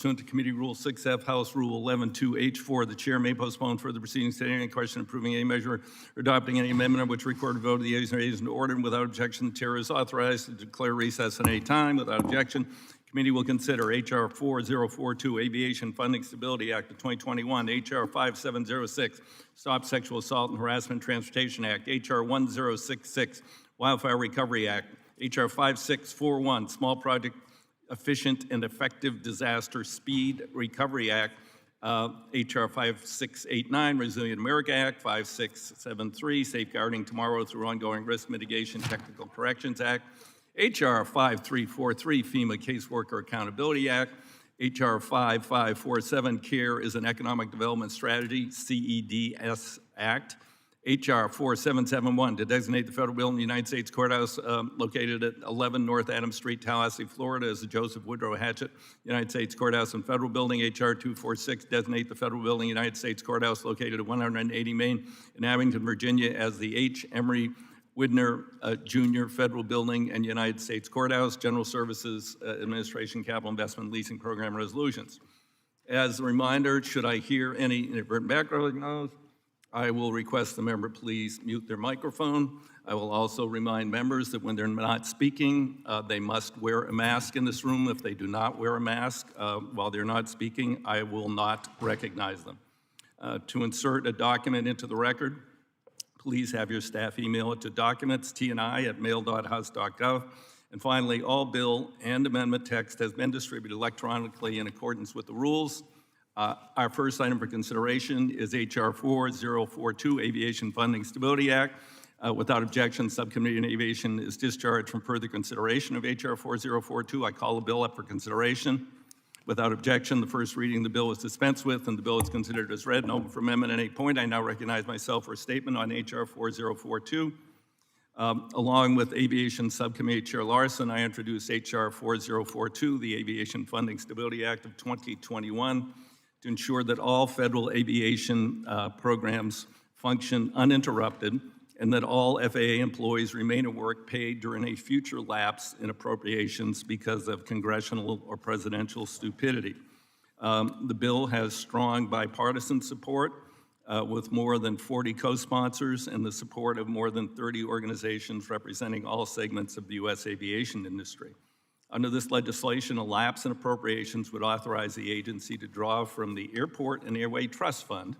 Pursuant to Committee Rule 6F, House Rule 11-2H4, the Chair may postpone further proceedings to any question approving any measure or adopting any amendment of which recorded vote of the ayes or nays in order, and without objection, the Chair is authorized to declare recess at any time. Without objection, committee will consider H.R. 4042, Aviation Funding Stability Act of 2021, H.R. 5706, Stop Sexual Assault and Harassment Transportation Act, H.R. 1066, Wildfire Recovery Act, H.R. 5641, Small Project Efficient and Effective Disaster Speed Recovery Act, H.R. 5689, Resilient America Act, 5673, Safeguarding Tomorrow Through Ongoing Risk Mitigation Technical Corrections Act, H.R. 5343, FEMA Caseworker Accountability Act, H.R. 5547, CARE is an Economic Development Strategy, CEDS Act, H.R. 4771, to designate the federal building in the United States Courthouse located at 11 North Adams Street, Tallahassee, Florida, as the Joseph Woodrow Hatchett United States Courthouse and Federal Building. H.R. 246, designate the federal building United States Courthouse located at 180 Main in Abington, Virginia, as the H. Emory Widner Jr. Federal Building and United States Courthouse, General Services Administration, Capital Investment Leasing Program resolutions. As a reminder, should I hear any inadvertent background noise, I will request the member please mute their microphone. I will also remind members that when they're not speaking, they must wear a mask in this room. If they do not wear a mask while they're not speaking, I will not recognize them. To insert a document into the record, please have your staff email it to documents@mail.house.gov. And finally, all bill and amendment text has been distributed electronically in accordance with the rules. Our first item for consideration is H.R. 4042, Aviation Funding Stability Act. Without objection, Subcommittee on Aviation is discharged from further consideration of H.R. 4042. I call the bill up for consideration. Without objection, the first reading of the bill is dispensed with, and the bill is considered as read and open for amendment at any point. I now recognize myself for a statement on H.R. 4042. Along with Aviation Subcommittee Chair Larson, I introduce H.R. 4042, the Aviation Funding Stability Act of 2021, to ensure that all federal aviation programs function uninterrupted and that all FAA employees remain at work paid during a future lapse in appropriations because of congressional or presidential stupidity. The bill has strong bipartisan support with more than 40 co-sponsors and the support of more than 30 organizations representing all segments of the U.S. aviation industry. Under this legislation, a lapse in appropriations would authorize the agency to draw from the Airport and Airway Trust Fund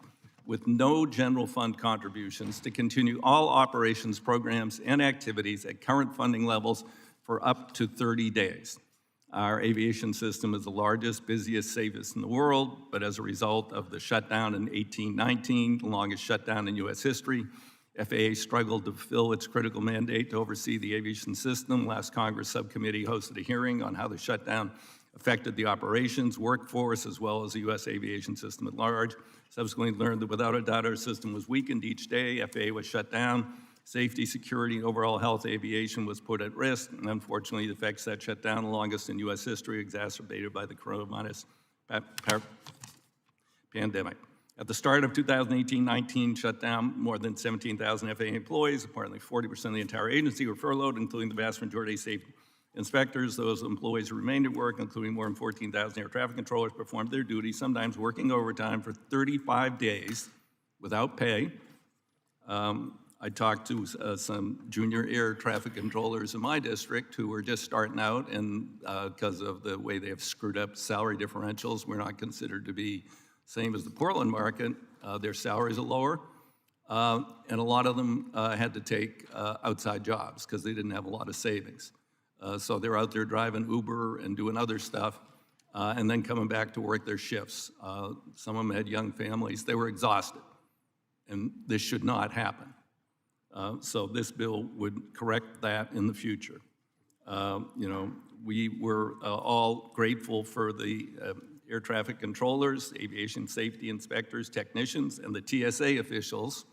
with no general fund contributions to continue all operations, programs, and activities at current funding levels for up to 30 days. Our aviation system is the largest, busiest, safest in the world, but as a result of the shutdown in 1819, the longest shutdown in U.S. history, FAA struggled to fulfill its critical mandate to oversee the aviation system. Last Congress subcommittee hosted a hearing on how the shutdown affected the operations, workforce, as well as the U.S. aviation system at large. Subsequently learned that without a doubt our system was weakened each day. FAA was shut down. Safety, security, and overall health of aviation was put at risk. And unfortunately, the effects that shut down, the longest in U.S. history, exacerbated by the coronavirus pandemic. At the start of 2018-19 shutdown, more than 17,000 FAA employees, apparently 40% of the entire agency, were furloughed, including the vast majority of safety inspectors. Those employees who remained at work, including more than 14,000 air traffic controllers, performed their duties, sometimes working overtime for 35 days without pay. I talked to some junior air traffic controllers in my district who were just starting out, and because of the way they have screwed up salary differentials, we're not considered to be same as the Portland market. Their salaries are lower, and a lot of them had to take outside jobs because they didn't have a lot of savings. So they're out there driving Uber and doing other stuff, and then coming back to work their shifts. Some of them had young families. They were exhausted, and this should not happen. So this bill would correct that in the future. We were all grateful for the air traffic controllers, aviation safety inspectors, technicians, and the TSA officials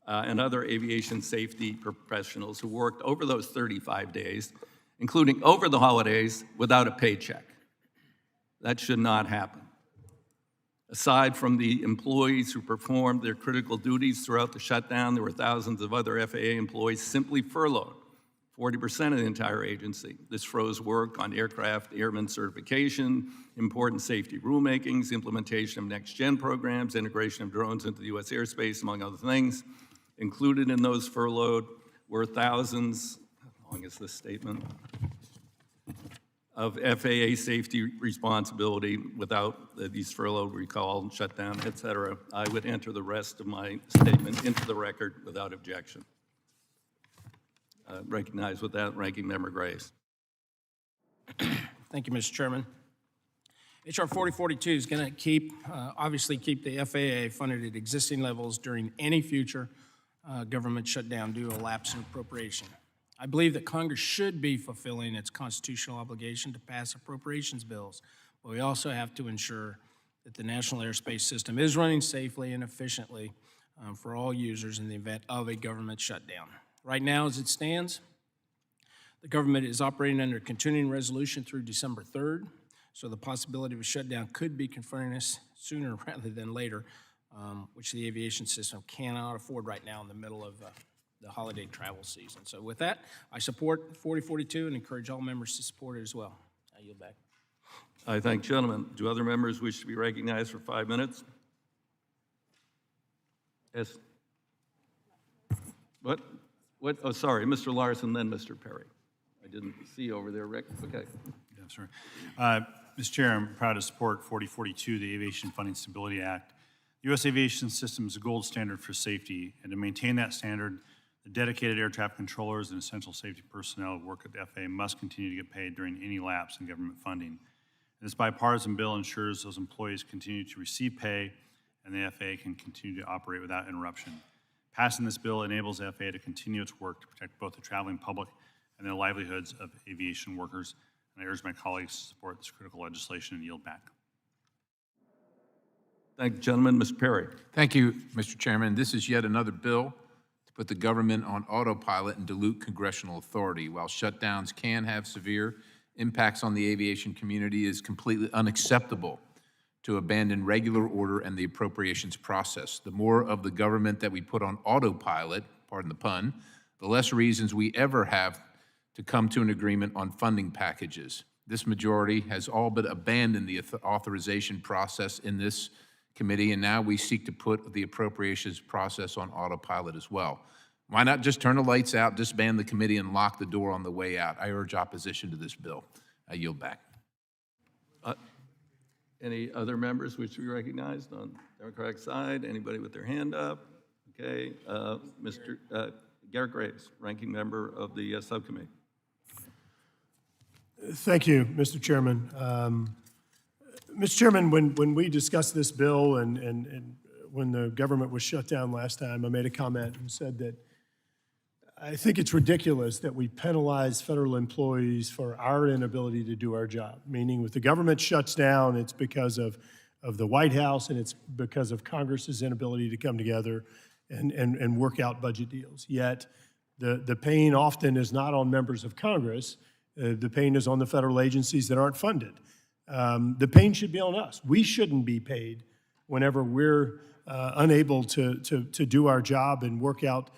and other aviation safety professionals who worked over those 35 days, including over the holidays, without a paycheck. That should not happen. Aside from the employees who performed their critical duties throughout the shutdown, there were thousands of other FAA employees simply furloughed 40% of the entire agency. This froze work on aircraft airman certification, important safety rulemakings, implementation of next-gen programs, integration of drones into the U.S. airspace, among other things. Included in those furloughed were thousands, how long is this statement, of FAA safety responsibility. Without these furloughed, recall, shutdown, et cetera, I would enter the rest of my statement into the record without objection. Recognize with that Ranking Member Grace. Thank you, Mr. Chairman. H.R. 4042 is going to obviously keep the FAA funded at existing levels during any future government shutdown due to a lapse in appropriation. I believe that Congress should be fulfilling its constitutional obligation to pass appropriations bills, but we also have to ensure that the national airspace system is running safely and efficiently for all users in the event of a government shutdown. Right now, as it stands, the government is operating under a continuing resolution through December 3rd, so the possibility of a shutdown could be confronting us sooner rather than later, which the aviation system cannot afford right now in the middle of the holiday travel season. So with that, I support 4042 and encourage all members to support it as well. I yield back. I thank gentlemen. Do other members wish to be recognized for 5 minutes? Yes. What? Oh, sorry, Mr. Larson, then Mr. Perry. I didn't see over there, Rick. Okay. Yeah, sorry. Mr. Chair, I'm proud to support 4042, the Aviation Funding Stability Act. The U.S. aviation system is a gold standard for safety, and to maintain that standard, the dedicated air traffic controllers and essential safety personnel who work at the FAA must continue to get paid during any lapse in government funding. And this bipartisan bill ensures those employees continue to receive pay and the FAA can continue to operate without interruption. Passing this bill enables the FAA to continue its work to protect both the traveling public and the livelihoods of aviation workers. And I urge my colleagues to support this critical legislation and yield back. Thank you, gentlemen. Mr. Perry. Thank you, Mr. Chairman. This is yet another bill to put the government on autopilot and dilute congressional authority. While shutdowns can have severe impacts on the aviation community, it is completely unacceptable to abandon regular order and the appropriations process. The more of the government that we put on autopilot, pardon the pun, the less reasons we ever have to come to an agreement on funding packages. This majority has all but abandoned the authorization process in this committee, and now we seek to put the appropriations process on autopilot as well. Why not just turn the lights out, disband the committee, and lock the door on the way out? I urge opposition to this bill. I yield back. Any other members wish to be recognized on the Democratic side? Anybody with their hand up? Okay, Mr. Garrett Graves, Ranking Member of the Subcommittee. Thank you, Mr. Chairman. Mr. Chairman, when we discussed this bill and when the government was shut down last time, I made a comment and said that I think it's ridiculous that we penalize federal employees for our inability to do our job, meaning if the government shuts down, it's because of the White House and it's because of Congress's inability to come together and work out budget deals. Yet the pain often is not on members of Congress. The pain is on the federal agencies that aren't funded. The pain should be on us. We shouldn't be paid whenever we're unable to do our job and work out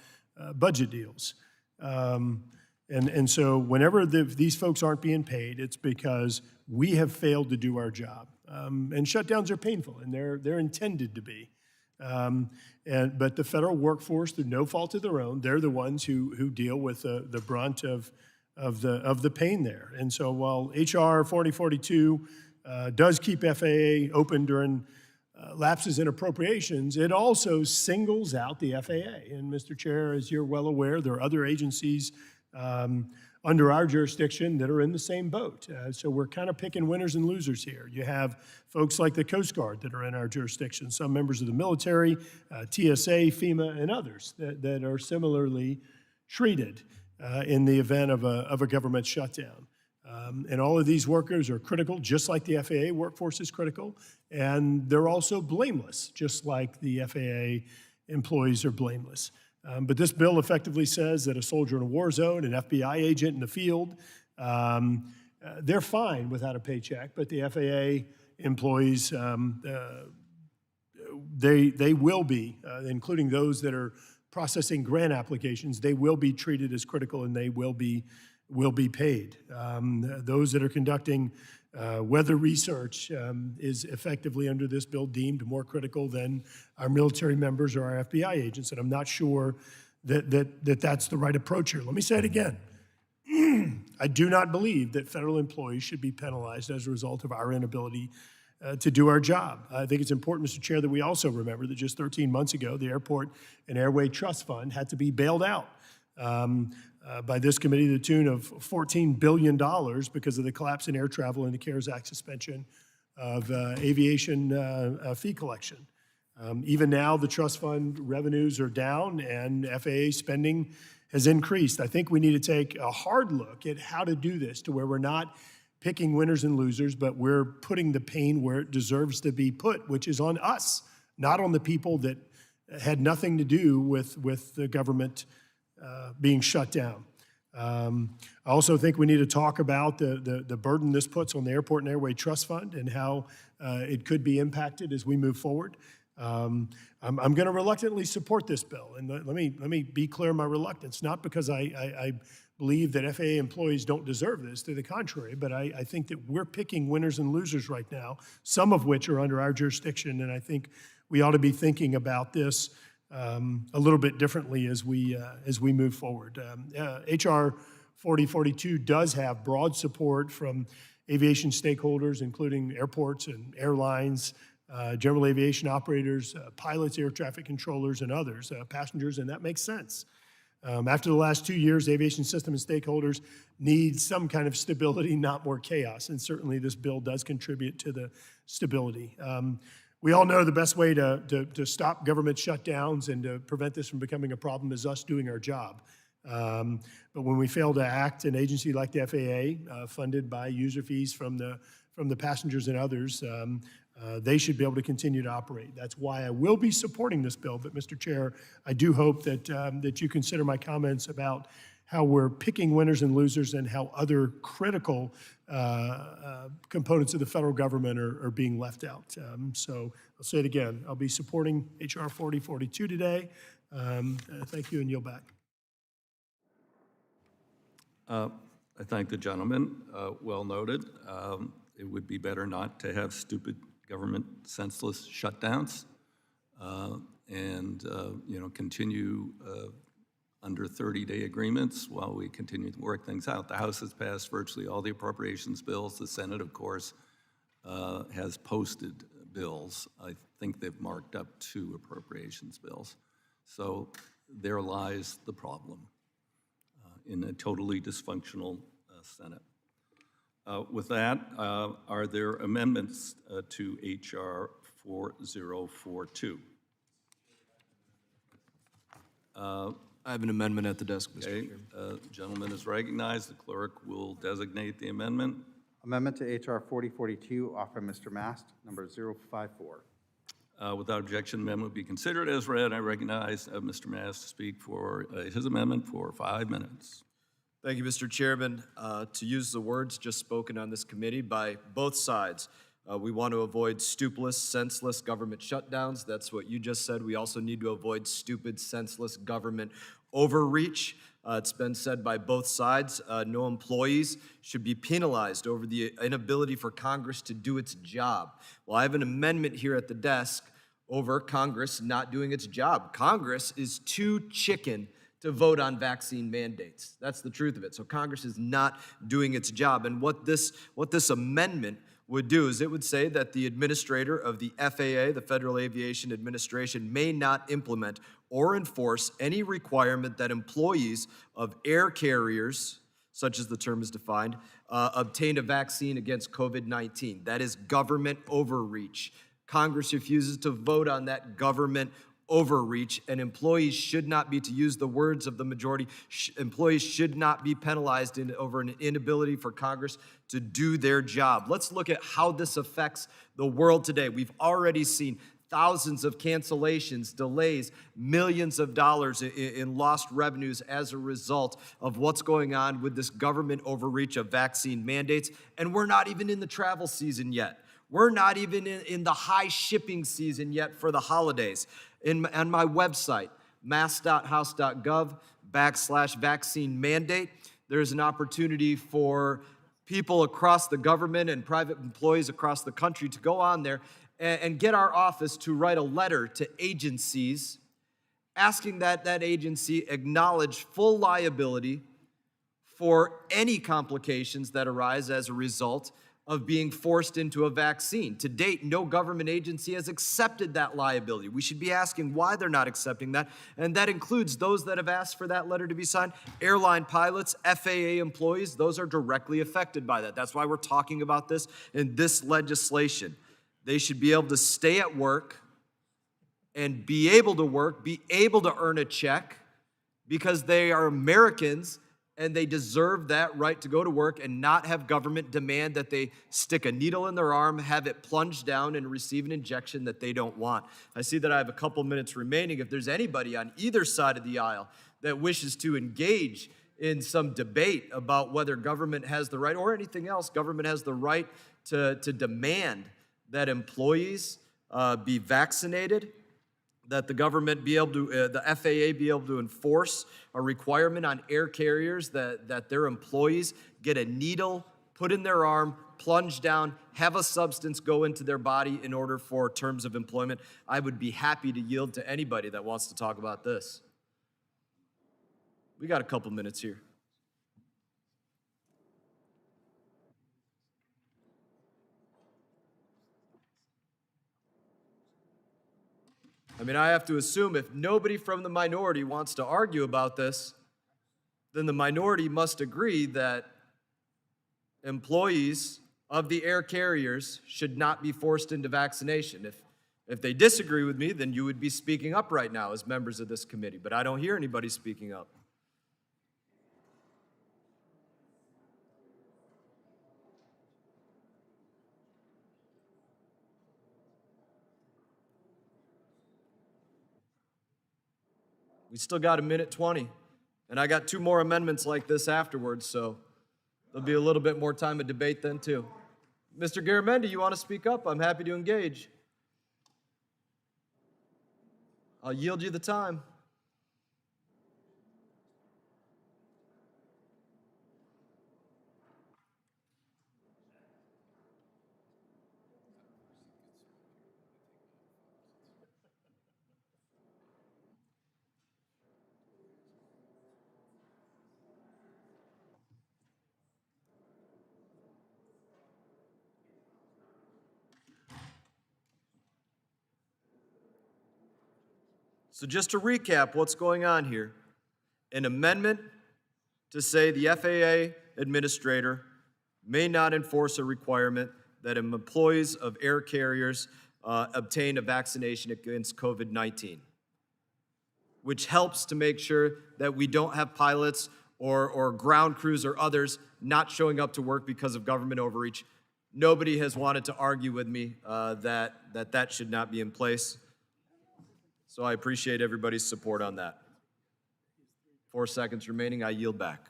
budget deals. And so whenever these folks aren't being paid, it's because we have failed to do our job. And shutdowns are painful, and they're intended to be. But the federal workforce, through no fault of their own, they're the ones who deal with the brunt of the pain there. And so while H.R. 4042 does keep FAA open during lapses in appropriations, it also singles out the FAA. And Mr. Chair, as you're well aware, there are other agencies under our jurisdiction that are in the same boat. So we're kind of picking winners and losers here. You have folks like the Coast Guard that are in our jurisdiction, some members of the military, TSA, FEMA, and others that are similarly treated in the event of a government shutdown. And all of these workers are critical, just like the FAA workforce is critical, and they're also blameless, just like the FAA employees are blameless. But this bill effectively says that a soldier in a war zone, an FBI agent in the field, they're fine without a paycheck, but the FAA employees, they will be, including those that are processing grant applications, they will be treated as critical and they will be paid. Those that are conducting weather research is effectively under this bill deemed more critical than our military members or our FBI agents, and I'm not sure that that's the right approach here. Let me say it again. I do not believe that federal employees should be penalized as a result of our inability to do our job. I think it's important, Mr. Chair, that we also remember that just 13 months ago, the Airport and Airway Trust Fund had to be bailed out by this committee to the tune of $14 billion because of the collapse in air travel and the CARES Act suspension of aviation fee collection. Even now, the trust fund revenues are down and FAA spending has increased. I think we need to take a hard look at how to do this to where we're not picking winners and losers, but we're putting the pain where it deserves to be put, which is on us, not on the people that had nothing to do with the government being shut down. I also think we need to talk about the burden this puts on the Airport and Airway Trust Fund and how it could be impacted as we move forward. I'm going to reluctantly support this bill, and let me be clear my reluctance, not because I believe that FAA employees don't deserve this, to the contrary, but I think that we're picking winners and losers right now, some of which are under our jurisdiction, and I think we ought to be thinking about this a little bit differently as we move forward. HR 4042 does have broad support from aviation stakeholders, including airports and airlines, general aviation operators, pilots, air traffic controllers, and others, passengers, and that makes sense. After the last 2 years, aviation system and stakeholders need some kind of stability, not more chaos, and certainly this bill does contribute to the stability. We all know the best way to stop government shutdowns and to prevent this from becoming a problem is us doing our job. But when we fail to act, an agency like the FAA, funded by user fees from the passengers and others, they should be able to continue to operate. That's why I will be supporting this bill. But, Mr. Chair, I do hope that you consider my comments about how we're picking winners and losers and how other critical components of the federal government are being left out. So I'll say it again. I'll be supporting HR 4042 today. Thank you, and yield back. I thank the gentleman. Well noted. It would be better not to have stupid government senseless shutdowns and continue under 30-day agreements while we continue to work things out. The House has passed virtually all the appropriations bills. The Senate, of course, has posted bills. I think they've marked up 2 appropriations bills. So there lies the problem in a totally dysfunctional Senate. With that, are there amendments to HR 4042? I have an amendment at the desk, Mr. Okay, Chairman. gentleman is recognized. The clerk will designate the amendment. Amendment to HR 4042, offered by Mr. Mast, number 054. Without objection, amendment will be considered as read. I recognize Mr. Mast to speak for his amendment for 5 minutes. Thank you, Mr. Chairman. To use the words just spoken on this committee by both sides, we want to avoid stupid, senseless government shutdowns. That's what you just said. We also need to avoid stupid, senseless government overreach. It's been said by both sides, no employees should be penalized over the inability for Congress to do its job. Well, I have an amendment here at the desk over Congress not doing its job. Congress is too chicken to vote on vaccine mandates. That's the truth of it. So Congress is not doing its job. And what this amendment would do is it would say that the administrator of the FAA, the Federal Aviation Administration, may not implement or enforce any requirement that employees of air carriers, such as the term is defined, obtain a vaccine against COVID-19. That is government overreach. Congress refuses to vote on that government overreach, and employees should not be, to use the words of the majority, employees should not be penalized over an inability for Congress to do their job. Let's look at how this affects the world today. We've already seen thousands of cancellations, delays, millions of dollars in lost revenues as a result of what's going on with this government overreach of vaccine mandates, and we're not even in the travel season yet. We're not even in the high shipping season yet for the holidays. On my website, mass.house.gov/vaccine mandate. There's an opportunity for people across the government and private employees across the country to go on there and get our office to write a letter to agencies asking that that agency acknowledge full liability for any complications that arise as a result of being forced into a vaccine. To date, no government agency has accepted that liability. We should be asking why they're not accepting that, and that includes those that have asked for that letter to be signed. Airline pilots, FAA employees, those are directly affected by that. That's why we're talking about this in this legislation. They should be able to stay at work and be able to work, be able to earn a check because they are Americans and they deserve that right to go to work and not have government demand that they stick a needle in their arm, have it plunged down, and receive an injection that they don't want. I see that I have a couple minutes remaining. If there's anybody on either side of the aisle that wishes to engage in some debate about whether government has the right, or anything else, government has the right to demand that employees be vaccinated, that the government be able to, the FAA be able to enforce a requirement on air carriers that their employees get a needle put in their arm, plunged down, have a substance go into their body in order for terms of employment. I would be happy to yield to anybody that wants to talk about this. We got a couple minutes here. I mean, I have to assume if nobody from the minority wants to argue about this, then the minority must agree that employees of the air carriers should not be forced into vaccination. If they disagree with me, then you would be speaking up right now as members of this committee, but I don't hear anybody speaking up. We still got 1:20, and I got 2 more amendments like this afterwards, so there'll be a little bit more time of debate then too. Mr. Garamendi, you want to speak up? I'm happy to engage. I'll yield you the time. So just to recap what's going on here, an amendment to say the FAA administrator may not enforce a requirement that employees of air carriers obtain a vaccination against COVID-19, which helps to make sure that we don't have pilots or ground crews or others not showing up to work because of government overreach. Nobody has wanted to argue with me that should not be in place. So I appreciate everybody's support on that. 4 seconds remaining, I yield back.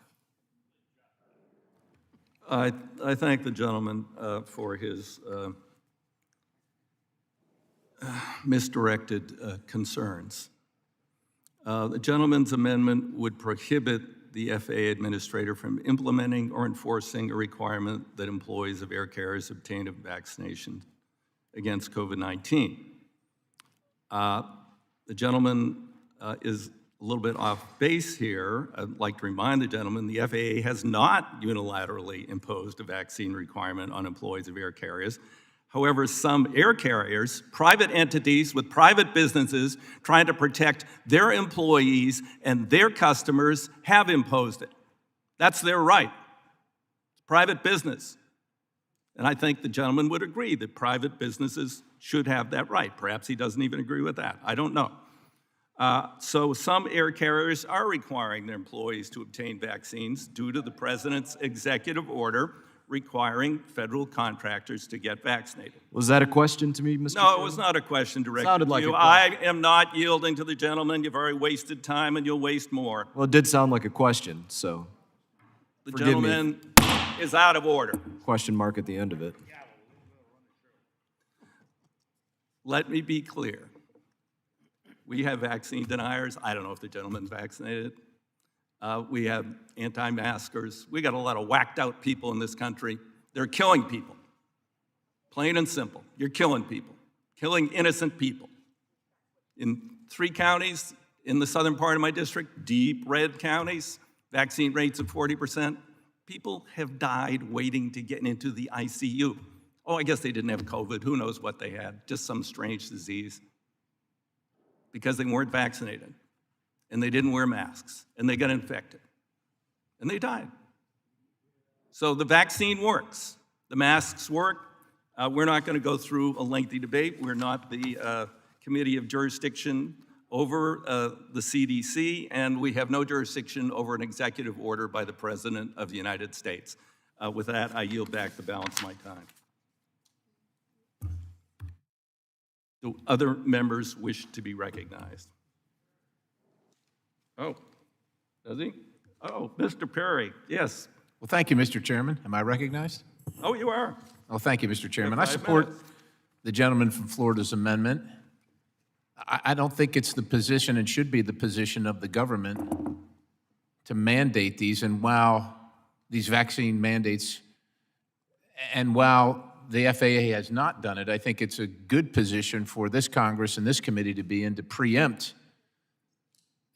I thank the gentleman for his misdirected concerns. The gentleman's amendment would prohibit the FAA administrator from implementing or enforcing a requirement that employees of air carriers obtain a vaccination against COVID-19. The gentleman is a little bit off base here. I'd like to remind the gentleman the FAA has not unilaterally imposed a vaccine requirement on employees of air carriers. However, some air carriers, private entities with private businesses trying to protect their employees and their customers have imposed it. That's their right. It's private business. And I think the gentleman would agree that private businesses should have that right. Perhaps he doesn't even agree with that. I don't know. So some air carriers are requiring their employees to obtain vaccines due to the president's executive order requiring federal contractors to get vaccinated. Was that a question to me, Mr. No, it was not a question directed Sounded to like you. a question. I am not yielding to the gentleman. You've already wasted time and you'll waste more. Well, it did sound like a question, so The Forgive me. gentleman is out of order. question mark at the end of it. Let me be clear. We have vaccine deniers. I don't know if the gentleman's vaccinated. We have anti-maskers. We got a lot of whacked out people in this country. They're killing people. Plain and simple. You're killing people, killing innocent people. In 3 counties in the southern part of my district, deep red counties, vaccine rates of 40%. People have died waiting to get into the ICU. Oh, I guess they didn't have COVID. Who knows what they had? Just some strange disease. Because they weren't vaccinated. And they didn't wear masks. And they got infected. And they died. So the vaccine works. The masks work. We're not going to go through a lengthy debate. We're not the committee of jurisdiction over the CDC, and we have no jurisdiction over an executive order by the President of the United States. With that, I yield back the balance of my time. Do other members wish to be recognized? Oh, does he? Oh, Mr. Perry, yes. Well, thank you, Mr. Chairman. Am I recognized? Oh, you are. Oh, thank you, Mr. Chairman. I 5 support minutes. the gentleman from Florida's amendment. I don't think it's the position and should be the position of the government to mandate these. And while these vaccine mandates, and while the FAA has not done it, I think it's a good position for this Congress and this committee to be in to preempt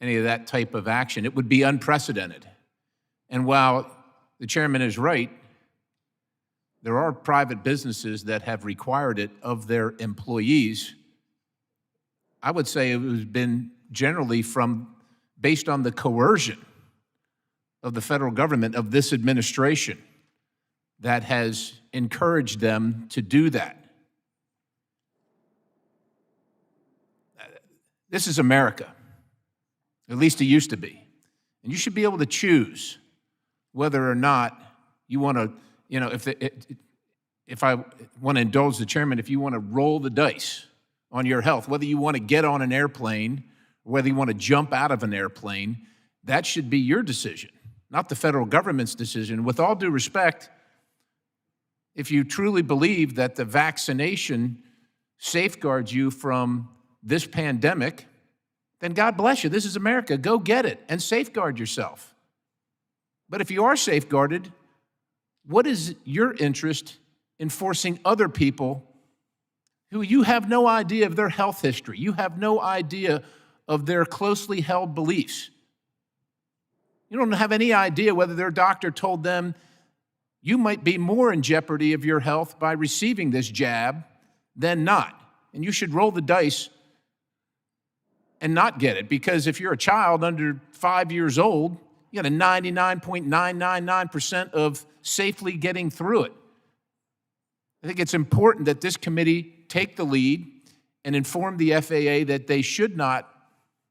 any of that type of action. It would be unprecedented. And while the chairman is right, there are private businesses that have required it of their employees. I would say it has been generally based on the coercion of the federal government, of this administration, that has encouraged them to do that. This is America. At least it used to be. And you should be able to choose whether or not you want to, if I want to indulge the chairman, if you want to roll the dice on your health, whether you want to get on an airplane, or whether you want to jump out of an airplane, that should be your decision, not the federal government's decision. With all due respect, if you truly believe that the vaccination safeguards you from this pandemic, then God bless you. This is America. Go get it and safeguard yourself. But if you are safeguarded, what is your interest in forcing other people who you have no idea of their health history? You have no idea of their closely held beliefs. You don't have any idea whether their doctor told them you might be more in jeopardy of your health by receiving this jab than not. And you should roll the dice and not get it, because if you're a child under 5 years old, you got a 99.999% of safely getting through it. I think it's important that this committee take the lead and inform the FAA that they should not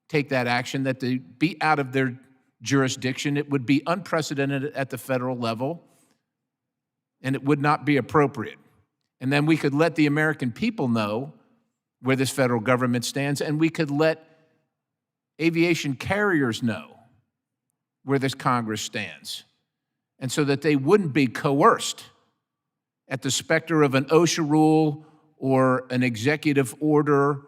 take that action, that they be out of their jurisdiction. It would be unprecedented at the federal level, and it would not be appropriate. And then we could let the American people know where this federal government stands, and we could let aviation carriers know where this Congress stands, and so that they wouldn't be coerced at the specter of an OSHA rule or an executive order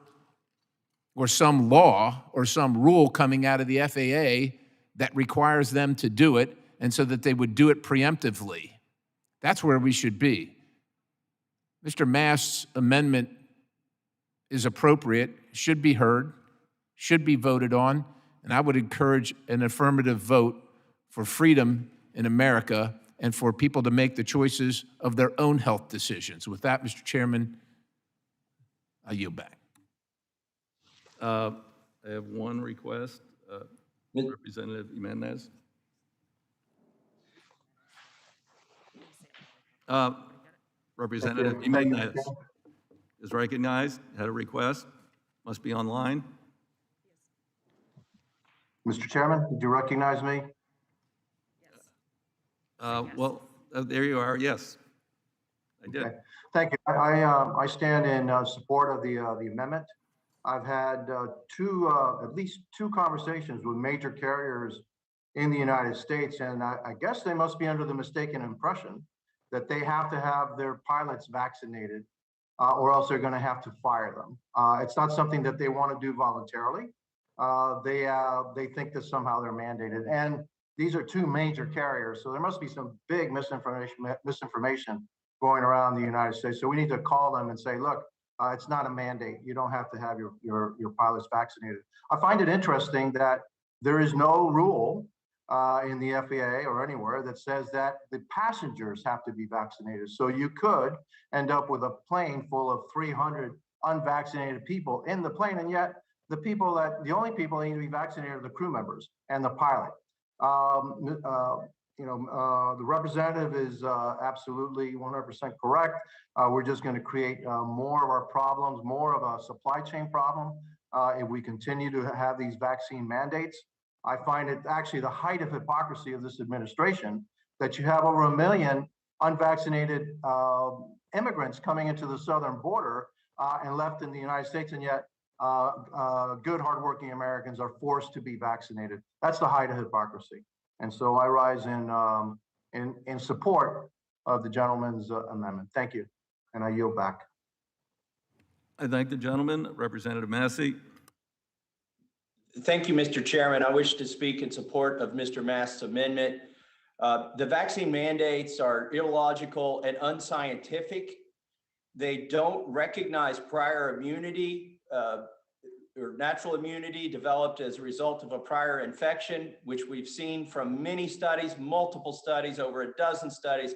or some law or some rule coming out of the FAA that requires them to do it, and so that they would do it preemptively. That's where we should be. Mr. Mast's amendment is appropriate, should be heard, should be voted on, and I would encourage an affirmative vote for freedom in America and for people to make the choices of their own health decisions. With that, Mr. Chairman, I yield back. I have one request. Representative Jimenez. Representative Jimenez is recognized, had a request, must be online. Mr. Chairman, did you recognize me? There you are, yes. I did. Okay. Thank you. I stand in support of the amendment. I've had at least two conversations with major carriers in the United States, and I guess they must be under the mistaken impression that they have to have their pilots vaccinated or else they're going to have to fire them. It's not something that they want to do voluntarily. They think that somehow they're mandated. And these are two major carriers, so there must be some big misinformation going around the United States. So we need to call them and say, look, it's not a mandate. You don't have to have your pilots vaccinated. I find it interesting that there is no rule in the FAA or anywhere that says that the passengers have to be vaccinated. So you could end up with a plane full of 300 unvaccinated people in the plane, and yet the only people that need to be vaccinated are the crew members and the pilot. The representative is absolutely 100% correct. We're just going to create more of our problems, more of a supply chain problem if we continue to have these vaccine mandates. I find it actually the height of hypocrisy of this administration that you have over 1 million unvaccinated immigrants coming into the southern border and left in the United States, and yet good, hardworking Americans are forced to be vaccinated. That's the height of hypocrisy. And so I rise in support of the gentleman's amendment. Thank you, and I yield back. I thank the gentleman. Representative Massey. Thank you, Mr. Chairman. I wish to speak in support of Mr. Mast's amendment. The vaccine mandates are illogical and unscientific. They don't recognize prior immunity or natural immunity developed as a result of a prior infection, which we've seen from many studies, multiple studies, over a dozen studies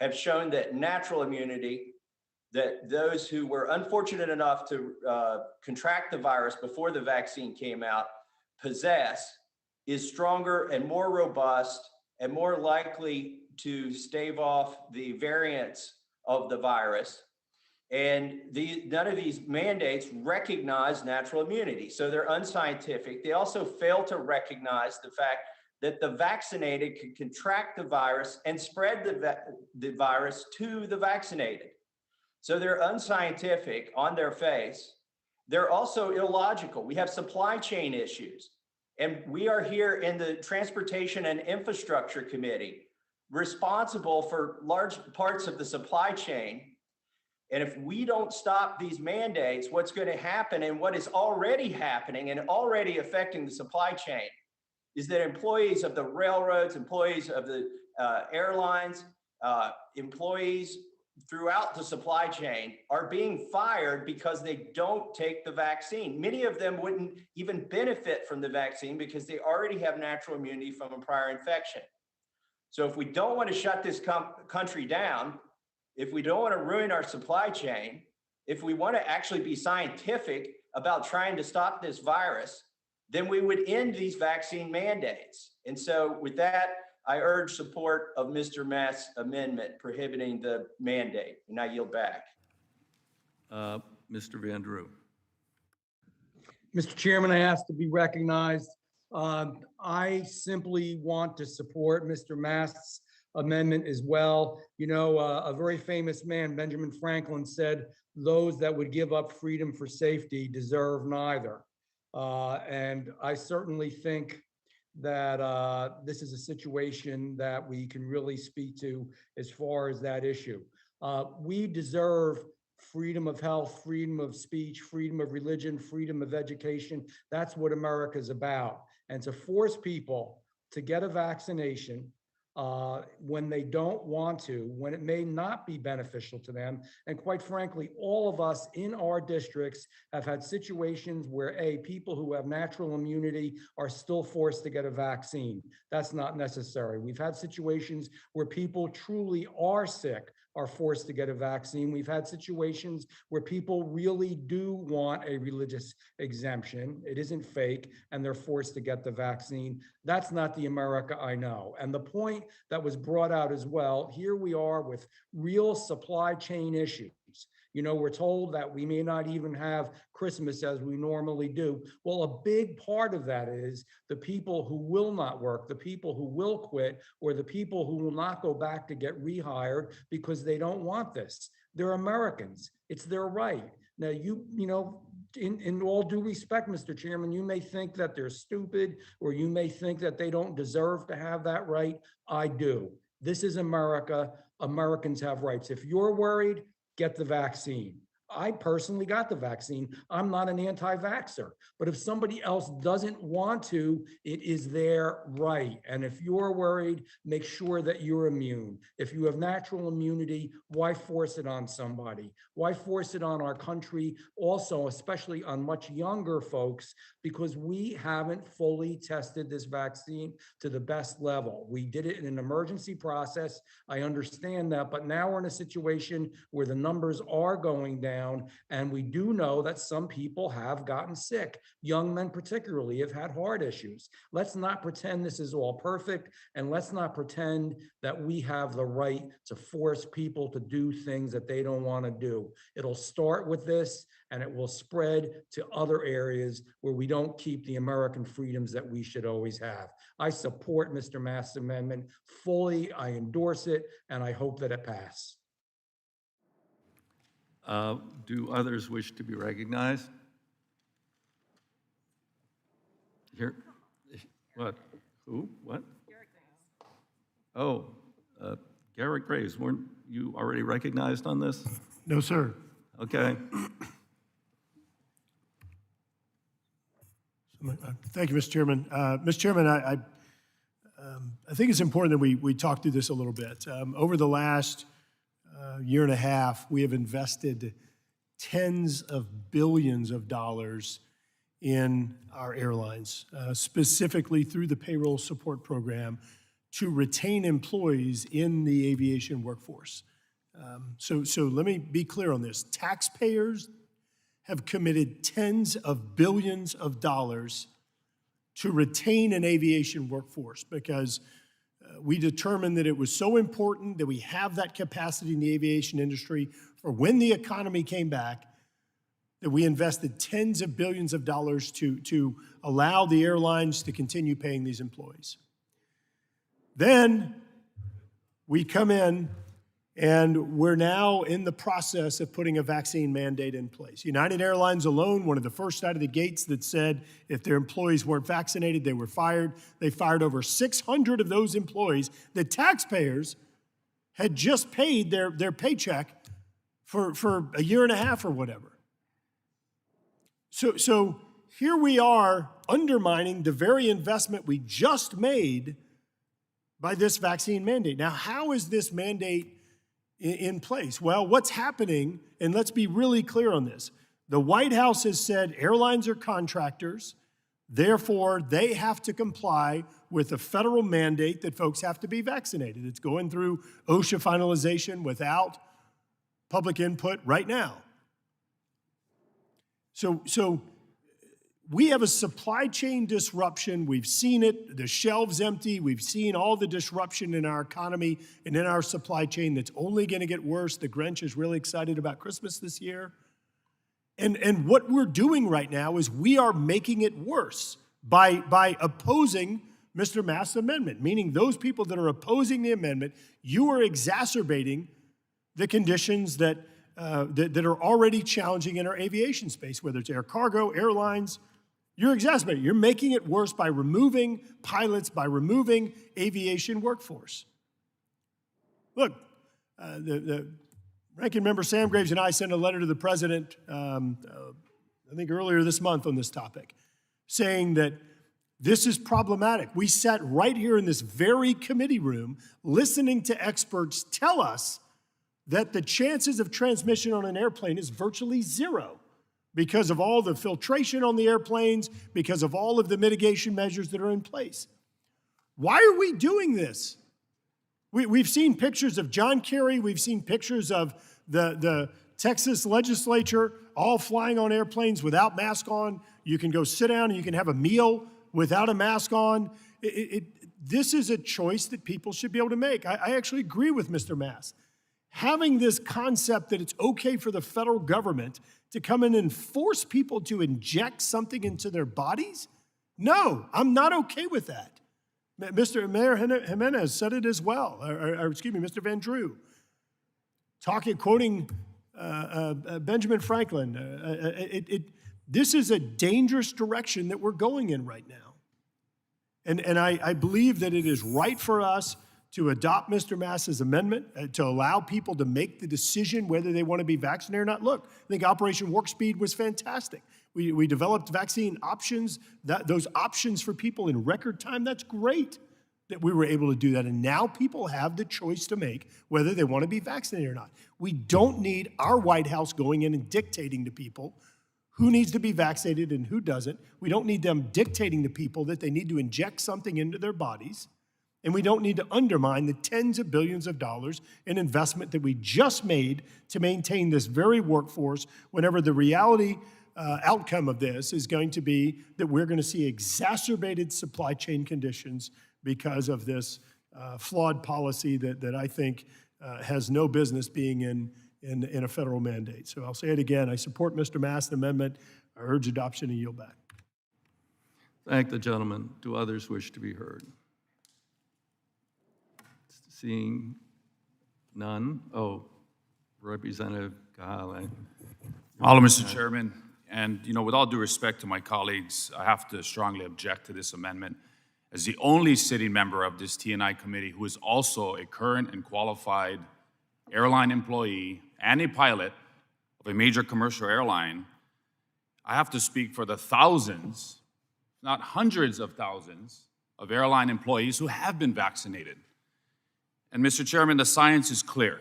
have shown that natural immunity, that those who were unfortunate enough to contract the virus before the vaccine came out possess, is stronger and more robust and more likely to stave off the variants of the virus. And none of these mandates recognize natural immunity. So they're unscientific. They also fail to recognize the fact that the vaccinated can contract the virus and spread the virus to the vaccinated. So they're unscientific on their face. They're also illogical. We have supply chain issues. And we are here in the Transportation and Infrastructure Committee, responsible for large parts of the supply chain. And if we don't stop these mandates, what's going to happen, and what is already happening and already affecting the supply chain, is that employees of the railroads, employees of the airlines, employees throughout the supply chain are being fired because they don't take the vaccine. Many of them wouldn't even benefit from the vaccine because they already have natural immunity from a prior infection. So if we don't want to shut this country down, if we don't want to ruin our supply chain, if we want to actually be scientific about trying to stop this virus, then we would end these vaccine mandates. And so with that, I urge support of Mr. Mast's amendment prohibiting the mandate, and I yield back. Mr. Van Drew. Mr. Chairman, I ask to be recognized. I simply want to support Mr. Mast's amendment as well. You know, a very famous man, Benjamin Franklin, said, "Those that would give up freedom for safety deserve neither." And I certainly think that this is a situation that we can really speak to as far as that issue. We deserve freedom of health, freedom of speech, freedom of religion, freedom of education. That's what America's about. And to force people to get a vaccination when they don't want to, when it may not be beneficial to them. And quite frankly, all of us in our districts have had situations where people who have natural immunity are still forced to get a vaccine. That's not necessary. We've had situations where people truly are sick, are forced to get a vaccine. We've had situations where people really do want a religious exemption. It isn't fake, and they're forced to get the vaccine. That's not the America I know. And the point that was brought out as well, here we are with real supply chain issues. You know, we're told that we may not even have Christmas as we normally do. Well, a big part of that is the people who will not work, the people who will quit, or the people who will not go back to get rehired because they don't want this. They're Americans. It's their right. Now, you know, in all due respect, Mr. Chairman, you may think that they're stupid, or you may think that they don't deserve to have that right. I do. This is America. Americans have rights. If you're worried, get the vaccine. I personally got the vaccine. I'm not an anti-vaxxer, but if somebody else doesn't want to, it is their right. And if you're worried, make sure that you're immune. If you have natural immunity, why force it on somebody? Why force it on our country? Also, especially on much younger folks, because we haven't fully tested this vaccine to the best level. We did it in an emergency process. I understand that, but now we're in a situation where the numbers are going down, and we do know that some people have gotten sick. Young men particularly have had heart issues. Let's not pretend this is all perfect, and let's not pretend that we have the right to force people to do things that they don't want to do. It'll start with this, and it will spread to other areas where we don't keep the American freedoms that we should always have. I support Mr. Mast's amendment fully. I endorse it, and I hope that it passes. Do others wish to be recognized? Here, what? Who? What? Oh, Garrett Graves, weren't you already recognized on this? No, sir. Okay. Thank you, Mr. Chairman. Mr. Chairman, I think it's important that we talk through this a little bit. Over the last year and a half, we have invested tens of billions of dollars in our airlines, specifically through the payroll support program to retain employees in the aviation workforce. So let me be clear on this. Taxpayers have committed tens of billions of dollars to retain an aviation workforce because we determined that it was so important that we have that capacity in the aviation industry for when the economy came back, that we invested tens of billions of dollars to allow the airlines to continue paying these employees. Then we come in and we're now in the process of putting a vaccine mandate in place. United Airlines alone, one of the first out of the gates that said if their employees weren't vaccinated, they were fired. They fired over 600 of those employees. The taxpayers had just paid their paycheck for a year and a half or whatever. So here we are undermining the very investment we just made by this vaccine mandate. Now, how is this mandate in place? Well, what's happening, and let's be really clear on this, the White House has said airlines are contractors, therefore they have to comply with a federal mandate that folks have to be vaccinated. It's going through OSHA finalization without public input right now. So we have a supply chain disruption. We've seen it, the shelves empty. We've seen all the disruption in our economy and in our supply chain that's only going to get worse. The Grinch is really excited about Christmas this year. And what we're doing right now is we are making it worse by opposing Mr. Mast's amendment, meaning those people that are opposing the amendment, you are exacerbating the conditions that are already challenging in our aviation space, whether it's air cargo, airlines. You're exacerbating. You're making it worse by removing pilots, by removing aviation workforce. Look, the Ranking Member Sam Graves and I sent a letter to the president, I think earlier this month on this topic, saying that this is problematic. We sat right here in this very committee room listening to experts tell us that the chances of transmission on an airplane is virtually zero because of all the filtration on the airplanes, because of all of the mitigation measures that are in place. Why are we doing this? We've seen pictures of John Kerry. We've seen pictures of the Texas legislature all flying on airplanes without mask on. You can go sit down and you can have a meal without a mask on. This is a choice that people should be able to make. I actually agree with Mr. Mast. Having this concept that it's okay for the federal government to come in and force people to inject something into their bodies? No, I'm not okay with that. Mr. Mayor Jimenez said it as well, or excuse me, Mr. Van Drew, quoting Benjamin Franklin. This is a dangerous direction that we're going in right now. And I believe that it is right for us to adopt Mr. Mass's amendment, to allow people to make the decision whether they want to be vaccinated or not. Look, I think Operation Warp Speed was fantastic. We developed vaccine options, those options for people in record time. That's great that we were able to do that. And now people have the choice to make whether they want to be vaccinated or not. We don't need our White House going in and dictating to people who needs to be vaccinated and who doesn't. We don't need them dictating to people that they need to inject something into their bodies. And we don't need to undermine the tens of billions of dollars in investment that we just made to maintain this very workforce whenever the reality outcome of this is going to be that we're going to see exacerbated supply chain conditions because of this flawed policy that I think has no business being in a federal mandate. So I'll say it again. I support Mr. Mast's amendment. I urge adoption and yield back. Thank the gentleman. Do others wish to be heard? Seeing none. Oh, Representative Kahale. Hello, Mr. Chairman. And, with all due respect to my colleagues, I have to strongly object to this amendment. As the only sitting member of this T&I committee who is also a current and qualified airline employee and a pilot of a major commercial airline, I have to speak for the thousands, not hundreds of thousands, of airline employees who have been vaccinated. And Mr. Chairman, the science is clear.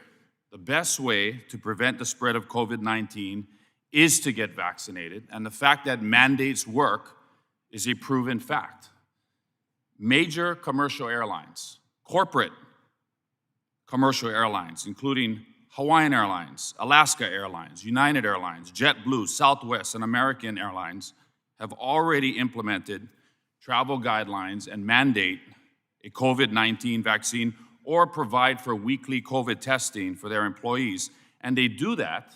The best way to prevent the spread of COVID-19 is to get vaccinated, and the fact that mandates work is a proven fact. Major commercial airlines, corporate commercial airlines, including Hawaiian Airlines, Alaska Airlines, United Airlines, JetBlue, Southwest, and American Airlines, have already implemented travel guidelines and mandate a COVID-19 vaccine or provide for weekly COVID testing for their employees. And they do that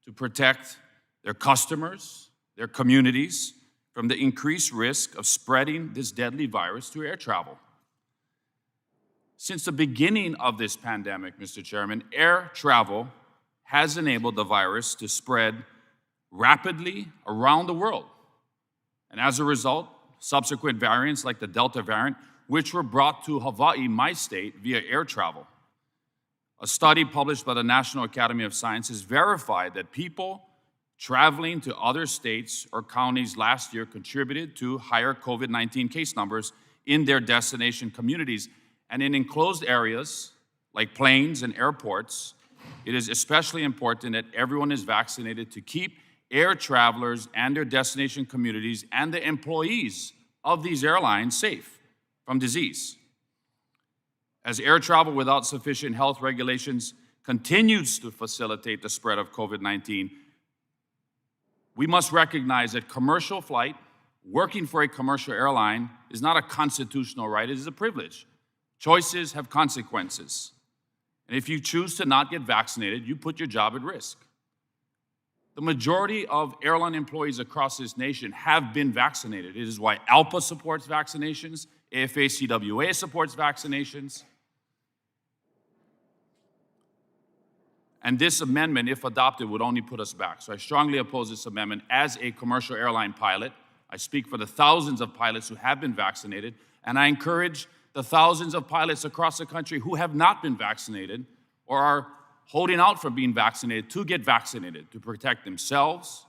to protect their customers, their communities, from the increased risk of spreading this deadly virus through air travel. Since the beginning of this pandemic, Mr. Chairman, air travel has enabled the virus to spread rapidly around the world. And as a result, subsequent variants like the Delta variant, which were brought to Hawaii, my state, via air travel. A study published by the National Academy of Sciences verified that people traveling to other states or counties last year contributed to higher COVID-19 case numbers in their destination communities. And in enclosed areas like planes and airports, it is especially important that everyone is vaccinated to keep air travelers and their destination communities and the employees of these airlines safe from disease. As air travel without sufficient health regulations continues to facilitate the spread of COVID-19, we must recognize that commercial flight, working for a commercial airline, is not a constitutional right, it is a privilege. Choices have consequences. And if you choose to not get vaccinated, you put your job at risk. The majority of airline employees across this nation have been vaccinated. It is why ALPA supports vaccinations, AFA-CWA supports vaccinations. And this amendment, if adopted, would only put us back. So I strongly oppose this amendment. As a commercial airline pilot, I speak for the thousands of pilots who have been vaccinated, and I encourage the thousands of pilots across the country who have not been vaccinated or are holding out for being vaccinated to get vaccinated to protect themselves,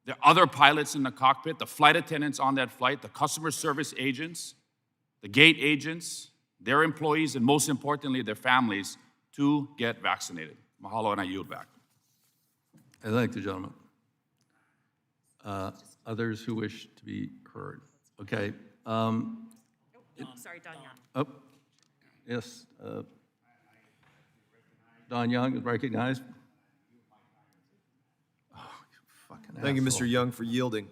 the other pilots in the cockpit, the flight attendants on that flight, the customer service agents, the gate agents, their employees, and most importantly, their families to get vaccinated. Mahalo, and I yield back. I thank the gentleman. Others who wish to be heard? Okay. Sorry, Don Young. Oh, yes. Don Young is recognized. Oh, you fucking Thank you, asshole. Mr. Young, for yielding.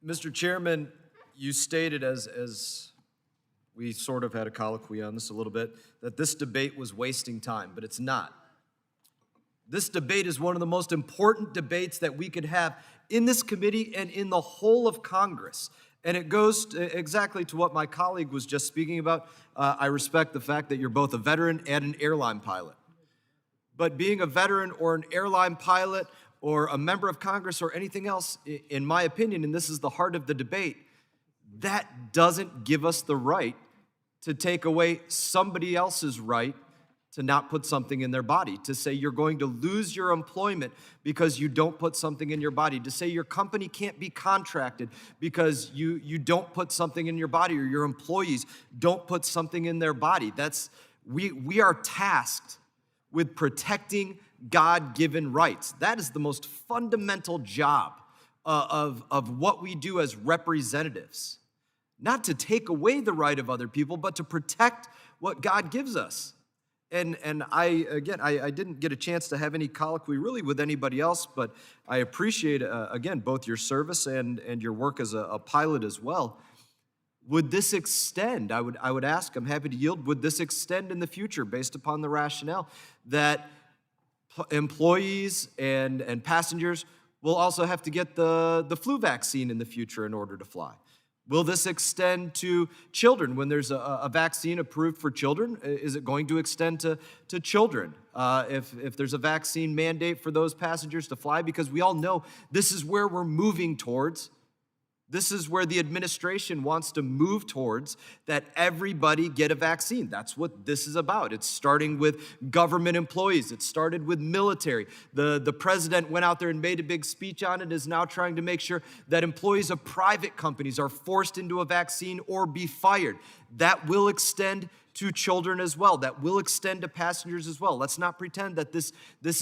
Mr. Chairman, you stated, as we sort of had a colloquy on this a little bit, that this debate was wasting time, but it's not. This debate is one of the most important debates that we could have in this committee and in the whole of Congress. And it goes exactly to what my colleague was just speaking about. I respect the fact that you're both a veteran and an airline pilot. But being a veteran or an airline pilot or a member of Congress or anything else, in my opinion, and this is the heart of the debate, that doesn't give us the right to take away somebody else's right to not put something in their body, to say you're going to lose your employment because you don't put something in your body, to say your company can't be contracted because you don't put something in your body, or your employees don't put something in their body. We are tasked with protecting God-given rights. That is the most fundamental job of what we do as representatives. Not to take away the right of other people, but to protect what God gives us. And I didn't get a chance to have any colloquy really with anybody else, but I appreciate, again, both your service and your work as a pilot as well. Would this extend? I would ask, I'm happy to yield, would this extend in the future based upon the rationale that employees and passengers will also have to get the flu vaccine in the future in order to fly? Will this extend to children when there's a vaccine approved for children? Is it going to extend to children if there's a vaccine mandate for those passengers to fly? Because we all know this is where we're moving towards. This is where the administration wants to move towards, that everybody get a vaccine. That's what this is about. It's starting with government employees. It started with military. The president went out there and made a big speech on it, is now trying to make sure that employees of private companies are forced into a vaccine or be fired. That will extend to children as well. That will extend to passengers as well. Let's not pretend that this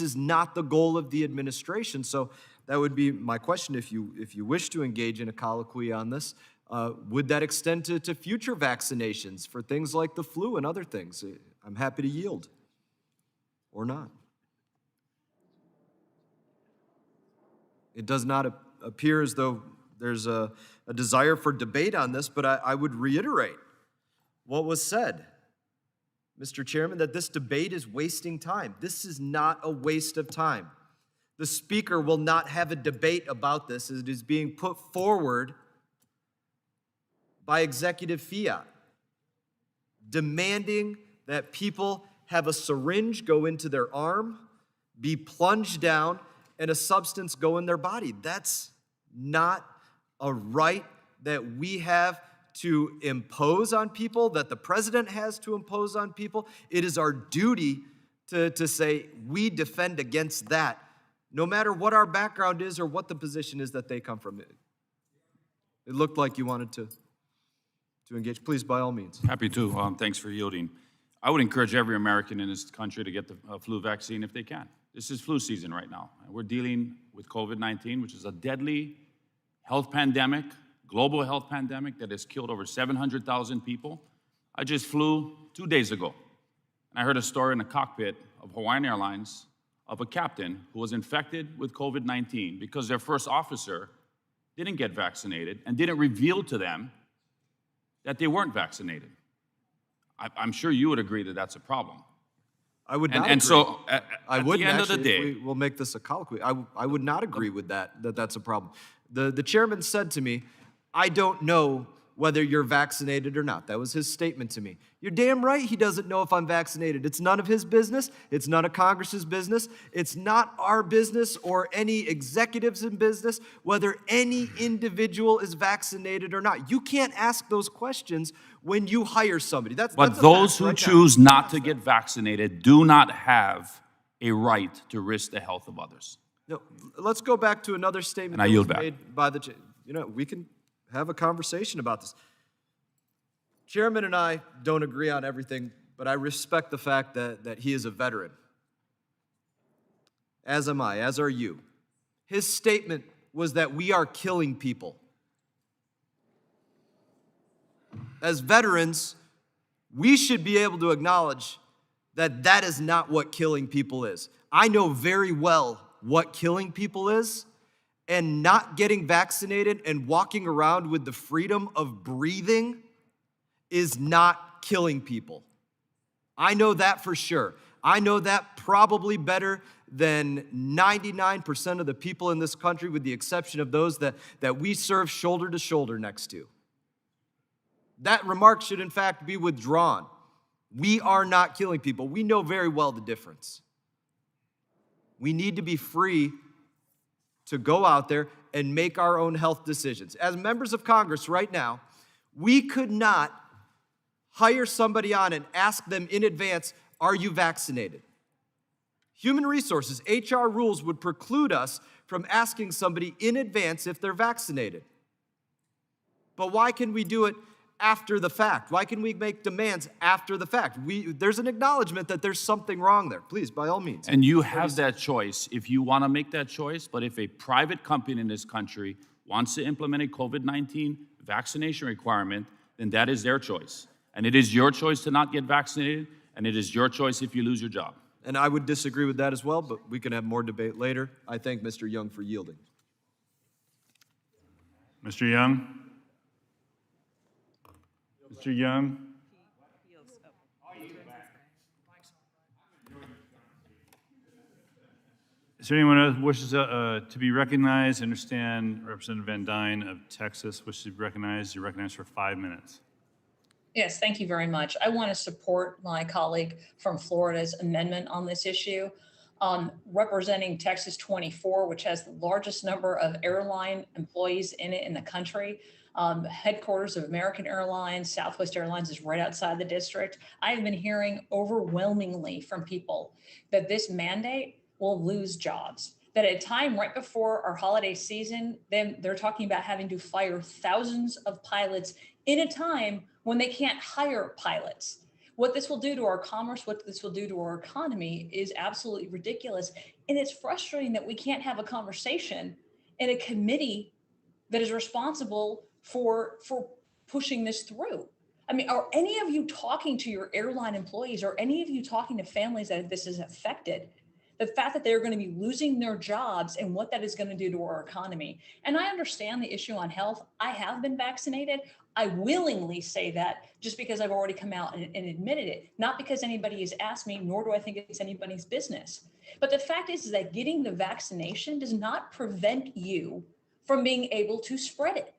is not the goal of the administration. So that would be my question. If you wish to engage in a colloquy on this, would that extend to future vaccinations for things like the flu and other things? I'm happy to yield, or not. It does not appear as though there's a desire for debate on this, but I would reiterate what was said, Mr. Chairman, that this debate is wasting time. This is not a waste of time. The Speaker will not have a debate about this. It is being put forward by executive fiat, demanding that people have a syringe go into their arm, be plunged down, and a substance go in their body. That's not a right that we have to impose on people, that the president has to impose on people. It is our duty to say we defend against that, no matter what our background is or what the position is that they come from. It looked like you wanted to engage. Please, by all means. Happy to. Thanks for yielding. I would encourage every American in this country to get the flu vaccine if they can. This is flu season right now. We're dealing with COVID-19, which is a deadly health pandemic, global health pandemic that has killed over 700,000 people. I just flew 2 days ago, and I heard a story in the cockpit of Hawaiian Airlines of a captain who was infected with COVID-19 because their first officer didn't get vaccinated and didn't reveal to them that they weren't vaccinated. I'm sure you would agree that that's a problem. I would not and agree. So at the end of the day, we'll make this a colloquy. I would not agree with that's a problem. The chairman said to me, I don't know whether you're vaccinated or not. That was his statement to me. You're damn right he doesn't know if I'm vaccinated. It's none of his business. It's none of Congress's business. It's not our business or any executives in business whether any individual is vaccinated or not. You can't ask those questions when you hire somebody. That's those who choose not to get vaccinated do not have a right to risk the health of others. No, let's go back to another statement And I that yield was back. made by the, we can have a conversation about this. Chairman and I don't agree on everything, but I respect the fact that he is a veteran. As am I, as are you. His statement was that we are killing people. As veterans, we should be able to acknowledge that that is not what killing people is. I know very well what killing people is, and not getting vaccinated and walking around with the freedom of breathing is not killing people. I know that for sure. I know that probably better than 99% of the people in this country, with the exception of those that we serve shoulder to shoulder next to. That remark should, in fact, be withdrawn. We are not killing people. We know very well the difference. We need to be free to go out there and make our own health decisions. As members of Congress right now, we could not hire somebody on and ask them in advance, are you vaccinated? Human resources, HR rules would preclude us from asking somebody in advance if they're vaccinated. But why can we do it after the fact? Why can we make demands after the fact? There's an acknowledgement that there's something wrong there. Please, by all means. And you have that choice if you want to make that choice. But if a private company in this country wants to implement a COVID-19 vaccination requirement, then that is their choice. And it is your choice to not get vaccinated, and it is your choice if you lose your job. And I would disagree with that as well, but we can have more debate later. I thank Mr. Young for yielding. Mr. Young? Mr. Young? Is there anyone else who wishes to be recognized? I understand Representative Van Dyne of Texas wishes to be recognized. You're recognized for 5 minutes. Yes, thank you very much. I want to support my colleague from Florida's amendment on this issue. Representing Texas 24, which has the largest number of airline employees in it in the country. Headquarters of American Airlines, Southwest Airlines is right outside the district. I have been hearing overwhelmingly from people that this mandate will lose jobs. That at a time right before our holiday season, then they're talking about having to fire thousands of pilots in a time when they can't hire pilots. What this will do to our commerce, what this will do to our economy is absolutely ridiculous. And it's frustrating that we can't have a conversation in a committee that is responsible for pushing this through. I mean, are any of you talking to your airline employees? Are any of you talking to families that this is affected? The fact that they're going to be losing their jobs and what that is going to do to our economy. And I understand the issue on health. I have been vaccinated. I willingly say that just because I've already come out and admitted it, not because anybody has asked me, nor do I think it's anybody's business. But the fact is that getting the vaccination does not prevent you from being able to spread it.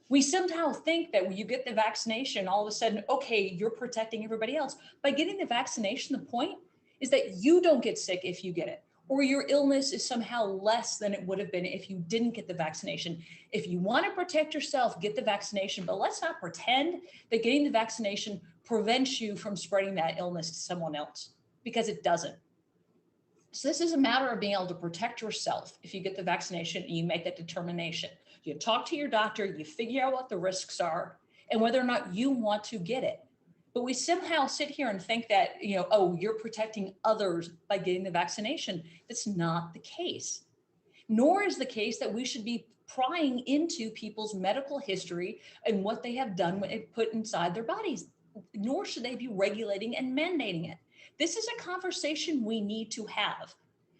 We somehow think that when you get the vaccination, all of a sudden, okay, you're protecting everybody else. By getting the vaccination, the point is that you don't get sick if you get it, or your illness is somehow less than it would have been if you didn't get the vaccination. If you want to protect yourself, get the vaccination, but let's not pretend that getting the vaccination prevents you from spreading that illness to someone else, because it doesn't. So this is a matter of being able to protect yourself if you get the vaccination and you make that determination. You talk to your doctor, you figure out what the risks are and whether or not you want to get it. But we somehow sit here and think that, oh, you're protecting others by getting the vaccination. That's not the case. Nor is the case that we should be prying into people's medical history and what they have done when it put inside their bodies. Nor should they be regulating and mandating it. This is a conversation we need to have.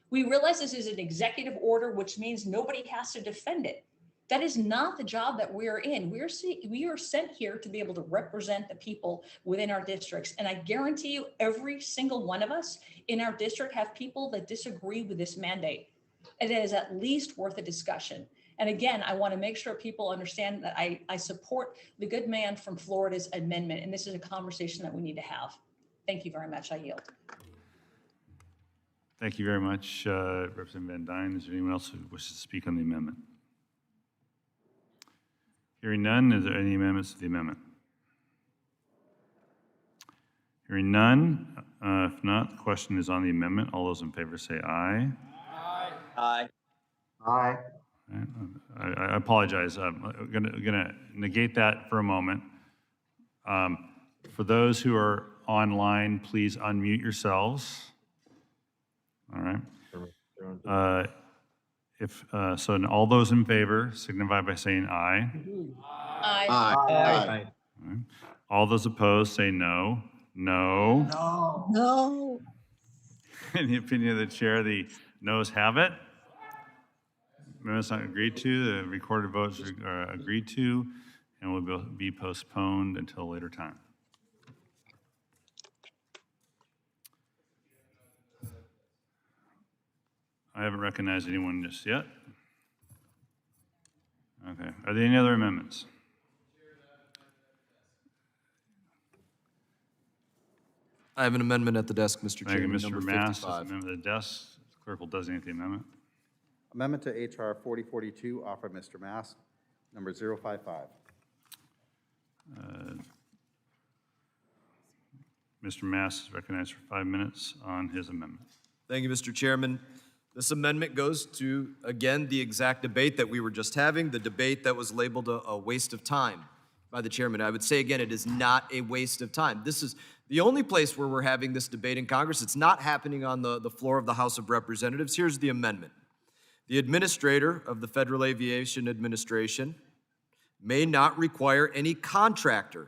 We realize this is an executive order, which means nobody has to defend it. That is not the job that we are in. We are sent here to be able to represent the people within our districts. And I guarantee you, every single one of us in our district have people that disagree with this mandate. And it is at least worth a discussion. And again, I want to make sure people understand that I support the good man from Florida's amendment. And this is a conversation that we need to have. Thank you very much. I yield. Thank you very much, Representative Van Dyne. Is there anyone else who wishes to speak on the amendment? Hearing none, is there any amendments to the amendment? Hearing none, if not, the question is on the amendment. All those in favor say aye. Aye. Aye. I apologize. I'm gonna negate that for a moment. For those who are online, please unmute yourselves. All right. So all those in favor signify by saying aye. Aye. Aye. All right. All those opposed say no. No. No. In the opinion of the chair, the noes have it. Amendment's not agreed to. The recorded votes are agreed to and will be postponed until a later time. I haven't recognized anyone just yet. Okay. Are there any other amendments? I have an amendment at the desk, Mr. Thank you, Chairman, Mr. number Mass. 55. Amendment at the desk. Clerk will designate the amendment. Amendment to HR 4042, offered Mr. Mass, number 055. Mr. Mast is recognized for 5 minutes on his amendment. Thank you, Mr. Chairman. This amendment goes to, again, the exact debate that we were just having, the debate that was labeled a waste of time by the chairman. I would say again, it is not a waste of time. This is the only place where we're having this debate in Congress. It's not happening on the floor of the House of Representatives. Here's the amendment. The administrator of the Federal Aviation Administration may not require any contractor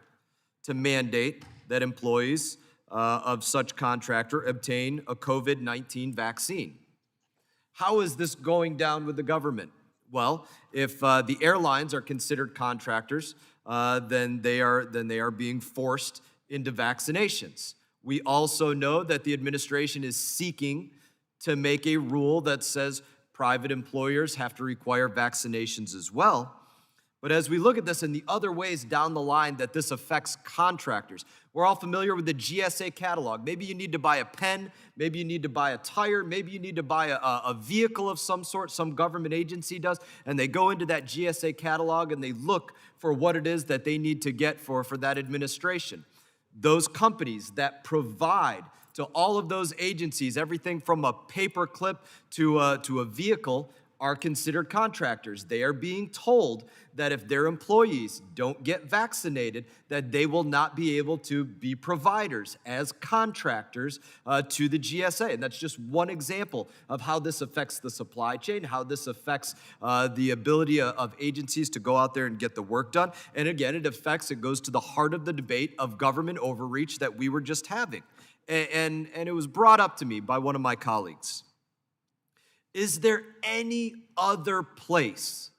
to mandate that employees of such contractor obtain a COVID-19 vaccine. How is this going down with the government? Well, if the airlines are considered contractors, then they are being forced into vaccinations. We also know that the administration is seeking to make a rule that says private employers have to require vaccinations as well. But as we look at this and the other ways down the line that this affects contractors, we're all familiar with the GSA catalog. Maybe you need to buy a pen, maybe you need to buy a tire, maybe you need to buy a vehicle of some sort, some government agency does, and they go into that GSA catalog and they look for what it is that they need to get for that administration. Those companies that provide to all of those agencies, everything from a paper clip to a vehicle, are considered contractors. They are being told that if their employees don't get vaccinated, that they will not be able to be providers as contractors to the GSA. And that's just one example of how this affects the supply chain, how this affects the ability of agencies to go out there and get the work done. And again, it goes to the heart of the debate of government overreach that we were just having. And it was brought up to me by one of my colleagues. Is there any other place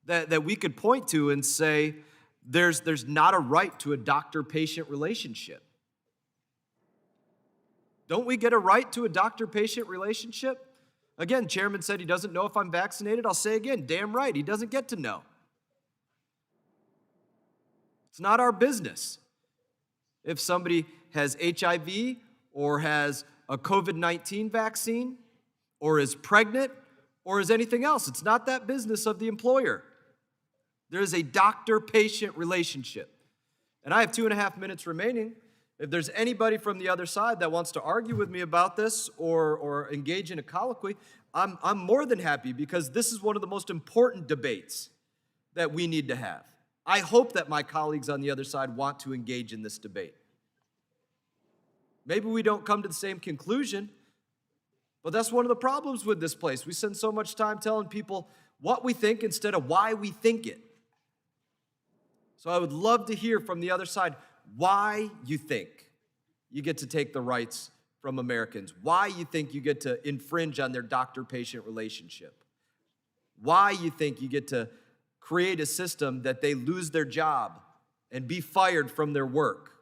that we could point to and say there's not a right to a doctor-patient relationship? Don't we get a right to a doctor-patient relationship? Again, chairman said he doesn't know if I'm vaccinated. I'll say again, damn right, he doesn't get to know. It's not our business if somebody has HIV or has a COVID-19 vaccine or is pregnant, or is anything else. It's not that business of the employer. There is a doctor-patient relationship. And I have 2.5 minutes remaining. If there's anybody from the other side that wants to argue with me about this or engage in a colloquy, I'm more than happy, because this is one of the most important debates that we need to have. I hope that my colleagues on the other side want to engage in this debate. Maybe we don't come to the same conclusion, but that's one of the problems with this place. We spend so much time telling people what we think instead of why we think it. So I would love to hear from the other side why you think you get to take the rights from Americans, why you think you get to infringe on their doctor-patient relationship, why you think you get to create a system that they lose their job and be fired from their work.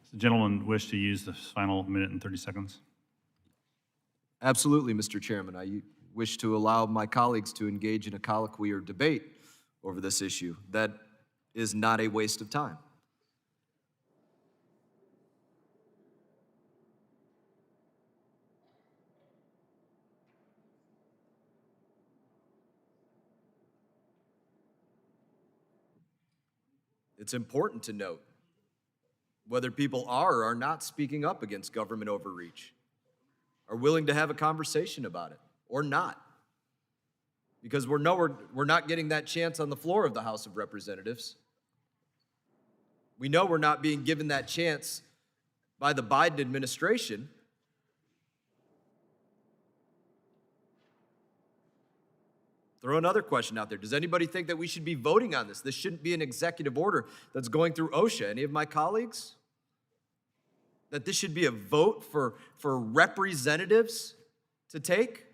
Does the gentleman wish to use the final minute and 30 seconds? Absolutely, Mr. Chairman. I wish to allow my colleagues to engage in a colloquy or debate over this issue. That is not a waste of time. It's important to note whether people are or are not speaking up against government overreach, are willing to have a conversation about it, or not. Because we're not getting that chance on the floor of the House of Representatives. We know we're not being given that chance by the Biden administration. Throw another question out there. Does anybody think that we should be voting on this? This shouldn't be an executive order that's going through OSHA. Any of my colleagues? That this should be a vote for representatives to take?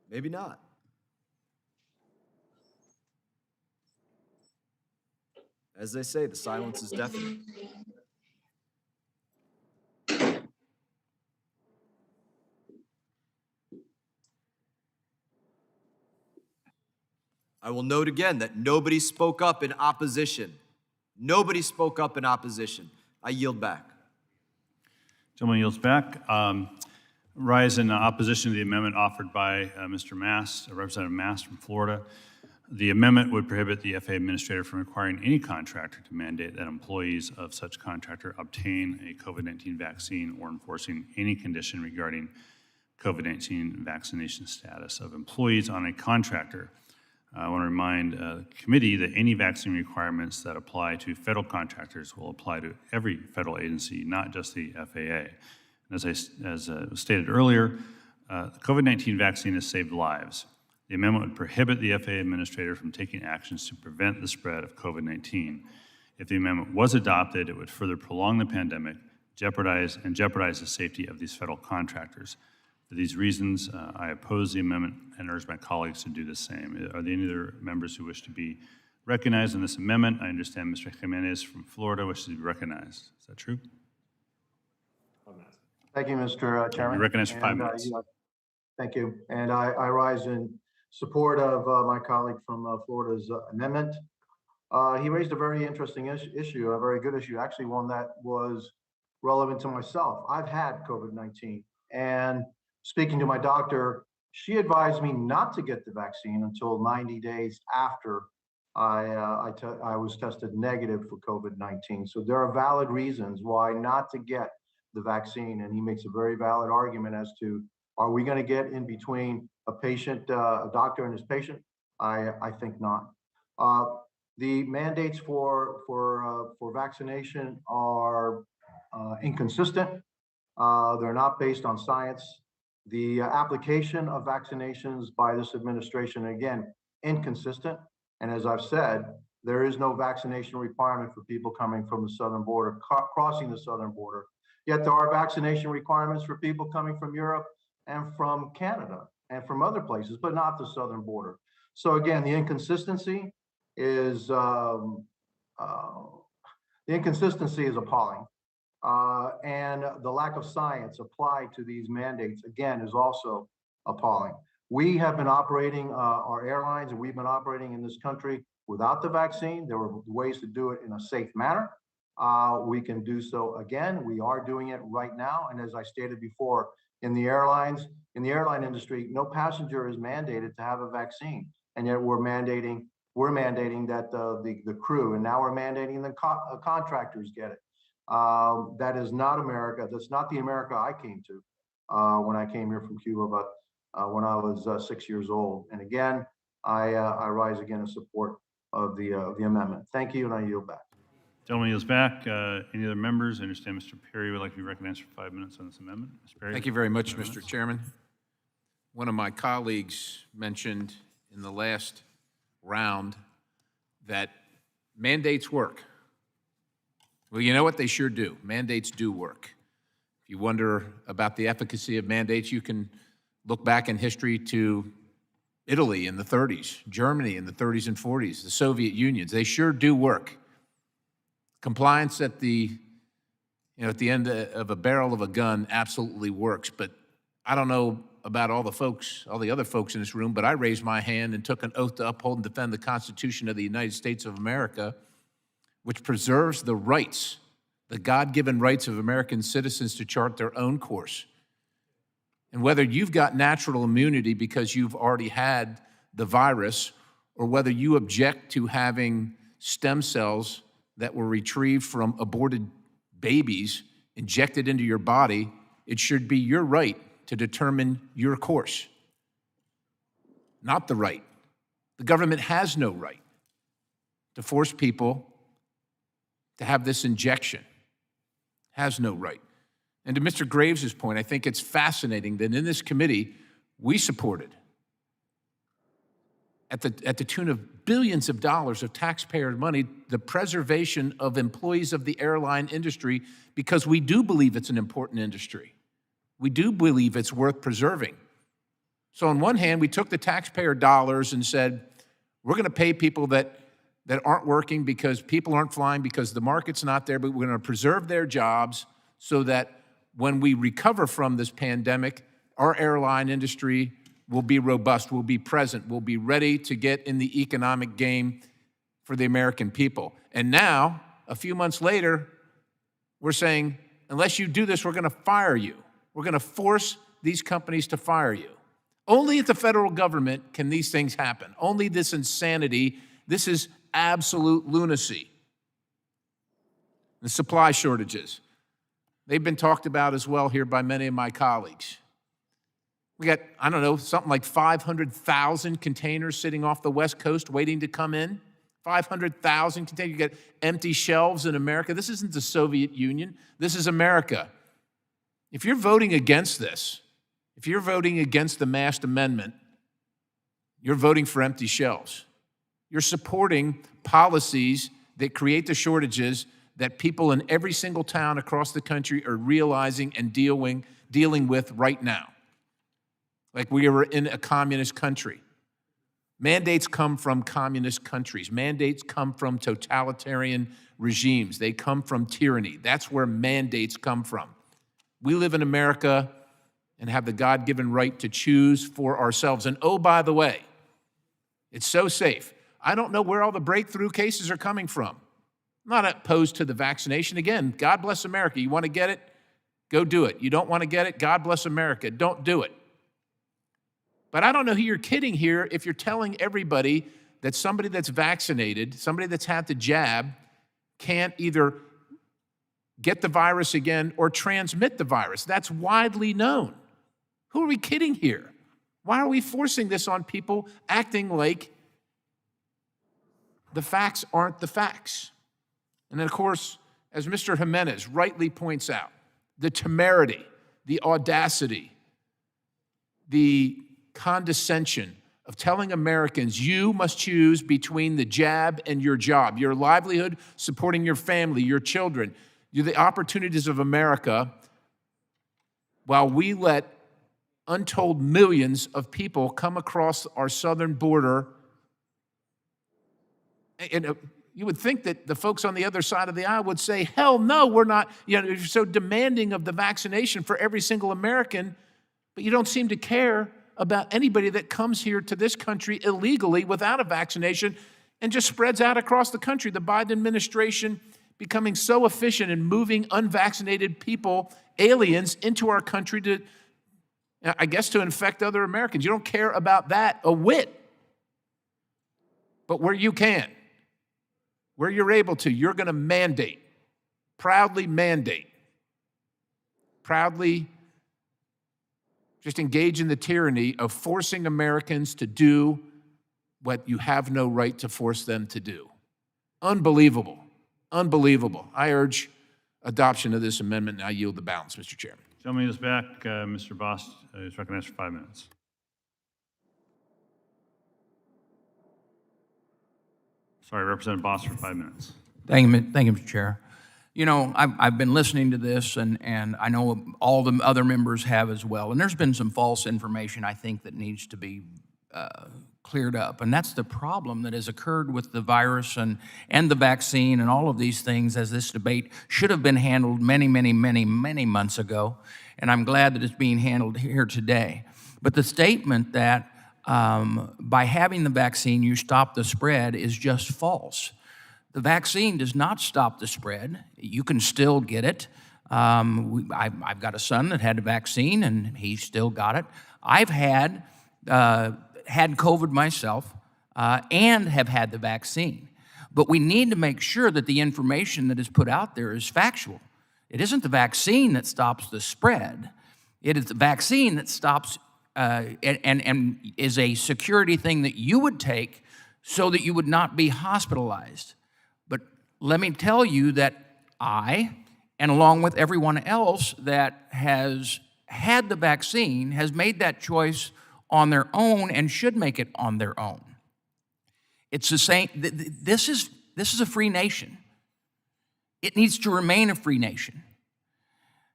Maybe not. As they say, the silence is deafening. I will note again that nobody spoke up in opposition. Nobody spoke up in opposition. I yield back. Gentleman yields back. Rise in opposition to the amendment offered by Mr. Mast, Representative Mast from Florida. The amendment would prohibit the FAA administrator from requiring any contractor to mandate that employees of such contractor obtain a COVID-19 vaccine or enforcing any condition regarding COVID-19 vaccination status of employees on a contractor. I want to remind the committee that any vaccine requirements that apply to federal contractors will apply to every federal agency, not just the FAA. And as was stated earlier, the COVID-19 vaccine has saved lives. The amendment would prohibit the FAA administrator from taking actions to prevent the spread of COVID-19. If the amendment was adopted, it would further prolong the pandemic, jeopardize the safety of these federal contractors. For these reasons, I oppose the amendment and urge my colleagues to do the same. Are there any other members who wish to be recognized on this amendment? I understand Mr. Jimenez from Florida wishes to be recognized. Is that true? Thank you, Mr. Chairman. You're recognized for 5 And, minutes. thank you. And I rise in support of my colleague from Florida's amendment. He raised a very interesting issue, a very good issue, actually one that was relevant to myself. I've had COVID-19, and speaking to my doctor, she advised me not to get the vaccine until 90 days after I was tested negative for COVID-19. So there are valid reasons why not to get the vaccine, and he makes a very valid argument as to, are we going to get in between a patient, a doctor and his patient? I think not. The mandates for vaccination are inconsistent. They're not based on science. The application of vaccinations by this administration, again, inconsistent. And as I've said, there is no vaccination requirement for people coming from the southern border, crossing the southern border. Yet there are vaccination requirements for people coming from Europe and from Canada and from other places, but not the southern border. So again, the inconsistency is appalling. And the lack of science applied to these mandates, again, is also appalling. We have been operating our airlines, and we've been operating in this country without the vaccine. There were ways to do it in a safe manner. We can do so again. We are doing it right now. And as I stated before, in the airline industry, no passenger is mandated to have a vaccine. And yet we're mandating that the crew, and now we're mandating the contractors get it. That is not America. That's not the America I came to when I came here from Cuba, but when I was 6 years old. And again, I rise again in support of the amendment. Thank you, and I yield back. Gentleman yields back. Any other members? I understand Mr. Perry would like to be recognized for 5 minutes on this amendment. Mr. Perry. Thank you very much, Mr. Chairman. One of my colleagues mentioned in the last round that mandates work. Well, you know what? They sure do. Mandates do work. If you wonder about the efficacy of mandates, you can look back in history to Italy in the 30s, Germany in the 30s and 40s, the Soviet Unions. They sure do work. Compliance at the end of a barrel of a gun absolutely works, but I don't know about all the other folks in this room, but I raised my hand and took an oath to uphold and defend the Constitution of the United States of America, which preserves the rights, the God-given rights of American citizens to chart their own course. And whether you've got natural immunity because you've already had the virus, or whether you object to having stem cells that were retrieved from aborted babies injected into your body, it should be your right to determine your course, not the right. The government has no right to force people to have this injection, has no right. And to Mr. Graves' point, I think it's fascinating that in this committee, we supported, at the tune of billions of dollars of taxpayer money, the preservation of employees of the airline industry, because we do believe it's an important industry. We do believe it's worth preserving. So on one hand, we took the taxpayer dollars and said, we're going to pay people that aren't working because people aren't flying because the market's not there, but we're going to preserve their jobs so that when we recover from this pandemic, our airline industry will be robust, will be present, will be ready to get in the economic game for the American people. And now a few months later, we're saying, unless you do this, we're going to fire you. We're going to force these companies to fire you. Only at the federal government can these things happen. Only this insanity. This is absolute lunacy. The supply shortages. They've been talked about as well here by many of my colleagues. We got, I don't know, something like 500,000 containers sitting off the West Coast waiting to come in. 500,000 containers. You get empty shelves in America. This isn't the Soviet Union. This is America. If you're voting against this, if you're voting against the Mast Amendment, you're voting for empty shelves. You're supporting policies that create the shortages that people in every single town across the country are realizing and dealing with right now. Like we were in a communist country. Mandates come from communist countries. Mandates come from totalitarian regimes. They come from tyranny. That's where mandates come from. We live in America and have the God-given right to choose for ourselves. And oh, by the way, it's so safe. I don't know where all the breakthrough cases are coming from. I'm not opposed to the vaccination. Again, God bless America. You want to get it? Go do it. You don't want to get it? God bless America. Don't do it. But I don't know who you're kidding here if you're telling everybody that somebody that's vaccinated, somebody that's had the jab, can't either get the virus again or transmit the virus. That's widely known. Who are we kidding here? Why are we forcing this on people, acting like the facts aren't the facts? And then, of course, as Mr. Jimenez rightly points out, the temerity, the audacity, the condescension of telling Americans you must choose between the jab and your job, your livelihood, supporting your family, your children, the opportunities of America, while we let untold millions of people come across our southern border. And you would think that the folks on the other side of the aisle would say, hell no, we're not, you're so demanding of the vaccination for every single American, but you don't seem to care about anybody that comes here to this country illegally without a vaccination and just spreads out across the country. The Biden administration becoming so efficient in moving unvaccinated people, aliens, into our country to, I guess, to infect other Americans. You don't care about that a whit. But where you can, where you're able to, you're going to mandate, proudly just engage in the tyranny of forcing Americans to do what you have no right to force them to do. Unbelievable. Unbelievable. I urge adoption of this amendment, and I yield the balance, Mr. Chairman. Gentleman is back. Mr. Boss is recognized for 5 minutes. Sorry, Representative Boss for 5 minutes. Thank you, Mr. Chair. You know, I've been listening to this, and I know all the other members have as well. And there's been some false information, I think, that needs to be cleared up. And that's the problem that has occurred with the virus and the vaccine and all of these things, as this debate should have been handled many months ago. And I'm glad that it's being handled here today. But the statement that by having the vaccine you stop the spread is just false. The vaccine does not stop the spread. You can still get it. I've got a son that had a vaccine, and he still got it. I've had COVID myself and have had the vaccine. But we need to make sure that the information that is put out there is factual. It isn't the vaccine that stops the spread. It is the vaccine that stops and is a security thing that you would take so that you would not be hospitalized. But let me tell you that I, and along with everyone else that has had the vaccine, has made that choice on their own and should make it on their own. It's the same. This is a free nation. It needs to remain a free nation.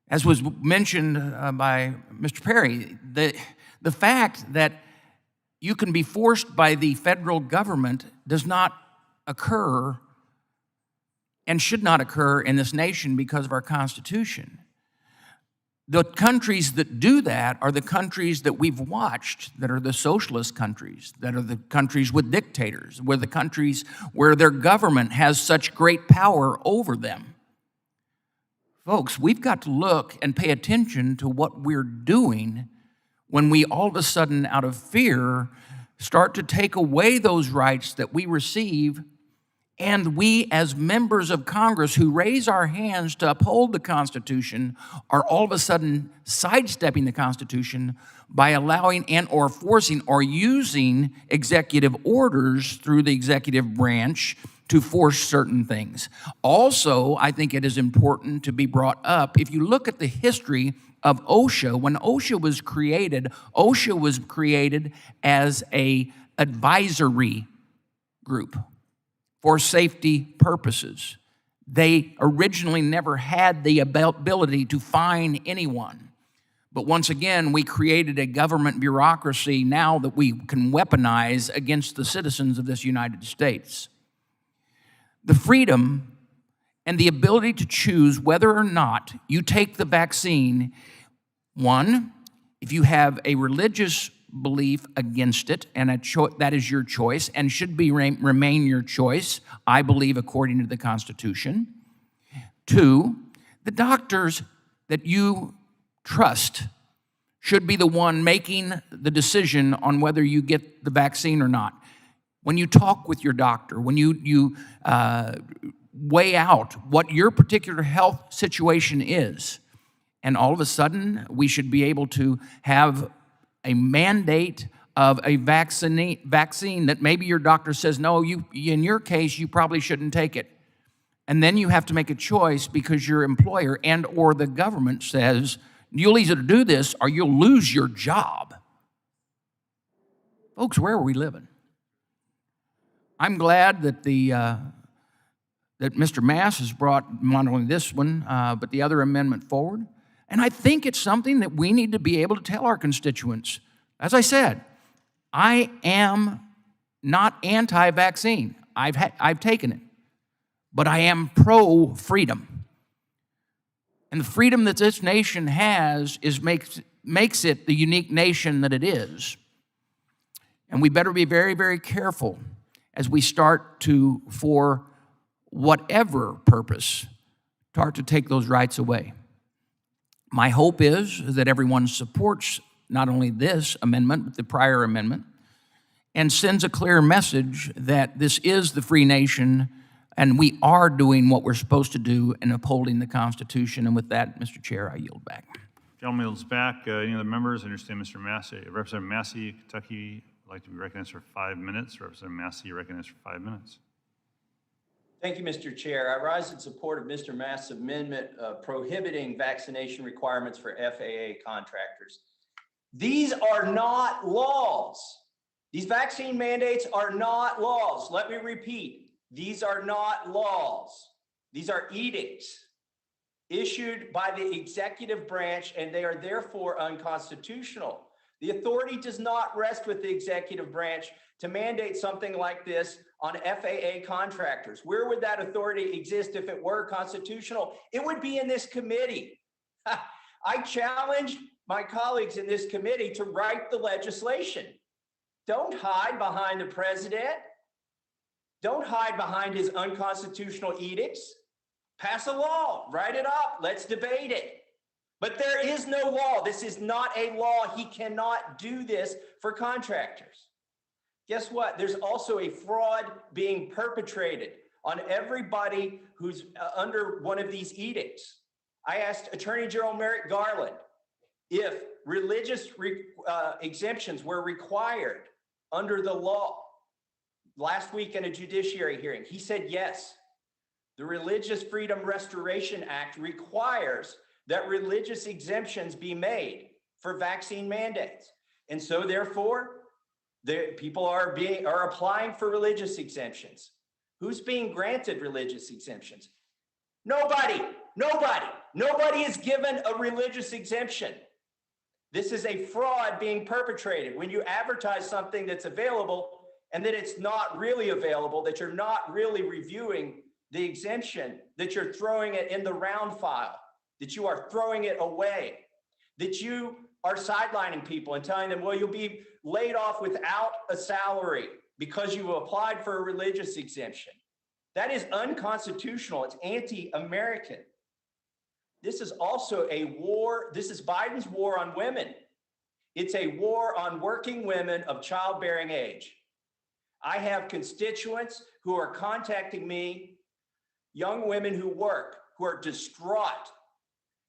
As was mentioned by Mr. Perry, the fact that you can be forced by the federal government does not occur and should not occur in this nation because of our Constitution. The countries that do that are the countries that we've watched, that are the socialist countries, that are the countries with dictators, where the countries where their government has such great power over them. Folks, we've got to look and pay attention to what we're doing when we all of a sudden, out of fear, start to take away those rights that we receive. And we, as members of Congress who raise our hands to uphold the Constitution, are all of a sudden sidestepping the Constitution by allowing and or forcing or using executive orders through the executive branch to force certain things. Also, I think it is important to be brought up, if you look at the history of OSHA, when OSHA was created as an advisory group for safety purposes. They originally never had the ability to fine anyone. But once again, we created a government bureaucracy now that we can weaponize against the citizens of this United States. The freedom and the ability to choose whether or not you take the vaccine, one, if you have a religious belief against it, and that is your choice and should remain your choice, I believe, according to the Constitution. Two, the doctors that you trust should be the one making the decision on whether you get the vaccine or not. When you talk with your doctor, when you weigh out what your particular health situation is, and all of a sudden we should be able to have a mandate of a vaccine that maybe your doctor says, no, in your case, you probably shouldn't take it. And then you have to make a choice because your employer and or the government says, you'll either do this or you'll lose your job. Folks, where are we living? I'm glad that that Mr. Mass has brought not only this one, but the other amendment forward. And I think it's something that we need to be able to tell our constituents. As I said, I am not anti-vaccine. I've taken it. But I am pro-freedom. And the freedom that this nation has makes it the unique nation that it is. And we better be very, very careful as we start to, for whatever purpose, start to take those rights away. My hope is that everyone supports not only this amendment, but the prior amendment, and sends a clear message that this is the free nation and we are doing what we're supposed to do in upholding the Constitution. And with that, Mr. Chair, I yield back. Gentleman yields back. Any other members? I understand Mr. Massey, Representative Massey, Kentucky, would like to be recognized for 5 minutes. Representative Massey, recognized for 5 minutes. Thank you, Mr. Chair. I rise in support of Mr. Mast's amendment prohibiting vaccination requirements for FAA contractors. These are not laws. These vaccine mandates are not laws. Let me repeat, these are not laws. These are edicts issued by the executive branch, and they are therefore unconstitutional. The authority does not rest with the executive branch to mandate something like this on FAA contractors. Where would that authority exist if it were constitutional? It would be in this committee. I challenge my colleagues in this committee to write the legislation. Don't hide behind the president. Don't hide behind his unconstitutional edicts. Pass a law, write it up, let's debate it. But there is no law. This is not a law. He cannot do this for contractors. Guess what? There's also a fraud being perpetrated on everybody who's under one of these edicts. I asked Attorney General Merrick Garland if religious exemptions were required under the law last week in a judiciary hearing. He said yes. The Religious Freedom Restoration Act requires that religious exemptions be made for vaccine mandates. And so therefore, people are applying for religious exemptions. Who's being granted religious exemptions? Nobody is given a religious exemption. This is a fraud being perpetrated when you advertise something that's available and that it's not really available, that you're not really reviewing the exemption, that you're throwing it in the round file, that you are throwing it away. that you are sidelining people and telling them, well, you'll be laid off without a salary because you applied for a religious exemption. That is unconstitutional. It's anti-American. This is also a war. This is Biden's war on women. It's a war on working women of childbearing age. I have constituents who are contacting me, young women who work, who are distraught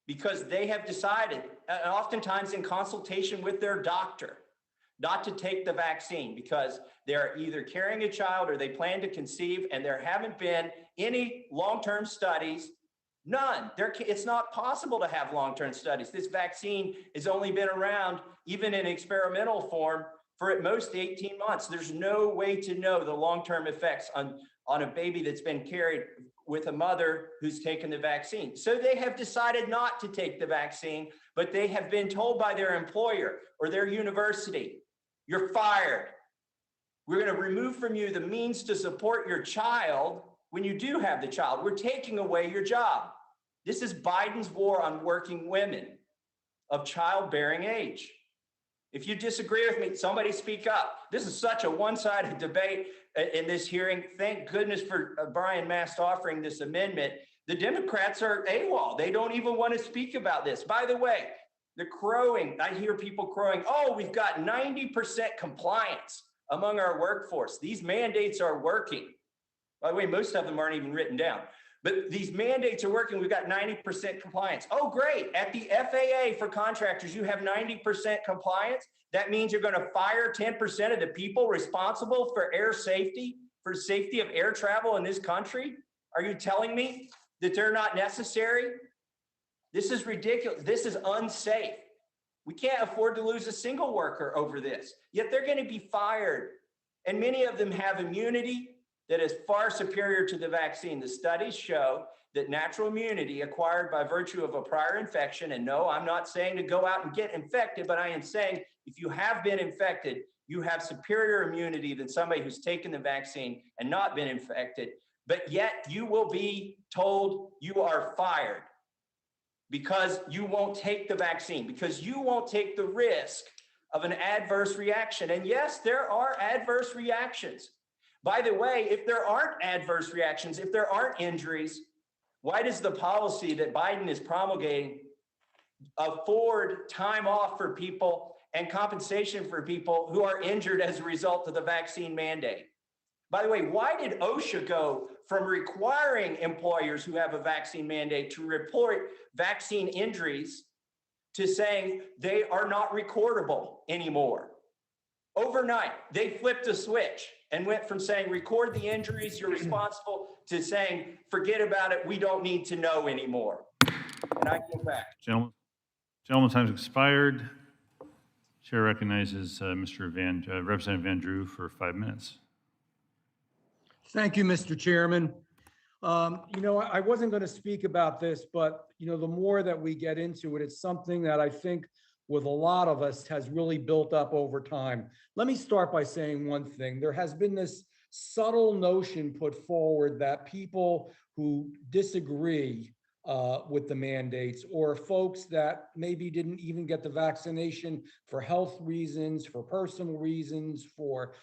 because they have decided, oftentimes in consultation with their doctor, not to take the vaccine because they're either carrying a child or they plan to conceive, and there haven't been any long-term studies. None. It's not possible to have long-term studies. This vaccine has only been around, even in experimental form, for at most 18 months. There's no way to know the long-term effects on a baby that's been carried with a mother who's taken the vaccine. So they have decided not to take the vaccine, but they have been told by their employer or their university, you're fired. We're going to remove from you the means to support your child when you do have the child. We're taking away your job. This is Biden's war on working women of childbearing age. If you disagree with me, somebody speak up. This is such a one-sided debate in this hearing. Thank goodness for Brian Mast offering this amendment. The Democrats are AWOL. They don't even want to speak about this. By the way, the crowing, I hear people crowing, oh, we've got 90% compliance among our workforce. These mandates are working. By the way, most of them aren't even written down. But these mandates are working. We've got 90% compliance. Oh, great. At the FAA for contractors, you have 90% compliance. That means you're going to fire 10% of the people responsible for air safety, for safety of air travel in this country. Are you telling me that they're not necessary? This is ridiculous. This is unsafe. We can't afford to lose a single worker over this. Yet they're going to be fired. And many of them have immunity that is far superior to the vaccine. The studies show that natural immunity acquired by virtue of a prior infection, and no, I'm not saying to go out and get infected, but I am saying if you have been infected, you have superior immunity than somebody who's taken the vaccine and not been infected, but yet you will be told you are fired because you won't take the vaccine, because you won't take the risk of an adverse reaction. And yes, there are adverse reactions. By the way, if there aren't adverse reactions, if there aren't injuries, why does the policy that Biden is promulgating afford time off for people and compensation for people who are injured as a result of the vaccine mandate? By the way, why did OSHA go from requiring employers who have a vaccine mandate to report vaccine injuries to saying they are not recordable anymore? Overnight, they flipped a switch and went from saying, record the injuries, you're responsible, to saying, forget about it, we don't need to know anymore. And I go back. Gentleman's time's expired. Chair recognizes Representative Van Drew for 5 minutes. Thank you, Mr. Chairman. I wasn't going to speak about this, but, the more that we get into it, it's something that I think with a lot of us has really built up over time. Let me start by saying one thing. There has been this subtle notion put forward that people who disagree with the mandates, or folks that maybe didn't even get the vaccination for health reasons, for personal reasons, for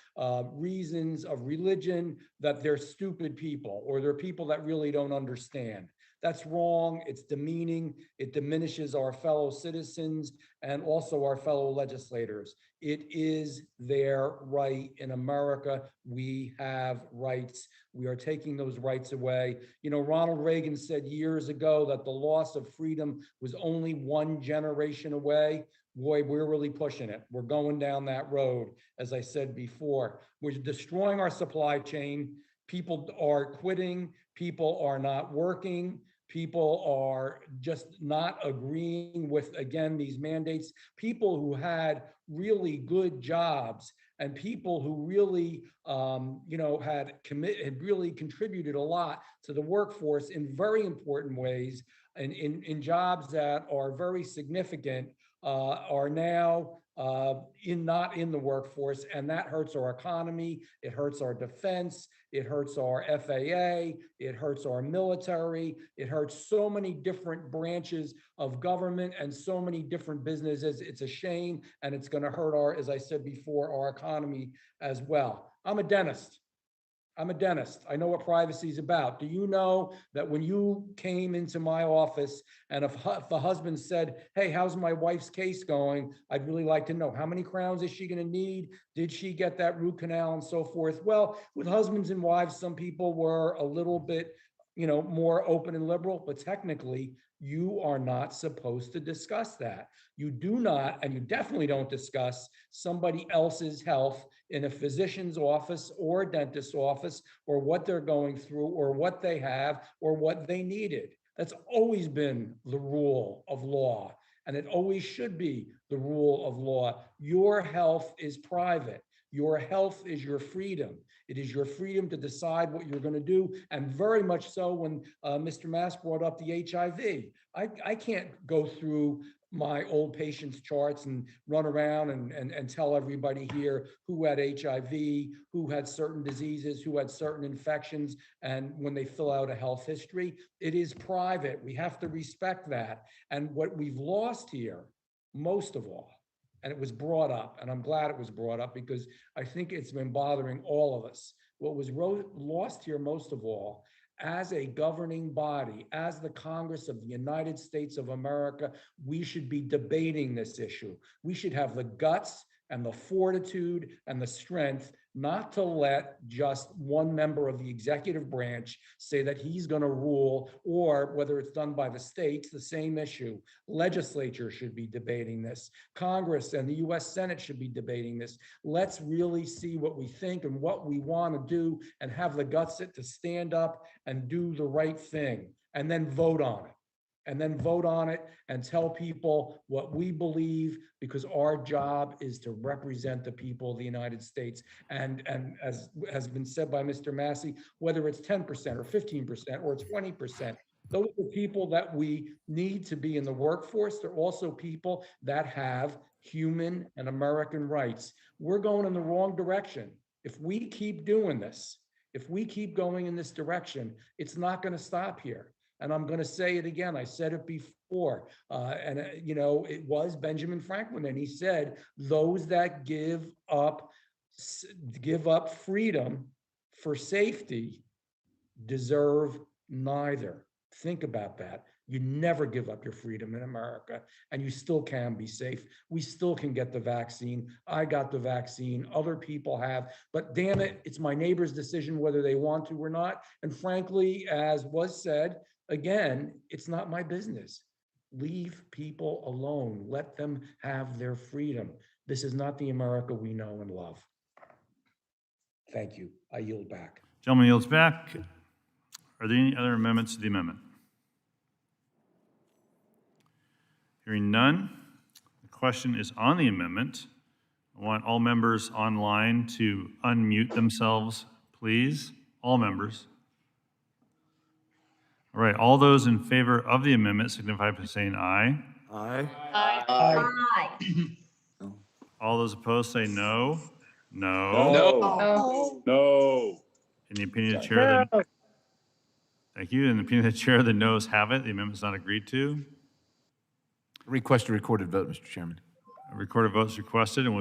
reasons of religion, that they're stupid people, or they're people that really don't understand. That's wrong. It's demeaning. It diminishes our fellow citizens and also our fellow legislators. It is their right. In America, we have rights. We are taking those rights away. Ronald Reagan said years ago that the loss of freedom was only one generation away. Boy, we're really pushing it. We're going down that road, as I said before. We're destroying our supply chain. People are quitting. People are not working. People are just not agreeing with, again, these mandates. People who had really good jobs and people who really, had really contributed a lot to the workforce in very important ways and in jobs that are very significant, are now not in the workforce, and that hurts our economy, it hurts our defense, it hurts our FAA, it hurts our military, it hurts so many different branches of government and so many different businesses. It's a shame, and it's going to hurt our, as I said before, our economy as well. I'm a dentist. I know what privacy is about. Do you know that when you came into my office and if the husband said, hey, how's my wife's case going? I'd really like to know, how many crowns is she going to need? Did she get that root canal and so forth? Well, with husbands and wives, some people were a little bit, more open and liberal, but technically you are not supposed to discuss that. You do not, and you definitely don't discuss somebody else's health in a physician's office or a dentist's office, or what they're going through, or what they have, or what they needed. That's always been the rule of law, and it always should be the rule of law. Your health is private. Your health is your freedom. It is your freedom to decide what you're going to do, and very much so when Mr. Mass brought up the HIV. I can't go through my old patients' charts and run around and tell everybody here who had HIV, who had certain diseases, who had certain infections, and when they fill out a health history. It is private. We have to respect that. And what we've lost here, most of all, and it was brought up, and I'm glad it was brought up because I think it's been bothering all of us. What was lost here most of all, as a governing body, as the Congress of the United States of America, we should be debating this issue. We should have the guts and the fortitude and the strength not to let just one member of the executive branch say that he's going to rule, or whether it's done by the states, the same issue. Legislature should be debating this. Congress and the US Senate should be debating this. Let's really see what we think and what we want to do, and have the guts to stand up and do the right thing, and then vote on it. And tell people what we believe, because our job is to represent the people of the United States. And as has been said by Mr. Massey, whether it's 10% or 15% or 20%, those are people that we need to be in the workforce. They're also people that have human and American rights. We're going in the wrong direction. If we keep doing this, if we keep going in this direction, it's not going to stop here. And I'm going to say it again. I said it before. It was Benjamin Franklin. And he said, those that give up freedom for safety deserve neither. Think about that. You never give up your freedom in America, and you still can be safe. We still can get the vaccine. I got the vaccine. Other people have. But damn it, it's my neighbor's decision whether they want to or not. And frankly, as was said, again, it's not my business. Leave people alone. Let them have their freedom. This is not the America we know and love. Thank you. I yield back. Gentleman yields back. Are there any other amendments to the amendment? Hearing none, the question is on the amendment. I want all members online to unmute themselves, please. All members. All right, all those in favor of the amendment signify by saying aye. Aye. Aye. All those opposed say no. No. No. In the opinion of the chair, thank you. In the opinion of the chair, the noes have it. The amendment is not agreed to. Request a recorded vote, Mr. Chairman. A recorded vote is requested and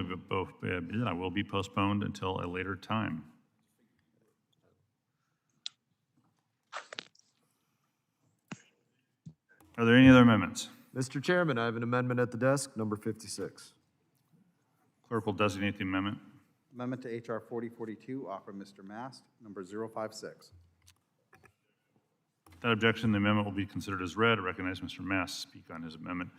will be postponed until a later time. Are there any other amendments? Mr. Chairman, I have an amendment at the desk, number 56. Clerk will designate the amendment. Amendment to HR 4042, offered Mr. Mast, number 056. Without objection, the amendment will be considered as read. I recognize Mr. Mass speak on his amendment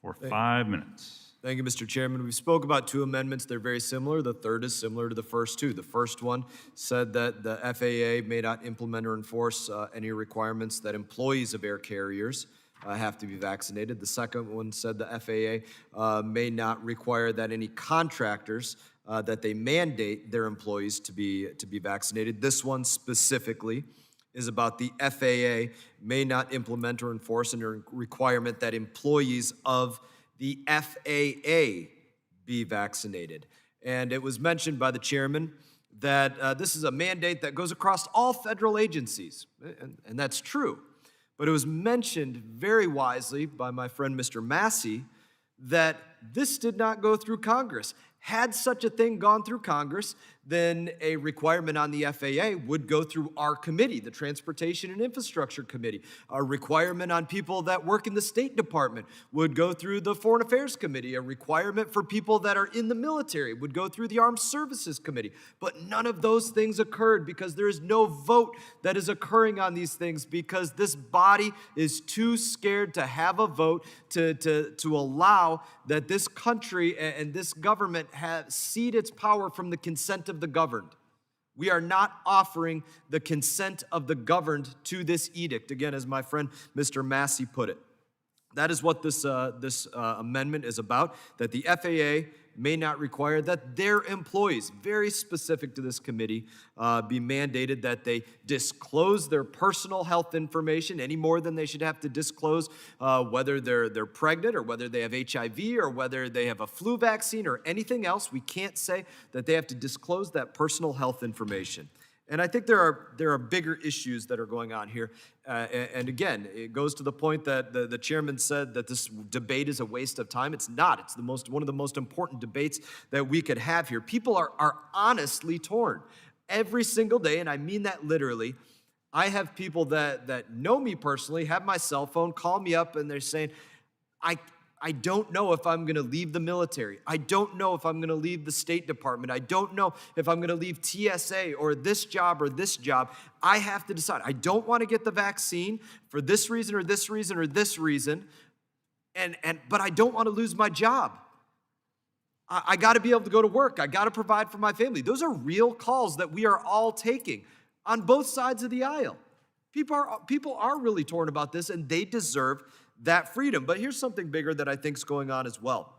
for 5 minutes. Thank you, Mr. Chairman. We spoke about two amendments. They're very similar. The third is similar to the first two. The first one said that the FAA may not implement or enforce any requirements that employees of air carriers have to be vaccinated. The second one said the FAA may not require that any contractors that they mandate their employees to be vaccinated. This one specifically is about the FAA may not implement or enforce a requirement that employees of the FAA be vaccinated. And it was mentioned by the chairman that this is a mandate that goes across all federal agencies, and that's true. But it was mentioned very wisely by my friend Mr. Massey that this did not go through Congress. Had such a thing gone through Congress, then a requirement on the FAA would go through our committee, the Transportation and Infrastructure Committee. A requirement on people that work in the State Department would go through the Foreign Affairs Committee. A requirement for people that are in the military would go through the Armed Services Committee. But none of those things occurred because there is no vote that is occurring on these things because this body is too scared to have a vote to allow that this country and this government cede its power from the consent of the governed. We are not offering the consent of the governed to this edict, again, as my friend Mr. Massey put it. That is what this amendment is about, that the FAA may not require that their employees, very specific to this committee, be mandated that they disclose their personal health information any more than they should have to disclose whether they're pregnant or whether they have HIV or whether they have a flu vaccine or anything else. We can't say that they have to disclose that personal health information. And I think there are bigger issues that are going on here. And again, it goes to the point that the chairman said that this debate is a waste of time. It's not. It's one of the most important debates that we could have here. People are honestly torn every single day, and I mean that literally. I have people that know me personally, have my cell phone, call me up, and they're saying, I don't know if I'm going to leave the military. I don't know if I'm going to leave the State Department. I don't know if I'm going to leave TSA or this job or this job. I have to decide. I don't want to get the vaccine for this reason or this reason or this reason, but I don't want to lose my job. I got to be able to go to work. I got to provide for my family. Those are real calls that we are all taking on both sides of the aisle. People are really torn about this, and they deserve that freedom. But here's something bigger that I think is going on as well.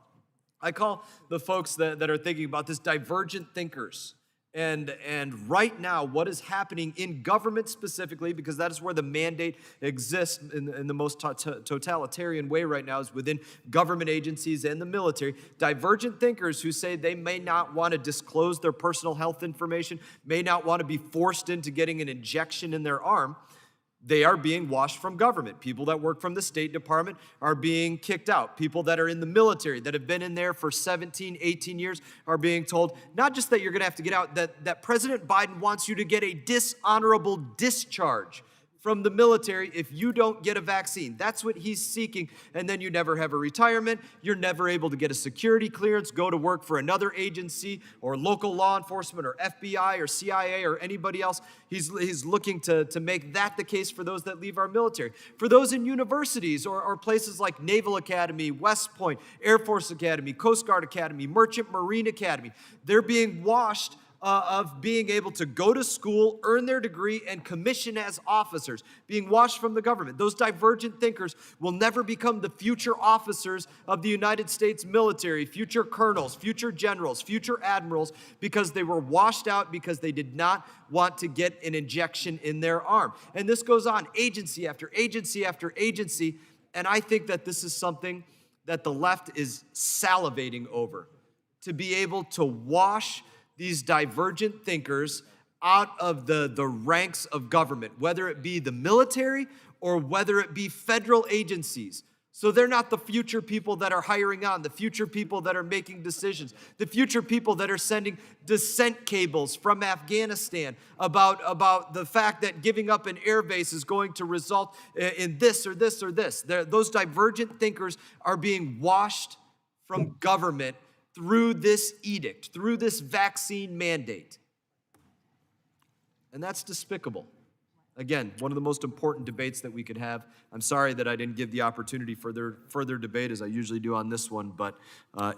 I call the folks that are thinking about this divergent thinkers. And right now, what is happening in government specifically, because that is where the mandate exists in the most totalitarian way right now, is within government agencies and the military. Divergent thinkers who say they may not want to disclose their personal health information, may not want to be forced into getting an injection in their arm. They are being washed from government. People that work from the State Department are being kicked out. People that are in the military that have been in there for 17, 18 years are being told, not just that you're going to have to get out, that President Biden wants you to get a dishonorable discharge from the military if you don't get a vaccine. That's what he's seeking. And then you never have a retirement. You're never able to get a security clearance, go to work for another agency or local law enforcement or FBI or CIA or anybody else. He's looking to make that the case for those that leave our military. For those in universities or places like Naval Academy, West Point, Air Force Academy, Coast Guard Academy, Merchant Marine Academy, they're being washed of being able to go to school, earn their degree, and commission as officers, being washed from the government. Those divergent thinkers will never become the future officers of the United States military, future colonels, future generals, future admirals, because they were washed out because they did not want to get an injection in their arm. And this goes on agency after agency after agency, and I think that this is something that the left is salivating over, to be able to wash these divergent thinkers out of the ranks of government, whether it be the military or whether it be federal agencies. So they're not the future people that are hiring on, the future people that are making decisions, the future people that are sending dissent cables from Afghanistan about the fact that giving up an air base is going to result in this or this or this. Those divergent thinkers are being washed from government through this edict, through this vaccine mandate. And that's despicable. Again, one of the most important debates that we could have. I'm sorry that I didn't give the opportunity for further debate as I usually do on this one, but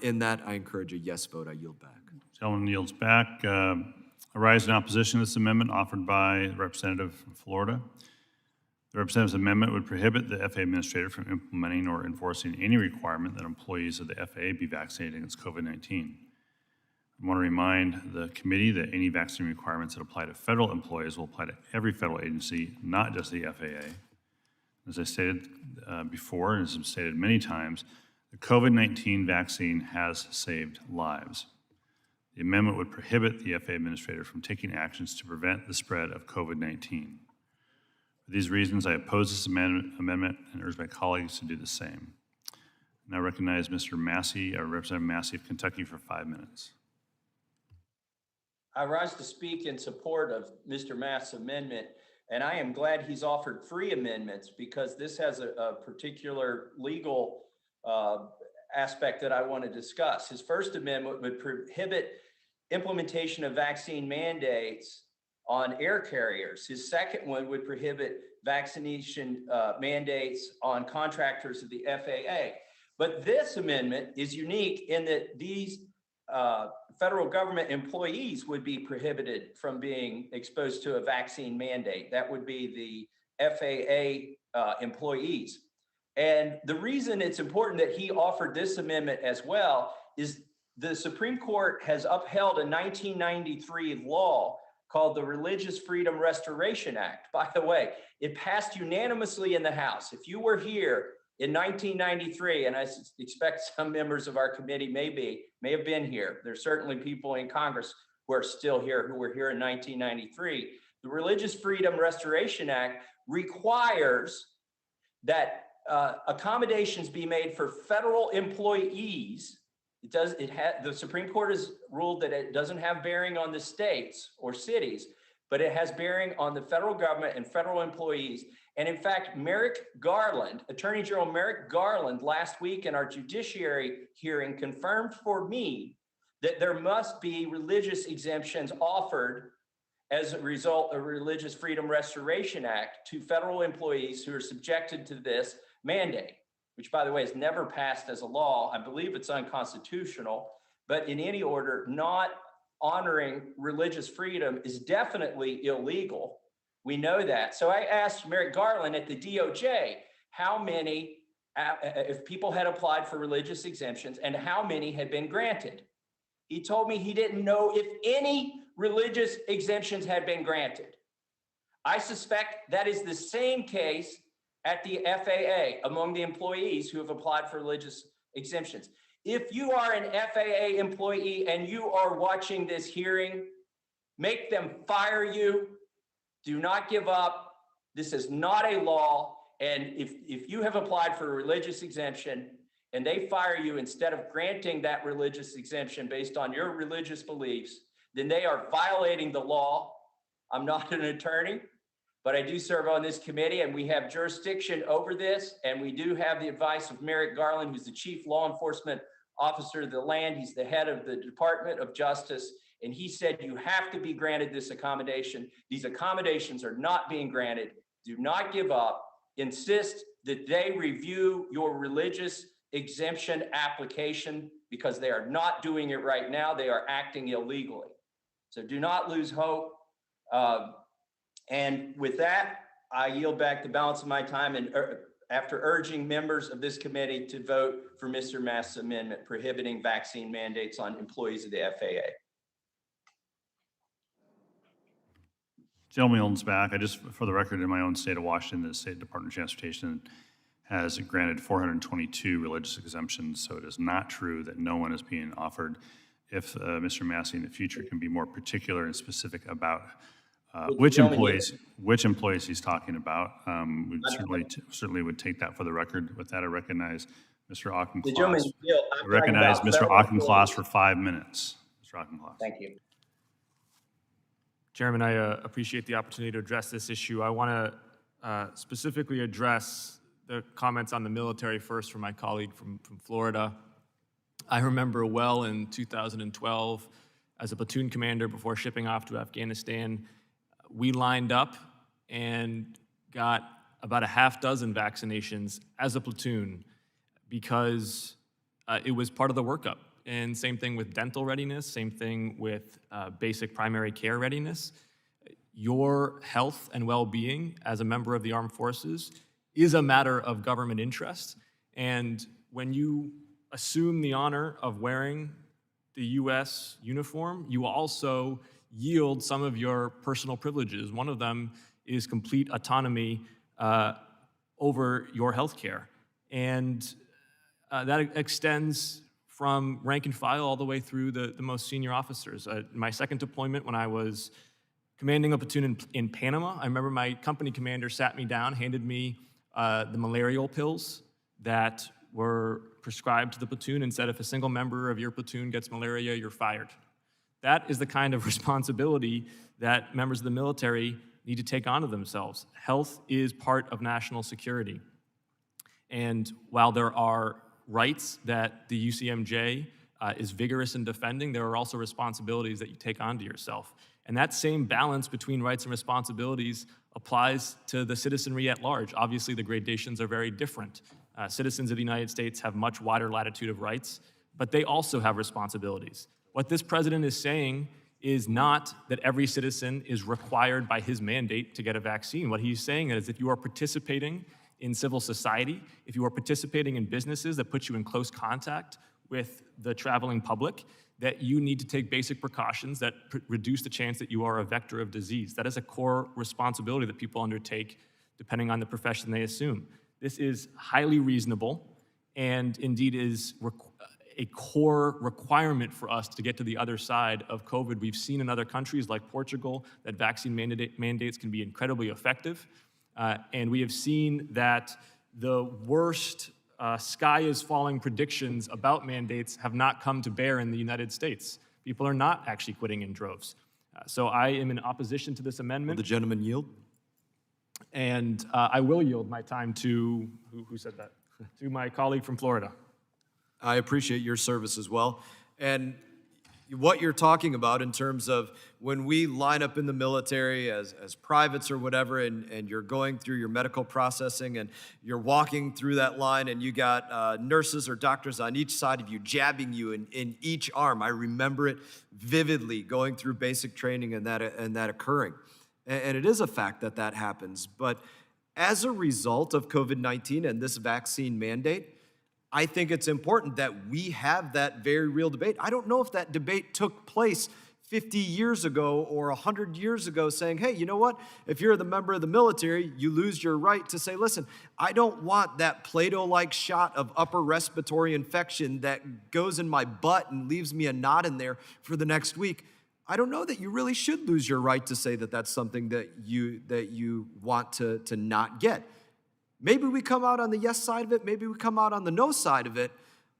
in that, I encourage a yes vote. I yield back. Gentleman yields back. A rise in opposition to this amendment offered by the representative from Florida. The representative's amendment would prohibit the FAA administrator from implementing or enforcing any requirement that employees of the FAA be vaccinated against COVID-19. I want to remind the committee that any vaccine requirements that apply to federal employees will apply to every federal agency, not just the FAA. As I stated before, and as I've stated many times, the The COVID-19 vaccine has saved lives. The amendment would prohibit the FAA administrator from taking actions to prevent the spread of COVID-19. For these reasons, I oppose this amendment and urge my colleagues to do the same. Now recognize Mr. Massey, Representative Massey of Kentucky, for 5 minutes. I rise to speak in support of Mr. Mast's amendment, and I am glad he's offered 3 amendments because this has a particular legal aspect that I want to discuss. His first amendment would prohibit implementation of vaccine mandates on air carriers. His second one would prohibit vaccination mandates on contractors of the FAA. But this amendment is unique in that these federal government employees would be prohibited from being exposed to a vaccine mandate. That would be the FAA employees. And the reason it's important that he offered this amendment as well is the Supreme Court has upheld a 1993 law called the Religious Freedom Restoration Act. By the way, it passed unanimously in the House. If you were here in 1993, and I expect some members of our committee may have been here. There's certainly people in Congress who are still here, who were here in 1993. The Religious Freedom Restoration Act requires that accommodations be made for federal employees. The Supreme Court has ruled that it doesn't have bearing on the states or cities, but it has bearing on the federal government and federal employees. And in fact, Attorney General Merrick Garland last week in our judiciary hearing confirmed for me that there must be religious exemptions offered as a result of Religious Freedom Restoration Act to federal employees who are subjected to this mandate, which by the way, has never passed as a law. I believe it's unconstitutional, but in any order, not honoring religious freedom is definitely illegal. We know that. So I asked Merrick Garland at the DOJ, how many, if people had applied for religious exemptions and how many had been granted. He told me he didn't know if any religious exemptions had been granted. I suspect that is the same case at the FAA among the employees who have applied for religious exemptions. If you are an FAA employee and you are watching this hearing, make them fire you. Do not give up. This is not a law. And if you have applied for a religious exemption and they fire you instead of granting that religious exemption based on your religious beliefs, then they are violating the law. I'm not an attorney, but I do serve on this committee and we have jurisdiction over this. And we do have the advice of Merrick Garland, who's the chief law enforcement officer of the land. He's the head of the Department of Justice. And he said, you have to be granted this accommodation. These accommodations are not being granted. Do not give up. Insist that they review your religious exemption application because they are not doing it right now. They are acting illegally. So do not lose hope. And with that, I yield back the balance of my time and after urging members of this committee to vote for Mr. Mast's amendment prohibiting vaccine mandates on employees of the FAA. Gentleman's back. I just, for the record, in my own state of Washington, the State Department of Transportation has granted 422 religious exemptions, so it is not true that no one is being offered. If Mr. Massey in the future can be more particular and specific about which employees he's talking about, we certainly would take that for the record. With that, I recognize Mr. Auchincloss. I recognize Mr. Auchincloss for 5 minutes. Mr. Auchincloss. Thank you. Chairman, I appreciate the opportunity to address this issue. I want to specifically address the comments on the military first from my colleague from Florida. I remember well in 2012, as a platoon commander before shipping off to Afghanistan, we lined up and got about a half dozen vaccinations as a platoon because it was part of the workup. And same thing with dental readiness, same thing with basic primary care readiness. Your health and well-being as a member of the armed forces is a matter of government interest. And when you assume the honor of wearing the U.S. uniform, you also yield some of your personal privileges. One of them is complete autonomy over your health care. And that extends from rank and file all the way through the most senior officers. My second deployment, when I was commanding a platoon in Panama, I remember my company commander sat me down, handed me the malarial pills that were prescribed to the platoon and said, if a single member of your platoon gets malaria, you're fired. That is the kind of responsibility that members of the military need to take onto themselves. Health is part of national security. And while there are rights that the UCMJ is vigorous in defending, there are also responsibilities that you take onto yourself. And that same balance between rights and responsibilities applies to the citizenry at large. Obviously, the gradations are very different. Citizens of the United States have much wider latitude of rights, but they also have responsibilities. What this president is saying is not that every citizen is required by his mandate to get a vaccine. What he's saying is if you are participating in civil society, if you are participating in businesses that put you in close contact with the traveling public, that you need to take basic precautions that reduce the chance that you are a vector of disease. That is a core responsibility that people undertake depending on the profession they assume. This is highly reasonable and indeed is a core requirement for us to get to the other side of COVID. We've seen in other countries like Portugal that vaccine mandates can be incredibly effective. And we have seen that the worst sky is falling predictions about mandates have not come to bear in the United States. People are not actually quitting in droves. So I am in opposition to this amendment. Will the gentleman yield? And I will yield my time to, who said that? To my colleague from Florida. I appreciate your service as well. And what you're talking about in terms of when we line up in the military as privates or whatever, and you're going through your medical processing and you're walking through that line and you got nurses or doctors on each side of you jabbing you in each arm. I remember it vividly going through basic training and that occurring. And it is a fact that that happens. But as a result of COVID-19 and this vaccine mandate, I think it's important that we have that very real debate. I don't know if that debate took place 50 years ago or 100 years ago saying, hey, you know what? If you're the member of the military, you lose your right to say, listen, I don't want that Play-Doh-like shot of upper respiratory infection that goes in my butt and leaves me a knot in there for the next week. I don't know that you really should lose your right to say that that's something that you want to not get. Maybe we come out on the yes side of it, maybe we come out on the no side of it,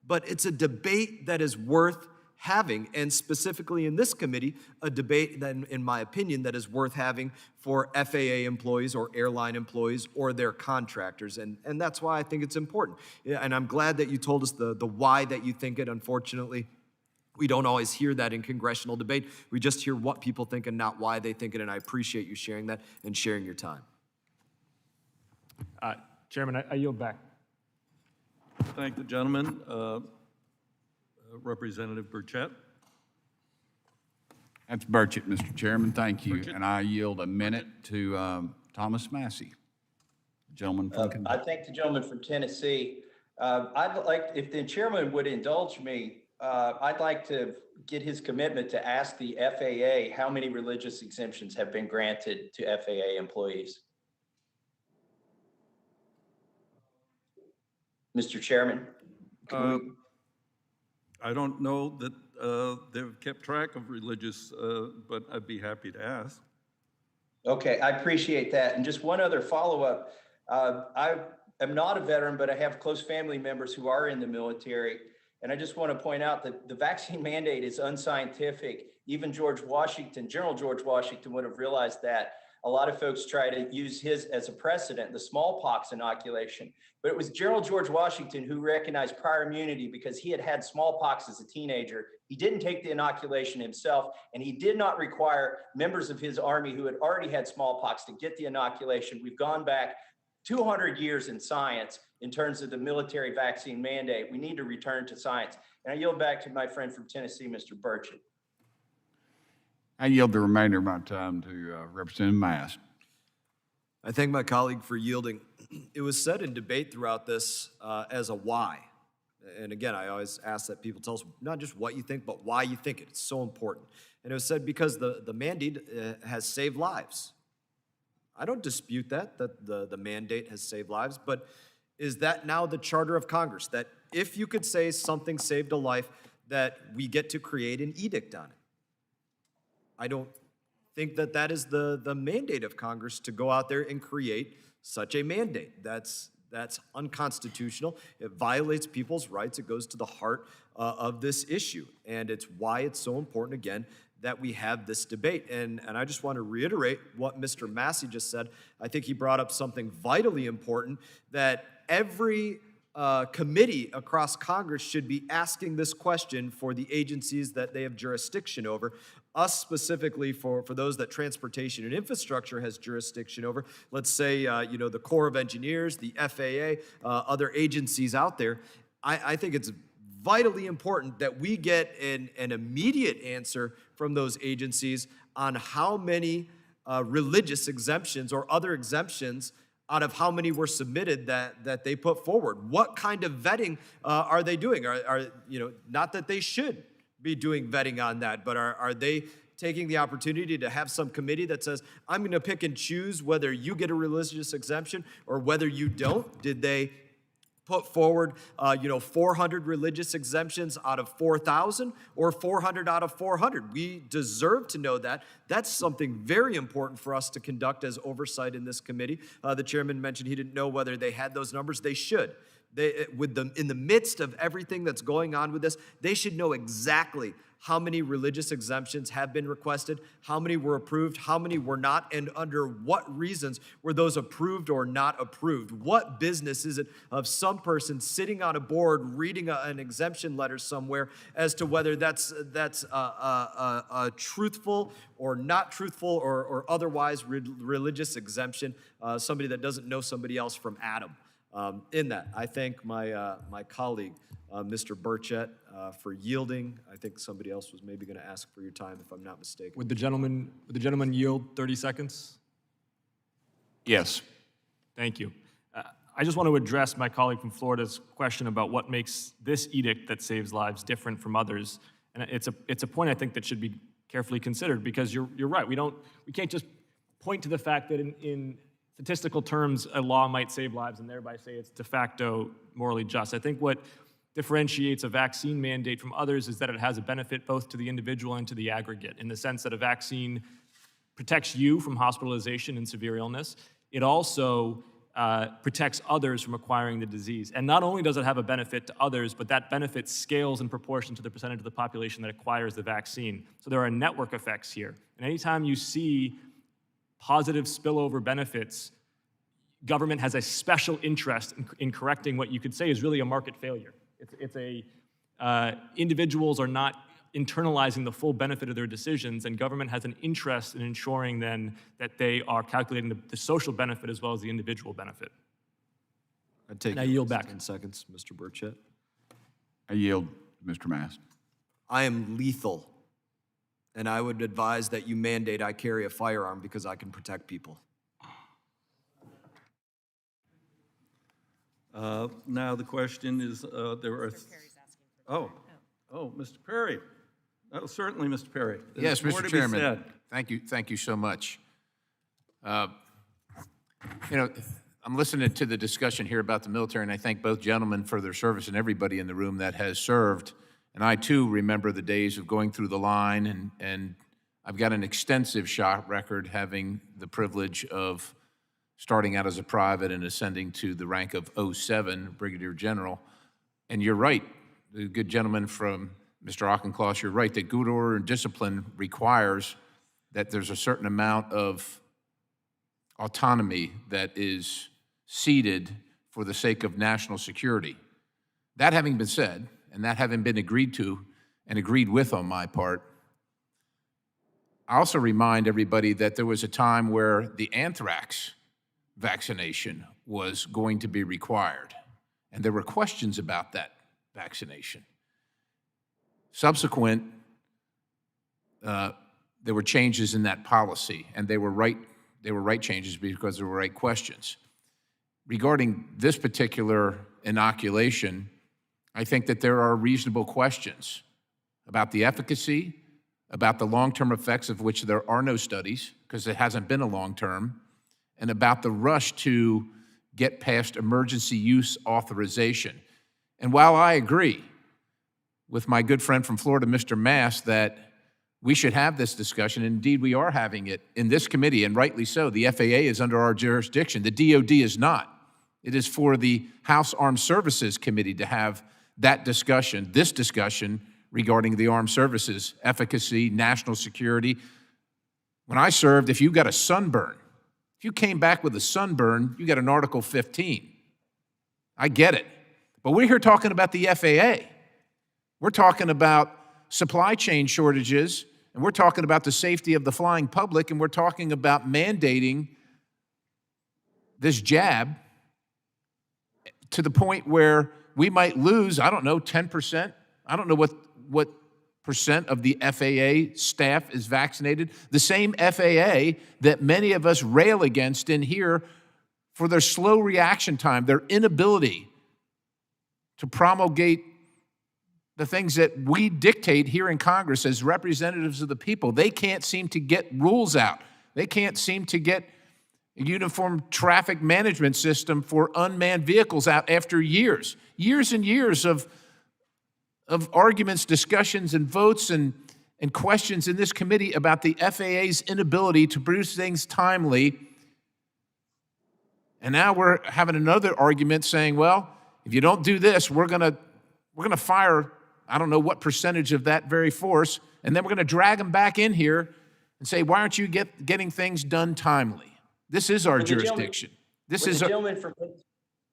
but it's a debate that is worth having, and specifically in this committee, a debate that, in my opinion, that is worth having for FAA employees or airline employees or their contractors, and that's why I think it's important. And I'm glad that you told us the why that you think it. Unfortunately, we don't always hear that in congressional debate. We just hear what people think and not why they think it, and I appreciate you sharing that and sharing your time. Chairman, I yield back. Thank the gentleman. Representative Burchett. That's Burchett, Mr. Chairman. Thank you. Burchett. And I yield a minute to Thomas Massey, gentleman from Kentucky. I thank the gentleman from Tennessee. I'd like, if the chairman would indulge me, I'd like to get his commitment to ask the FAA how many religious exemptions have been granted to FAA employees. Mr. Chairman. I don't know that they've kept track of religious, but I'd be happy to ask. Okay, I appreciate that. And just one other follow-up. I am not a veteran, but I have close family members who are in the military. And I just want to point out that the vaccine mandate is unscientific. Even General George Washington would have realized that. A lot of folks try to use his as a precedent, the smallpox inoculation. But it was General George Washington who recognized prior immunity because he had had smallpox as a teenager. He didn't take the inoculation himself, and he did not require members of his army who had already had smallpox to get the inoculation. We've gone back 200 years in science in terms of the military vaccine mandate. We need to return to science. And I yield back to my friend from Tennessee, Mr. Burchett. I yield the remainder of my time to Representative Mast. I thank my colleague for yielding. It was said in debate throughout this as a why. And again, I always ask that people tell us not just what you think, but why you think it. It's so important. And it was said because the mandate has saved lives. I don't dispute that the mandate has saved lives, but is that now the charter of Congress, that if you could say something saved a life, that we get to create an edict on it. I don't think that that is the mandate of Congress to go out there and create such a mandate. That's unconstitutional. It violates people's rights. It goes to the heart of this issue. And it's why it's so important, again, that we have this debate. And I just want to reiterate what Mr. Massey just said. I think he brought up something vitally important, that every committee across Congress should be asking this question for the agencies that they have jurisdiction over. Us specifically, for those that Transportation and Infrastructure has jurisdiction over, let's say, the Corps of Engineers, the FAA, other agencies out there. I think it's vitally important that we get an immediate answer from those agencies on how many religious exemptions or other exemptions out of how many were submitted that they put forward. What kind of vetting are they doing? Are not that they should be doing vetting on that, but are they taking the opportunity to have some committee that says, I'm going to pick and choose whether you get a religious exemption or whether you don't? Did they put forward, 400 religious exemptions out of 4,000 or 400 out of 400? We deserve to know that. That's something very important for us to conduct as oversight in this committee. The chairman mentioned he didn't know whether they had those numbers. They should. In the midst of everything that's going on with this, they should know exactly how many religious exemptions have been requested, how many were approved, how many were not, and under what reasons were those approved or not approved. What business is it of some person sitting on a board reading an exemption letter somewhere as to whether that's truthful or not truthful or otherwise religious exemption, somebody that doesn't know somebody else from Adam. In that, I thank my colleague, Mr. Burchett, for yielding. I think somebody else was maybe going to ask for your time, if I'm not mistaken. Would the gentleman yield 30 seconds? Yes. Thank you. I just want to address my colleague from Florida's question about what makes this edict that saves lives different from others. And it's a point I think that should be carefully considered, because you're right. We can't just point to the fact that in statistical terms, a law might save lives and thereby say it's de facto morally just. I think what differentiates a vaccine mandate from others is that it has a benefit both to the individual and to the aggregate, in the sense that a vaccine protects you from hospitalization and severe illness. It also protects others from acquiring the disease. And not only does it have a benefit to others, but that benefit scales in proportion to the percentage of the population that acquires the vaccine. So there are network effects here. And anytime you see positive spillover benefits, government has a special interest in correcting what you could say is really a market failure. Individuals are not internalizing the full benefit of their decisions, and government has an interest in ensuring then that they are calculating the social benefit as well as the individual benefit. I yield back. 10 seconds, Mr. Burchett. I yield, Mr. Mast. I am lethal, and I would advise that you mandate I carry a firearm because I can protect people. Now the question is, there are... Mr. Perry. Oh, certainly, Mr. Perry. Yes, There's more Mr. to be Chairman. said. Thank you so much. I'm listening to the discussion here about the military, and I thank both gentlemen for their service and everybody in the room that has served. And I, too, remember the days of going through the line, and I've got an extensive shot record, having the privilege of starting out as a private and ascending to the rank of 07, Brigadier General. And you're right, the good gentleman from Mr. Auchincloss, you're right, that good order and discipline requires that there's a certain amount of autonomy that is ceded for the sake of national security. That having been said, and that having been agreed to and agreed with on my part, I also remind everybody that there was a time where the anthrax vaccination was going to be required, and there were questions about that vaccination. Subsequent, there were changes in that policy, and they were right changes because there were right questions. Regarding this particular inoculation, I think that there are reasonable questions about the efficacy, about the long-term effects, of which there are no studies because it hasn't been a long-term, and about the rush to get past emergency use authorization. And while I agree with my good friend from Florida, Mr. Mast, that we should have this discussion, indeed we are having it in this committee, and rightly so. The FAA is under our jurisdiction. The DOD is not. It is for the House Armed Services Committee to have that discussion, this discussion regarding the armed services, efficacy, national security. When I served, if you got a sunburn, if you came back with a sunburn, you got an Article 15. I get it. But we're here talking about the FAA. We're talking about supply chain shortages, and we're talking about the safety of the flying public, and we're talking about mandating this jab to the point where we might lose, I don't know, 10%. I don't know what percent of the FAA staff is vaccinated. The same FAA that many of us rail against in here for their slow reaction time, their inability to promulgate the things that we dictate here in Congress as representatives of the people. They can't seem to get rules out. They can't seem to get a uniform traffic management system for unmanned vehicles out after years and years of arguments, discussions, and votes and questions in this committee about the FAA's inability to produce things timely. And now we're having another argument saying, well, if you don't do this, we're gonna fire, I don't know what percentage of that very force, and then we're gonna drag them back in here and say, why aren't you getting things done timely? This is our jurisdiction. Would the gentleman from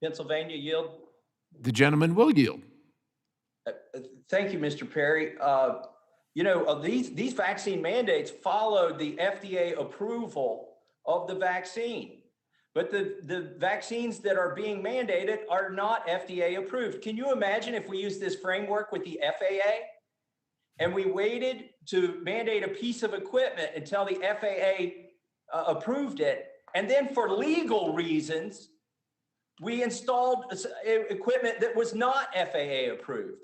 Pennsylvania yield? The gentleman will yield. Thank you, Mr. Perry. These vaccine mandates followed the FDA approval of the vaccine, but the vaccines that are being mandated are not FDA approved. Can you imagine if we used this framework with the FAA and we waited to mandate a piece of equipment until the FAA approved it, and then for legal reasons, we installed equipment that was not FAA approved?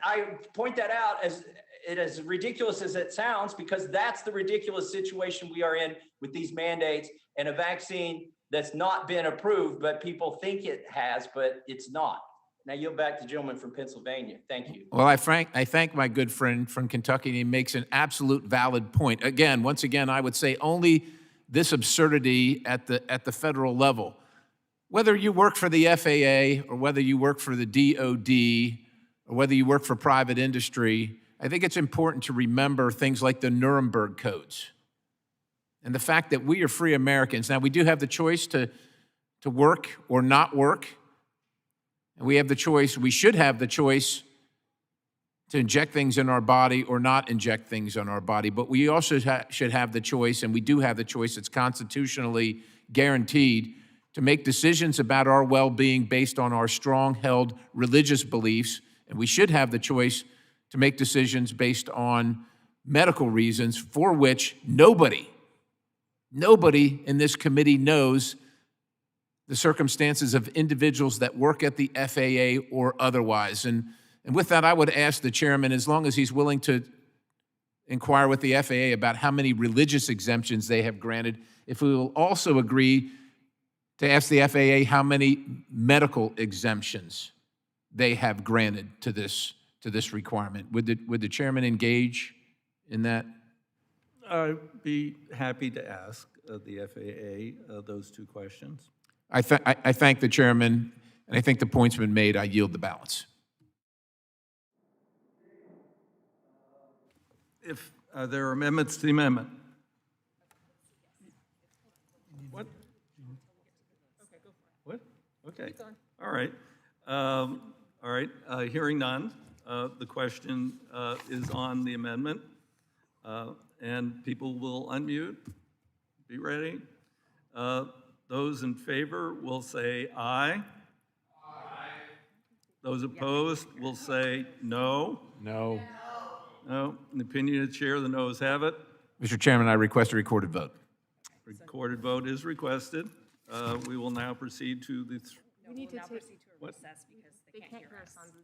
I point that out as ridiculous as it sounds, because that's the ridiculous situation we are in with these mandates and a vaccine that's not been approved, but people think it has, but it's not. Now yield back to the gentleman from Pennsylvania. Thank you. Well, I thank my good friend from Kentucky, and he makes an absolute valid point. Once again, I would say only this absurdity at the federal level. Whether you work for the FAA or whether you work for the DOD or whether you work for private industry, I think it's important to remember things like the Nuremberg codes and the fact that we are free Americans. Now, we do have the choice to work or not work, and we should have the choice to inject things in our body or not inject things in our body, but we also should have the choice, and we do have the choice, it's constitutionally guaranteed, to make decisions about our well-being based on our strong-held religious beliefs, and we should have the choice to make decisions based on medical reasons for which nobody in this committee knows the circumstances of individuals that work at the FAA or otherwise. And with that, I would ask the chairman, as long as he's willing to inquire with the FAA about how many religious exemptions they have granted, if we will also agree to ask the FAA how many medical exemptions they have granted to this requirement. Would the chairman engage in that? I'd be happy to ask the FAA those two questions. I thank the chairman, and I think the point's been made. I yield the balance. If there are amendments to the amendment. What? What? Okay. All right. All right. Hearing none, the question is on the amendment, and people will unmute. Be ready. Those in favor will say aye. Aye. Those opposed will say no. No. No. In the opinion of the chair, the noes have it. Mr. Chairman, I request a recorded vote. Recorded vote is requested. We will now proceed to the... We need to take What? recess because they can't hear us on Zoom.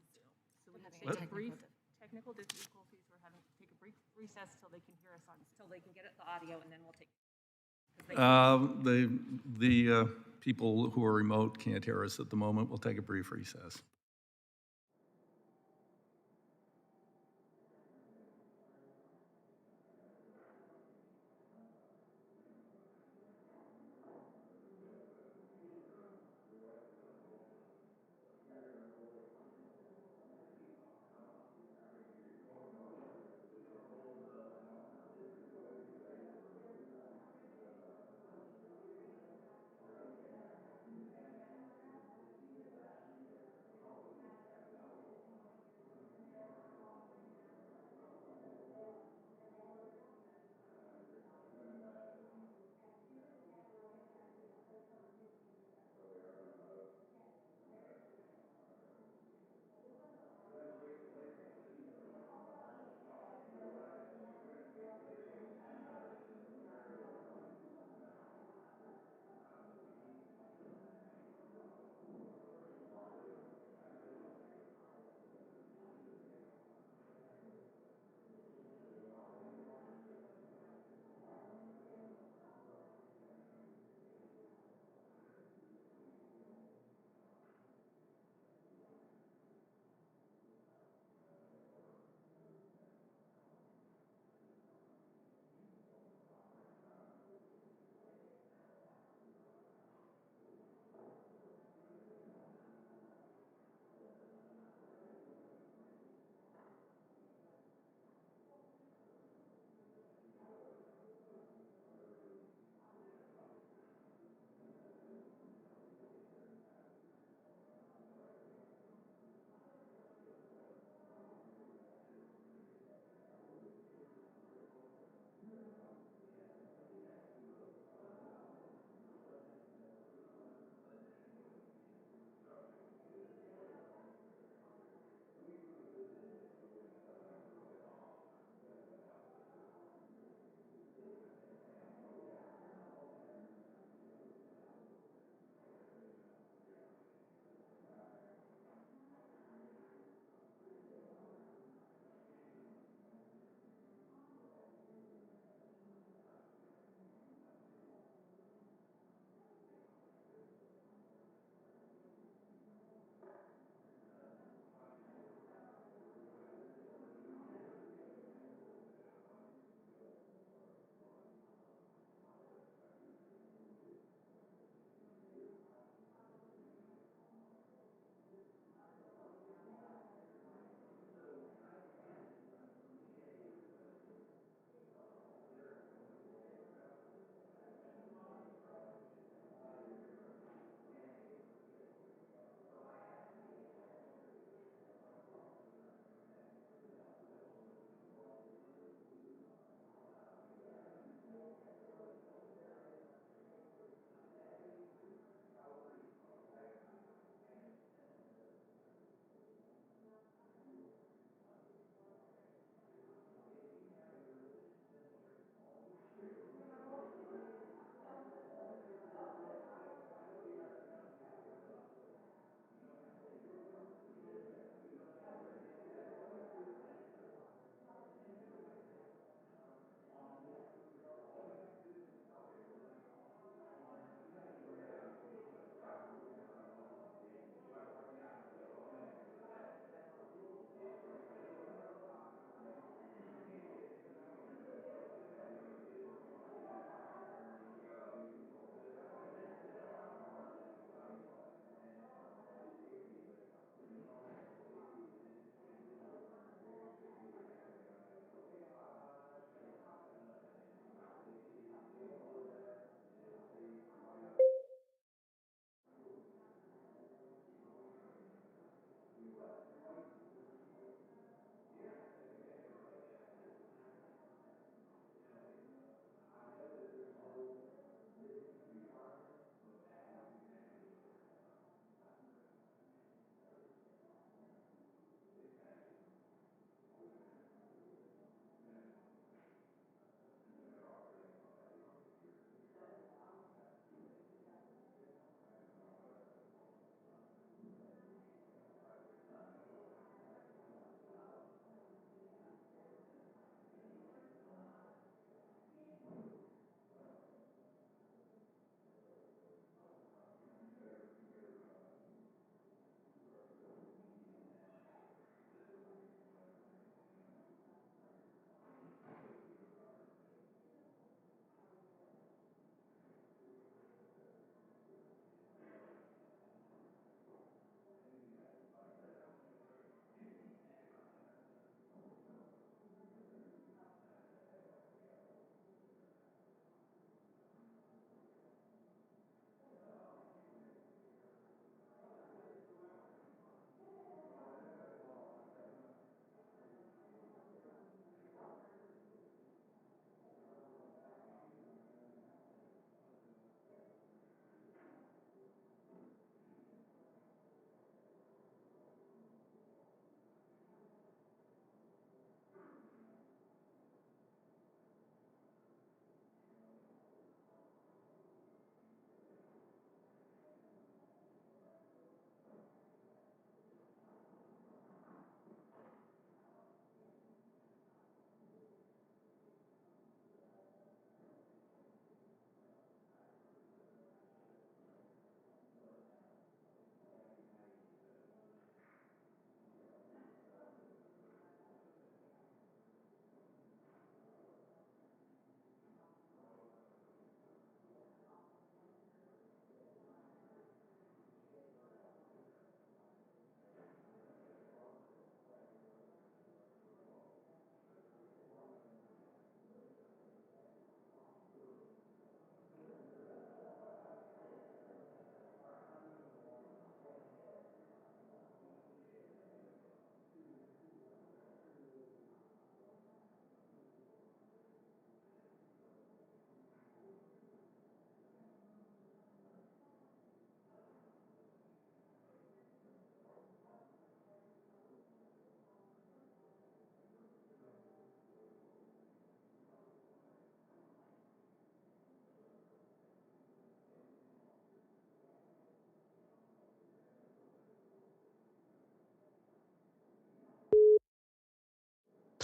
So we have to What? take a brief technical difficulties. We're having to take a brief recess till they can hear us on, till they can get the audio, and then we'll take. The people who are remote can't hear us at the moment. We'll take a brief recess.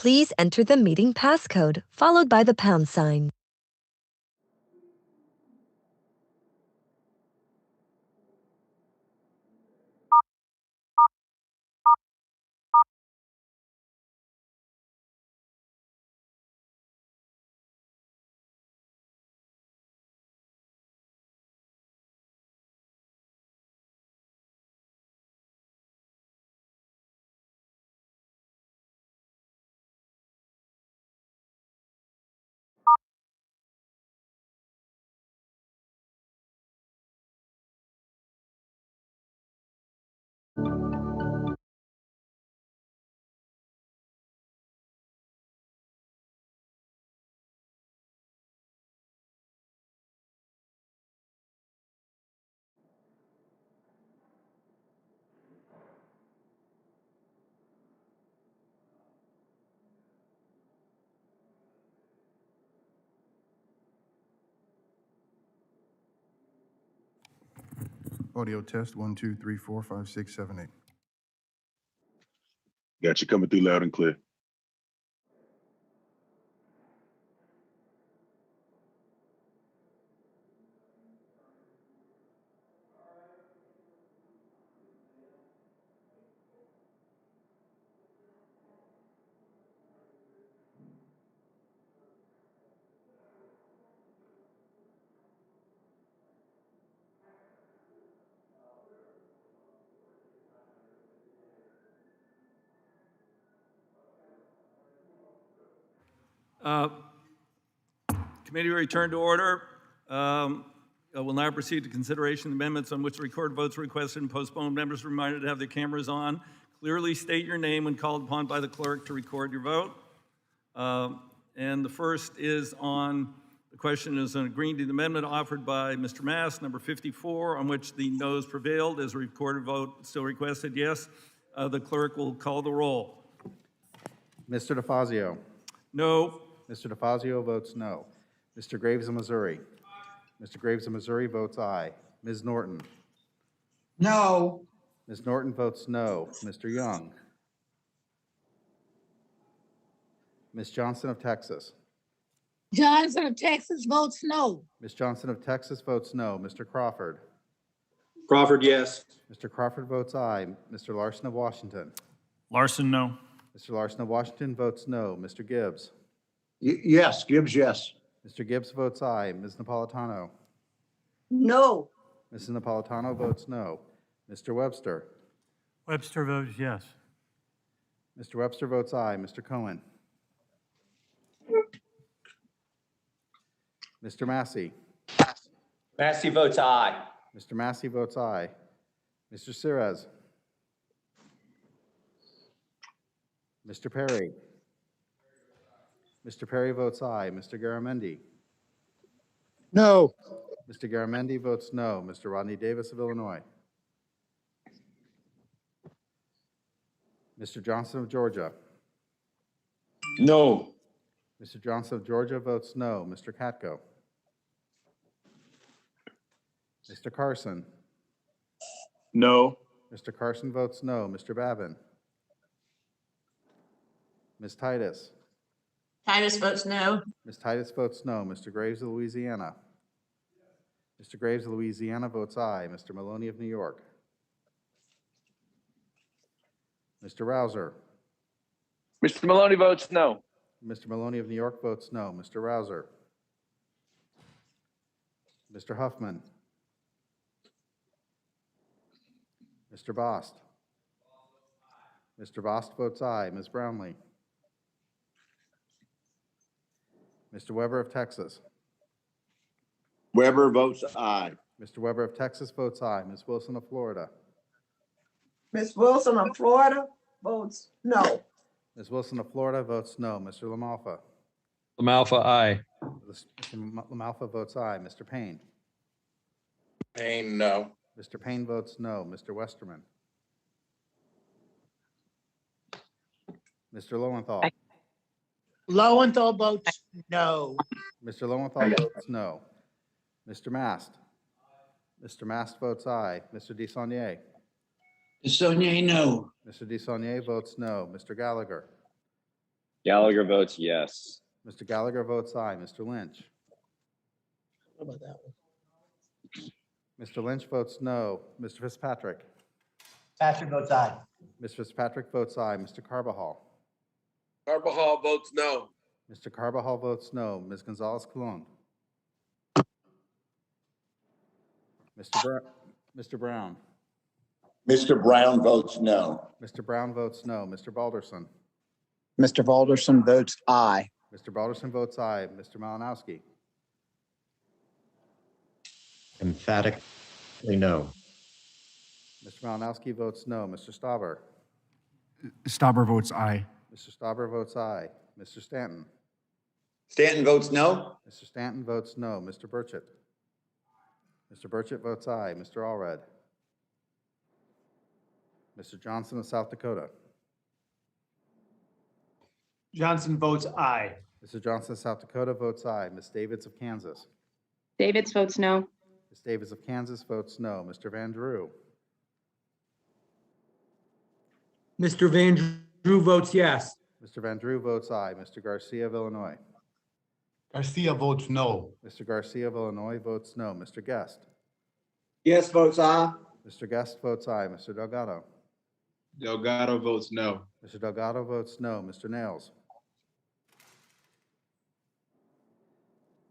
Please enter the meeting passcode followed by the pound sign. Audio test, 1, 2, 3, 4, 5, 6, 7, 8. Got you coming through loud and clear. Committee return to order. I will now proceed to consideration of amendments on which record votes requested and postponed. Members are reminded to have their cameras on. Clearly state your name when called upon by the clerk to record your vote. And the first is on, the question is on agreeing to the amendment offered by Mr. Mast, number 54, on which the noes prevailed. As a recorded vote still requested, yes. The clerk will call the roll. Mr. DeFazio. No. Mr. DeFazio votes no. Mr. Graves of Missouri. Mr. Graves of Missouri votes aye. Ms. Norton. No. Ms. Norton votes no. Mr. Young. Ms. Johnson of Texas. Johnson of Texas votes no. Ms. Johnson of Texas votes no. Mr. Crawford. Crawford, yes. Mr. Crawford votes aye. Mr. Larson of Washington. Larson, no. Mr. Larson of Washington votes no. Mr. Gibbs. Yes, Gibbs, yes. Mr. Gibbs votes aye. Ms. Napolitano. No. Mrs. Napolitano votes no. Mr. Webster. Webster votes yes. Mr. Webster votes aye. Mr. Cohen. Mr. Massey. Massey votes aye. Mr. Massey votes aye. Mr. Cirez. Mr. Perry. Mr. Perry votes aye. Mr. Garamendi. No. Mr. Garamendi votes no. Mr. Rodney Davis of Illinois. Mr. Johnson of Georgia. No. Mr. Johnson of Georgia votes no. Mr. Katko. Mr. Carson. No. Mr. Carson votes no. Mr. Babin. Ms. Titus. Titus votes no. Ms. Titus votes no. Mr. Graves of Louisiana. Mr. Graves of Louisiana votes aye. Mr. Maloney of New York. Mr. Rouser. Mr. Maloney votes no. Mr. Maloney of New York votes no. Mr. Rouser. Mr. Huffman. Mr. Bost. Mr. Bost votes aye. Ms. Brownlee. Mr. Weber of Texas. Weber votes aye. Mr. Weber of Texas votes aye. Ms. Wilson of Florida. Ms. Wilson of Florida votes no. Ms. Wilson of Florida votes no. Mr. LaMalfa. LaMalfa, aye. Mr. LaMalfa votes aye. Mr. Payne. Payne, no. Mr. Payne votes no. Mr. Westerman. Mr. Lowenthal. Lowenthal votes no. Mr. Lowenthal votes no. Mr. Mast. Mr. Mast votes aye. Mr. DeSaulnier. DeSaulnier, no. Mr. DeSaulnier votes no. Mr. Gallagher. Gallagher votes yes. Mr. Gallagher votes aye. Mr. Lynch. How about that one? Mr. Lynch votes no. Mr. Fitzpatrick. Patrick votes aye. Mr. Fitzpatrick votes aye. Mr. Carbajal. Carbajal votes no. Mr. Carbajal votes no. Ms. Gonzalez Colon. Mr. Brown. Mr. Brown votes no. Mr. Brown votes no. Mr. Balderson. Mr. Balderson votes aye. Mr. Balderson votes aye. Mr. Malinowski. Emphatically no. Mr. Malinowski votes no. Mr. Stauber. Stauber votes aye. Mr. Stauber votes aye. Mr. Stanton. Stanton votes no. Mr. Stanton votes no. Mr. Burchett. Mr. Burchett votes aye. Mr. Allred. Mr. Johnson of South Dakota. Johnson votes aye. Mr. Johnson of South Dakota votes aye. Ms. Davids of Kansas. Davids votes no. Ms. Davids of Kansas votes no. Mr. Van Drew. Mr. Van Drew votes yes. Mr. Van Drew votes aye. Mr. Garcia of Illinois. Garcia votes no. Mr. Garcia of Illinois votes no. Mr. Guest. Yes votes aye. Mr. Guest votes aye. Mr. Delgado. Delgado votes no. Mr. Delgado votes no. Mr. Nails.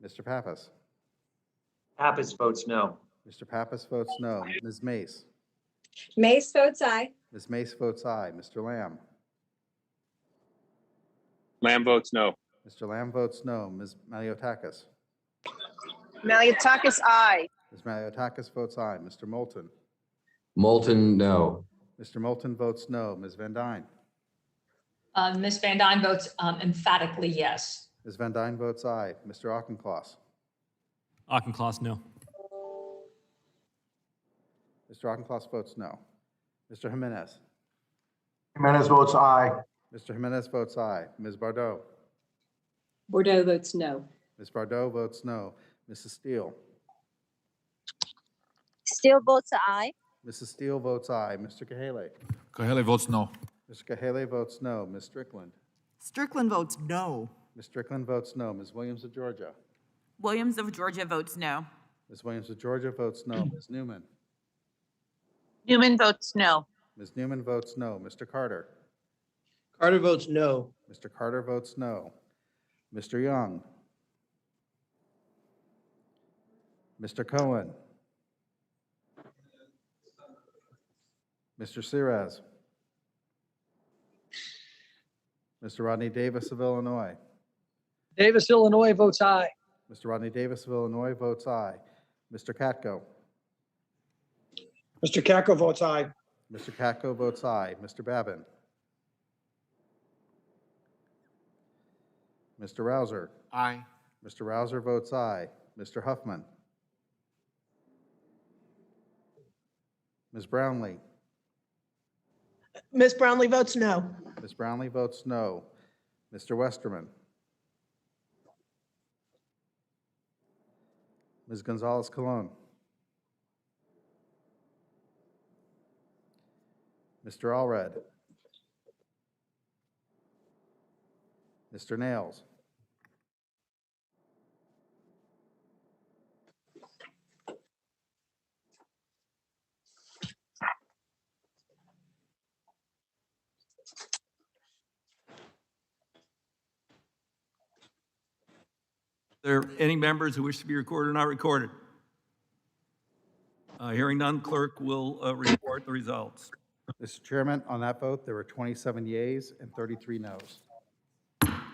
Mr. Pappas. Pappas votes no. Mr. Pappas votes no. Ms. Mace. Mace votes aye. Ms. Mace votes aye. Mr. Lamb. Lamb votes no. Mr. Lamb votes no. Ms. Maliotakis. Maliotakis aye. Ms. Maliotakis votes aye. Mr. Moulton. Moulton, no. Mr. Moulton votes no. Ms. Van Dyne. Ms. Van Dyne votes emphatically yes. Ms. Van Dyne votes aye. Mr. Auchincloss. Auchincloss, no. Mr. Auchincloss votes no. Mr. Jimenez. Jimenez votes aye. Mr. Jimenez votes aye. Ms. Bardot. Bordeaux votes no. Ms. Bardot votes no. Mrs. Steele. Steele votes aye. Mrs. Steele votes aye. Mr. Kahale. Kahale votes no. Mr. Kahale votes no. Ms. Strickland. Strickland votes no. Ms. Strickland votes no. Ms. Williams of Georgia. Williams of Georgia votes no. Ms. Williams of Georgia votes no. Ms. Newman. Newman votes no. Ms. Newman votes no. Mr. Carter. Carter votes no. Mr. Carter votes no. Mr. Young. Mr. Cohen. Mr. Sirez. Mr. Rodney Davis of Illinois. Davis, Illinois votes aye. Mr. Rodney Davis of Illinois votes aye. Mr. Katko. Mr. Katko votes aye. Mr. Katko votes aye. Mr. Babin. Mr. Rouser. Aye. Mr. Rouser votes aye. Mr. Huffman. Ms. Brownlee. Ms. Brownlee votes no. Ms. Brownlee votes no. Mr. Westerman. Ms. Gonzalez Colon. Mr. Allred. Mr. Nails. Are there any members who wish to be recorded or not recorded? Hearing none, clerk will report the results. Mr. Chairman, on that vote, there were 27 yeas and 33 noes.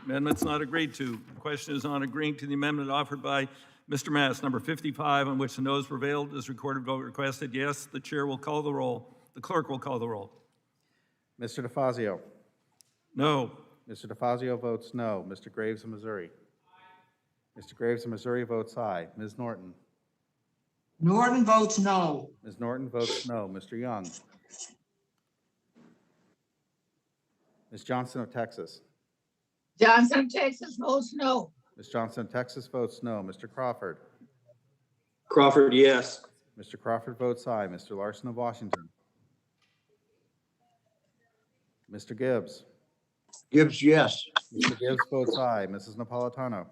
Amendment's not agreed to. The question is on agreeing to the amendment offered by Mr. Mass, number 55, on which the noes prevailed. Is recorded vote requested? Yes. The chair will call the roll. The clerk will call the roll. Mr. DeFazio. No. Mr. DeFazio votes no. Mr. Graves of Missouri. Mr. Graves of Missouri votes aye. Ms. Norton. Norton votes no. Ms. Norton votes no. Mr. Young. Ms. Johnson of Texas. Johnson, Texas votes no. Ms. Johnson of Texas votes no. Mr. Crawford. Crawford, yes. Mr. Crawford votes aye. Mr. Larson of Washington. Mr. Gibbs. Gibbs, yes. Mr. Gibbs votes aye. Mrs. Napolitano?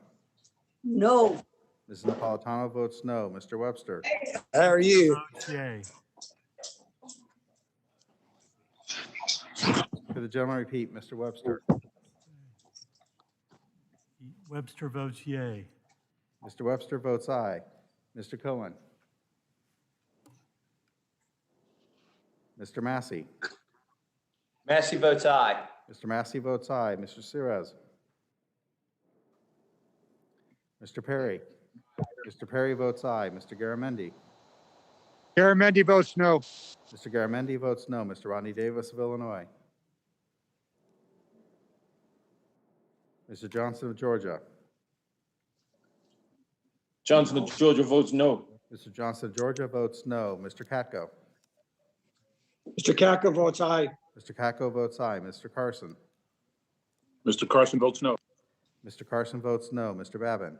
No. Mrs. Napolitano votes no. Mr. Webster? How are you? Yay. Could the gentleman repeat, Mr. Webster? Webster votes yay. Mr. Webster votes aye. Mr. Cohen? Mr. Massey? Massey votes aye. Mr. Massey votes aye. Mr. Surratt? Mr. Perry? Mr. Perry votes aye. Mr. Garamendi? Garamendi votes no. Mr. Garamendi votes no. Mr. Rodney Davis of Illinois? Mr. Johnson of Georgia? Johnson of Georgia votes no. Mr. Johnson of Georgia votes no. Mr. Katko? Mr. Katko votes aye. Mr. Katko votes aye. Mr. Carson? Mr. Carson votes no. Mr. Carson votes no. Mr. Babin?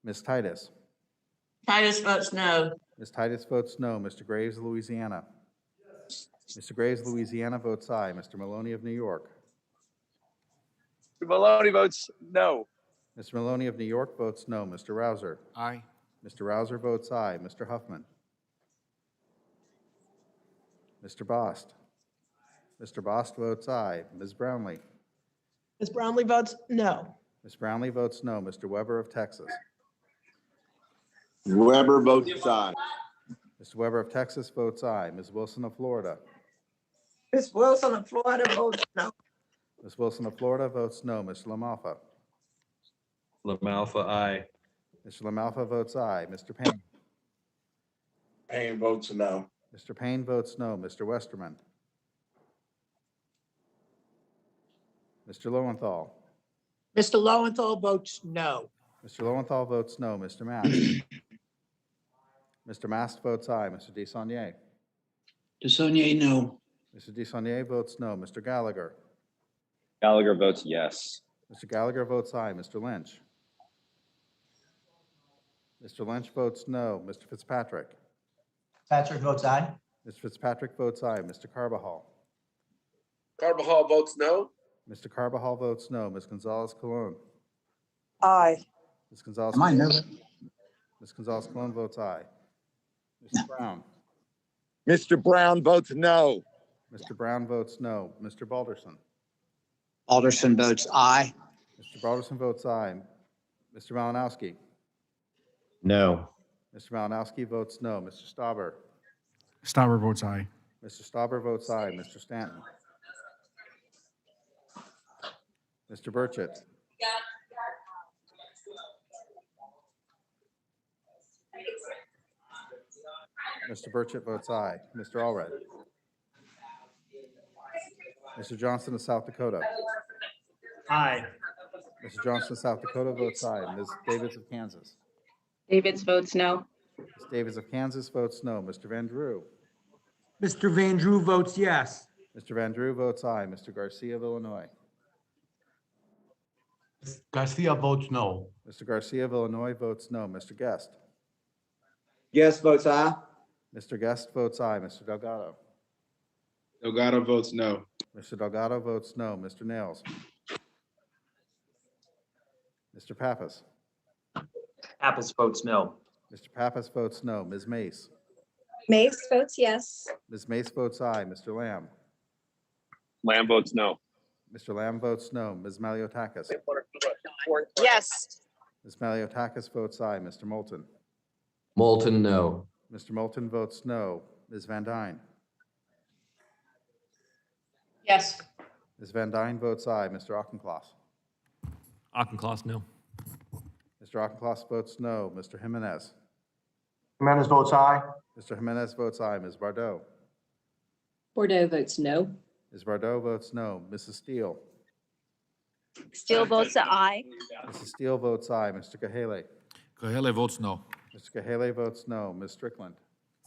Ms. Titus? Titus votes no. Ms. Titus votes no. Mr. Graves, Louisiana? Mr. Graves, Louisiana votes aye. Mr. Maloney of New York? Mr. Maloney votes no. Mr. Maloney of New York votes no. Mr. Rouser? Aye. Mr. Rouser votes aye. Mr. Huffman? Mr. Bost? Mr. Bost votes aye. Ms. Brownlee? Ms. Brownlee votes no. Ms. Brownlee votes no. Mr. Weber of Texas? Weber votes aye. Mr. Weber of Texas votes aye. Ms. Wilson of Florida? Ms. Wilson of Florida votes no. Ms. Wilson of Florida votes no. Mr. LaMalfa? LaMalfa, aye. Mr. LaMalfa votes aye. Mr. Payne? Payne votes no. Mr. Payne votes no. Mr. Westerman? Mr. Lowenthal? Mr. Lowenthal votes no. Mr. Lowenthal votes no. Mr. Mast? Mr. Mast votes aye. Mr. Desaulnier? DeSaulnier, no. Mr. Desaulnier votes no. Mr. Gallagher? Gallagher votes yes. Mr. Gallagher votes aye. Mr. Lynch? Mr. Lynch votes no. Mr. Fitzpatrick? Patrick votes aye. Mr. Fitzpatrick votes aye. Mr. Carbajal? Carbajal votes no. Mr. Carbajal votes no. Ms. Gonzalez Colon? Aye. Ms. Gonzalez? Am I Colon? nervous? Ms. Gonzalez Colon votes aye. Mr. Brown? Mr. Brown votes no. Mr. Brown votes no. Mr. Balderson? Alderson votes aye. Mr. Balderson votes aye. Mr. Malinowski? No. Mr. Malinowski votes no. Mr. Stauber? Stauber votes aye. Mr. Stauber votes aye. Mr. Stanton? Mr. Burchett? Mr. Burchett votes aye. Mr. Allred? Mr. Johnson of South Dakota? Aye. Mr. Johnson of South Dakota votes aye. Ms. Davids of Kansas? Davids votes no. Ms. Davids of Kansas votes no. Mr. Van Drew? Mr. Van Drew votes yes. Mr. Van Drew votes aye. Mr. Garcia of Illinois? Garcia votes no. Mr. Garcia of Illinois votes no. Mr. Guest? Guest votes aye. Mr. Guest votes aye. Mr. Delgado? Delgado votes no. Mr. Delgado votes no. Mr. Nails? Mr. Pappas? Pappas votes no. Mr. Pappas votes no. Ms. Mace? Mace votes yes. Ms. Mace votes aye. Mr. Lamb? Lamb votes no. Mr. Lamb votes no. Ms. Maliotakis? Yes. Ms. Maliotakis votes aye. Mr. Moulton? Moulton, no. Mr. Moulton votes no. Ms. Van Dyne? Yes. Ms. Van Dyne votes aye. Mr. Auchincloss? Auchincloss, no. Mr. Auchincloss votes no. Mr. Jimenez? Jimenez votes aye. Mr. Jimenez votes aye. Ms. Bardot? Bordeaux votes no. Ms. Bardot votes no. Mrs. Steele? Steele votes aye. Mrs. Steele votes aye. Mr. Gahele? Kahele votes no. Mr. Gahele votes no. Ms. Strickland?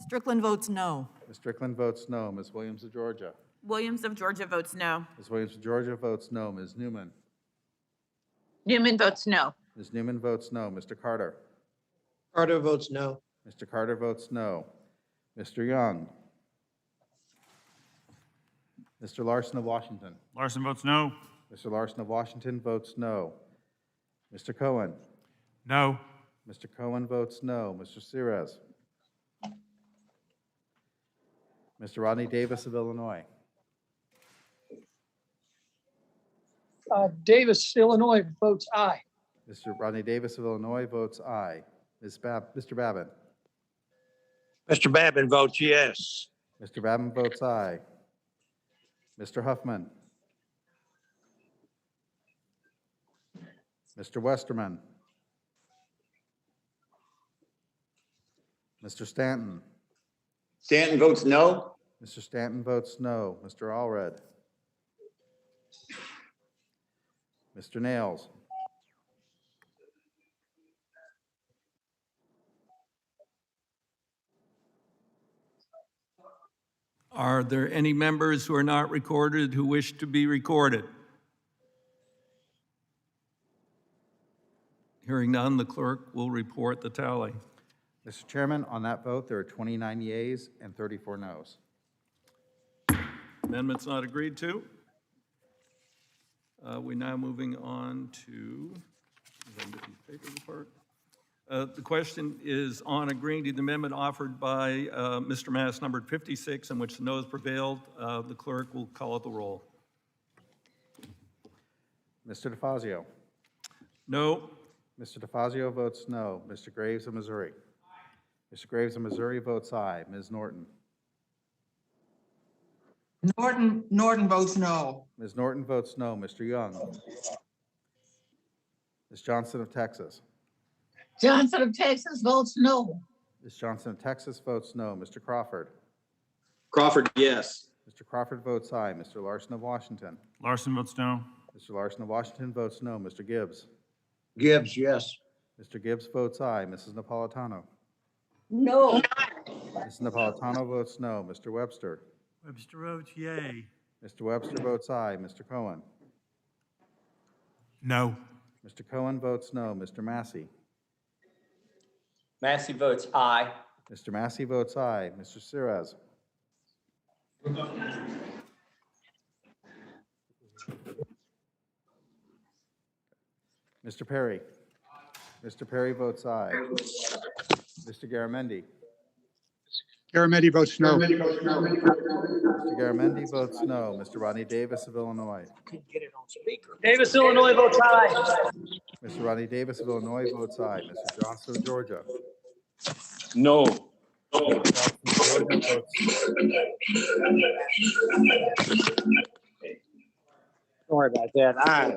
Strickland votes no. Ms. Strickland votes no. Ms. Williams of Georgia? Williams of Georgia votes no. Ms. Williams of Georgia votes no. Ms. Newman? Newman votes no. Ms. Newman votes no. Mr. Carter? Carter votes no. Mr. Carter votes no. Mr. Young? Mr. Larson of Washington. Larson votes no. Mr. Larson of Washington votes no. Mr. Cohen. No. Mr. Cohen votes no. Mr. Sires. Mr. Rodney Davis of Illinois. Davis, Illinois votes aye. Mr. Rodney Davis of Illinois votes aye. Mr. Babin. Mr. Babin votes yes. Mr. Babin votes aye. Mr. Huffman. Mr. Westerman. Mr. Stanton. Stanton votes no. Mr. Stanton votes no. Mr. Allred. Mr. Nails. Are there any members who are not recorded who wish to be recorded? Hearing none, the clerk will report the tally. Mr. Chairman, on that vote, there are 29 yeas and 34 noes. Amendment's not agreed to. We're now moving on to, papers apart. The question is on agreeing to the amendment offered by Mr. Mass, numbered 56, in which the noes prevailed. The clerk will call it the roll. Mr. DeFazio. No. Mr. DeFazio votes no. Mr. Graves of Missouri. Mr. Graves of Missouri votes aye. Ms. Norton. Norton votes no. Ms. Norton votes no. Mr. Young. Ms. Johnson of Texas. Johnson of Texas votes no. Ms. Johnson of Texas votes no. Mr. Crawford. Crawford, yes. Mr. Crawford votes aye. Mr. Larson of Washington. Larson votes no. Mr. Larson of Washington votes no. Mr. Gibbs. Gibbs, yes. Mr. Gibbs votes aye. Mrs. Napolitano. No. Mrs. Napolitano votes no. Mr. Webster. Webster votes yay. Mr. Webster votes aye. Mr. Cohen. No. Mr. Cohen votes no. Mr. Massey. Massey votes aye. Mr. Massey votes aye. Mr. Sires. Mr. Perry. Mr. Perry votes aye. Mr. Garamendi. Garamendi votes no. Mr. Garamendi votes no. Mr. Rodney Davis of Illinois. Davis, Illinois votes aye. Mr. Rodney Davis of Illinois votes aye. Mr. Johnson of Georgia. No. Sorry about that. Aye.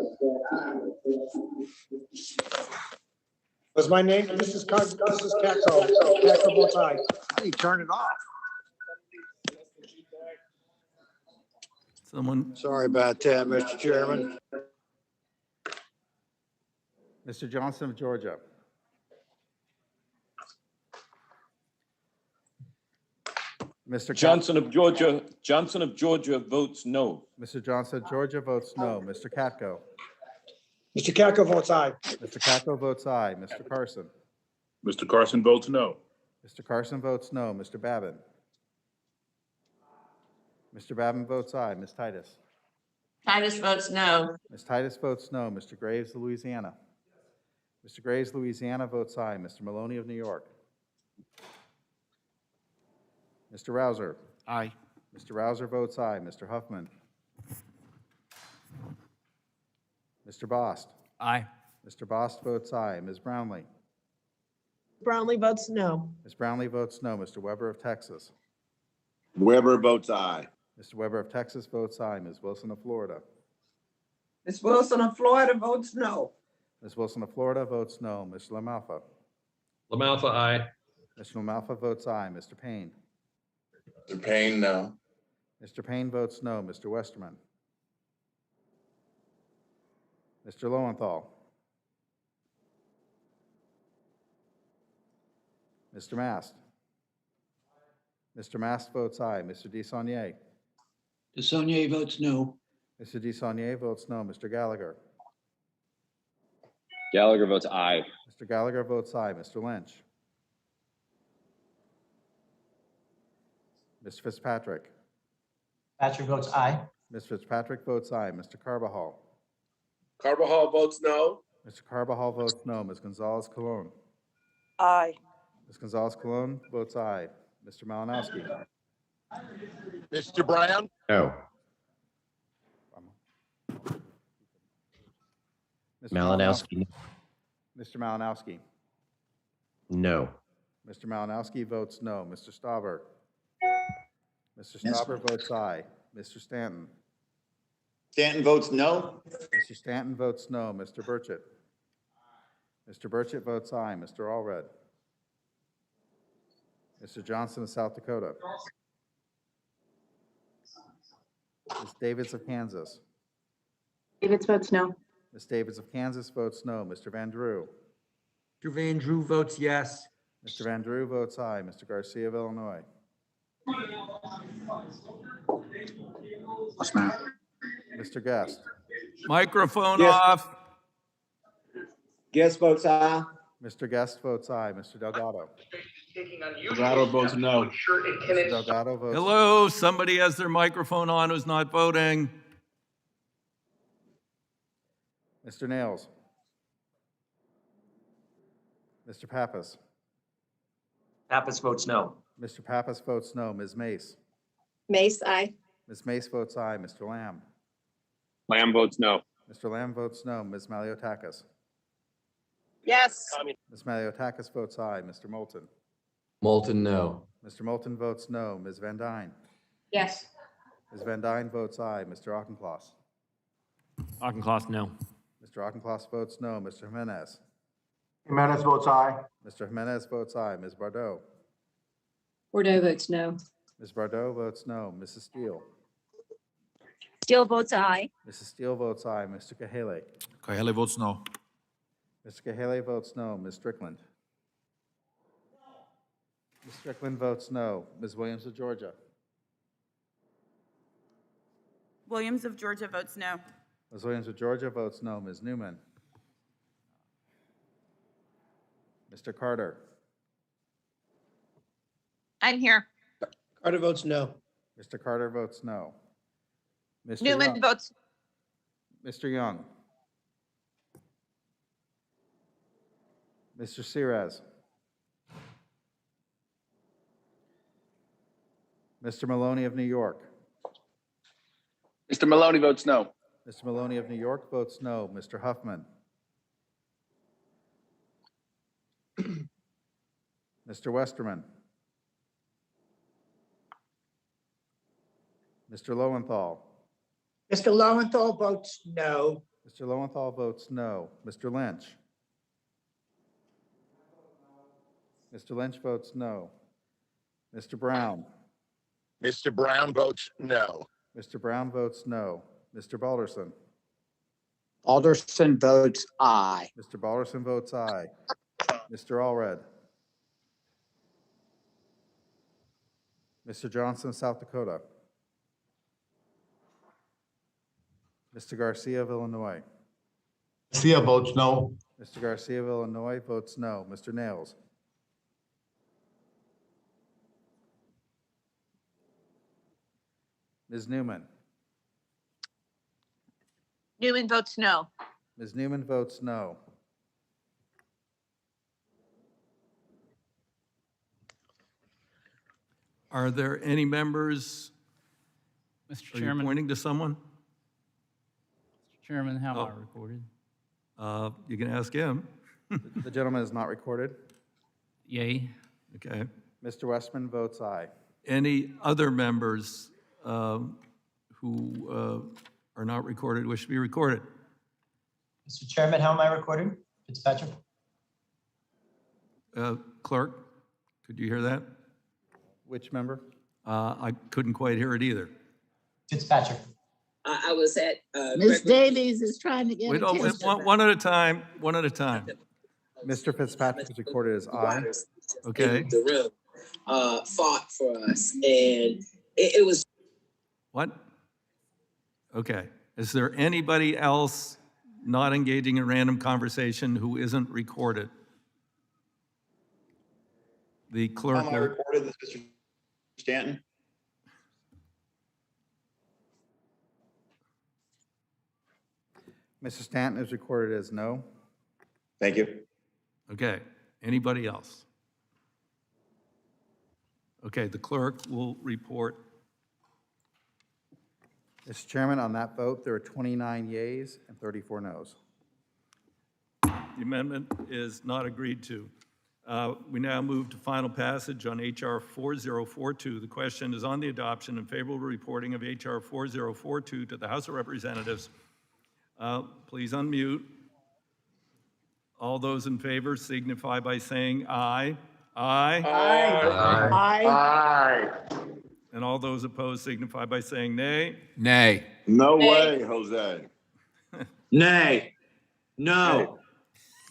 What's my name? This is Caco. Caco votes aye. How do you turn it off? Someone, Sorry about that, Mr. Chairman. Mr. Johnson of Georgia. Mr. Johnson of Georgia votes no. Mr. Johnson of Georgia votes no. Mr. Katko. Mr. Caco votes aye. Mr. Katko votes aye. Mr. Carson. Mr. Carson votes no. Mr. Carson votes no. Mr. Babin. Mr. Babin votes aye. Ms. Titus. Titus votes no. Ms. Titus votes no. Mr. Graves of Louisiana. Mr. Graves, Louisiana votes aye. Mr. Maloney of New York. Mr. Rouser. Aye. Mr. Rouser votes aye. Mr. Huffman. Mr. Bost. Aye. Mr. Bost votes aye. Ms. Brownlee. Brownlee votes no. Ms. Brownlee votes no. Mr. Weber of Texas. Weber votes aye. Mr. Weber of Texas votes aye. Ms. Wilson of Florida. Ms. Wilson of Florida votes no. Ms. Wilson of Florida votes no. Mr. LaMalfa. LaMalfa, aye. Mr. LaMalfa votes aye. Mr. Payne. Mr. Payne, no. Mr. Payne votes no. Mr. Westerman. Mr. Lowenthal. Mr. Mast. Mr. Mast votes aye. Mr. DeSaulnier. DeSaulnier votes no. Mr. DeSaulnier votes no. Mr. Gallagher. Gallagher votes aye. Mr. Gallagher votes aye. Mr. Lynch. Mr. Fitzpatrick. Patrick votes aye. Ms. Fitzpatrick votes aye. Mr. Carbajal. Carbajal votes no. Mr. Carbajal votes no. Ms. Gonzalez Colon. Aye. Ms. Gonzalez Colon votes aye. Mr. Malinowski. Mr. Brown? No. Mr. Malinowski, Mr. Malinowski. no. Mr. Malinowski votes no. Mr. Stauber. Mr. Stauber votes aye. Mr. Stanton. Stanton votes no. Mr. Stanton votes no. Mr. Burchett. Mr. Burchett votes aye. Mr. Allred. Mr. Johnson of South Dakota. Ms. Davids of Kansas. Davids votes no. Ms. Davids of Kansas votes no. Mr. Van Drew. Mr. Van Drew votes yes. Mr. Van Drew votes aye. Mr. Garcia of Illinois. Mr. Guest. Microphone Yes. off. Guest votes aye. Mr. Guest votes aye. Mr. Delgado. Delgado votes no. Mr. Delgado votes. Hello, somebody has their microphone on who's not voting. Mr. Nails. Mr. Pappas. Pappas votes no. Mr. Pappas votes no. Ms. Mace. Mace, aye. Ms. Mace votes aye. Mr. Lamb. Lamb votes no. Mr. Lamb votes no. Ms. Maliotakis. Yes. Ms. Maliotakis votes aye. Mr. Moulton. Moulton, no. Mr. Moulton votes no. Ms. Van Dyne. Yes. Ms. Van Dyne votes aye. Mr. Auchincloss. Auchincloss, no. Mr. Auchincloss votes no. Mr. Jimenez. Jimenez votes aye. Mr. Jimenez votes aye. Ms. Bardot. Bordeaux votes no. Ms. Bardot votes no. Mrs. Steele. Steele votes aye. Mrs. Steele votes aye. Mr. Kahale. Kahale votes no. Mr. Kahale votes no. Ms. Strickland. Ms. Strickland votes no. Ms. Williams of Georgia. Williams of Georgia votes no. Ms. Williams of Georgia votes no. Ms. Newman. Mr. Carter. I'm here. Carter votes no. Mr. Carter votes no. Mr. Newman Young. votes. Mr. Young. Mr. Sirez. Mr. Maloney of New York. Mr. Maloney votes no. Mr. Maloney of New York votes no. Mr. Huffman. Mr. Westerman. Mr. Lowenthal. Mr. Lowenthal votes no. Mr. Lowenthal votes no. Mr. Lynch. Mr. Lynch votes no. Mr. Brown. Mr. Brown votes no. Mr. Brown votes no. Mr. Balderson. Alderson votes aye. Mr. Balderson votes aye. Mr. Allred. Mr. Johnson, South Dakota. Mr. Garcia of Illinois. Garcia votes no. Mr. Garcia of Illinois votes no. Mr. Nails. Ms. Newman. Newman votes no. Ms. Newman votes no. Are there any members? Mr. Are you Chairman, pointing to someone? Chairman, how Oh. I recorded? You can ask him. The gentleman is not recorded. Yay. Okay. Mr. Westman votes aye. Any other members who are not recorded wish to be recorded? Mr. Chairman, how am I recorded? Fitzpatrick? Clerk, could you hear that? Which member? I couldn't quite hear it either. Fitzpatrick. I was at. Ms. Davies is trying to get. Wait, one at a time, one at a time. Mr. Fitzpatrick is recorded as aye. Okay. The room fought for us, and it was. What? Okay. Is there anybody else not engaging in random conversation who isn't recorded? The clerk. Am I recorded, this is Mr. Stanton? Mrs. Stanton is recorded as no. Thank you. Okay, anybody else? Okay, the clerk will report. Mr. Chairman, on that vote, there are 29 yeas and 34 noes. The amendment is not agreed to. We now move to final passage on H.R. 4042. The question is on the adoption and favorable reporting of H.R. 4042 to the House of Representatives. Please unmute. All those in favor signify by saying aye. Aye. Aye. Aye. And all those opposed signify by saying nay. Nay. No way, Jose. Nay. No.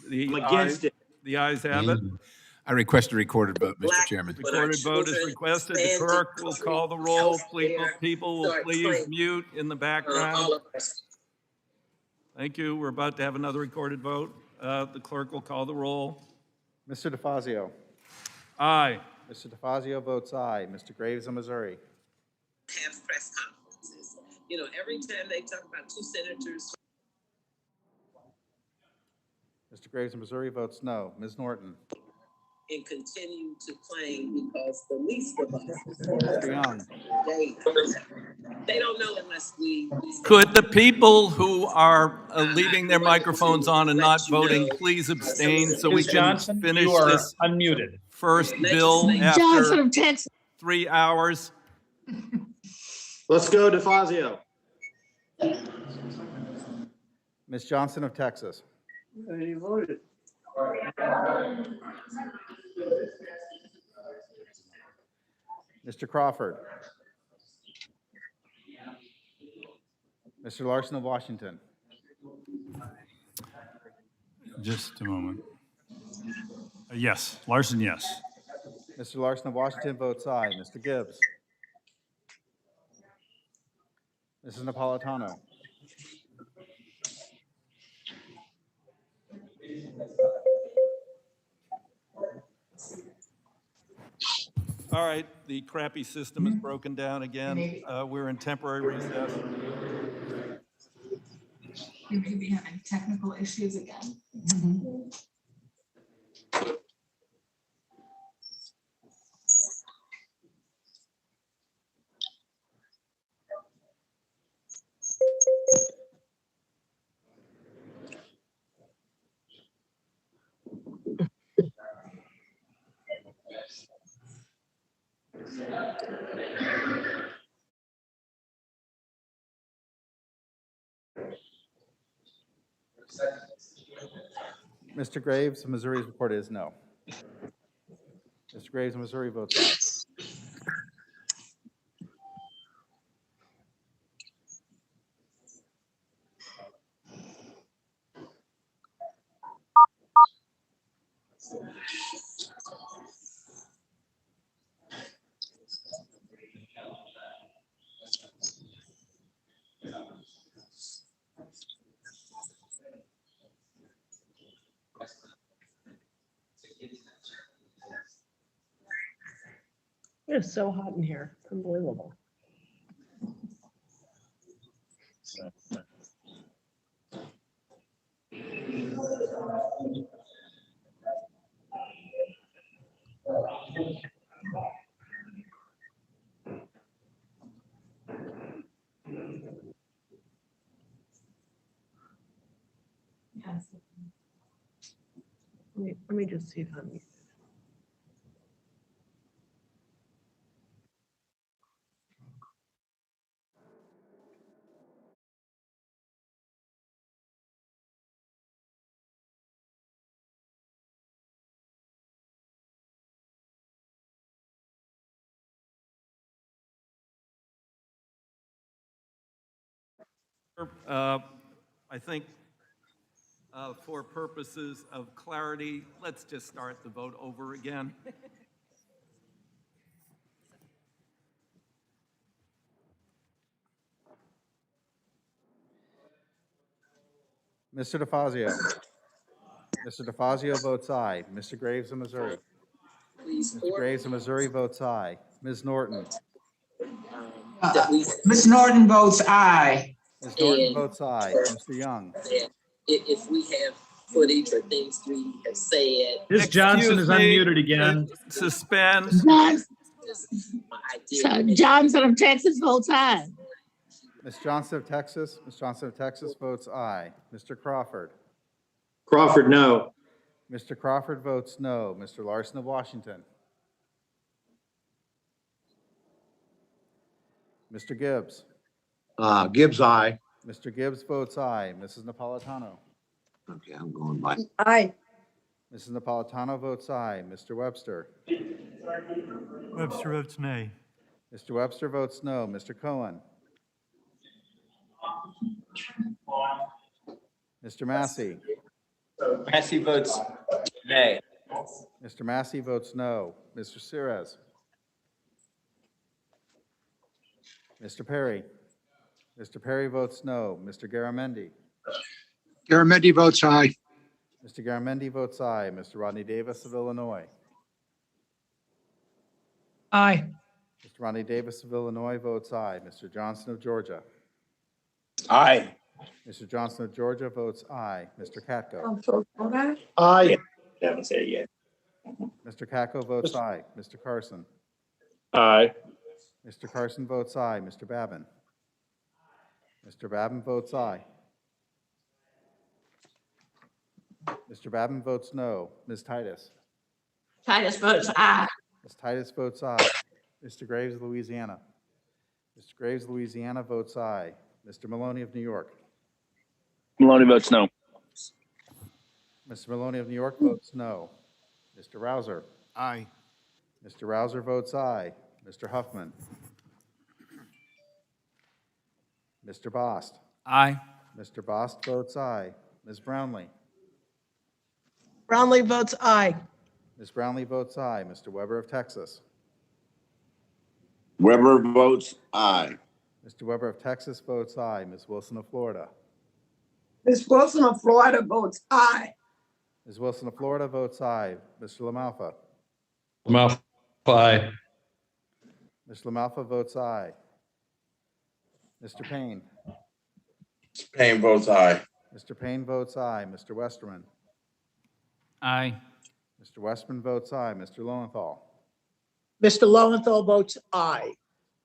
The I'm against it. The ayes have it. I request a recorded vote, Mr. Chairman. Recorded vote is requested. The clerk will call the roll. People will please mute in the background. Thank you. We're about to have another recorded vote. The clerk will call the roll. Mr. DeFazio. Aye. Mr. DeFazio votes aye. Mr. Graves of Missouri. Have press conferences. You know, every time they talk about two senators. Mr. Graves of Missouri votes no. Ms. Norton. And continue to claim because the least of us, Mr. Young. they don't know unless we. Could the people who are leaving their microphones on and not voting please abstain so we can finish this unmuted. first bill after 3 hours? Let's go, DeFazio. Ms. Johnson of Texas. Already voted. Mr. Crawford. Mr. Larson of Washington. Just a moment. Yes, Larson, yes. Mr. Larson of Washington votes aye. Mr. Gibbs. Mrs. Napolitano. All right, the crappy system is broken down again. We're in temporary recess. We may be having technical issues again. Mr. Graves of Missouri's report is no. Mr. Graves of Missouri votes aye. It's so hot in here. Unbelievable. Yes. Let me just see if I'm. I think for purposes of clarity, let's just start the vote over again. Mr. DeFazio. Mr. DeFazio votes aye. Mr. Graves of Missouri. Mr. Graves of Missouri votes aye. Ms. Norton. That we Ms. Norton votes aye. Ms. Norton And votes aye. Mr. Young. that if we have footage or things we have said. Ms. Johnson is unmuted again. Suspend. Johnson of Texas votes aye. Ms. Johnson of Texas. Ms. Johnson of Texas votes aye. Mr. Crawford. Crawford, no. Mr. Crawford votes no. Mr. Larson of Washington. Mr. Gibbs. Gibbs, aye. Mr. Gibbs votes aye. Mrs. Napolitano. Okay, I'm going by. Aye. Mrs. Napolitano votes aye. Mr. Webster. Webster votes nay. Mr. Webster votes no. Mr. Cohen. Mr. Massey. Massey votes nay. Mr. Massey votes no. Mr. Cirez. Mr. Perry. Mr. Perry votes no. Mr. Garamendi. Garamendi votes aye. Mr. Garamendi votes aye. Mr. Rodney Davis of Illinois. Aye. Mr. Rodney Davis of Illinois votes aye. Mr. Johnson of Georgia. Aye. Mr. Johnson of Georgia votes aye. Mr. Katko. Aye. Haven't said it yet. Mr. Katko votes aye. Mr. Carson. Aye. Mr. Carson votes aye. Mr. Babin. Mr. Babin votes aye. Mr. Babin votes no. Ms. Titus. Titus votes aye. Ms. Titus votes aye. Mr. Graves of Louisiana. Mr. Graves of Louisiana votes aye. Mr. Maloney of New York. Maloney votes no. Mr. Maloney of New York votes no. Mr. Rouser. Aye. Mr. Rouser votes aye. Mr. Huffman. Mr. Bost. Aye. Mr. Bost votes aye. Ms. Brownlee. Brownlee votes aye. Ms. Brownlee votes aye. Mr. Weber of Texas. Weber votes aye. Mr. Weber of Texas votes aye. Ms. Wilson of Florida. Ms. Wilson of Florida votes aye. Ms. Wilson of Florida votes aye. Mr. LaMalfa. LaMalfa, aye. Mr. LaMalfa votes aye. Mr. Payne. Payne votes aye. Mr. Payne votes aye. Mr. Westerman. Aye. Mr. Westerman votes aye. Mr. Lowenthal. Mr. Lowenthal votes aye.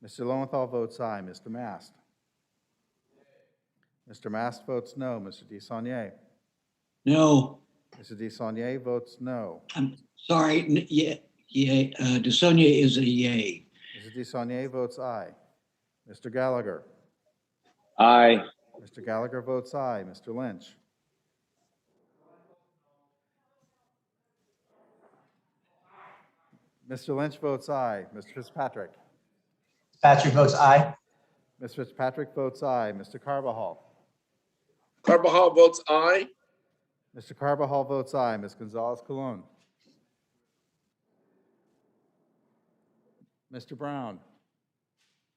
Mr. Lowenthal votes aye. Mr. Mast. Mr. Mast votes no. Mr. DeSaulnier. No, Mr. DeSaulnier votes no. I'm sorry. DeSonia is a yay. Mr. DeSaulnier votes aye. Mr. Gallagher. Aye. Mr. Gallagher votes aye. Mr. Lynch. Mr. Lynch votes aye. Mr. Fitzpatrick. Patrick votes aye. Mr. Fitzpatrick votes aye. Mr. Carbajal. Carbajal votes aye. Mr. Carbajal votes aye. Ms. Gonzalez Colon. Mr. Brown.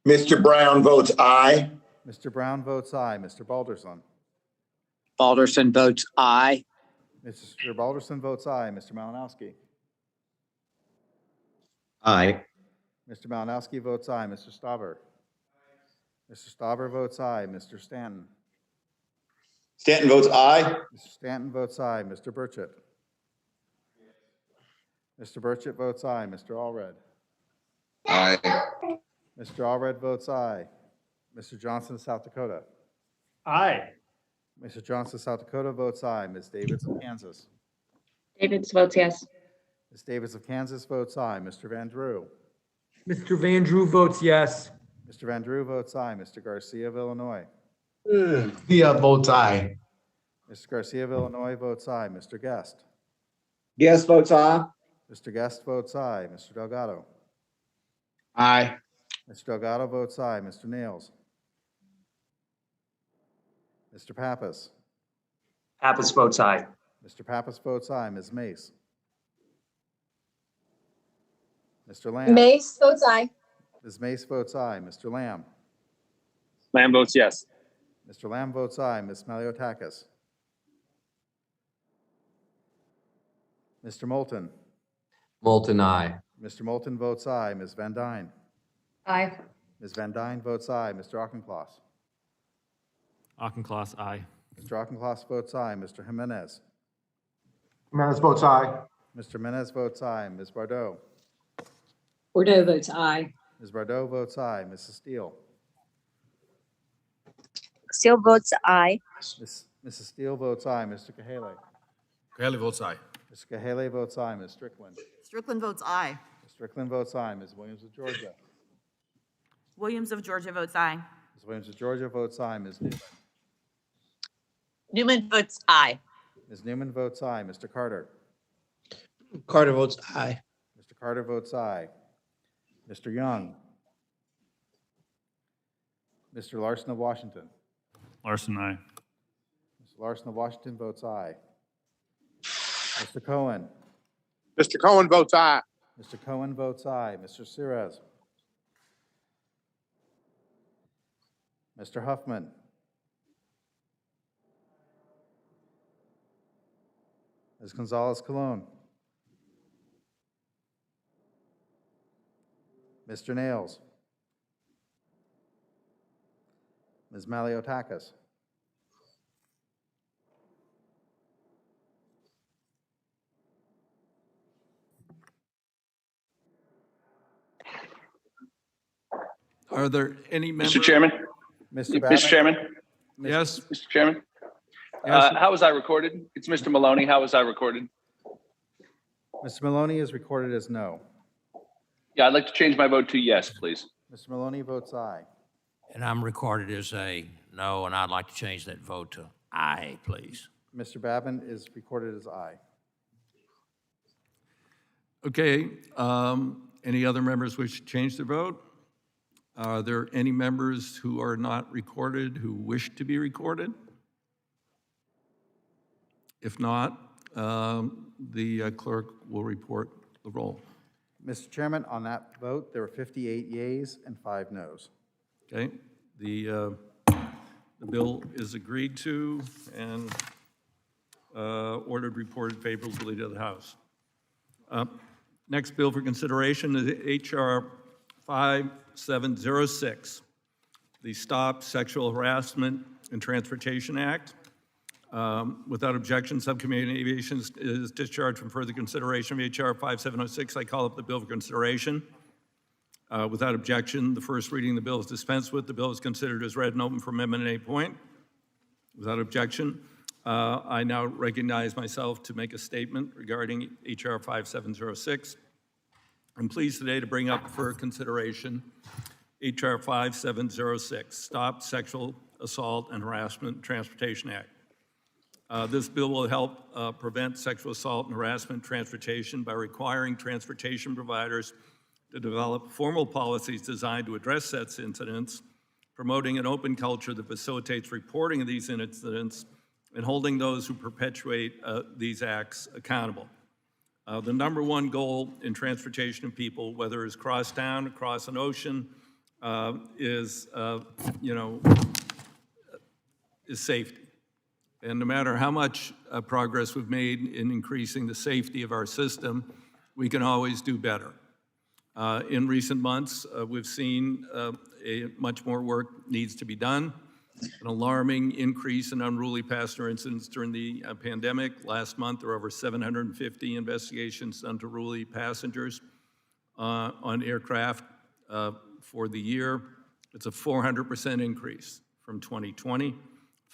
Mr. Brown votes aye. Mr. Brown votes aye. Mr. Balderson. Balderson votes aye. Mr. Balderson votes aye. Mr. Malinowski. Aye. Mr. Malinowski votes aye. Mr. Stauber. Mr. Stauber votes aye. Mr. Stanton. Stanton votes aye. Mr. Stanton votes aye. Mr. Burchett. Mr. Burchett votes aye. Mr. Allred. Aye. Mr. Allred votes aye. Mr. Johnson, South Dakota. Aye. Mr. Johnson, South Dakota votes aye. Ms. Davids of Kansas. Davids votes yes. Ms. Davids of Kansas votes aye. Mr. Van Drew. Mr. Van Drew votes yes. Mr. Van Drew votes aye. Mr. Garcia of Illinois. Votes aye. Mr. Garcia of Illinois votes aye. Mr. Guest. Guest votes aye. Mr. Guest votes aye. Mr. Delgado. Aye. Mr. Delgado votes aye. Mr. Nails. Mr. Pappas. Pappas votes aye. Mr. Pappas votes aye. Ms. Mace. Mr. Lamb. Mace votes aye. Ms. Mace votes aye. Mr. Lamb. Lamb votes yes. Mr. Lamb votes aye. Ms. Maliotakis. Mr. Moulton. Moulton, aye. Mr. Moulton votes aye. Ms. Van Dyne. Aye. Ms. Van Dyne votes aye. Mr. Auchincloss. Auchincloss, aye. Mr. Auchincloss votes aye. Mr. Jimenez. Jimenez votes aye. Mr. Jimenez votes aye. Ms. Bardot. Bordeaux votes aye. Ms. Bardot votes aye. Mrs. Steele. Steele votes aye. Mrs. Steele votes aye. Mr. Kahale. Haley votes aye. Mr. Kahale votes aye. Ms. Strickland. Strickland votes aye. Ms. Strickland votes aye. Ms. Williams of Georgia. Williams of Georgia votes aye. Ms. Williams of Georgia votes aye. Ms. Newman. Newman votes aye. Ms. Newman votes aye. Mr. Carter. Carter votes aye. Mr. Carter votes aye. Mr. Young. Mr. Larson of Washington. Larson, aye. Mr. Larson of Washington votes aye. Mr. Cohen. Mr. Cohen votes aye. Mr. Cohen votes aye. Mr. Sirez. Mr. Huffman. Ms. Gonzalez Colon. Mr. Nails. Ms. Maliotakis. Are there any members? Mr. Chairman? Mr. Babbitt? Mr. Chairman? Yes? Mr. Chairman? Yes. How was I recorded? It's Mr. Maloney. How was I recorded? Mr. Maloney is recorded as no. Yeah, I'd like to change my vote to yes, please. Mr. Maloney votes aye. And I'm recorded as a no, and I'd like to change that vote to aye, please. Mr. Babin is recorded as aye. Okay, any other members wish to change their vote? Are there any members who are not recorded who wish to be recorded? If not, the clerk will report the roll. Mr. Chairman, on that vote, there were 58 yeas and 5 noes. Okay, the bill is agreed to and ordered reported favorably to the House. Next bill for consideration is H.R. 5706, the Stop Sexual Harassment and Transportation Act. Without objection, Subcommittee on Aviation is discharged from further consideration of H.R. 5706. I call up the bill for consideration. Without objection, the first reading of the bill is dispensed with. The bill is considered as read and open for amendment at any point. Without objection, I now recognize myself to make a statement regarding H.R. 5706. I'm pleased today to bring up for consideration H.R. 5706, Stop Sexual Assault and Harassment Transportation Act. This bill will help prevent sexual assault and harassment transportation by requiring transportation providers to develop formal policies designed to address such incidents, promoting an open culture that facilitates reporting of these incidents, and holding those who perpetuate these acts accountable. The number one goal in transportation of people, whether it's cross town, across an ocean, is safety. And no matter how much progress we've made in increasing the safety of our system, we can always do better. In recent months, we've seen much more work needs to be done. An alarming increase in unruly passenger incidents during the pandemic. Last month, there were over 750 investigations done to unruly passengers on aircraft for the year. It's a 400% increase from 2020,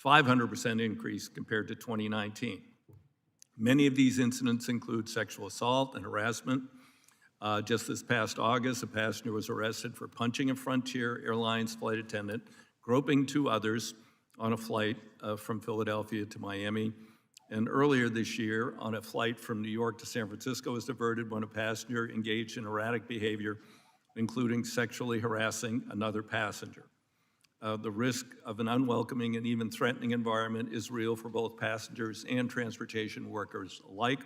500% increase compared to 2019. Many of these incidents include sexual assault and harassment. Just this past August, a passenger was arrested for punching a Frontier Airlines flight attendant, groping 2 others on a flight from Philadelphia to Miami. And earlier this year, on a flight from New York to San Francisco, was diverted when a passenger engaged in erratic behavior, including sexually harassing another passenger. The risk of an unwelcoming and even threatening environment is real for both passengers and transportation workers alike,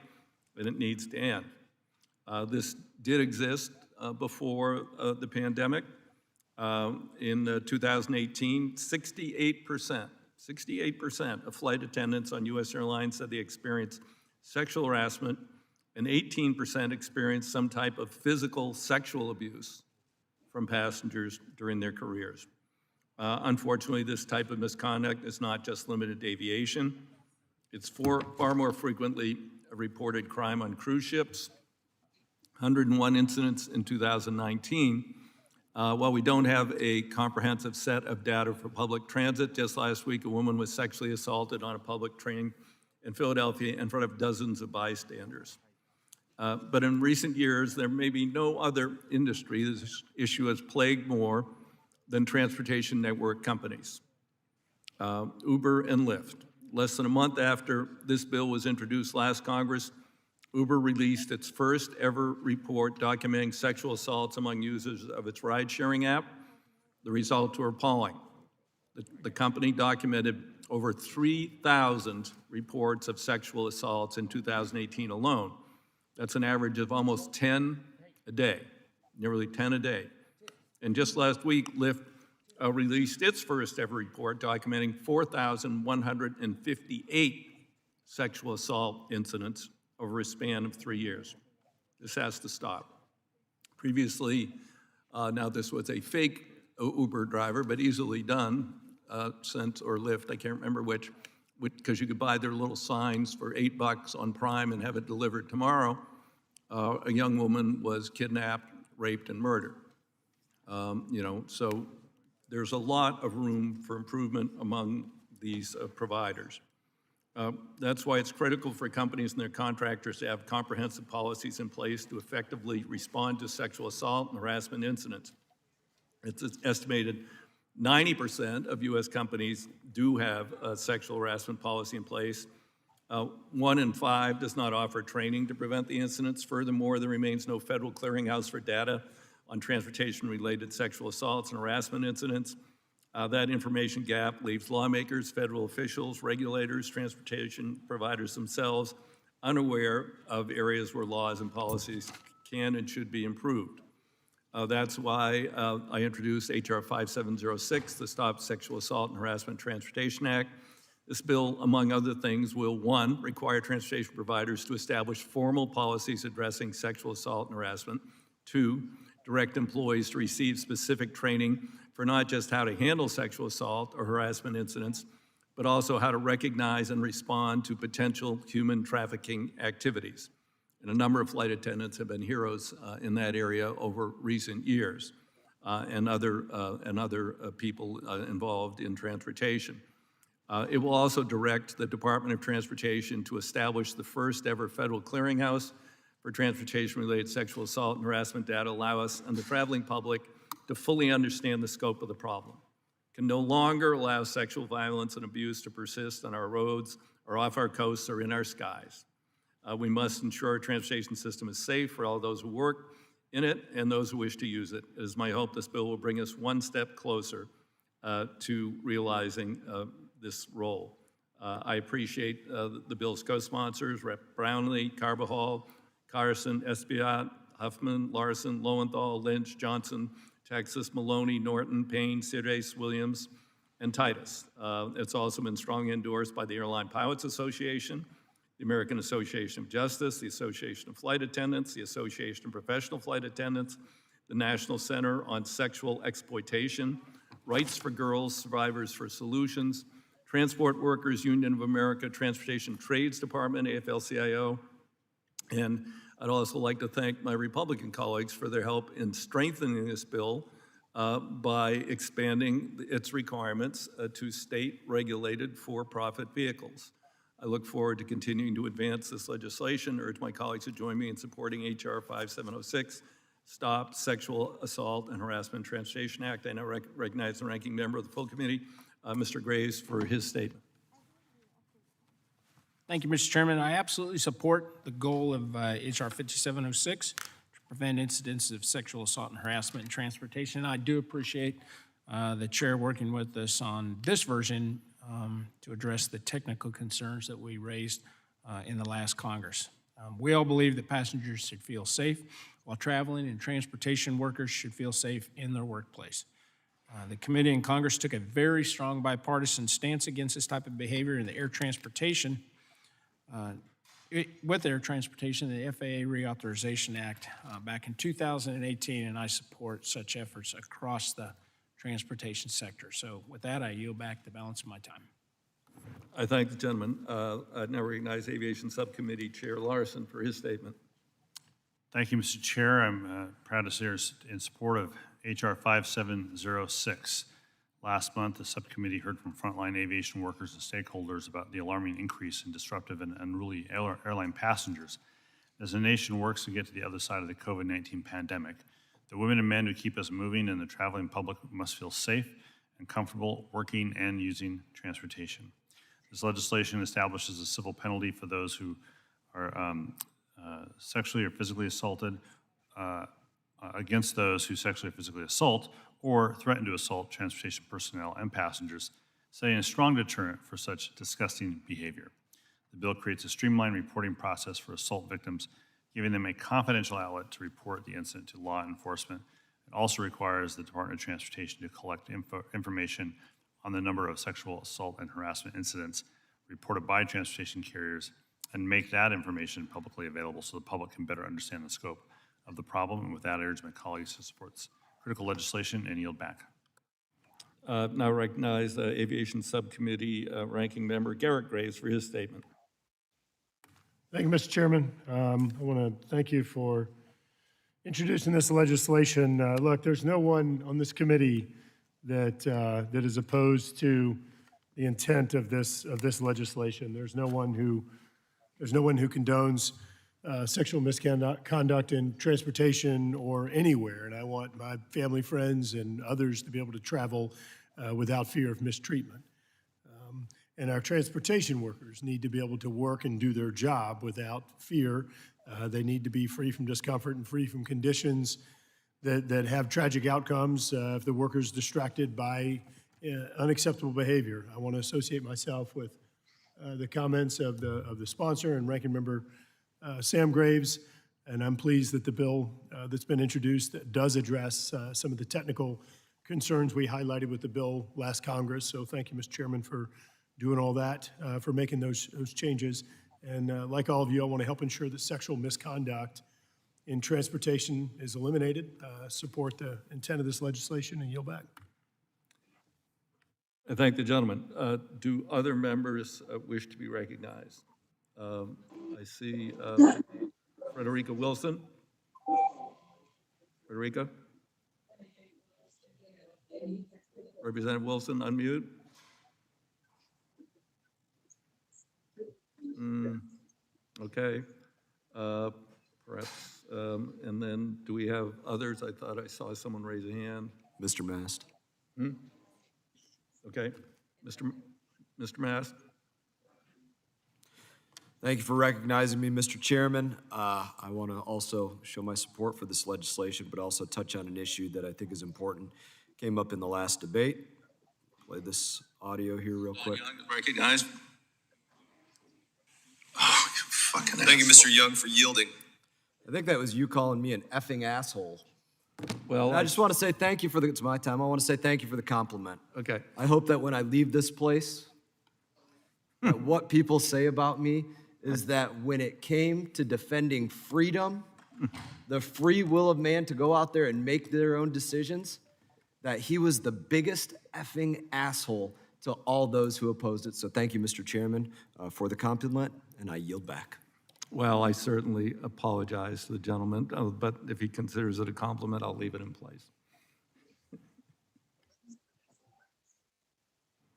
and it needs to end. This did exist before the pandemic. In 2018, 68% of flight attendants on U.S. airlines said they experienced sexual harassment, and 18% experienced some type of physical sexual abuse from passengers during their careers. Unfortunately, this type of misconduct is not just limited to aviation. It's far more frequently a reported crime on cruise ships, 101 incidents in 2019. While we don't have a comprehensive set of data for public transit, just last week a woman was sexually assaulted on a public train in Philadelphia in front of dozens of bystanders. But in recent years, there may be no other industry this issue has plagued more than transportation network companies, Uber and Lyft. Less than a month after this bill was introduced last Congress, Uber released its first ever report documenting sexual assaults among users of its ride-sharing app. The results were appalling. The company documented over 3,000 reports of sexual assaults in 2018 alone. That's an average of almost 10 a day, nearly 10 a day. And just last week, Lyft released its first ever report documenting 4,158 sexual assault incidents over a span of 3 years. This has to stop. Previously, now this was a fake Uber driver, but easily done, or Lyft, I can't remember which, because you could buy their little signs for $8 on Prime and have it delivered tomorrow. A young woman was kidnapped, raped, and murdered. So there's a lot of room for improvement among these providers. That's why it's critical for companies and their contractors to have comprehensive policies in place to effectively respond to sexual assault and harassment incidents. It's estimated 90% of U.S. companies do have a sexual harassment policy in place. 1 in 5 does not offer training to prevent the incidents. Furthermore, there remains no federal clearinghouse for data on transportation-related sexual assaults and harassment incidents. That information gap leaves lawmakers, federal officials, regulators, transportation providers themselves unaware of areas where laws and policies can and should be improved. That's why I introduced H.R. 5706, the Stop Sexual Assault and Harassment Transportation Act. This bill, among other things, will, 1, require transportation providers to establish formal policies addressing sexual assault and harassment. 2, direct employees to receive specific training for not just how to handle sexual assault or harassment incidents, but also how to recognize and respond to potential human trafficking activities. And a number of flight attendants have been heroes in that area over recent years, and other people involved in transportation. It will also direct the Department of Transportation to establish the first ever federal clearinghouse for transportation-related sexual assault and harassment data, allow us and the traveling public to fully understand the scope of the problem. Can no longer allow sexual violence and abuse to persist on our roads or off our coasts or in our skies. We must ensure our transportation system is safe for all those who work in it and those who wish to use it. It is my hope this bill will bring us one step closer to realizing this role. I appreciate the bill's co-sponsors, Rep. Brownlee, Carbajal, Carson, Espiat, Huffman, Larson, Lowenthal, Lynch, Johnson, Texas, Maloney, Norton, Payne, Sidres, Williams, and Titus. It's also been strongly endorsed by the Airline Pilots Association, the American Association of Justice, the Association of Flight Attendants, the Association of Professional Flight Attendants, the National Center on Sexual Exploitation, Rights for Girls, Survivors for Solutions, Transport Workers Union of America, Transportation Trades Department, AFL-CIO, and I'd also like to thank my Republican colleagues for their help in strengthening this bill by expanding its requirements to state-regulated for-profit vehicles. I look forward to continuing to advance this legislation. Urge my colleagues to join me in supporting H.R. 5706, Stop Sexual Assault and Harassment Transportation Act. I now recognize the ranking member of the full committee, Mr. Graves, for his statement. Thank you, Mr. Chairman. I absolutely support the goal of H.R. 5706 to prevent incidents of sexual assault and harassment in transportation. I do appreciate the chair working with us on this version to address the technical concerns that we raised in the last Congress. We all believe that passengers should feel safe while traveling, and transportation workers should feel safe in their workplace. The committee in Congress took a very strong bipartisan stance against this type of behavior in the air transportation. With air transportation, the FAA Reauthorization Act back in 2018, and I support such efforts across the transportation sector. So with that, I yield back the balance of my time. I thank the gentleman. I now recognize Aviation Subcommittee Chair Larson for his statement. Thank you, Mr. Chair. I'm proud to say in support of HR 5706. Last month, the subcommittee heard from frontline aviation workers and stakeholders about the alarming increase in disruptive and unruly airline passengers. As the nation works to get to the other side of the COVID-19 pandemic, the women and men who keep us moving and the traveling public must feel safe and comfortable working and using transportation. This legislation establishes a civil penalty for those who are sexually or physically assaulted against those who sexually or physically assault or threaten to assault transportation personnel and passengers, setting a strong deterrent for such disgusting behavior. The bill creates a streamlined reporting process for assault victims, giving them a confidential outlet to report the incident to law enforcement. It also requires the Department of Transportation to collect information on the number of sexual assault and harassment incidents reported by transportation carriers and make that information publicly available so the public can better understand the scope of the problem. And with that, I urge my colleagues to support this critical legislation and yield back. Now recognize Aviation Subcommittee Ranking Member Garrett Graves for his statement. Thank you, Mr. Chairman. I want to thank you for introducing this legislation. Look, there's no one on this committee that is opposed to the intent of this legislation. There's no one who condones sexual misconduct in transportation or anywhere, and I want my family, friends, and others to be able to travel without fear of mistreatment. And our transportation workers need to be able to work and do their job without fear. They need to be free from discomfort and free from conditions that have tragic outcomes if the worker's distracted by unacceptable behavior. I want to associate myself with the comments of the sponsor and ranking member Sam Graves, and I'm pleased that the bill that's been introduced does address some of the technical concerns we highlighted with the bill last Congress. So thank you, Mr. Chairman, for doing all that, for making those changes. And like all of you, I want to help ensure that sexual misconduct in transportation is eliminated. Support the intent of this legislation and yield back. I thank the gentleman. Do other members wish to be recognized? I see Frederica Wilson. Frederica? Representative Wilson, unmute. Okay. Perhaps, and then do we have others? I thought I saw someone raise a hand. Mr. Mast. Okay. Mr. Mast. Thank you for recognizing me, Mr. Chairman. I want to also show my support for this legislation, but also touch on an issue that I think is important. Came up in the last debate. Play this audio here real quick. Recognized. Oh, you fucking Thank you, Mr. Young, for yielding. I think that was you calling me an effing asshole. Well, I just want to say thank you for it's my time. I want to say thank you for the compliment. Okay. I hope that when I leave this place, that what people say about me is that when it came to defending freedom, the free will of man to go out there and make their own decisions, that he was the biggest effing asshole to all those who opposed it. So thank you, Mr. Chairman, for the compliment, and I yield back. Well, I certainly apologize to the gentleman, but if he considers it a compliment, I'll leave it in place.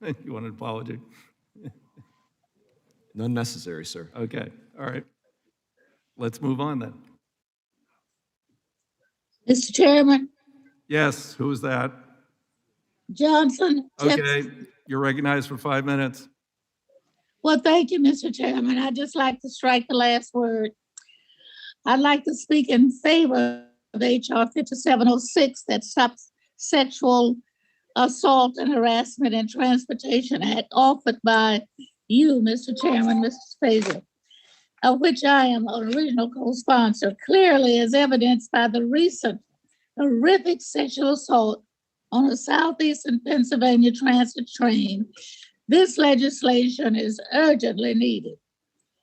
You want an apology? None necessary, sir. Okay, all right. Let's move on then. Mr. Chairman, Yes, who is that? Johnson. Okay, you're recognized for 5 minutes. Well, thank you, Mr. Chairman. I'd just like to strike the last word. I'd like to speak in favor of HR 5706 that stops sexual assault and harassment in transportation act offered by you, Mr. Chairman, Mr. Spazer, of which I am an original co-sponsor, clearly as evidenced by the recent horrific sexual assault on a southeastern Pennsylvania transit train. This legislation is urgently needed.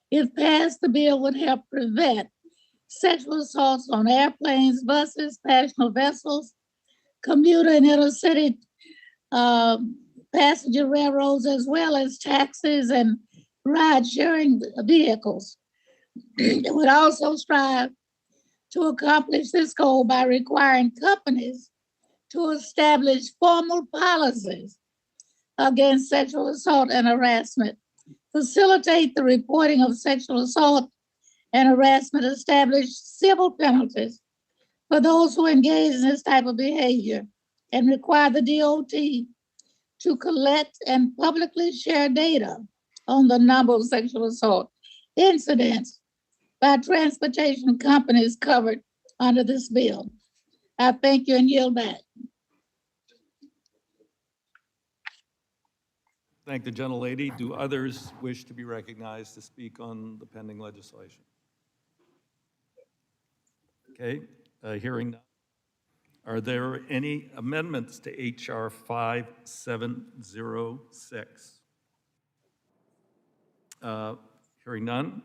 If passed, the bill would help prevent sexual assaults on airplanes, buses, passenger vessels, commuter and intercity passenger railroads as well as taxis and ride-sharing vehicles. It would also strive to accomplish this goal by requiring companies to establish formal policies against sexual assault and harassment, facilitate the reporting of sexual assault and harassment, establish civil penalties for those who engage in this type of behavior, and require the DOT to collect and publicly share data on the number of sexual assault incidents by transportation companies covered under this bill. I thank you and yield back. Thank the gentlelady. Do others wish to be recognized to speak on the pending legislation? Okay, hearing none. Are there any amendments to HR 5706? Hearing none,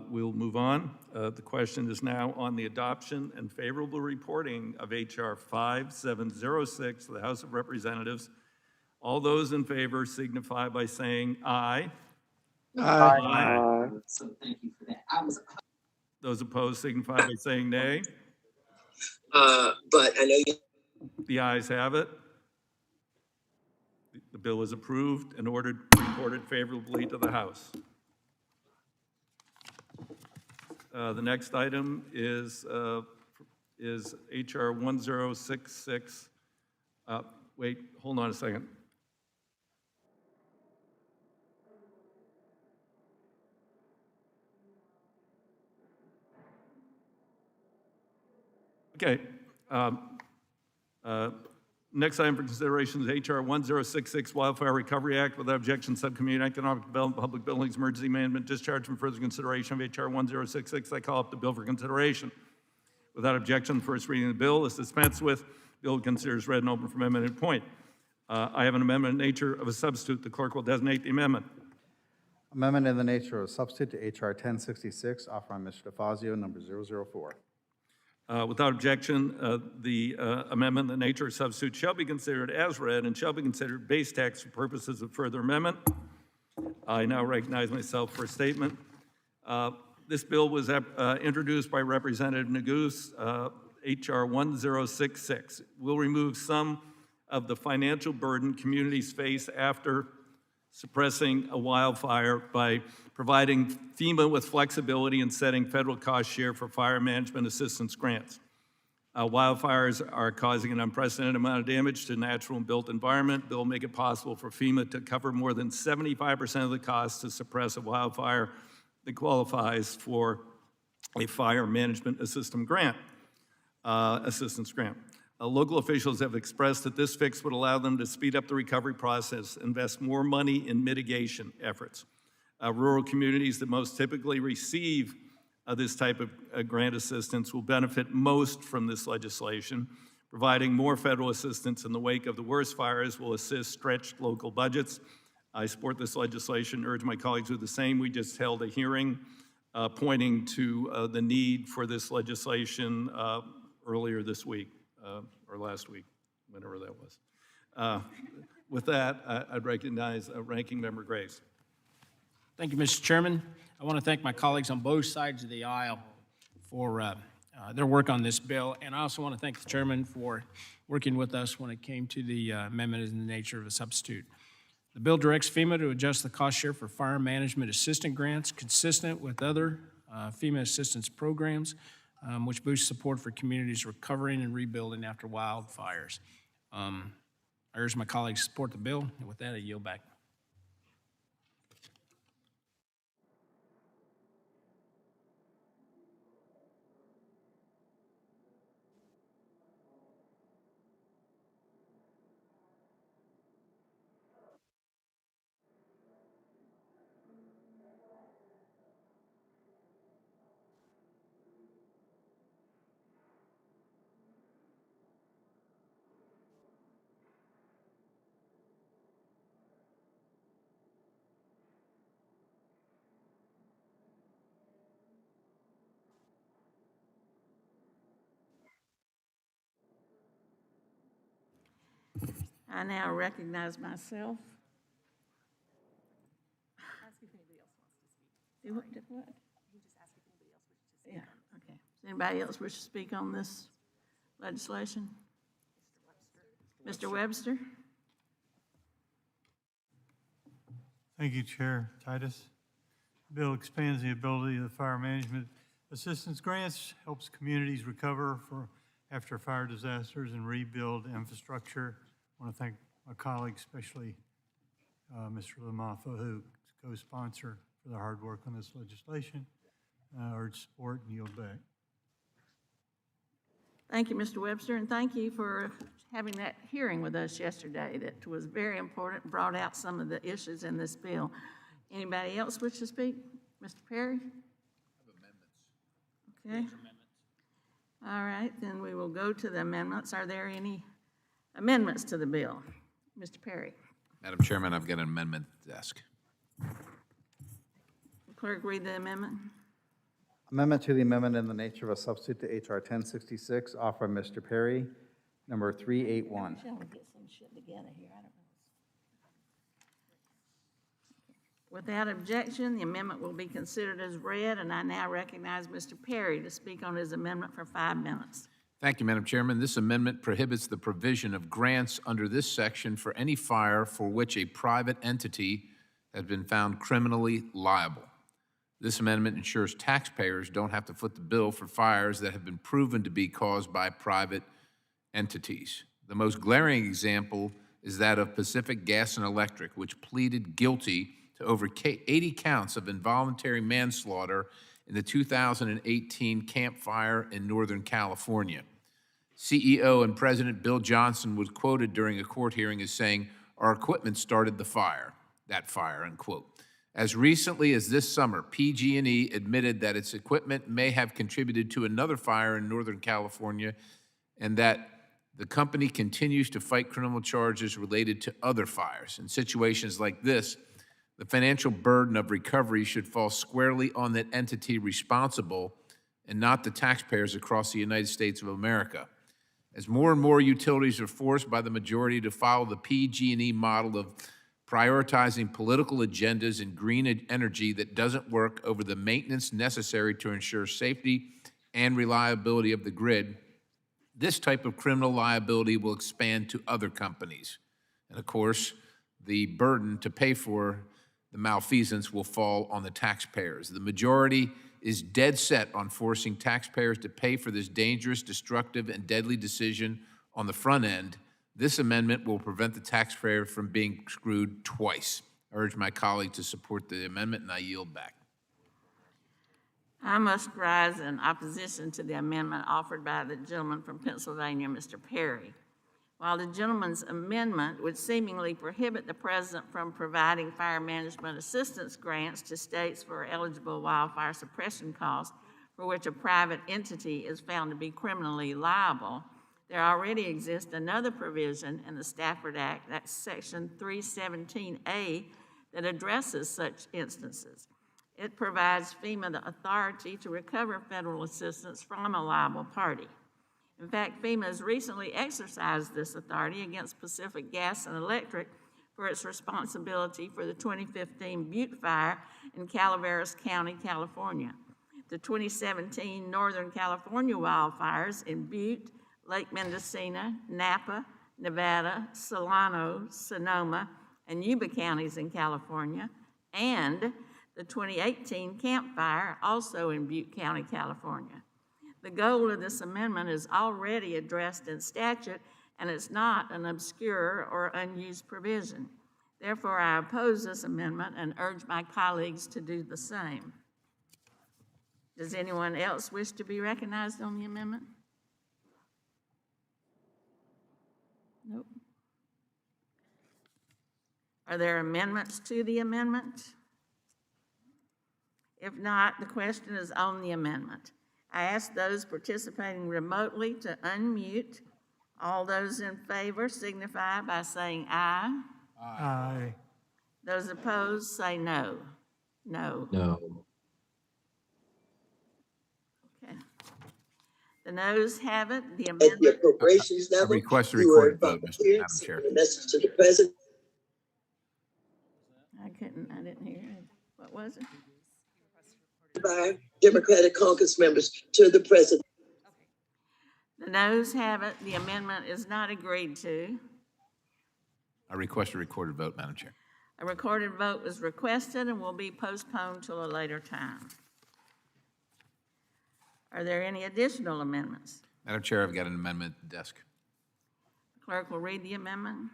we'll move on. The question is now on the adoption and favorable reporting of HR 5706 to the House of Representatives. All those in favor signify by saying aye. Aye. So thank you for that. Those opposed signify by saying nay. But I know you. The ayes have it. The bill is approved and reported favorably to the House. The next item is HR 1066. Wait, hold on a second. Okay. Next item for consideration is HR 1066, Wildfire Recovery Act. Without objection, Subcommittee on Economic Development, Public Buildings, Emergency Management, Discharge from further consideration of HR 1066. I call up the bill for consideration. Without objection, the first reading of the bill is dispensed with. Bill considers read and open for amendment and point. I have an amendment in nature of a substitute. The clerk will designate the amendment. Amendment in the nature of a substitute to HR 1066, offered by Mr. DeFazio, number 004. Without objection, the amendment in the nature of substitute shall be considered as read and shall be considered base text for purposes of further amendment. I now recognize myself for a statement. This bill was introduced by Representative Neguse, HR 1066. Will remove some of the financial burden communities face after suppressing a wildfire by providing FEMA with flexibility in setting federal cost share for fire management assistance grants. Wildfires are causing an unprecedented amount of damage to natural and built environment. Bill will make it possible for FEMA to cover more than 75% of the cost to suppress a wildfire that qualifies for a fire management assistance grant. Local officials have expressed that this fix would allow them to speed up the recovery process, invest more money in mitigation efforts. Rural communities that most typically receive this type of grant assistance will benefit most from this legislation. Providing more federal assistance in the wake of the worst fires will assist stretched local budgets. I support this legislation, urge my colleagues to do the same. We just held a hearing pointing to the need for this legislation earlier this week. Or last week, whenever that was. With that, I'd recognize Ranking Member Graves. Thank you, Mr. Chairman. I want to thank my colleagues on both sides of the aisle for their work on this bill, and I also want to thank the chairman for working with us when it came to the amendment in the nature of a substitute. The bill directs FEMA to adjust the cost share for fire management assistant grants consistent with other FEMA assistance programs, which boosts support for communities recovering and rebuilding after wildfires. I urge my colleagues to support the bill, and with that, I yield back. I now recognize myself. Do what? Do what? Yeah, okay. Does anybody else wish to speak on this legislation? Mr. Webster? Thank you, Chair Titus. Bill expands the ability of the Fire Management Assistance Grants, helps communities recover after fire disasters and rebuild infrastructure. I want to thank my colleagues, especially Mr. Lamafa, who co-sponsored for the hard work on this legislation. I urge support and yield back. Thank you, Mr. Webster, and thank you for having that hearing with us yesterday. That was very important, brought out some of the issues in this bill. Anybody else wish to speak? Mr. Perry? Okay. All right, then we will go to the amendments. Are there any amendments to the bill? Mr. Perry? Madam Chairman, I've got an amendment desk. Clerk, read the amendment. Amendment to the amendment in the nature of a substitute to H.R. 1066, offered by Mr. Perry, number 381. Shall we get some shit together here? I don't know. Without objection, the amendment will be considered as read, and I now recognize Mr. Perry to speak on his amendment for 5 minutes. Thank you, Madam Chairman. This amendment prohibits the provision of grants under this section for any fire for which a private entity has been found criminally liable. This amendment ensures taxpayers don't have to foot the bill for fires that have been proven to be caused by private entities. The most glaring example is that of Pacific Gas and Electric, which pleaded guilty to over 80 counts of involuntary manslaughter in the 2018 Camp Fire in Northern California. CEO and President Bill Johnson was quoted during a court hearing as saying, "Our equipment started the fire," that fire, unquote. As recently as this summer, PG&E admitted that its equipment may have contributed to another fire in Northern California and that the company continues to fight criminal charges related to other fires. In situations like this, the financial burden of recovery should fall squarely on that entity responsible and not the taxpayers across the United States of America. As more and more utilities are forced by the majority to follow the PG&E model of prioritizing political agendas and green energy that doesn't work over the maintenance necessary to ensure safety and reliability of the grid, this type of criminal liability will expand to other companies. And of course, the burden to pay for the malfeasance will fall on the taxpayers. The majority is dead set on forcing taxpayers to pay for this dangerous, destructive, and deadly decision on the front end. This amendment will prevent the taxpayer from being screwed twice. I urge my colleague to support the amendment, and I yield back. I must rise in opposition to the amendment offered by the gentleman from Pennsylvania, Mr. Perry. While the gentleman's amendment would seemingly prohibit the president from providing fire management assistance grants to states for eligible wildfire suppression costs for which a private entity is found to be criminally liable, there already exists another provision in the Stafford Act, that's Section 317A, that addresses such instances. It provides FEMA the authority to recover federal assistance from a liable party. In fact, FEMA has recently exercised this authority against Pacific Gas and Electric for its responsibility for the 2015 Butte Fire in Calaveras County, California, the 2017 Northern California wildfires in Butte, Lake Mendocino, Napa, Nevada, Solano, Sonoma, and Yuba counties in California, and the 2018 Camp Fire, also in Butte County, California. The goal of this amendment is already addressed in statute, and it's not an obscure or unused provision. Therefore, I oppose this amendment and urge my colleagues to do the same. Does anyone else wish to be recognized on the amendment? Nope. Are there amendments to the amendment? If not, the question is on the amendment. I ask those participating remotely to unmute. All those in favor signify by saying aye. Aye. Those opposed say no. No. No. Okay. The noes have it. The At the amendment, appropriations I level, request a you were recorded vote, invited here, Madam Chair. sending a message to the president. I didn't hear it. What was it? By Democratic caucus members to the president. The noes have it. The amendment is not agreed to. I request a recorded vote, Madam Chair. A recorded vote was requested and will be postponed till a later time. Are there any additional amendments? Madam Chair, I've got an amendment at the desk. Clerk will read the amendment.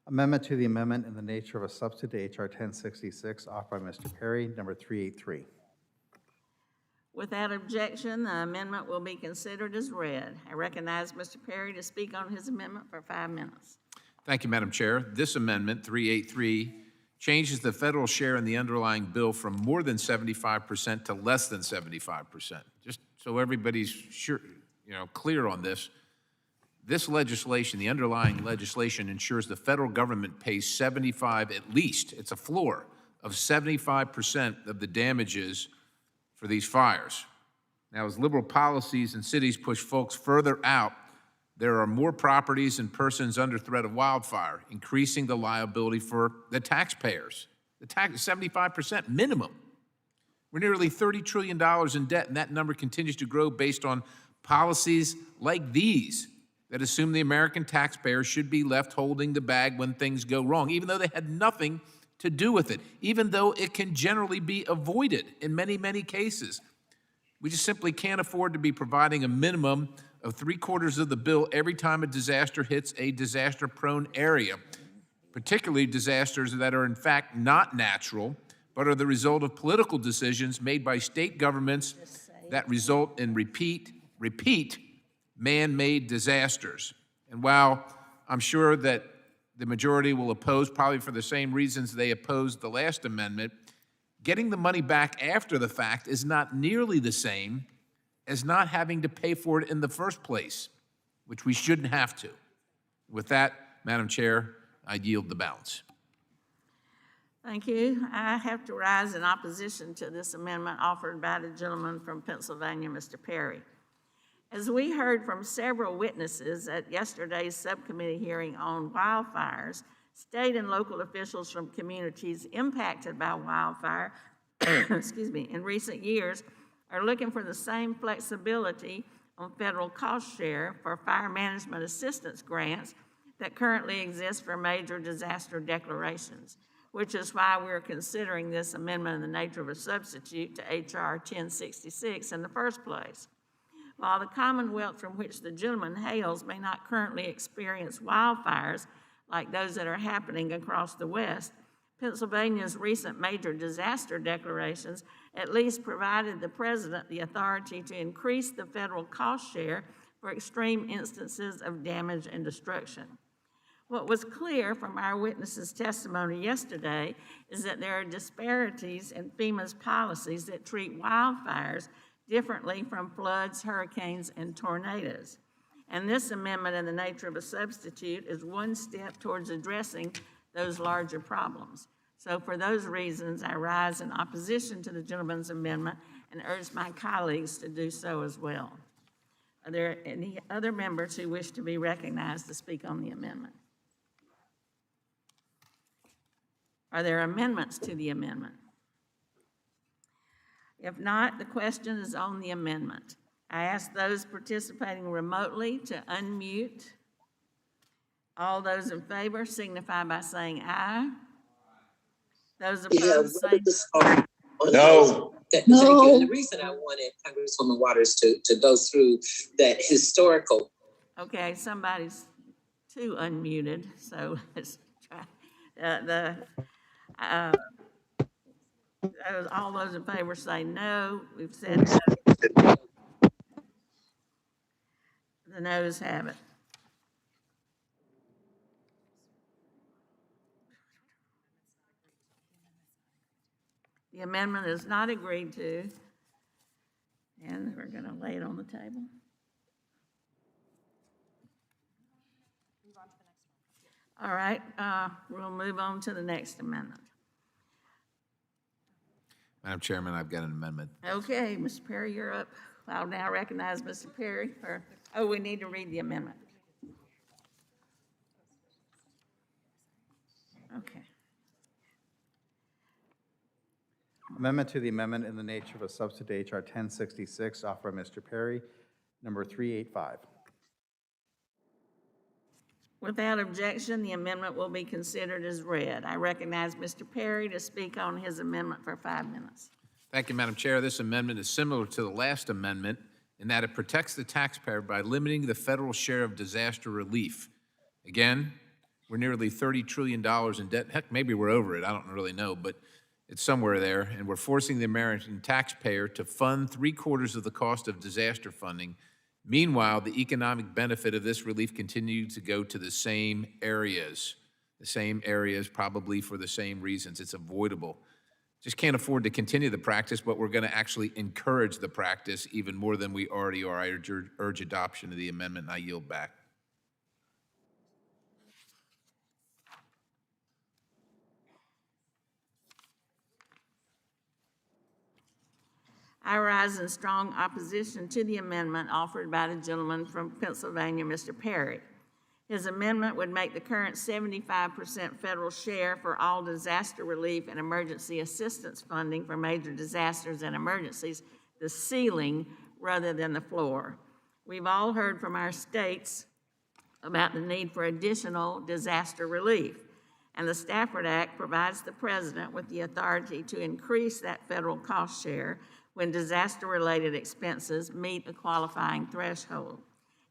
Amendment to the amendment in the nature of a substitute to HR 1066 offered by Mr. Perry, number 383. Without objection, the amendment will be considered as read. I recognize Mr. Perry to speak on his amendment for 5 minutes. Thank you, Madam Chair. This amendment, 383, changes the federal share in the underlying bill from more than 75% to less than 75%. Just so everybody's sure, clear on this. This legislation, the underlying legislation, ensures the federal government pays at least, it's a floor, of 75% of the damages for these fires. Now, as liberal policies in cities push folks further out, there are more properties and persons under threat of wildfire, increasing the liability for the taxpayers. The tax 75% minimum. We're nearly $30 trillion in debt, and that number continues to grow based on policies like these that assume the American taxpayer should be left holding the bag when things go wrong, even though they had nothing to do with it, even though it can generally be avoided in many, many cases. We just simply can't afford to be providing a minimum of 3/4 of the bill every time a disaster hits a disaster-prone area, particularly disasters that are in fact not natural, but are the result of political decisions made by state governments that result in repeat man-made disasters. And while I'm sure that the majority will oppose, probably for the same reasons they opposed the last amendment, getting the money back after the fact is not nearly the same as not having to pay for it in the first place, which we shouldn't have to. With that, Madam Chair, I yield the balance. Thank you. I have to rise in opposition to this amendment offered by the gentleman from Pennsylvania, Mr. Perry. As we heard from several witnesses at yesterday's subcommittee hearing on wildfires, state and local officials from communities impacted by wildfire, in recent years are looking for the same flexibility on federal cost share for fire management assistance grants that currently exist for major disaster declarations, which is why we're considering this amendment in the nature of a substitute to HR 1066 in the first place. While the Commonwealth from which the gentleman hails may not currently experience wildfires like those that are happening across the West, Pennsylvania's recent major disaster declarations at least provided the president the authority to increase the federal cost share for extreme instances of damage and destruction. What was clear from our witnesses' testimony yesterday is that there are disparities in FEMA's policies that treat wildfires differently from floods, hurricanes, and tornadoes. And this amendment in the nature of a substitute is one step towards addressing those larger problems. So for those reasons, I rise in opposition to the gentleman's amendment and urge my colleagues to do so as well. Are there any other members who wish to be recognized to speak on the amendment? Are there amendments to the amendment? If not, the question is on the amendment. I ask those participating remotely to unmute. All those in favor signify by saying aye. Those opposed say No. Thank you. No. And the reason I wanted Congresswoman Waters to go through that historical. okay, somebody's too unmuted, so let's try. All those in favor say no. We've said no. The noes have it. The amendment is not agreed to, and we're going to lay it on the table. All right, we'll move on to the next amendment. Madam Chairman, I've got an amendment. Okay, Mr. Perry, you're up. I'll now recognize Mr. Perry for, oh, we need to read the amendment. Okay. Amendment to the amendment in the nature of a substitute to HR 1066, offered by Mr. Perry, number 385. Without objection, the amendment will be considered as read. I recognize Mr. Perry to speak on his amendment for 5 minutes. Thank you, Madam Chair. This amendment is similar to the last amendment in that it protects the taxpayer by limiting the federal share of disaster relief. Again, we're nearly $30 trillion in debt. Heck, maybe we're over it. I don't really know, but it's somewhere there. And we're forcing the American taxpayer to fund 3/4 of the cost of disaster funding. Meanwhile, the economic benefit of this relief continues to go to the same areas probably for the same reasons. It's avoidable. Just can't afford to continue the practice, but we're going to actually encourage the practice even more than we already are. I urge adoption of the amendment, and I yield back. I rise in strong opposition to the amendment offered by the gentleman from Pennsylvania, Mr. Perry. His amendment would make the current 75% federal share for all disaster relief and emergency assistance funding for major disasters and emergencies the ceiling rather than the floor. We've all heard from our states about the need for additional disaster relief, and the Stafford Act provides the president with the authority to increase that federal cost share when disaster-related expenses meet a qualifying threshold.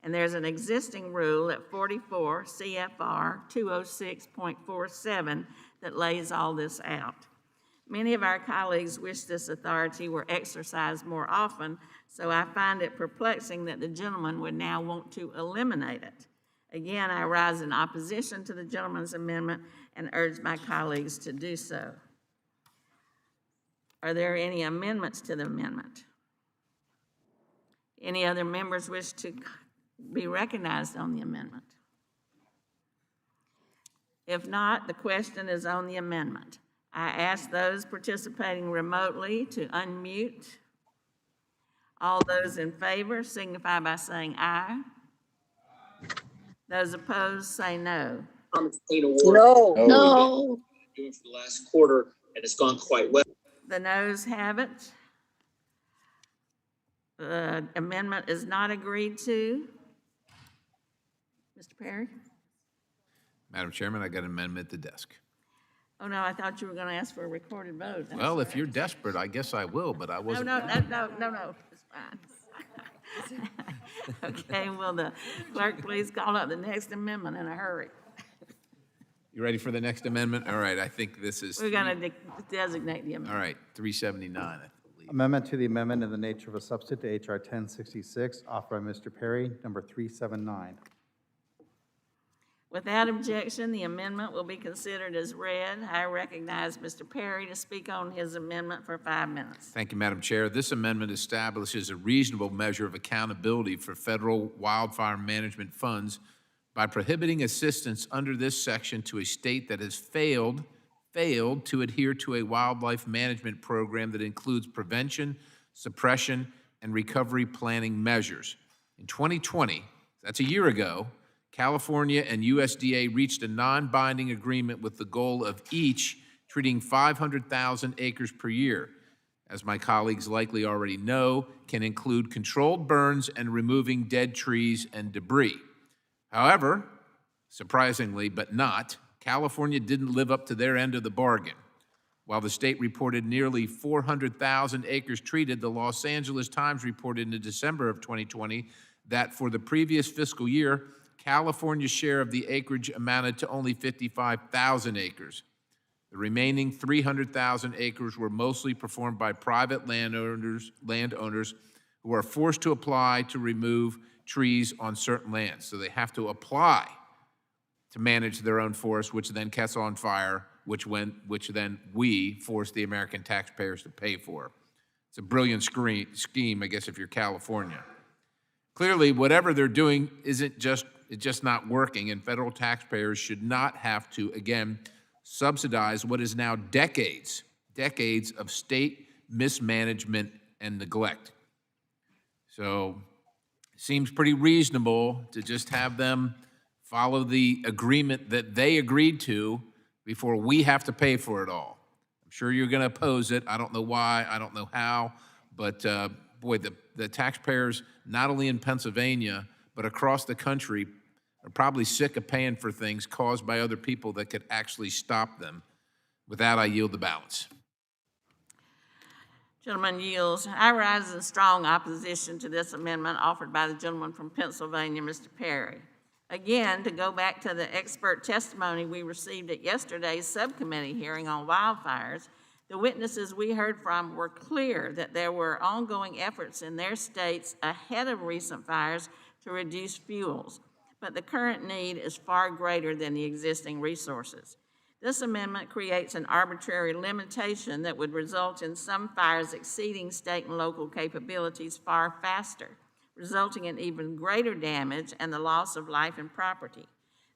And there's an existing rule at 44 CFR 206.47 that lays all this out. Many of our colleagues wish this authority were exercised more often, so I find it perplexing that the gentleman would now want to eliminate it. Again, I rise in opposition to the gentleman's amendment and urge my colleagues to do so. Are there any amendments to the amendment? Any other members wish to be recognized on the amendment? If not, the question is on the amendment. I ask those participating remotely to unmute. All those in favor signify by saying aye. Those opposed say no. No. No. Doing for the last quarter, and it's gone quite well. The noes have it. The amendment is not agreed to. Mr. Perry? Madam Chairman, I got an amendment at the desk. Oh, no, I thought you were going to ask for a recorded vote. I'm Well, if sorry. you're desperate, I guess I will, but I wasn't. No, it's fine. Okay, will the clerk please call up the next amendment in a hurry? You ready for the next amendment? All right, I think this is. We're going to designate the amendment. All right, 379, I believe. Amendment to the amendment in the nature of a substitute to HR 1066, offered by Mr. Perry, number 379. Without objection, the amendment will be considered as read. I recognize Mr. Perry to speak on his amendment for 5 minutes. Thank you, Madam Chair. This amendment establishes a reasonable measure of accountability for federal wildfire management funds by prohibiting assistance under this section to a state that has failed to adhere to a wildlife management program that includes prevention, suppression, and recovery planning measures. In 2020, that's a year ago, California and USDA reached a non-binding agreement with the goal of each treating 500,000 acres per year. As my colleagues likely already know, can include controlled burns and removing dead trees and debris. However, surprisingly but not, California didn't live up to their end of the bargain. While the state reported nearly 400,000 acres treated, the Los Angeles Times reported in December of 2020 that for the previous fiscal year, California's share of the acreage amounted to only 55,000 acres. The remaining 300,000 acres were mostly performed by private landowners who are forced to apply to remove trees on certain lands. So they have to apply to manage their own forest, which then catches on fire, which then we force the American taxpayers to pay for. It's a brilliant scheme, I guess, if you're California. Clearly, whatever they're doing it's just not working, and federal taxpayers should not have to, again, subsidize what is now decades of state mismanagement and neglect. So it seems pretty reasonable to just have them follow the agreement that they agreed to before we have to pay for it all. I'm sure you're going to oppose it. I don't know why, I don't know how, but boy, the taxpayers, not only in Pennsylvania, but across the country, are probably sick of paying for things caused by other people that could actually stop them. With that, I yield the balance. Gentleman yields. I rise in strong opposition to this amendment offered by the gentleman from Pennsylvania, Mr. Perry. Again, to go back to the expert testimony we received at yesterday's subcommittee hearing on wildfires, the witnesses we heard from were clear that there were ongoing efforts in their states ahead of recent fires to reduce fuels, but the current need is far greater than the existing resources. This amendment creates an arbitrary limitation that would result in some fires exceeding state and local capabilities far faster, resulting in even greater damage and the loss of life and property.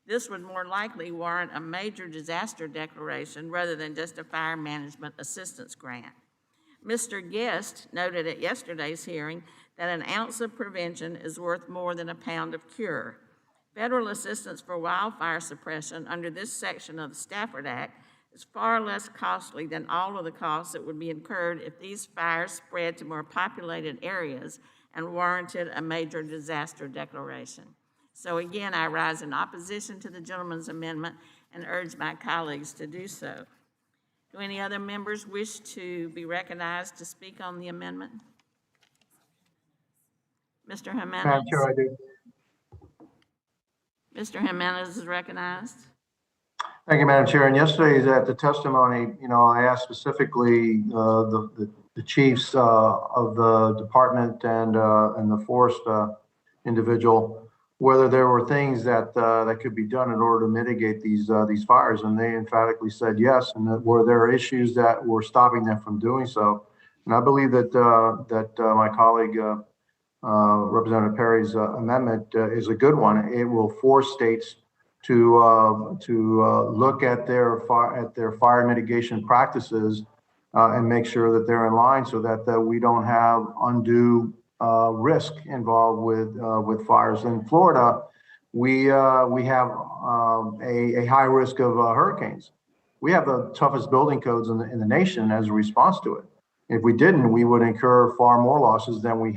This would more likely warrant a major disaster declaration rather than just a fire management assistance grant. Mr. Guest noted at yesterday's hearing that an ounce of prevention is worth more than a pound of cure. Federal assistance for wildfire suppression under this section of the Stafford Act is far less costly than all of the costs that would be incurred if these fires spread to more populated areas and warranted a major disaster declaration. So again, I rise in opposition to the gentleman's amendment and urge my colleagues to do so. Do any other members wish to be recognized to speak on the amendment? Mr. Jimenez? Madam Chair, I do. Mr. Jimenez is recognized. Thank you, Madam Chair. And yesterday's at the testimony, I asked specifically the chiefs of the department and the forest individual whether there were things that that could be done in order to mitigate these fires, and they emphatically said yes. And that were there issues that were stopping them from doing so. And I believe that my colleague Representative Perry's amendment is a good one. It will force states to look at their fire mitigation practices and make sure that they're in line, so that we don't have undue risk involved with fires. In Florida, we have a high risk of hurricanes. We have the toughest building codes in the nation as a response to it. If we didn't, we would incur far more losses than we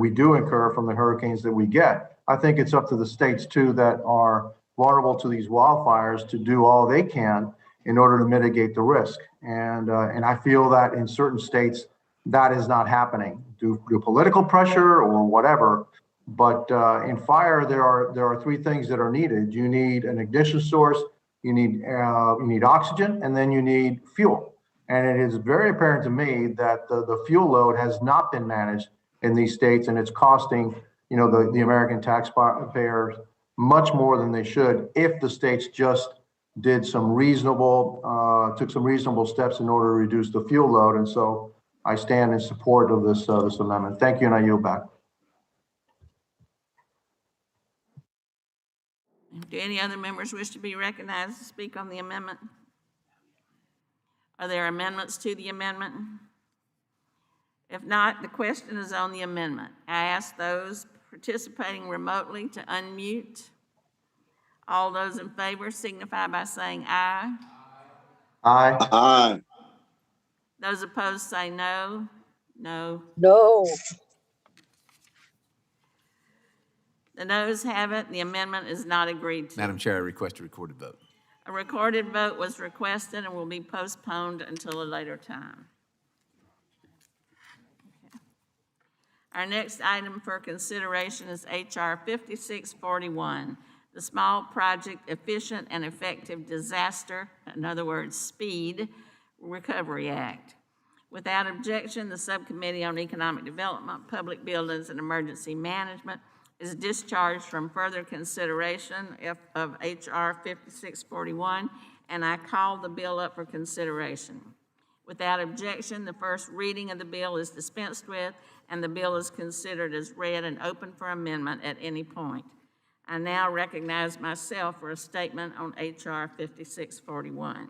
do incur from the hurricanes that we get. I think it's up to the states too that are vulnerable to these wildfires to do all they can in order to mitigate the risk. And I feel that in certain states that is not happening due to political pressure or whatever. But in fire, there are three things that are needed. You need an ignition source, you need oxygen, and then you need fuel. And it is very apparent to me that the fuel load has not been managed in these states, and it's costing the American taxpayers much more than they should if the states just did took some reasonable steps in order to reduce the fuel load. And so I stand in support of this amendment. Thank you, and I yield back. Do any other members wish to be recognized to speak on the amendment? Are there amendments to the amendment? If not, the question is on the amendment. I ask those participating remotely to unmute. All those in favor signify by saying aye. Aye. Aye. Those opposed say no. No. No. The noes have it. The amendment is not agreed to. Madam Chair, I request a recorded vote. A recorded vote was requested and will be postponed until a later time. Okay. Our next item for consideration is H.R. 5641, the Small Project Efficient and Effective Disaster, in other words, SPEED, Recovery Act. Without objection, the Subcommittee on Economic Development, Public Buildings, and Emergency Management is discharged from further consideration of H.R. 5641, and I call the bill up for consideration. Without objection, the first reading of the bill is dispensed with, and the bill is considered as read and open for amendment at any point. I now recognize myself for a statement on H.R. 5641.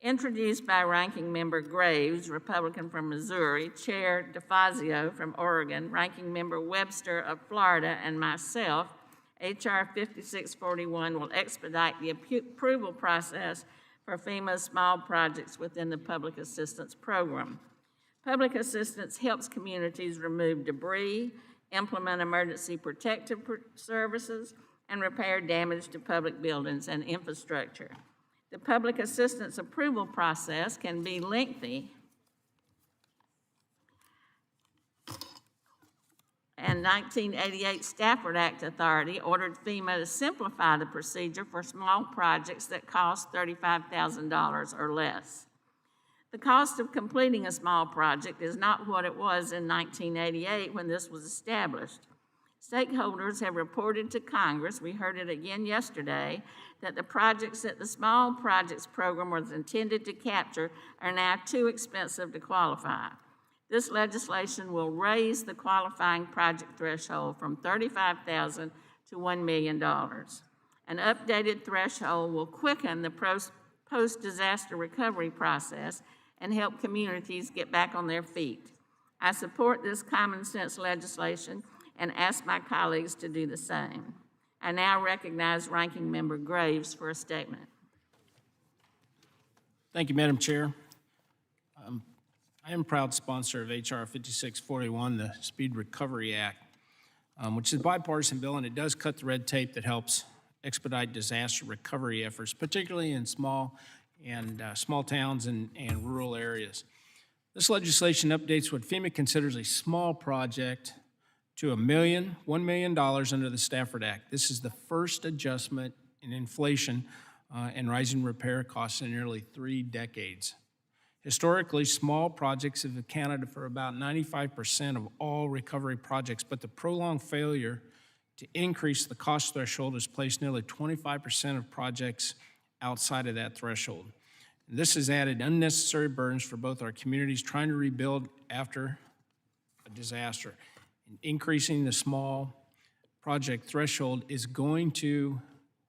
Introduced by Ranking Member Graves, Republican from Missouri, Chair DeFazio from Oregon, Ranking Member Webster of Florida, and myself, H.R. 5641 will expedite the approval process for FEMA's small projects within the Public Assistance Program. Public assistance helps communities remove debris, implement emergency protective services, and repair damage to public buildings and infrastructure. The public assistance approval process can be lengthy, and 1988 Stafford Act authority ordered FEMA to simplify the procedure for small projects that cost $35,000 or less. The cost of completing a small project is not what it was in 1988 when this was established. Stakeholders have reported to Congress, we heard it again yesterday, that the projects that the Small Projects Program was intended to capture are now too expensive to qualify. This legislation will raise the qualifying project threshold from $35,000 to $1 million. An updated threshold will quicken the post-disaster recovery process and help communities get back on their feet. I support this common sense legislation and ask my colleagues to do the same. I now recognize Ranking Member Graves for a statement. Thank you, Madam Chair. I am proud sponsor of H.R. 5641, the Speed Recovery Act, which is a bipartisan bill, and it does cut the red tape that helps expedite disaster recovery efforts, particularly in small towns and rural areas. This legislation updates what FEMA considers a small project to $1 million under the Stafford Act. This is the first adjustment in inflation and rising repair costs in nearly 3 decades. Historically, small projects have accounted for about 95% of all recovery projects, but the prolonged failure to increase the cost threshold has placed nearly 25% of projects outside of that threshold. This has added unnecessary burdens for both our communities trying to rebuild after a disaster. Increasing the small project threshold is going to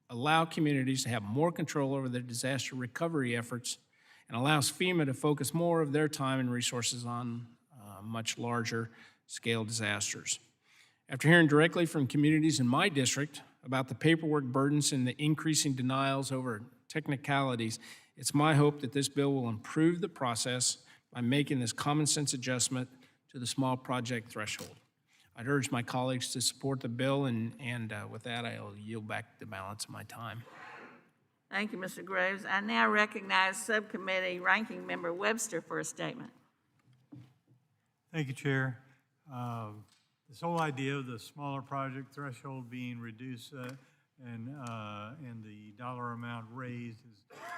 allow communities to have more control over their disaster recovery efforts and allows FEMA to focus more of their time and resources on much larger scale disasters. After hearing directly from communities in my district about the paperwork burdens and the increasing denials over technicalities, it's my hope that this bill will improve the process by making this common sense adjustment to the small project threshold. I'd urge my colleagues to support the bill, and with that, I'll yield back the balance of my time. Thank you, Mr. Graves. I now recognize Subcommittee Ranking Member Webster for a statement. Thank you, Chair. This whole idea of the smaller project threshold being reduced and the dollar amount raised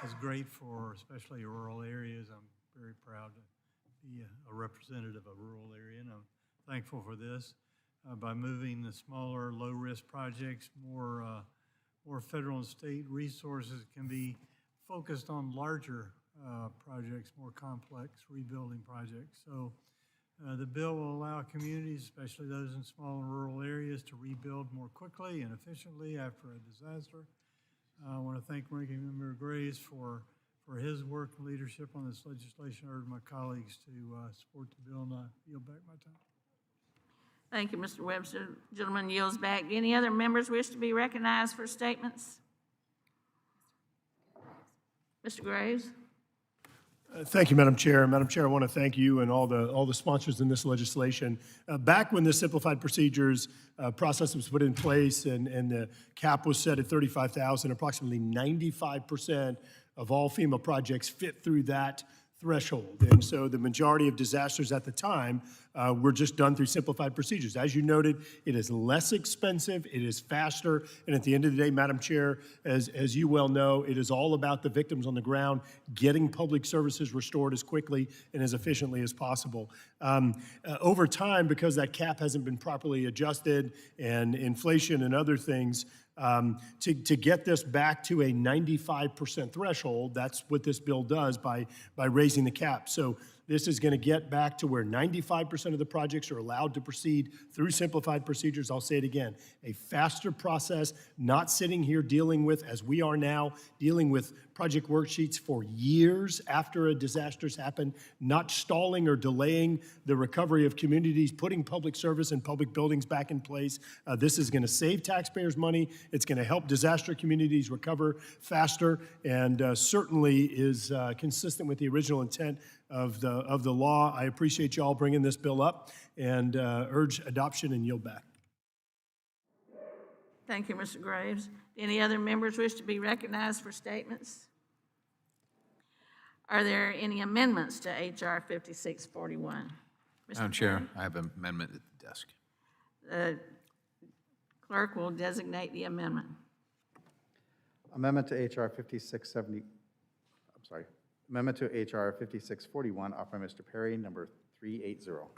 is great for especially rural areas. I'm very proud to be a representative of a rural area, and I'm thankful for this. By moving the smaller, low-risk projects, more federal and state resources can be focused on larger projects, more complex rebuilding projects. So the bill will allow communities, especially those in small and rural areas, to rebuild more quickly and efficiently after a disaster. I want to thank Ranking Member Graves for his work and leadership on this legislation. I urge my colleagues to support the bill, and I yield back my time. Thank you, Mr. Webster. Gentleman yields back. Do any other members wish to be recognized for statements? Mr. Graves? Thank you, Madam Chair. Madam Chair, I want to thank you and all the sponsors in this legislation. Back when the simplified procedures process was put in place and the cap was set at $35,000, approximately 95% of all FEMA projects fit through that threshold. And so the majority of disasters at the time were just done through simplified procedures. As you noted, it is less expensive, it is faster, and at the end of the day, Madam Chair, as you well know, it is all about the victims on the ground getting public services restored as quickly and as efficiently as possible. Over time, because that cap hasn't been properly adjusted and inflation and other things, to get this back to a 95% threshold, that's what this bill does by raising the cap. So This is going to get back to where 95% of the projects are allowed to proceed through simplified procedures. I'll say it again, a faster process, not sitting here dealing with, as we are now, dealing with project worksheets for years after a disaster's happened, not stalling or delaying the recovery of communities, putting public service and public buildings back in place. This is going to save taxpayers money. It's going to help disaster communities recover faster, and certainly is consistent with the original intent of the law. I appreciate you all bringing this bill up and urge adoption and yield back. Thank you, Mr. Graves. Any other members wish to be recognized for statements? Are there any amendments to H.R. 5641? Madam Chair, I have an amendment at the desk. The clerk will designate the amendment. Amendment to H.R. 5670, I'm sorry. Amendment to H.R. 5641, offered by Mr. Perry, number 380.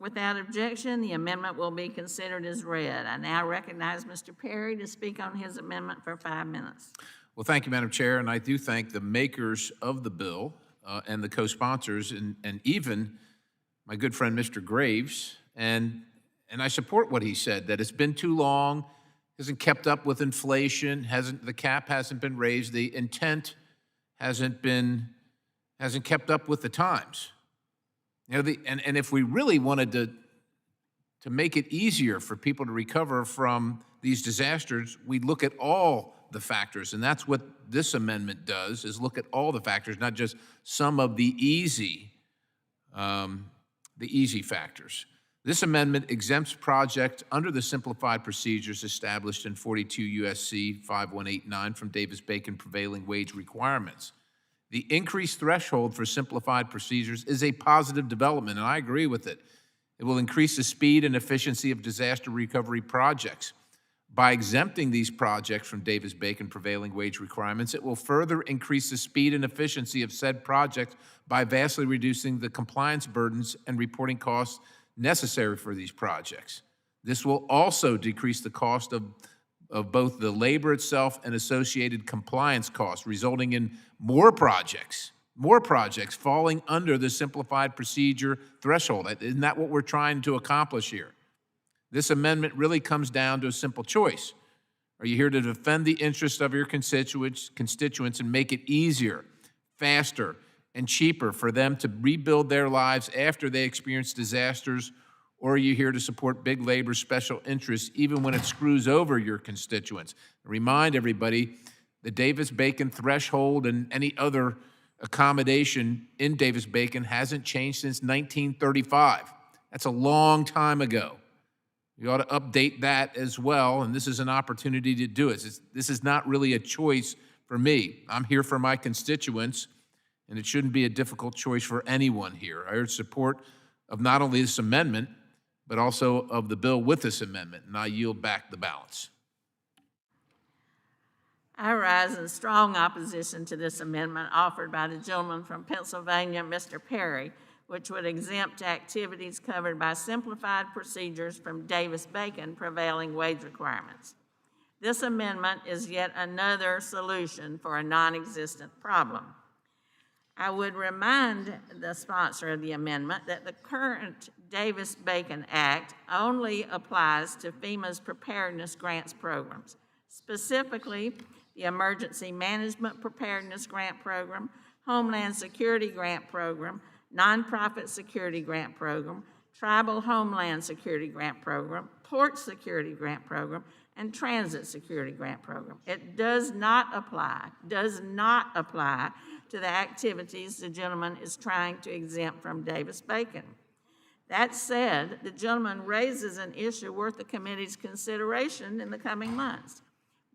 Without objection, the amendment will be considered as read. I now recognize Mr. Perry to speak on his amendment for 5 minutes. Well, thank you, Madam Chair, and I do thank the makers of the bill and the co-sponsors, and even my good friend, Mr. Graves, and I support what he said, that it's been too long, hasn't kept up with inflation, the cap hasn't been raised, the intent hasn't kept up with the times. You know, and if we really wanted to make it easier for people to recover from these disasters, we'd look at all the factors, and that's what this amendment does, is look at all the factors, not just some of the easy factors. This amendment exempts projects under the simplified procedures established in 42 U.S.C. 5189 from Davis-Bacon prevailing wage requirements. The increased threshold for simplified procedures is a positive development, and I agree with it. It will increase the speed and efficiency of disaster recovery projects. By exempting these projects from Davis-Bacon prevailing wage requirements, it will further increase the speed and efficiency of said projects by vastly reducing the compliance burdens and reporting costs necessary for these projects. This will also decrease the cost of both the labor itself and associated compliance costs, resulting in more projects falling under the simplified procedure threshold. Isn't that what we're trying to accomplish here? This amendment really comes down to a simple choice. Are you here to defend the interests of your constituents and make it easier, faster, and cheaper for them to rebuild their lives after they experience disasters, or are you here to support big labor special interests even when it screws over your constituents? Remind everybody, the Davis-Bacon threshold and any other accommodation in Davis-Bacon hasn't changed since 1935. That's a long time ago. You ought to update that as well, and this is an opportunity to do it. This is not really a choice for me. I'm here for my constituents, and it shouldn't be a difficult choice for anyone here. I urge support of not only this amendment, but also of the bill with this amendment, and I yield back the balance. I rise in strong opposition to this amendment offered by the gentleman from Pennsylvania, Mr. Perry, which would exempt activities covered by simplified procedures from Davis-Bacon prevailing wage requirements. This amendment is yet another solution for a non-existent problem. I would remind the sponsor of the amendment that the current Davis-Bacon Act only applies to FEMA's preparedness grants programs, specifically the Emergency Management Preparedness Grant Program, Homeland Security Grant Program, Nonprofit Security Grant Program, Tribal Homeland Security Grant Program, Port Security Grant Program, and Transit Security Grant Program. It does not apply to the activities the gentleman is trying to exempt from Davis-Bacon. That said, the gentleman raises an issue worth the committee's consideration in the coming months,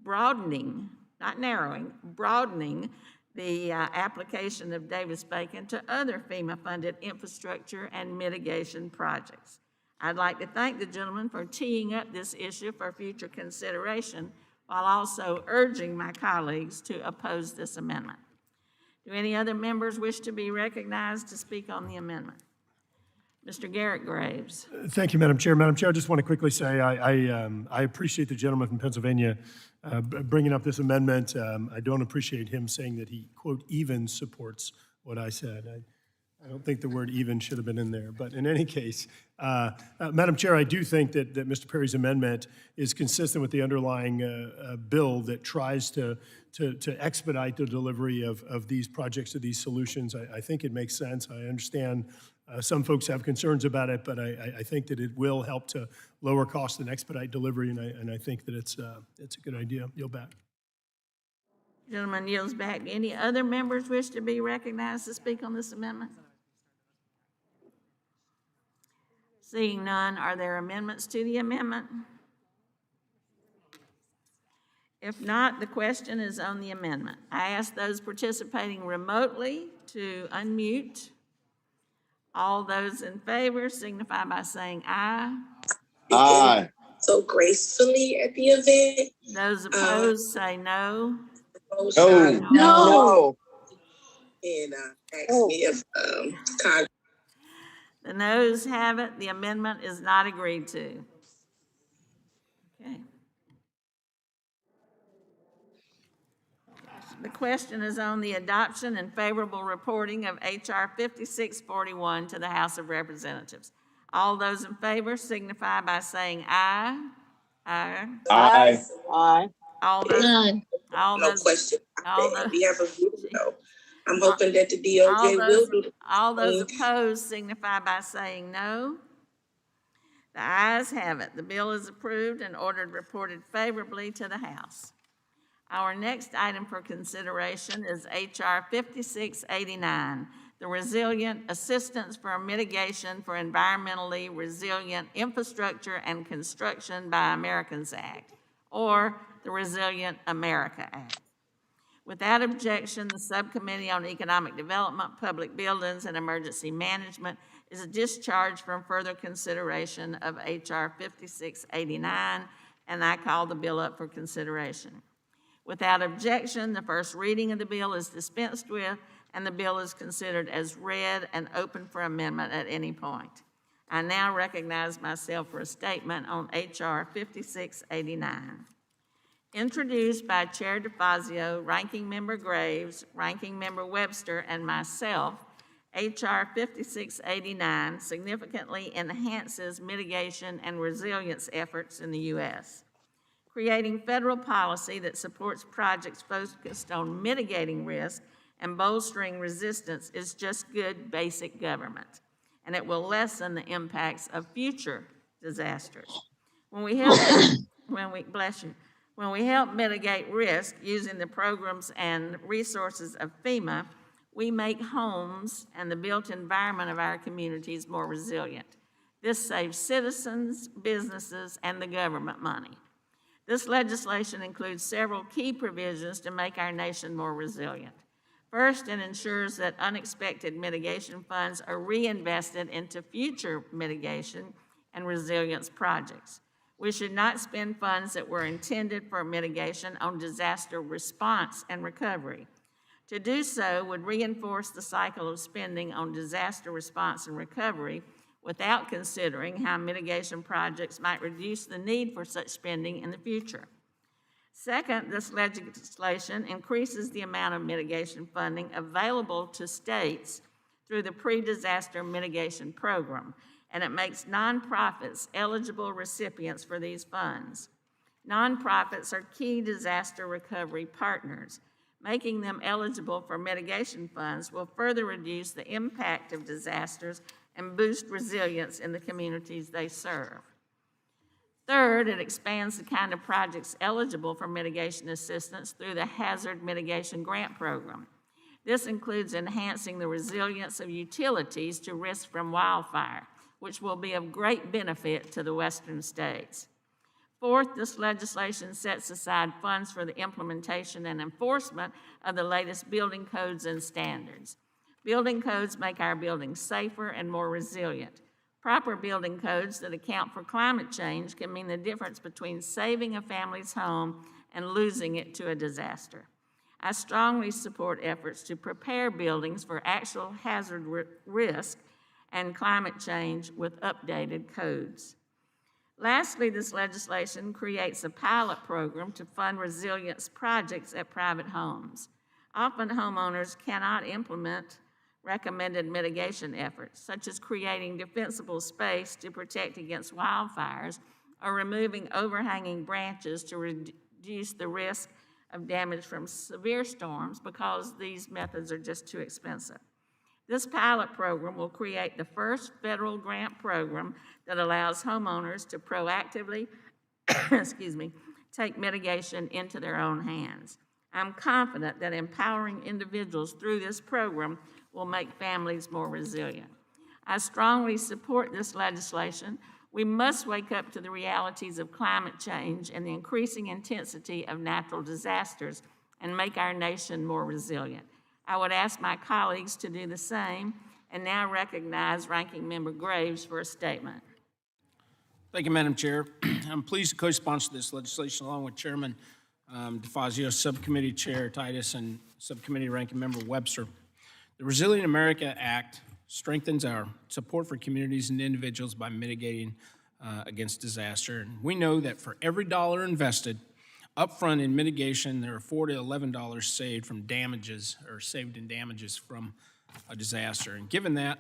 broadening, not narrowing, broadening the application of Davis-Bacon to other FEMA-funded infrastructure and mitigation projects. I'd like to thank the gentleman for teeing up this issue for future consideration while also urging my colleagues to oppose this amendment. Do any other members wish to be recognized to speak on the amendment? Mr. Garrett Graves. Thank you, Madam Chair. Madam Chair, I just want to quickly say I appreciate the gentleman from Pennsylvania bringing up this amendment. I don't appreciate him saying that he, quote, even supports what I said. I don't think the word even should have been in there, but in any case, Madam Chair, I do think that Mr. Perry's amendment is consistent with the underlying bill that tries to expedite the delivery of these projects, of these solutions. I think it makes sense. I understand some folks have concerns about it, but I think that it will help to lower cost and expedite delivery, and I think that it's a good idea. Yield back. Gentleman yields back. Any other members wish to be recognized to speak on this amendment? Seeing none, are there amendments to the amendment? If not, the question is on the amendment. I ask those participating remotely to unmute. All those in favor signify by saying aye. Aye. So gracefully at the event. Those opposed say no. No. No. And ask me if Congress. The noes have it. The amendment is not agreed to. Okay. The question is on the adoption and favorable reporting of H.R. 5641 to the House of Representatives. All those in favor signify by saying aye. Aye. Aye. Aye. All those. Aye. All No those. question. All those. We have a video. I'm hoping that the DOJ will do the all those opposed signify by saying no. The ayes have it. The bill is approved and ordered reported favorably to the House. Our next item for consideration is H.R. 5689, the Resilient Assistance for Mitigation for Environmentally Resilient Infrastructure and Construction by Americans Act, or the Resilient America Act. Without objection, the Subcommittee on Economic Development, Public Buildings, and Emergency Management is discharged from further consideration of H.R. 5689, and I call the bill up for consideration. Without objection, the first reading of the bill is dispensed with, and the bill is considered as read and open for amendment at any point. I now recognize myself for a statement on H.R. 5689. Introduced by Chair DeFazio, Ranking Member Graves, Ranking Member Webster, and myself, H.R. 5689 significantly enhances mitigation and resilience efforts in the U.S. Creating federal policy that supports projects focused on mitigating risk and bolstering resistance is just good basic government, and it will lessen the impacts of future disasters. When we help mitigate risk using the programs and resources of FEMA, we make homes and the built environment of our communities more resilient. This saves citizens, businesses, and the government money. This legislation includes several key provisions to make our nation more resilient. First, it ensures that unexpected mitigation funds are reinvested into future mitigation and resilience projects. We should not spend funds that were intended for mitigation on disaster response and recovery. To do so would reinforce the cycle of spending on disaster response and recovery without considering how mitigation projects might reduce the need for such spending in the future. Second, this legislation increases the amount of mitigation funding available to states through the Pre-Disaster Mitigation Program, and it makes nonprofits eligible recipients for these funds. Nonprofits are key disaster recovery partners. Making them eligible for mitigation funds will further reduce the impact of disasters and boost resilience in the communities they serve. Third, it expands the kind of projects eligible for mitigation assistance through the Hazard Mitigation Grant Program. This includes enhancing the resilience of utilities to risk from wildfire, which will be of great benefit to the western states. Fourth, this legislation sets aside funds for the implementation and enforcement of the latest building codes and standards. Building codes make our buildings safer and more resilient. Proper building codes that account for climate change can mean the difference between saving a family's home and losing it to a disaster. I strongly support efforts to prepare buildings for actual hazard risk and climate change with updated codes. Lastly, this legislation creates a pilot program to fund resilience projects at private homes. Often homeowners cannot implement recommended mitigation efforts, such as creating defensible space to protect against wildfires or removing overhanging branches to reduce the risk of damage from severe storms, because these methods are just too expensive. This pilot program will create the first federal grant program that allows homeowners to proactively, take mitigation into their own hands. I'm confident that empowering individuals through this program will make families more resilient. I strongly support this legislation. We must wake up to the realities of climate change and the increasing intensity of natural disasters and make our nation more resilient. I would ask my colleagues to do the same, and now recognize Ranking Member Graves for a statement. Thank you, Madam Chair. I'm pleased to co-sponsor this legislation along with Chairman DeFazio, Subcommittee Chair Titus, and Subcommittee Ranking Member Webster. The Resilient America Act strengthens our support for communities and individuals by mitigating against disaster. And we know that for every dollar invested upfront in mitigation, there are $4 to $11 saved from damages, or saved in damages from a disaster. And given that,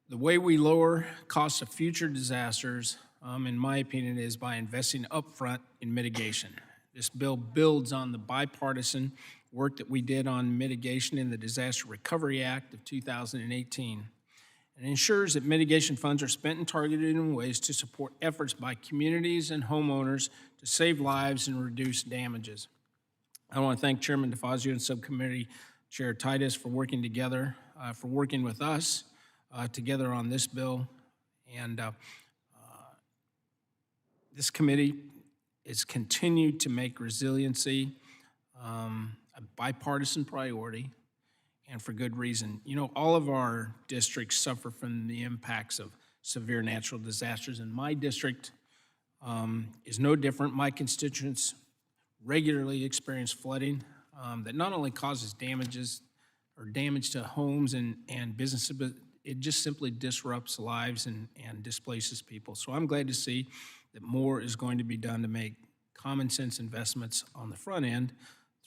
the way we lower costs of future disasters, in my opinion, is by investing upfront in mitigation. This bill builds on the bipartisan work that we did on mitigation in the Disaster Recovery Act of 2018, and ensures that mitigation funds are spent and targeted in ways to support efforts by communities and homeowners to save lives and reduce damages. I want to thank Chairman DeFazio and Subcommittee Chair Titus for working together, for working with us together on this bill. And this committee is continued to make resiliency a bipartisan priority, and for good reason. You know, all of our districts suffer from the impacts of severe natural disasters, and my district is no different. My constituents regularly experience flooding that not only causes damage to homes and businesses, but it just simply disrupts lives and displaces people. So I'm glad to see that more is going to be done to make common sense investments on the front end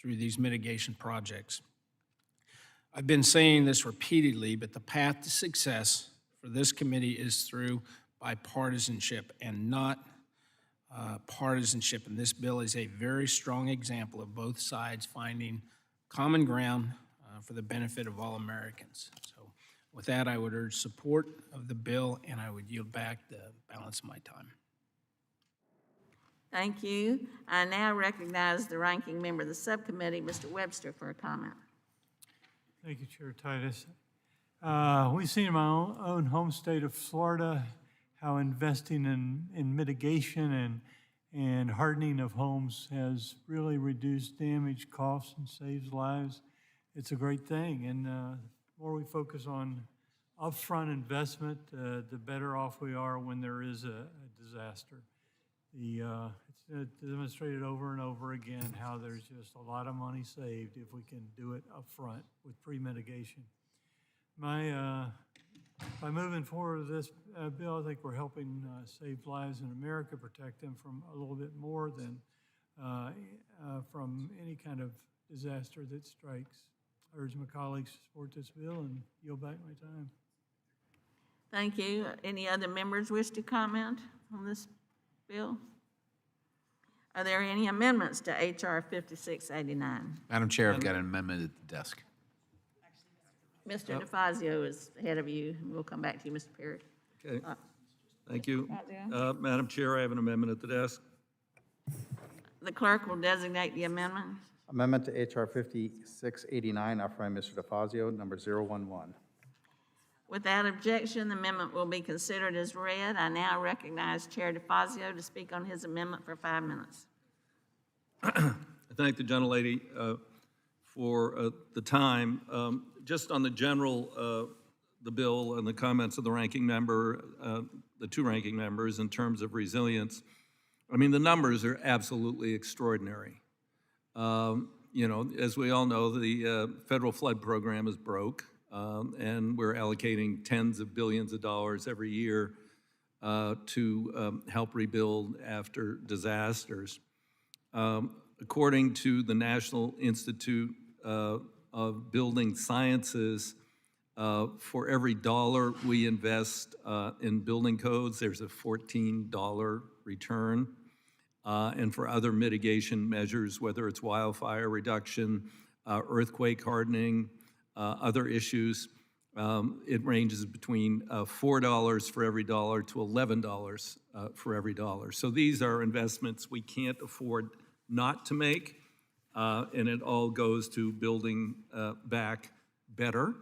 through these mitigation projects. I've been saying this repeatedly, but the path to success for this committee is through bipartisanship and not partisanship. And this bill is a very strong example of both sides finding common ground for the benefit of all Americans. So with that, I would urge support of the bill, and I would yield back the balance of my time. Thank you. I now recognize the ranking member of the subcommittee, Mr. Webster, for a comment. Thank you, Chair Titus. We've seen in my own home state of Florida how investing in mitigation and hardening of homes has really reduced damage, costs, and saves lives. It's a great thing, and the more we focus on upfront investment, the better off we are when there is a disaster. It's demonstrated over and over again how there's just a lot of money saved if we can do it up front with pre-mitigation. By moving forward with this bill, I think we're helping save lives in America, protect them from a little bit more than from any kind of disaster that strikes. I urge my colleagues to support this bill and yield back my time. Thank you. Any other members wish to comment on this bill? Are there any amendments to H.R. 5689? Madam Chair, I've got an amendment at the desk. Mr. DeFazio is ahead of you. We'll come back to you, Mr. Perry. Okay, thank you. Madam Chair, I have an amendment at the desk. The clerk will designate the amendment. Amendment to H.R. 5689, offered by Mr. DeFazio, number 011. Without objection, the amendment will be considered as read. I now recognize Chair DeFazio to speak on his amendment for 5 minutes. I thank the gentlelady for the time. Just on the general, the bill and the comments of the ranking member, the two ranking members in terms of resilience, I mean, the numbers are absolutely extraordinary. You know, as we all know, the federal flood program is broke, and we're allocating tens of billions of dollars every year to help rebuild after disasters. According to the National Institute of Building Sciences, For every dollar we invest in building codes, there's a $14 return. And for other mitigation measures, whether it's wildfire reduction, earthquake hardening, other issues, it ranges between $4 for every dollar to $11 for every dollar. So these are investments we can't afford not to make, and it all goes to building back better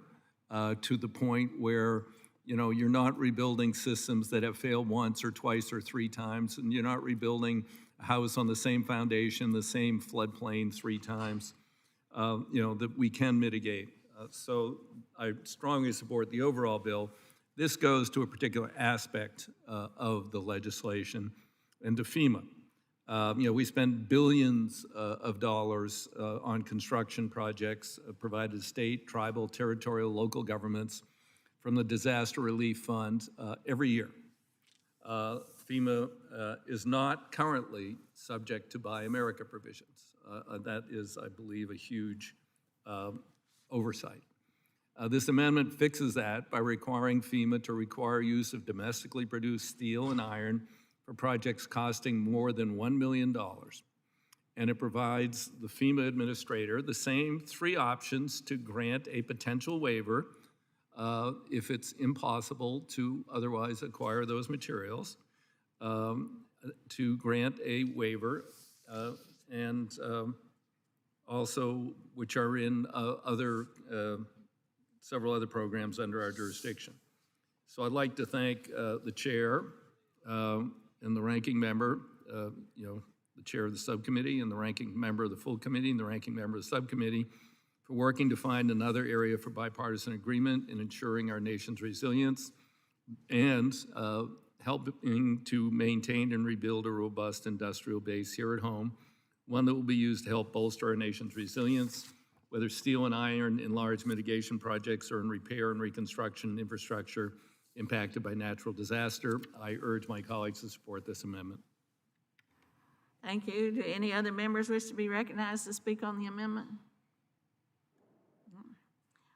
to the point where, you know, you're not rebuilding systems that have failed once or twice or three times, and you're not rebuilding a house on the same foundation, the same floodplain three times, you know, that we can mitigate. So I strongly support the overall bill. This goes to a particular aspect of the legislation and to FEMA. You know, we spend billions of dollars on construction projects provided to state, tribal, territorial, local governments from the Disaster Relief Fund every year. FEMA is not currently subject to Buy America provisions. That is, I believe, a huge oversight. This amendment fixes that by requiring FEMA to require use of domestically produced steel and iron for projects costing more than $1 million. And it provides the FEMA administrator the same three options to grant a potential waiver if it's impossible to otherwise acquire those materials, to grant a waiver, and also which are in several other programs under our jurisdiction. So I'd like to thank the chair and the ranking member, you know, the chair of the subcommittee and the ranking member of the full committee and the ranking member of the subcommittee for working to find another area for bipartisan agreement in ensuring our nation's resilience and helping to maintain and rebuild a robust industrial base here at home, one that will be used to help bolster our nation's resilience, whether steel and iron in large mitigation projects or in repair and reconstruction infrastructure impacted by natural disaster. I urge my colleagues to support this amendment. Thank you. Do any other members wish to be recognized to speak on the amendment?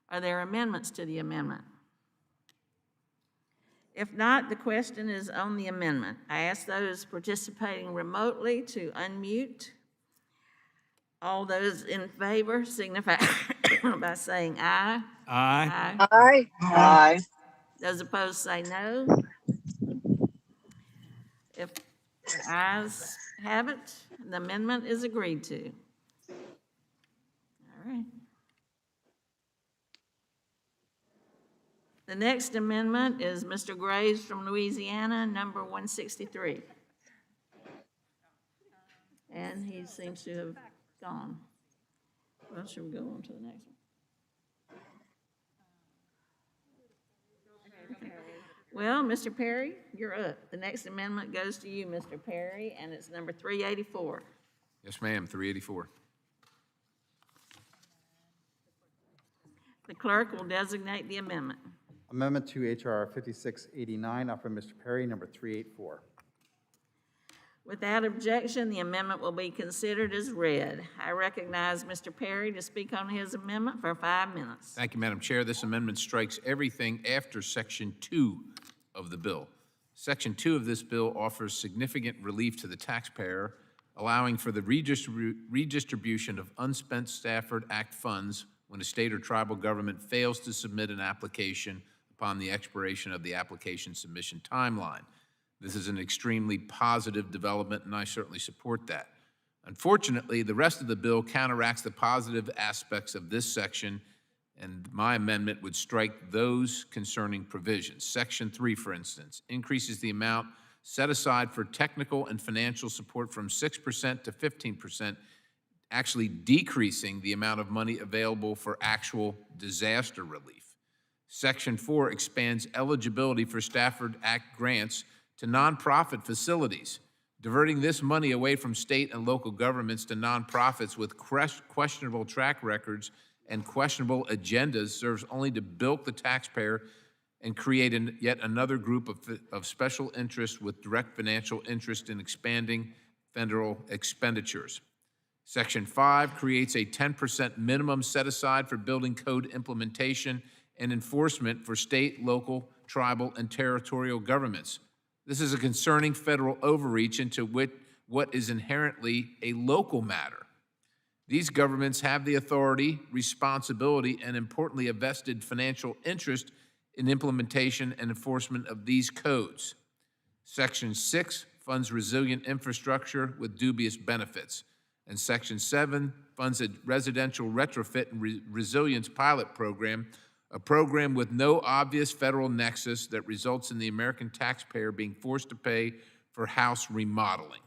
Are there amendments to the amendment? If not, the question is on the amendment. I ask those participating remotely to unmute. All those in favor signify by saying aye. Aye. Aye. Aye. Aye. Those opposed say no. If the ayes have it, the amendment is agreed to. All right. The next amendment is Mr. Graves from Louisiana, number 163. And he seems to have gone. Well, should we go on to the next one? Okay. Well, Mr. Perry, you're up. The next amendment goes to you, Mr. Perry, and it's number 384. Yes, ma'am, 384. The clerk will designate the amendment. Amendment to H.R. 5689, offered by Mr. Perry, number 384. Without objection, the amendment will be considered as read. I recognize Mr. Perry to speak on his amendment for 5 minutes. Thank you, Madam Chair. This amendment strikes everything after Section 2 of the bill. Section 2 of this bill offers significant relief to the taxpayer, allowing for the redistribution of unspent Stafford Act funds when a state or tribal government fails to submit an application upon the expiration of the application submission timeline. This is an extremely positive development, and I certainly support that. Unfortunately, the rest of the bill counteracts the positive aspects of this section, and my amendment would strike those concerning provisions. Section 3, for instance, increases the amount set aside for technical and financial support from 6% to 15%, actually decreasing the amount of money available for actual disaster relief. Section 4 expands eligibility for Stafford Act grants to nonprofit facilities, diverting this money away from state and local governments to nonprofits with questionable track records and questionable agendas serves only to bilk the taxpayer and create yet another group of special interests with direct financial interest in expanding federal expenditures. Section 5 creates a 10% minimum set aside for building code implementation and enforcement for state, local, tribal, and territorial governments. This is a concerning federal overreach into what is inherently a local matter. These governments have the authority, responsibility, and importantly, a vested financial interest in implementation and enforcement of these codes. Section 6 funds resilient infrastructure with dubious benefits, and Section 7 funds a residential retrofit and resilience pilot program, a program with no obvious federal nexus that results in the American taxpayer being forced to pay for house remodeling.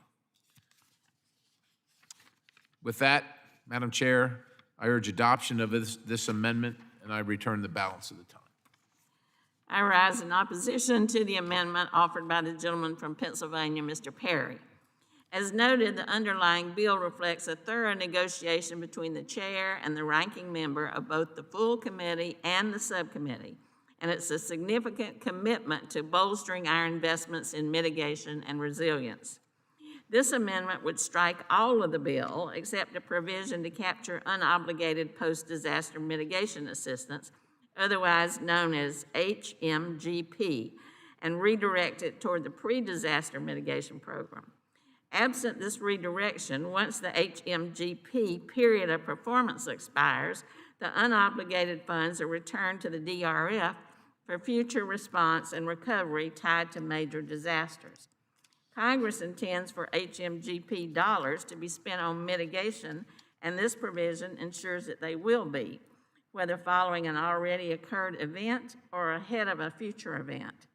With that, Madam Chair, I urge adoption of this amendment, and I return the balance of the time. I rise in opposition to the amendment offered by the gentleman from Pennsylvania, Mr. Perry. As noted, the underlying bill reflects a thorough negotiation between the chair and the ranking member of both the full committee and the subcommittee, and it's a significant commitment to bolstering our investments in mitigation and resilience. This amendment would strike all of the bill except a provision to capture unobligated post-disaster mitigation assistance, otherwise known as HMGP, and redirect it toward the pre-disaster mitigation program. Absent this redirection, once the HMGP period of performance expires, the unobligated funds are returned to the DRF for future response and recovery tied to major disasters. Congress intends for HMGP dollars to be spent on mitigation, and this provision ensures that they will be, whether following an already occurred event or ahead of a future event.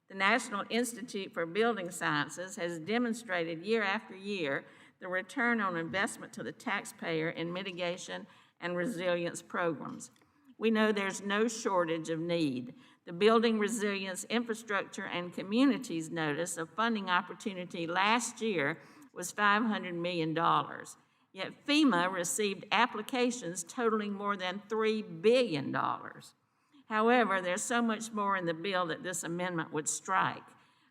The National Institute for Building Sciences has demonstrated year after year the return on investment to the taxpayer in mitigation and resilience programs. We know there's no shortage of need. The Building Resilience Infrastructure and Communities Notice of funding opportunity last year was $500 million. Yet FEMA received applications totaling more than $3 billion. However, there's so much more in the bill that this amendment would strike,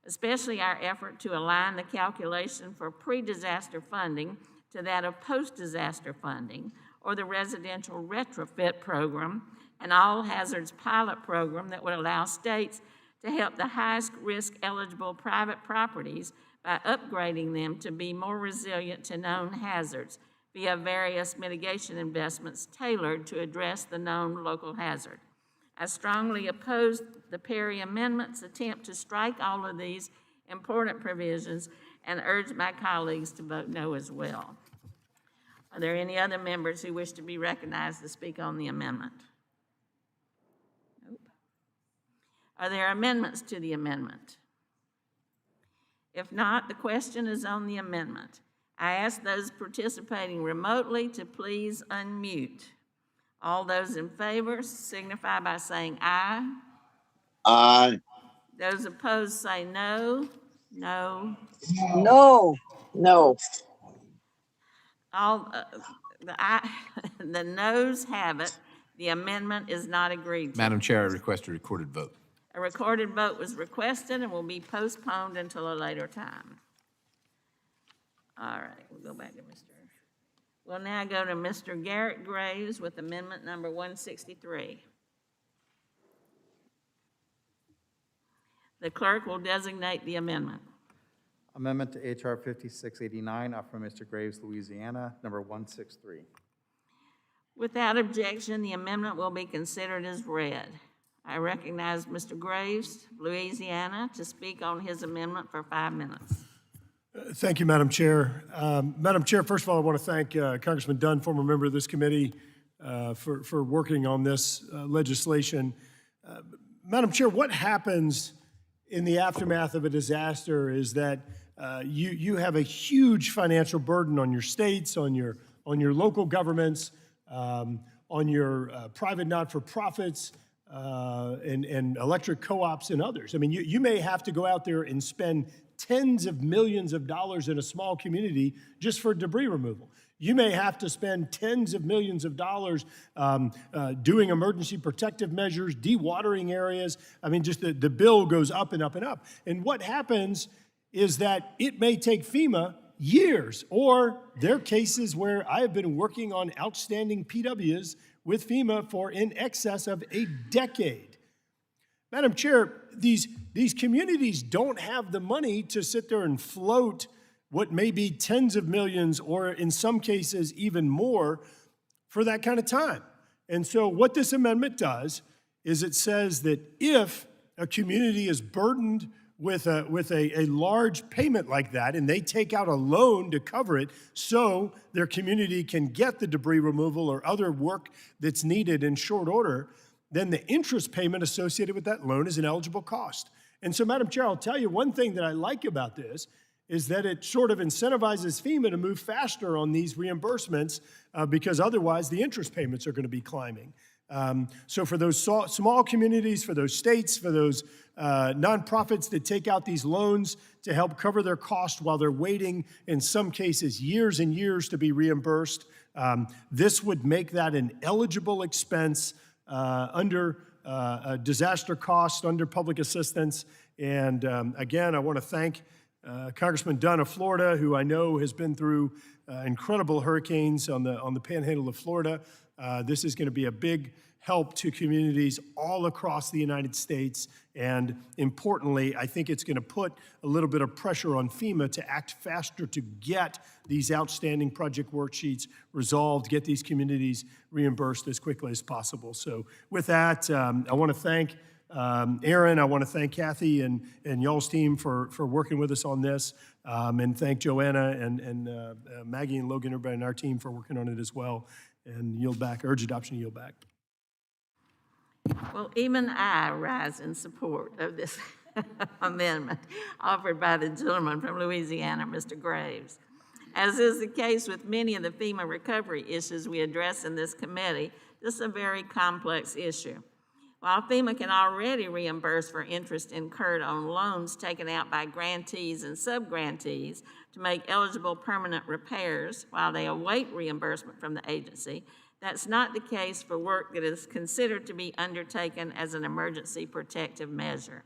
especially our effort to align the calculation for pre-disaster funding to that of post-disaster funding, or the residential retrofit program, an all-hazards pilot program that would allow states to help the highest risk eligible private properties by upgrading them to be more resilient to known hazards via various mitigation investments tailored to address the known local hazard. I strongly oppose the Perry Amendment's attempt to strike all of these important provisions and urge my colleagues to vote no as well. Are there any other members who wish to be recognized to speak on the amendment? Nope. Are there amendments to the amendment? If not, the question is on the amendment. I ask those participating remotely to please unmute. All those in favor signify by saying aye. Aye. Those opposed say no. No. No. No. All the noes have it. The amendment is not agreed to. Madam Chair, I request a recorded vote. A recorded vote was requested and will be postponed until a later time. All right, we'll go back to We'll now go to Mr. Garrett Graves with amendment number 163. The clerk will designate the amendment. Amendment to H.R. 5689, offered by Mr. Graves, Louisiana, number 163. Without objection, the amendment will be considered as read. I recognize Mr. Graves, Louisiana, to speak on his amendment for 5 minutes. Thank you, Madam Chair. Madam Chair, first of all, I want to thank Congressman Dunn, former member of this committee, for working on this legislation. Madam Chair, what happens in the aftermath of a disaster is that you have a huge financial burden on your states, on your local governments, on your private not-for-profits, and electric co-ops and others. I mean, you may have to go out there and spend tens of millions of dollars in a small community just for debris removal. You may have to spend tens of millions of dollars doing emergency protective measures, dewatering areas. I mean, just the bill goes up and up and up. And what happens is that it may take FEMA years, or there are cases where I have been working on outstanding PWs with FEMA for in excess of a decade. Madam Chair, these communities don't have the money to sit there and float what may be tens of millions or in some cases even more for that kind of time. And so what this amendment does is it says that if a community is burdened with a large payment like that, and they take out a loan to cover it so their community can get the debris removal or other work that's needed in short order, then the interest payment associated with that loan is an eligible cost. And so, Madam Chair, I'll tell you one thing that I like about this is that it sort of incentivizes FEMA to move faster on these reimbursements because otherwise the interest payments are going to be climbing. So for those small communities, for those states, for those nonprofits that take out these loans to help cover their cost while they're waiting, in some cases, years and years to be reimbursed, this would make that an eligible expense under disaster cost, under public assistance. And again, I want to thank Congressman Dunn of Florida, who I know has been through incredible hurricanes on the panhandle of Florida. This is going to be a big help to communities all across the United States. And importantly, I think it's going to put a little bit of pressure on FEMA to act faster to get these outstanding project worksheets resolved, get these communities reimbursed as quickly as possible. So with that, I want to thank Aaron, I want to thank Kathy and y'all's team for working with us on this, and thank Joanna and Maggie and Logan, everybody in our team for working on it as well. And yield back, urge adoption, yield back. Well, even I rise in support of this amendment offered by the gentleman from Louisiana, Mr. Graves. As is the case with many of the FEMA recovery issues we address in this committee, this is a very complex issue. While FEMA can already reimburse for interest incurred on loans taken out by grantees and sub-grantees to make eligible permanent repairs while they await reimbursement from the agency, that's not the case for work that is considered to be undertaken as an emergency protective measure.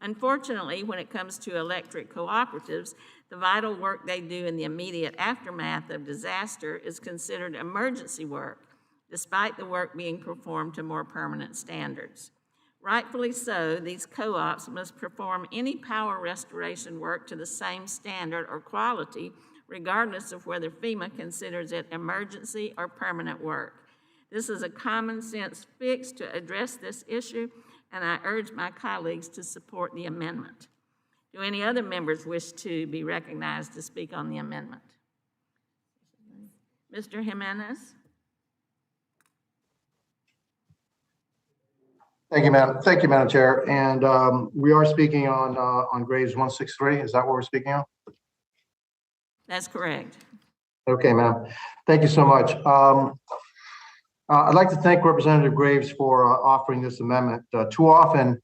Unfortunately, when it comes to electric cooperatives, the vital work they do in the immediate aftermath of disaster is considered emergency work, despite the work being performed to more permanent standards. Rightfully so, these co-ops must perform any power restoration work to the same standard or quality, regardless of whether FEMA considers it emergency or permanent work. This is a common sense fix to address this issue, and I urge my colleagues to support the amendment. Do any other members wish to be recognized to speak on the amendment? Mr. Jimenez? Thank you, Madam Chair. And we are speaking on Graves 163. Is that what we're speaking on? That's correct. Okay, ma'am. Thank you so much. I'd like to thank Representative Graves for offering this amendment. Too often,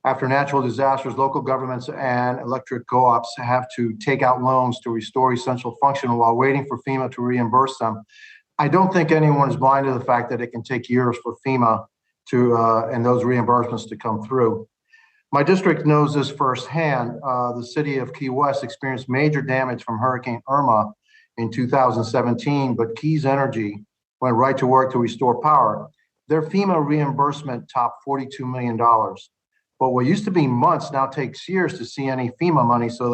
after natural disasters, local governments and electric co-ops have to take out loans to restore essential function while waiting for FEMA to reimburse them. I don't think anyone is blind to the fact that it can take years for FEMA and those reimbursements to come through. My district knows this firsthand. The city of Key West experienced major damage from Hurricane Irma in 2017, but Keys Energy went right to work to restore power. Their FEMA reimbursement topped $42 million. But what used to be months now takes years to see any FEMA money, so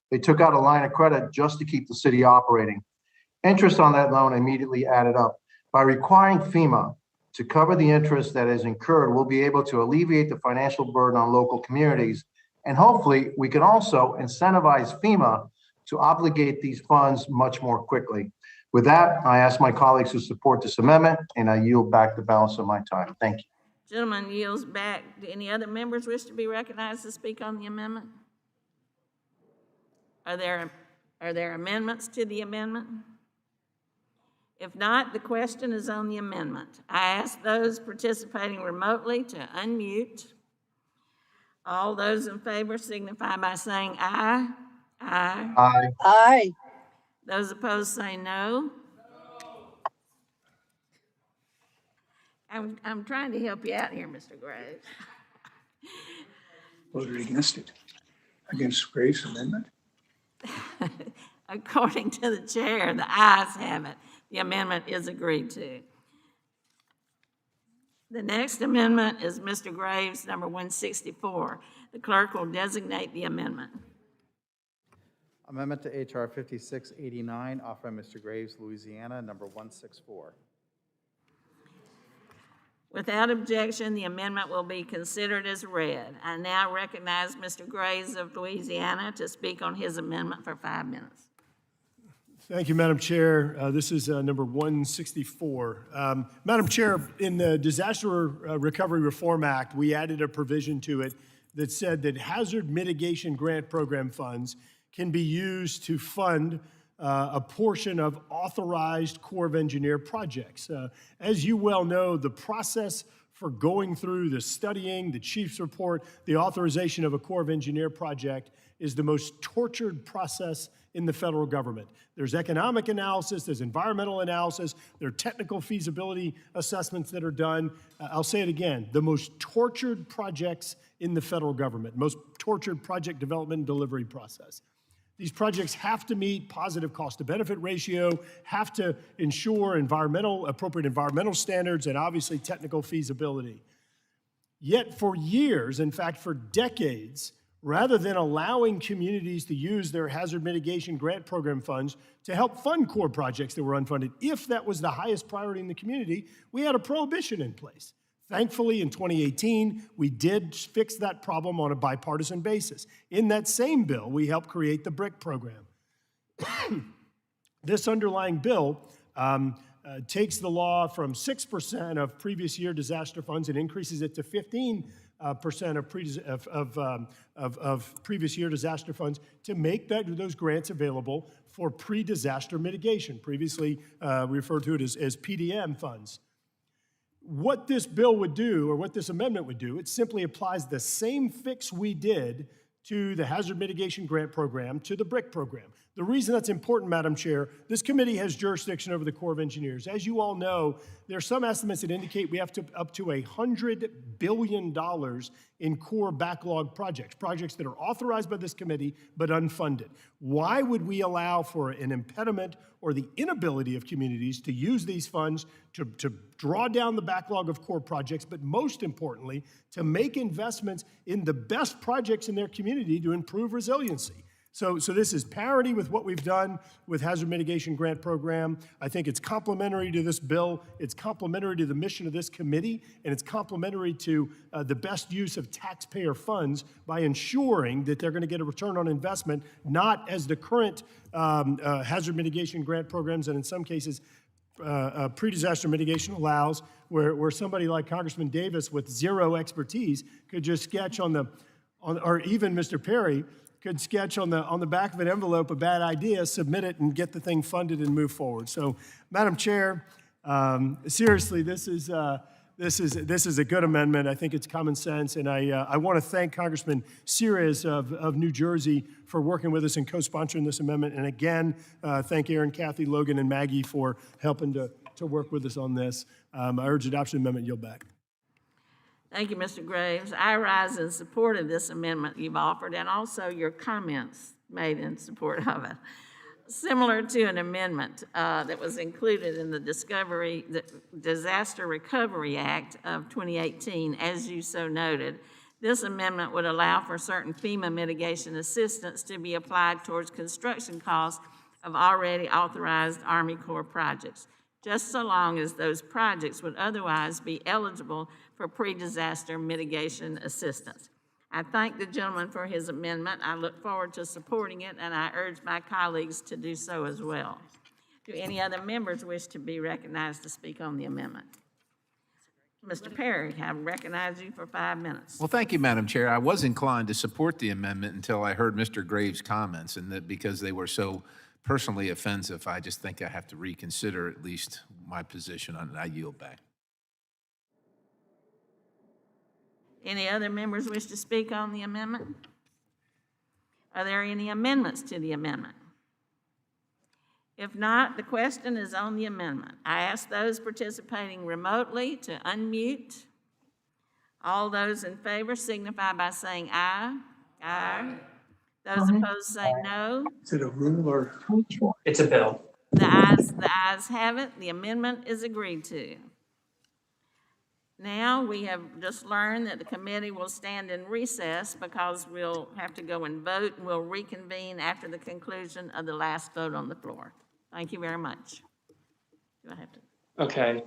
they took out a line of credit just to keep the city operating. Interest on that loan immediately added up. By requiring FEMA to cover the interest that is incurred, we'll be able to alleviate the financial burden on local communities. And hopefully we can also incentivize FEMA to obligate these funds much more quickly. With that, I ask my colleagues to support this amendment, and I yield back the balance of my time. Thank you. Gentleman yields back. Do any other members wish to be recognized to speak on the amendment? Are there amendments to the amendment? If not, the question is on the amendment. I ask those participating remotely to unmute. All those in favor signify by saying aye. Aye. Aye. Aye. Those opposed say no. I'm trying to help you out here, Mr. Graves. Voted against it, against Graves' amendment. According to the chair, the ayes have it. The amendment is agreed to. The next amendment is Mr. Graves, number 164. The clerk will designate the amendment. Amendment to HR 5689, offered by Mr. Graves, Louisiana, number 164. Without objection, the amendment will be considered as read. I now recognize Mr. Graves of Louisiana to speak on his amendment for 5 minutes. Thank you, Madam Chair. This is number 164. Madam Chair, in the Disaster Recovery Reform Act, we added a provision to it that said that hazard mitigation grant program funds can be used to fund a portion of authorized Corps of Engineer projects. As you well know, the process for going through the studying, the chief's report, the authorization of a Corps of Engineer project is the most tortured process in the federal government. There's economic analysis, there's environmental analysis, there are technical feasibility assessments that are done. I'll say it again, the most tortured projects in the federal government, most tortured project development and delivery process. These projects have to meet positive cost to benefit ratio, have to ensure appropriate environmental standards, and obviously technical feasibility. Yet for years, in fact for decades, rather than allowing communities to use their hazard mitigation grant program funds to help fund Corps projects that were unfunded, if that was the highest priority in the community, we had a prohibition in place. Thankfully, in 2018, we did fix that problem on a bipartisan basis. In that same bill, we helped create the BRIC program. This underlying bill takes the law from 6% of previous year disaster funds and increases it to 15% of previous year disaster funds to make those grants available for pre-disaster mitigation, previously referred to it as PDM funds. What this bill would do, or what this amendment would do, it simply applies the same fix we did to the Hazard Mitigation Grant Program to the BRIC program. The reason that's important, Madam Chair, this committee has jurisdiction over the Corps of Engineers. As you all know, there are some estimates that indicate we have up to $100 billion in Corps backlog projects that are authorized by this committee but unfunded. Why would we allow for an impediment or the inability of communities to use these funds to draw down the backlog of Corps projects, but most importantly, to make investments in the best projects in their community to improve resiliency? So this is parity with what we've done with Hazard Mitigation Grant Program. I think it's complementary to this bill. It's complementary to the mission of this committee, and it's complementary to the best use of taxpayer funds by ensuring that they're going to get a return on investment, not as the current Hazard Mitigation Grant Programs, and in some cases, pre-disaster mitigation allows, where somebody like Congressman Davis with zero expertise could just sketch or even Mr. Perry, could sketch on the back of an envelope a bad idea, submit it, and get the thing funded and move forward. So, Madam Chair, seriously, this is a good amendment. I think it's common sense, and I want to thank Congressman Sears of New Jersey for working with us and co-sponsoring this amendment. And again, thank Aaron, Kathy, Logan, and Maggie for helping to work with us on this. I urge adoption of the amendment. Yield back. Thank you, Mr. Graves. I rise in support of this amendment you've offered and also your comments made in support of it. Similar to an amendment that was included in the Disaster Recovery Act of 2018, as you so noted, this amendment would allow for certain FEMA mitigation assistance to be applied towards construction costs of already authorized Army Corps projects, just so long as those projects would otherwise be eligible for pre-disaster mitigation assistance. I thank the gentleman for his amendment. I look forward to supporting it, and I urge my colleagues to do so as well. Do any other members wish to be recognized to speak on the amendment? Mr. Perry, I recognize you for 5 minutes. Well, thank you, Madam Chair. I was inclined to support the amendment until I heard Mr. Graves' comments, and that because they were so personally offensive, I just think I have to reconsider at least my position on it. I yield back. Any other members wish to speak on the amendment? Are there any amendments to the amendment? If not, the question is on the amendment. I ask those participating remotely to unmute. All those in favor signify by saying aye. Aye. Those opposed say no. Is it a rule or? It's a bill. The ayes have it. The amendment is agreed to. Now, we have just learned that the committee will stand in recess because we'll have to go and vote, and we'll reconvene after the conclusion of the last vote on the floor. Thank you very much. Do I have to? Okay.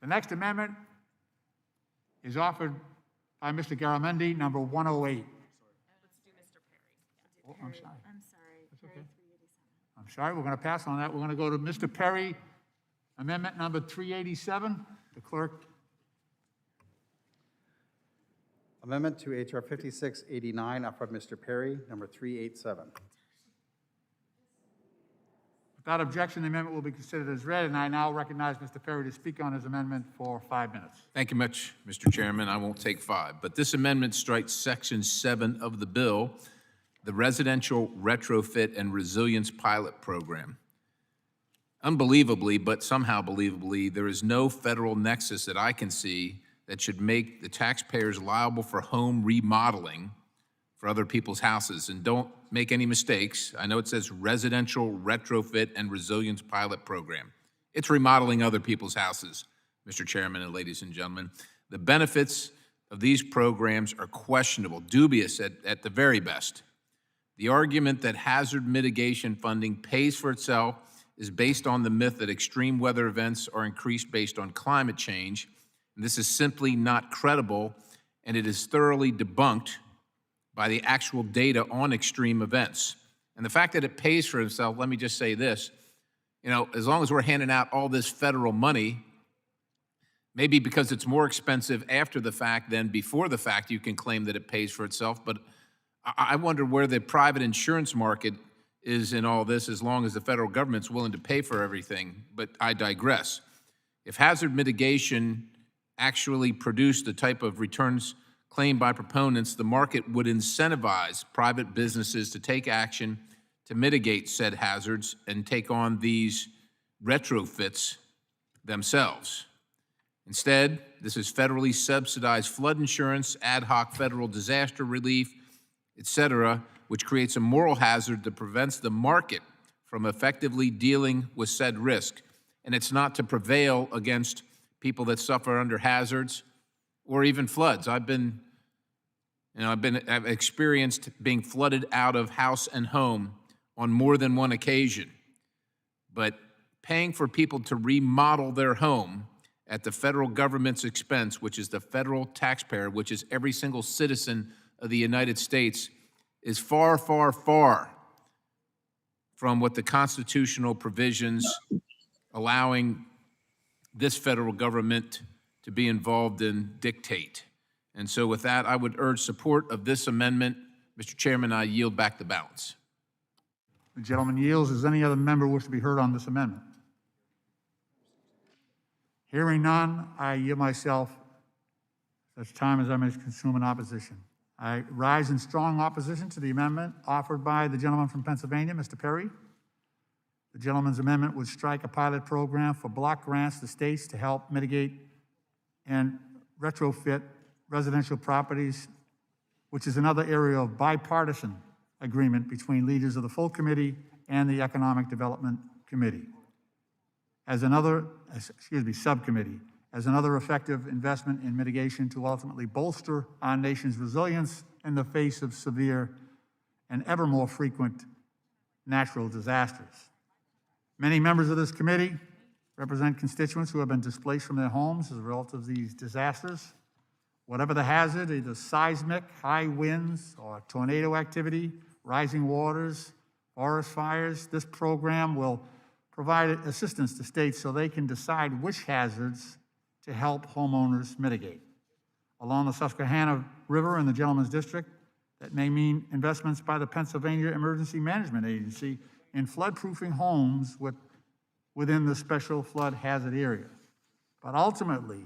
The next amendment is offered by Mr. Garamendi, number 108. Oh, I'm sorry. That's okay. I'm sorry, we're going to pass on that. We're going to go to Mr. Perry, amendment number 387. The clerk. Amendment to HR 5689, offered by Mr. Perry, number 387. Without objection, the amendment will be considered as read, and I now recognize Mr. Perry to speak on his amendment for 5 minutes. Thank you much, Mr. Chairman. I won't take 5, but this amendment strikes Section 7 of the bill, the Residential Retrofit and Resilience Pilot Program. Unbelievably, but somehow believably, there is no federal nexus that I can see that should make the taxpayers liable for home remodeling for other people's houses. And don't make any mistakes. I know it says Residential Retrofit and Resilience Pilot Program. It's remodeling other people's houses, Mr. Chairman and ladies and gentlemen. The benefits of these programs are questionable, dubious at the very best. The argument that hazard mitigation funding pays for itself is based on the myth that extreme weather events are increased based on climate change. And this is simply not credible, and it is thoroughly debunked by the actual data on extreme events. And the fact that it pays for itself, let me just say this, as long as we're handing out all this federal money, maybe because it's more expensive after the fact than before the fact, you can claim that it pays for itself. But I wonder where the private insurance market is in all this, as long as the federal government's willing to pay for everything. But I digress. If hazard mitigation actually produced the type of returns claimed by proponents, the market would incentivize private businesses to take action to mitigate said hazards and take on these retrofits themselves. Instead, this is federally subsidized flood insurance, ad hoc federal disaster relief, etc., which creates a moral hazard that prevents the market from effectively dealing with said risk. And it's not to prevail against people that suffer under hazards or even floods. I've experienced being flooded out of house and home on more than one occasion. But paying for people to remodel their home at the federal government's expense, which is the federal taxpayer, which is every single citizen of the United States, is far, far, far from what the constitutional provisions allowing this federal government to be involved in dictate. And so with that, I would urge support of this amendment. Mr. Chairman, I yield back the balance. The gentleman yields. Does any other member wish to be heard on this amendment? Hearing none, I yield myself such time as I may consume in opposition. I rise in strong opposition to the amendment offered by the gentleman from Pennsylvania, Mr. Perry. The gentleman's amendment would strike a pilot program for block grants to states to help mitigate and retrofit residential properties, which is another area of bipartisan agreement between leaders of the full committee and the Economic Development Committee. Subcommittee, as another effective investment in mitigation to ultimately bolster our nation's resilience in the face of severe and ever more frequent natural disasters. Many members of this committee represent constituents who have been displaced from their homes as a result of these disasters. Whatever the hazard, either seismic, high winds, or tornado activity, rising waters, forest fires, this program will provide assistance to states so they can decide which hazards to help homeowners mitigate. Along the Susquehanna River in the Gentleman's District, that may mean investments by the Pennsylvania Emergency Management Agency in flood-proofing homes within the special flood hazard area. But ultimately,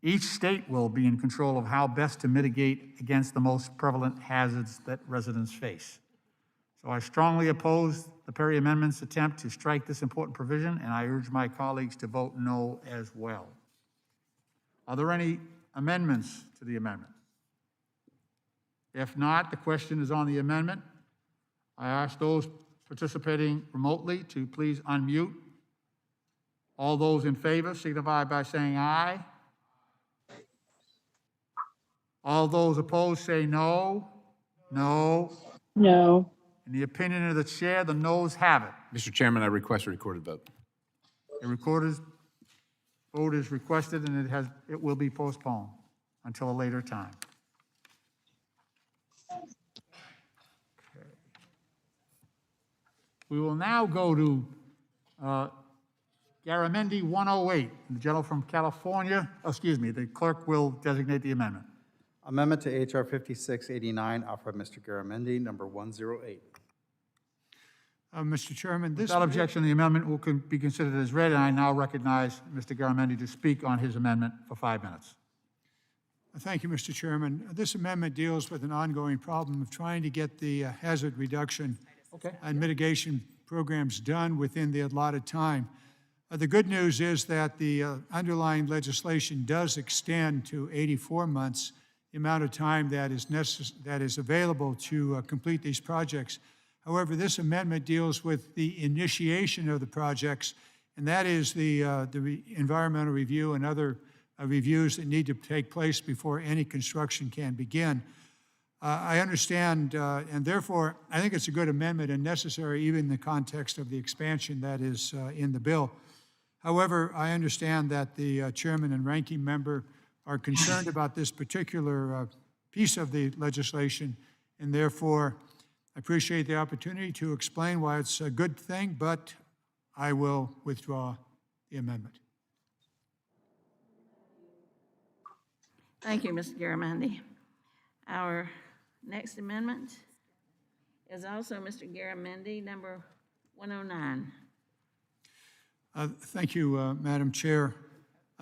each state will be in control of how best to mitigate against the most prevalent hazards that residents face. So I strongly oppose the Perry Amendment's attempt to strike this important provision, and I urge my colleagues to vote no as well. Are there any amendments to the amendment? If not, the question is on the amendment. I ask those participating remotely to please unmute. All those in favor signify by saying aye. All those opposed say no. No. No. In the opinion of the chair, the noes have it. Mr. Chairman, I request a recorded vote. The recorded Vote is requested, and it will be postponed until a later time. Okay. We will now go to Garamendi 108, the gentleman from California. Oh, excuse me, the clerk will designate the amendment. Amendment to H.R. 5689, offered by Mr. Garamendi, number 108. Mr. Chairman, this. Without objection, the amendment will be considered as read, and I now recognize Mr. Garamendi to speak on his amendment for 5 minutes. Thank you, Mr. Chairman. This amendment deals with an ongoing problem of trying to get the hazard reduction and mitigation programs done within the allotted time. The good news is that the underlying legislation does extend to 84 months, the amount of time that is available to complete these projects. However, this amendment deals with the initiation of the projects, and that is the environmental review and other reviews that need to take place before any construction can begin. I understand, and therefore, I think it's a good amendment and necessary even in the context of the expansion that is in the bill. However, I understand that the chairman and ranking member are concerned about this particular piece of the legislation, and therefore, I appreciate the opportunity to explain why it's a good thing, but I will withdraw the amendment. Thank you, Mr. Garamendi. Our next amendment is also Mr. Garamendi, number 109. Thank you, Madam Chair.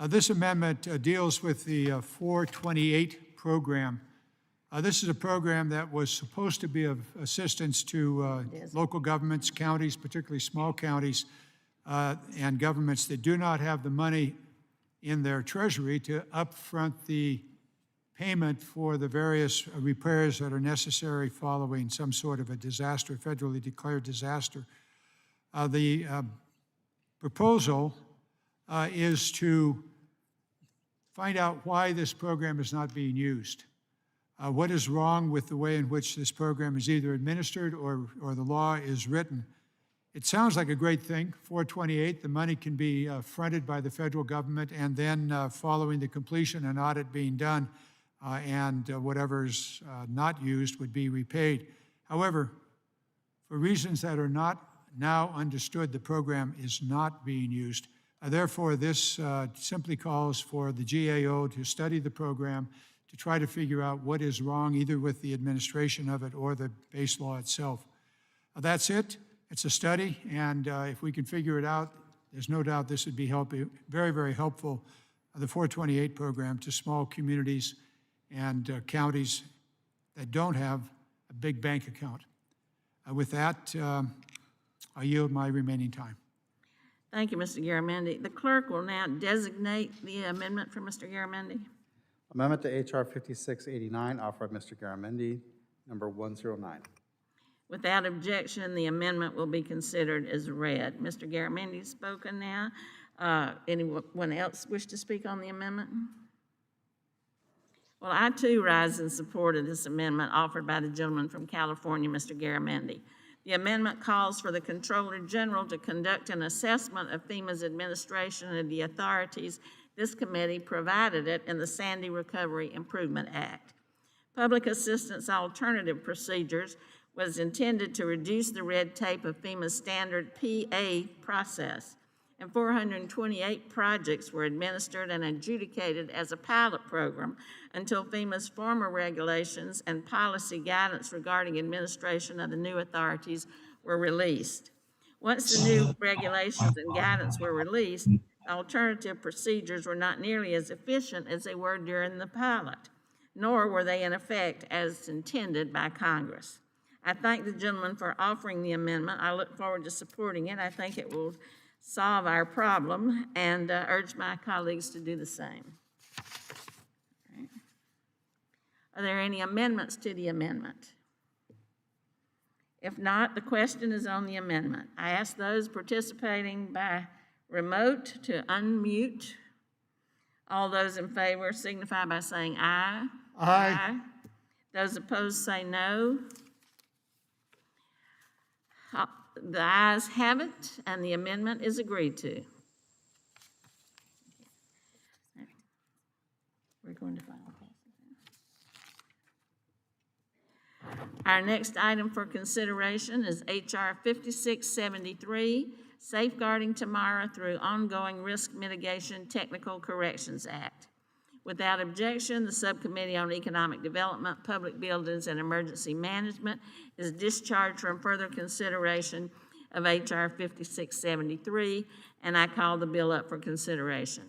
This amendment deals with the 428 program. This is a program that was supposed to be of assistance to local governments, counties, particularly small counties, and governments that do not have the money in their treasury to upfront the payment for the various repairs that are necessary following some sort of a disaster, federally declared disaster. The proposal is to find out why this program is not being used. What is wrong with the way in which this program is either administered or the law is written? It sounds like a great thing, 428, the money can be fronted by the federal government, and then following the completion, an audit being done, and whatever's not used would be repaid. However, for reasons that are not now understood, the program is not being used. Therefore, this simply calls for the GAO to study the program, to try to figure out what is wrong either with the administration of it or the base law itself. That's it. It's a study, and if we can figure it out, there's no doubt this would be very, very helpful, the 428 program, to small communities and counties that don't have a big bank account. With that, I yield my remaining time. Thank you, Mr. Garamendi. The clerk will now designate the amendment for Mr. Garamendi. Amendment to H.R. 5689, offered by Mr. Garamendi, number 109. Without objection, the amendment will be considered as read. Mr. Garamendi has spoken now. Anyone else wish to speak on the amendment? Well, I too rise in support of this amendment offered by the gentleman from California, Mr. Garamendi. The amendment calls for the Comptroller General to conduct an assessment of FEMA's administration and the authorities this committee provided it in the Sandy Recovery Improvement Act. Public assistance alternative procedures was intended to reduce the red tape of FEMA's standard PA process, and 428 projects were administered and adjudicated as a pilot program until FEMA's former regulations and policy guidance regarding administration of the new authorities were released. Once the new regulations and guidance were released, alternative procedures were not nearly as efficient as they were during the pilot, nor were they in effect as intended by Congress. I thank the gentleman for offering the amendment. I look forward to supporting it. I think it will solve our problem and urge my colleagues to do the same. Right. Are there any amendments to the amendment? If not, the question is on the amendment. I ask those participating by remote to unmute. All those in favor signify by saying aye. Aye. Those opposed say no. The ayes have it, and the amendment is agreed to. going to final passage. Our next item for consideration is H.R. 5673, Safeguarding Tomorrow Through Ongoing Risk Mitigation Technical Corrections Act. Without objection, the Subcommittee on Economic Development, Public Buildings, and Emergency Management is discharged from further consideration of H.R. 5673, and I call the bill up for consideration.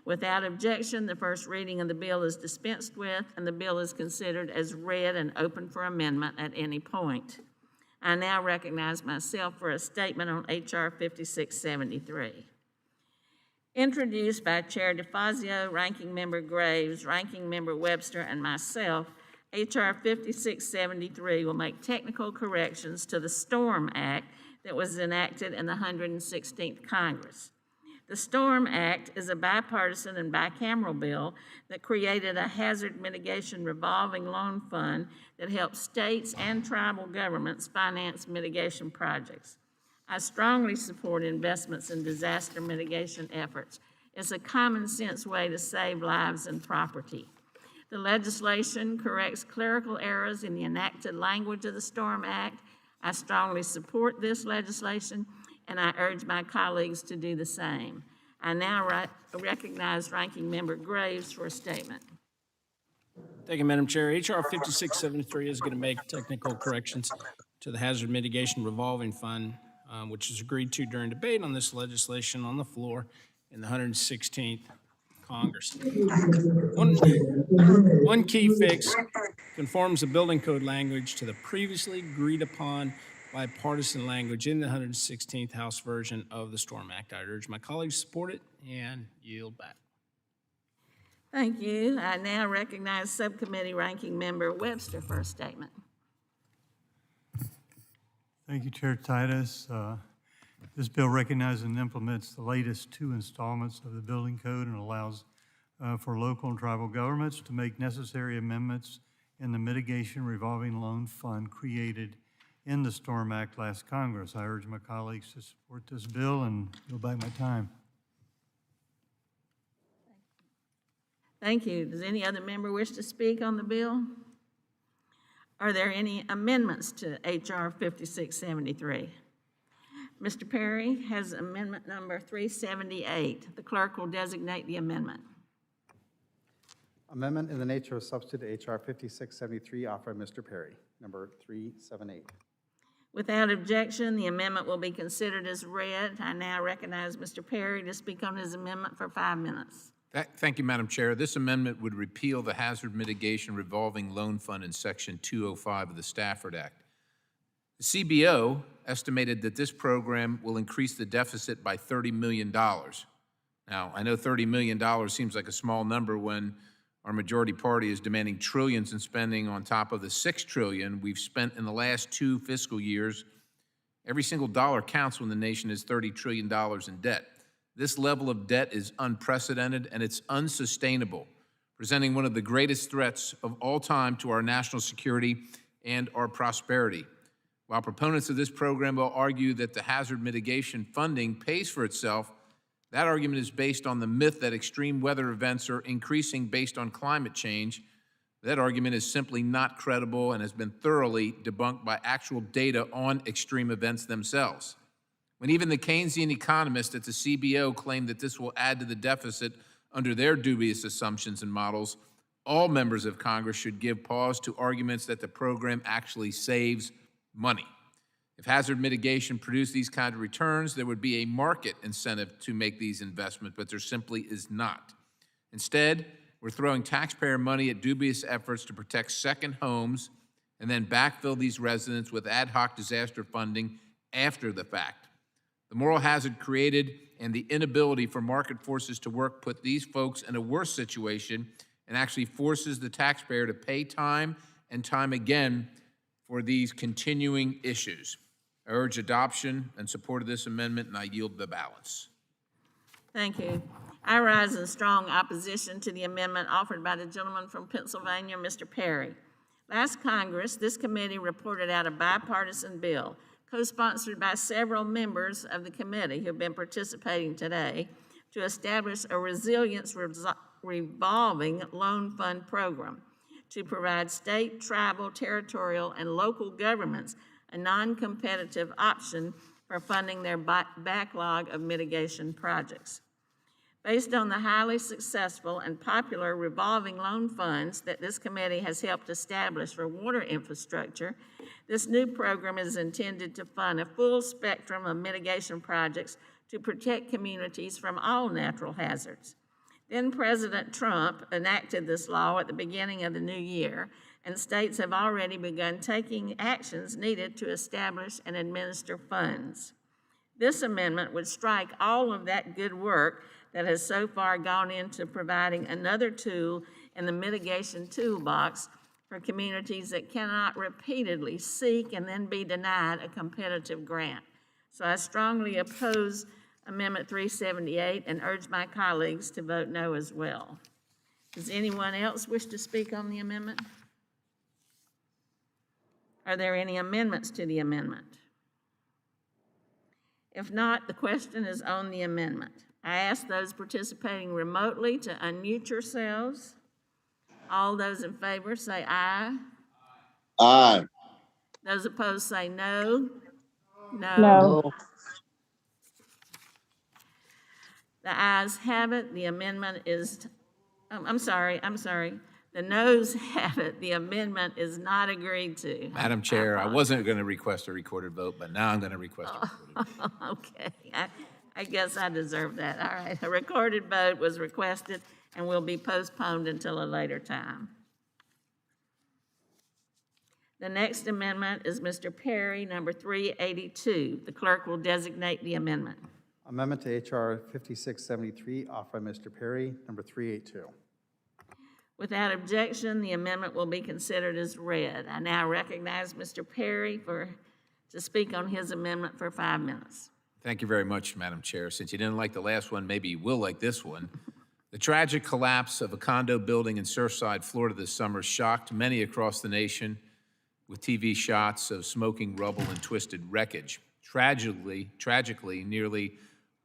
Without objection, the first reading of the bill is dispensed with, and the bill is considered as read and open for amendment at any point. I now recognize myself for a statement on H.R. 5673. Introduced by Chair DeFazio, Ranking Member Graves, Ranking Member Webster, and myself, H.R. 5673 will make technical corrections to the Storm Act that was enacted in the 116th Congress. The Storm Act is a bipartisan and bicameral bill that created a hazard mitigation revolving loan fund that helps states and tribal governments finance mitigation projects. I strongly support investments in disaster mitigation efforts. It's a common sense way to save lives and property. The legislation corrects clerical errors in the enacted language of the Storm Act. I strongly support this legislation, and I urge my colleagues to do the same. I now recognize Ranking Member Graves for a statement. Thank you, Madam Chair. H.R. 5673 is going to make technical corrections to the Hazard Mitigation Revolving Fund, which was agreed to during debate on this legislation on the floor in the 116th Congress. One key fix conforms the building code language to the previously agreed upon bipartisan language in the 116th House version of the Storm Act. I urge my colleagues to support it and yield back. Thank you. I now recognize Subcommittee Ranking Member Webster for a statement. Thank you, Chair Titus. This bill recognizes and implements the latest two installments of the building code and allows for local and tribal governments to make necessary amendments in the mitigation revolving loan fund created in the Storm Act last Congress. I urge my colleagues to support this bill and yield back my time. Thank you. Does any other member wish to speak on the bill? Are there any amendments to H.R. 5673? Mr. Perry has amendment number 378. The clerk will designate the amendment. Amendment in the nature of substitute H.R. 5673 offered by Mr. Perry, number 378. Without objection, the amendment will be considered as read. I now recognize Mr. Perry to speak on his amendment for 5 minutes. Thank you, Madam Chair. This amendment would repeal the Hazard Mitigation Revolving Loan Fund in Section 205 of the Stafford Act. The CBO estimated that this program will increase the deficit by $30 million. Now, I know $30 million seems like a small number when our majority party is demanding trillions in spending on top of the $6 trillion we've spent in the last 2 fiscal years. Every single dollar counts when the nation is $30 trillion in debt. This level of debt is unprecedented and it's unsustainable, presenting one of the greatest threats of all time to our national security and our prosperity. While proponents of this program will argue that the hazard mitigation funding pays for itself, that argument is based on the myth that extreme weather events are increasing based on climate change. That argument is simply not credible and has been thoroughly debunked by actual data on extreme events themselves. When even the Keynesian economists at the CBO claim that this will add to the deficit under their dubious assumptions and models, all members of Congress should give pause to arguments that the program actually saves money. If hazard mitigation produced these kind of returns, there would be a market incentive to make these investments, but there simply is not. Instead, we're throwing taxpayer money at dubious efforts to protect second homes and then backfill these residents with ad hoc disaster funding after the fact. The moral hazard created and the inability for market forces to work put these folks in a worse situation and actually forces the taxpayer to pay time and time again for these continuing issues. I urge adoption and support of this amendment, and I yield the balance. Thank you. I rise in strong opposition to the amendment offered by the gentleman from Pennsylvania, Mr. Perry. Last Congress, this committee reported out a bipartisan bill co-sponsored by several members of the committee who have been participating today to establish a resilience revolving loan fund program to provide state, tribal, territorial, and local governments a non-competitive option for funding their backlog of mitigation projects. Based on the highly successful and popular revolving loan funds that this committee has helped establish for water infrastructure, this new program is intended to fund a full spectrum of mitigation projects to protect communities from all natural hazards. Then President Trump enacted this law at the beginning of the new year, and states have already begun taking actions needed to establish and administer funds. This amendment would strike all of that good work that has so far gone into providing another tool in the mitigation toolbox for communities that cannot repeatedly seek and then be denied a competitive grant. So I strongly oppose Amendment 378 and urge my colleagues to vote no as well. Does anyone else wish to speak on the amendment? Are there any amendments to the amendment? If not, the question is on the amendment. I ask those participating remotely to unmute yourselves. All those in favor say aye. Aye. Those opposed say no. No. No. The ayes have it. The amendment is, I'm sorry. The noes have it. The amendment is not agreed to. Madam Chair, I wasn't going to request a recorded vote, but now I'm going to request a recorded vote. Okay, I guess I deserve that. All right, a recorded vote was requested and will be postponed until a later time. The next amendment is Mr. Perry, number 382. The clerk will designate the amendment. Amendment to H.R. 5673, offered by Mr. Perry, number 382. Without objection, the amendment will be considered as read. I now recognize Mr. Perry to speak on his amendment for 5 minutes. Thank you very much, Madam Chair. Since you didn't like the last one, maybe you will like this one. The tragic collapse of a condo building in Surfside, Florida this summer shocked many across the nation with TV shots of smoking rubble and twisted wreckage. Tragically, nearly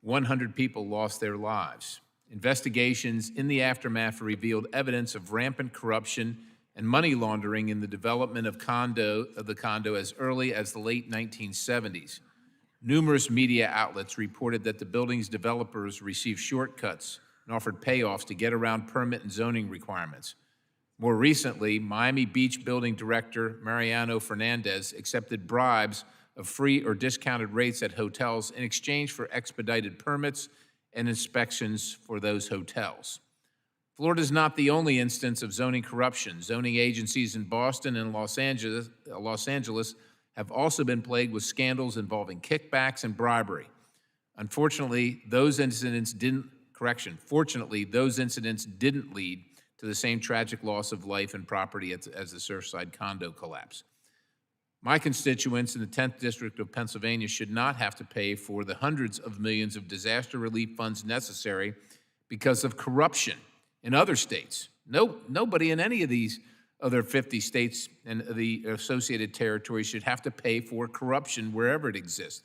100 people lost their lives. Investigations in the aftermath revealed evidence of rampant corruption and money laundering in the development of the condo as early as the late 1970s. Numerous media outlets reported that the building's developers received shortcuts and offered payoffs to get around permit and zoning requirements. More recently, Miami Beach building director Mariano Fernandez accepted bribes of free or discounted rates at hotels in exchange for expedited permits and inspections for those hotels. Florida is not the only instance of zoning corruption. Zoning agencies in Boston and Los Angeles have also been plagued with scandals involving kickbacks and bribery. Fortunately, those incidents didn't lead to the same tragic loss of life and property as the Surfside condo collapse. My constituents in the 10th District of Pennsylvania should not have to pay for the hundreds of millions of disaster relief funds necessary because of corruption in other states. Nobody in any of these other 50 states and the associated territories should have to pay for corruption wherever it exists.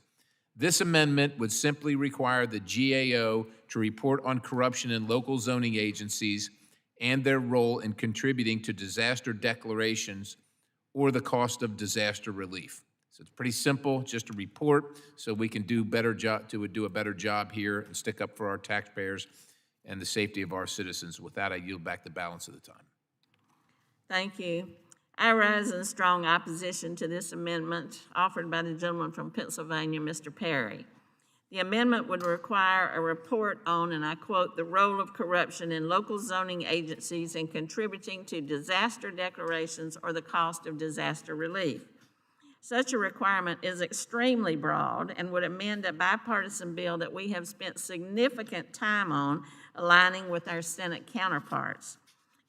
This amendment would simply require the GAO to report on corruption in local zoning agencies and their role in contributing to disaster declarations or the cost of disaster relief. So it's pretty simple, just a report, so we can do a better job here and stick up for our taxpayers and the safety of our citizens. With that, I yield back the balance of the time. Thank you. I rise in strong opposition to this amendment offered by the gentleman from Pennsylvania, Mr. Perry. The amendment would require a report on, and I quote, the role of corruption in local zoning agencies in contributing to disaster declarations or the cost of disaster relief. Such a requirement is extremely broad and would amend a bipartisan bill that we have spent significant time on aligning with our Senate counterparts.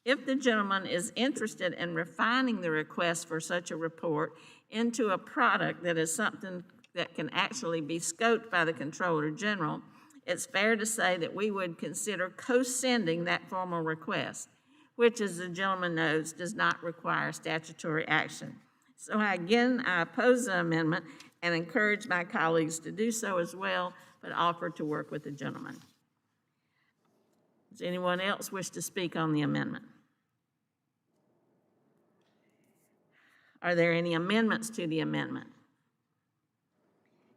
If the gentleman is interested in refining the request for such a report into a product that is something that can actually be scoped by the Comptroller General, it's fair to say that we would consider co-sending that formal request, which, as the gentleman knows, does not require statutory action. So I oppose the amendment and encourage my colleagues to do so as well, but offer to work with the gentleman. Does anyone else wish to speak on the amendment? Are there any amendments to the amendment?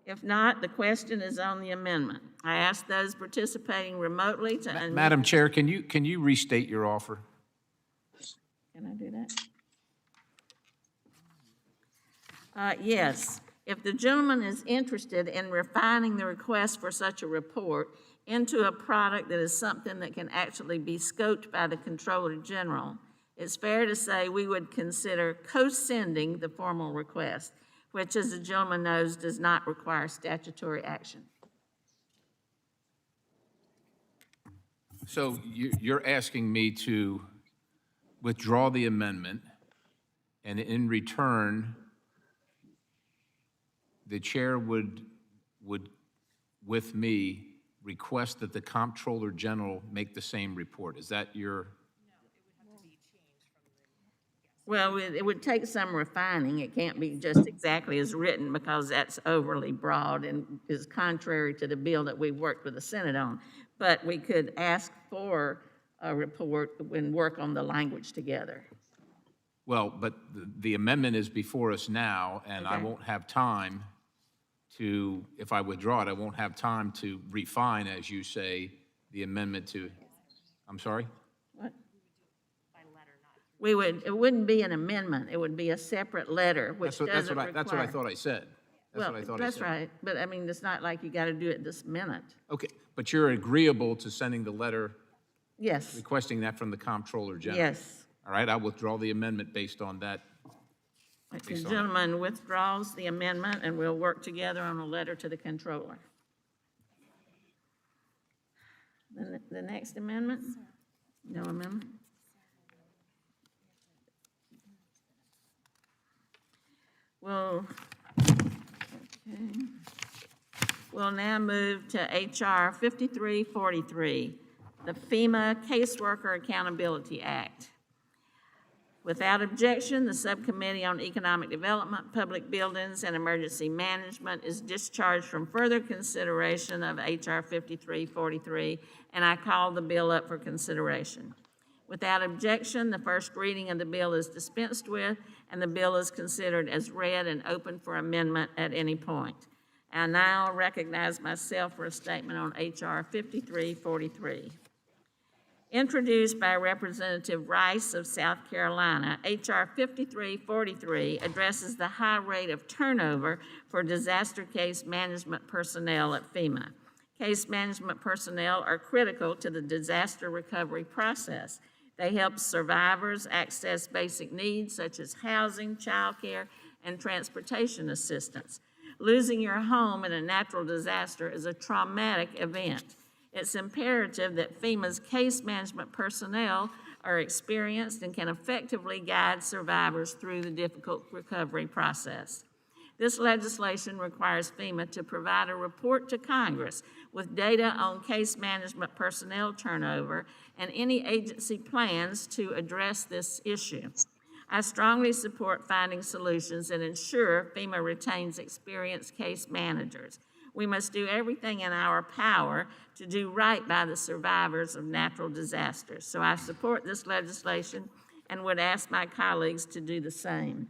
If not, the question is on the amendment. I ask those participating remotely to unmute. Madam Chair, can you restate your offer? Can I do that? Yes. If the gentleman is interested in refining the request for such a report into a product that is something that can actually be scoped by the Controller General, it's fair to say we would consider co-sending the formal request, which, as the gentleman knows, does not require statutory action. So you're asking me to withdraw the amendment, and in return, the chair would, with me, request that the Comptroller General make the same report. Is that your? Well, it would take some refining. It can't be just exactly as written because that's overly broad and is contrary to the bill that we've worked with the Senate on. But we could ask for a report and work on the language together. Well, but the amendment is before us now, and I Okay. won't have time to, if I withdraw it, I won't have time to refine, as you say, the amendment to, I'm sorry? What? It wouldn't be an amendment. It would be a separate letter, which doesn't require. That's what I thought I said. That's Well, what I thought I that's said. right. But I mean, it's not like you got to do it this minute. Okay, but you're agreeable to sending the letter Yes. requesting that from the Comptroller General? Yes. All right, I withdraw the amendment based on that. The Based on gentleman withdraws the amendment, and we'll work together on a letter to the controller. The next amendment? No amendment? Well, okay. We'll now move to H.R. 5343, the FEMA Caseworker Accountability Act. Without objection, the Subcommittee on Economic Development, Public Buildings, and Emergency Management is discharged from further consideration of H.R. 5343, and I call the bill up for consideration. Without objection, the first reading of the bill is dispensed with, and the bill is considered as read and open for amendment at any point. I now recognize myself for a statement on H.R. 5343. Introduced by Representative Rice of South Carolina, H.R. 5343 addresses the high rate of turnover for disaster case management personnel at FEMA. Case management personnel are critical to the disaster recovery process. They help survivors access basic needs such as housing, childcare, and transportation assistance. Losing your home in a natural disaster is a traumatic event. It's imperative that FEMA's case management personnel are experienced and can effectively guide survivors through the difficult recovery process. This legislation requires FEMA to provide a report to Congress with data on case management personnel turnover and any agency plans to address this issue. I strongly support finding solutions that ensure FEMA retains experienced case managers. We must do everything in our power to do right by the survivors of natural disasters. So I support this legislation and would ask my colleagues to do the same.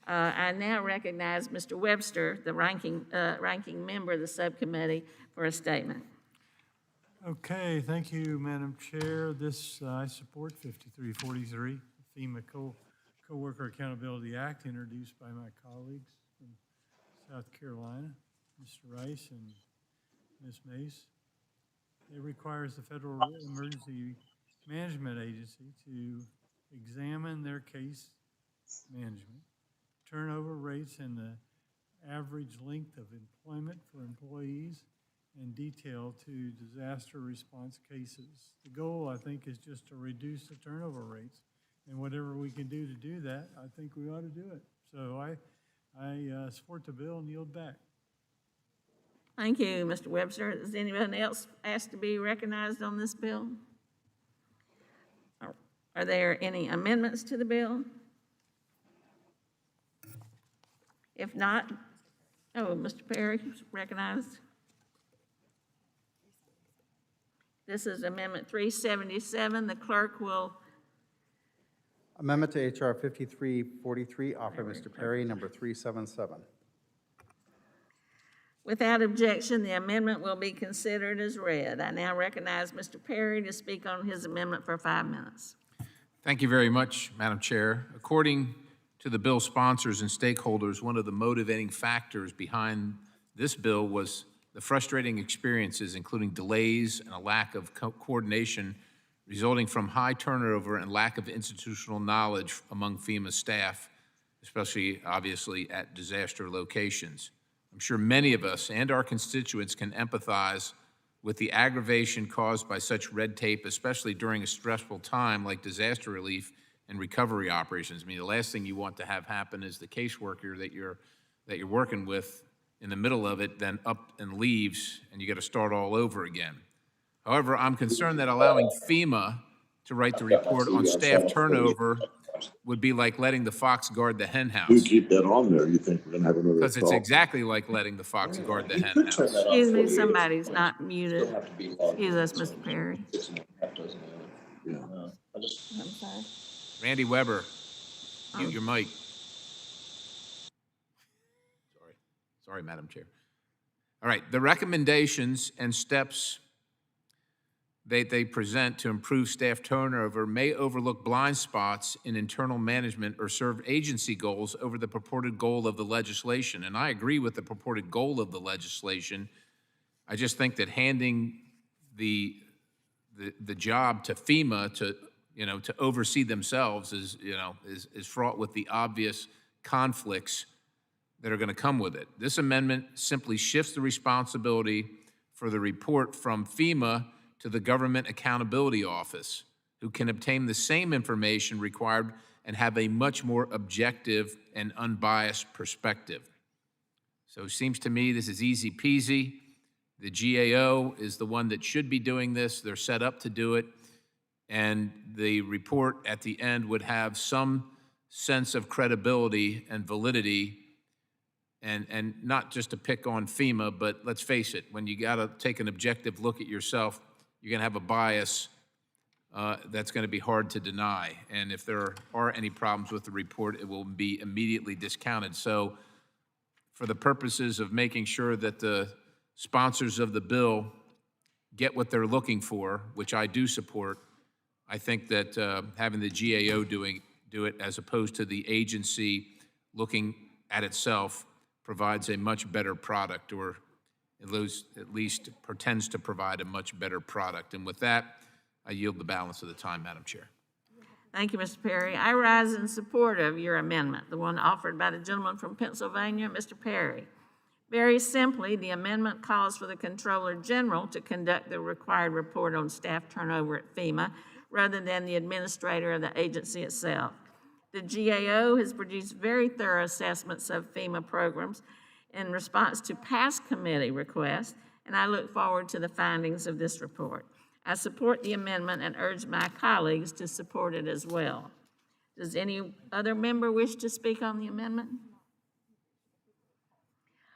I now recognize Mr. Webster, the ranking member of the subcommittee, for a statement. Okay, thank you, Madam Chair. I support 5343, FEMA Co-Worker Accountability Act, introduced by my colleagues from South Carolina, Mr. Rice and Ms. Mace. It requires the Federal Emergency Management Agency to examine their case management, turnover rates, and the average length of employment for employees, and detail to disaster response cases. The goal, I think, is just to reduce the turnover rates, and whatever we can do to do that, I think we ought to do it. So I support the bill and yield back. Thank you, Mr. Webster. Is anyone else asked to be recognized on this bill? Are there any amendments to the bill? If not, Mr. Perry is recognized. This is Amendment 377. The clerk will, Amendment to H.R. 5343, offered by Mr. Perry, number 377. without objection, the amendment will be considered as read. I now recognize Mr. Perry to speak on his amendment for 5 minutes. Thank you very much, Madam Chair. According to the bill sponsors and stakeholders, one of the motivating factors behind this bill was the frustrating experiences, including delays and a lack of coordination resulting from high turnover and lack of institutional knowledge among FEMA staff, especially obviously at disaster locations. I'm sure many of us and our constituents can empathize with the aggravation caused by such red tape, especially during a stressful time like disaster relief and recovery operations. I mean, the last thing you want to have happen is the caseworker that you're working with in the middle of it then up and leaves, and you got to start all over again. However, I'm concerned that allowing FEMA to write the report on staff turnover would be like letting the fox guard the hen house. You keep that on there, you think we're gonna have another Because it's talk? exactly like letting the fox guard the hen house. Excuse me, somebody's not muted. Excuse us, Mr. Perry. I'm sorry. Randy Weber, mute your mic. Sorry, Madam Chair. All right, the recommendations and steps they present to improve staff turnover may overlook blind spots in internal management or serve agency goals over the purported goal of the legislation. And I agree with the purported goal of the legislation. I just think that handing the job to FEMA to oversee themselves is fraught with the obvious conflicts that are going to come with it. This amendment simply shifts the responsibility for the report from FEMA to the Government Accountability Office, who can obtain the same information required and have a much more objective and unbiased perspective. So it seems to me this is easy peasy. The GAO is the one that should be doing this. They're set up to do it. And the report at the end would have some sense of credibility and validity, and not just to pick on FEMA, but let's face it, when you got to take an objective look at yourself, you're going to have a bias that's going to be hard to deny. And if there are any problems with the report, it will be immediately discounted. So for the purposes of making sure that the sponsors of the bill get what they're looking for, which I do support, I think that having the GAO do it as opposed to the agency looking at itself provides a much better product, or at least pretends to provide a much better product. And with that, I yield the balance of the time, Madam Chair. Thank you, Mr. Perry. I rise in support of your amendment, the one offered by the gentleman from Pennsylvania, Mr. Perry. Very simply, the amendment calls for the Comptroller General to conduct the required report on staff turnover at FEMA rather than the administrator of the agency itself. The GAO has produced very thorough assessments of FEMA programs in response to past committee requests, and I look forward to the findings of this report. I support the amendment and urge my colleagues to support it as well. Does any other member wish to speak on the amendment?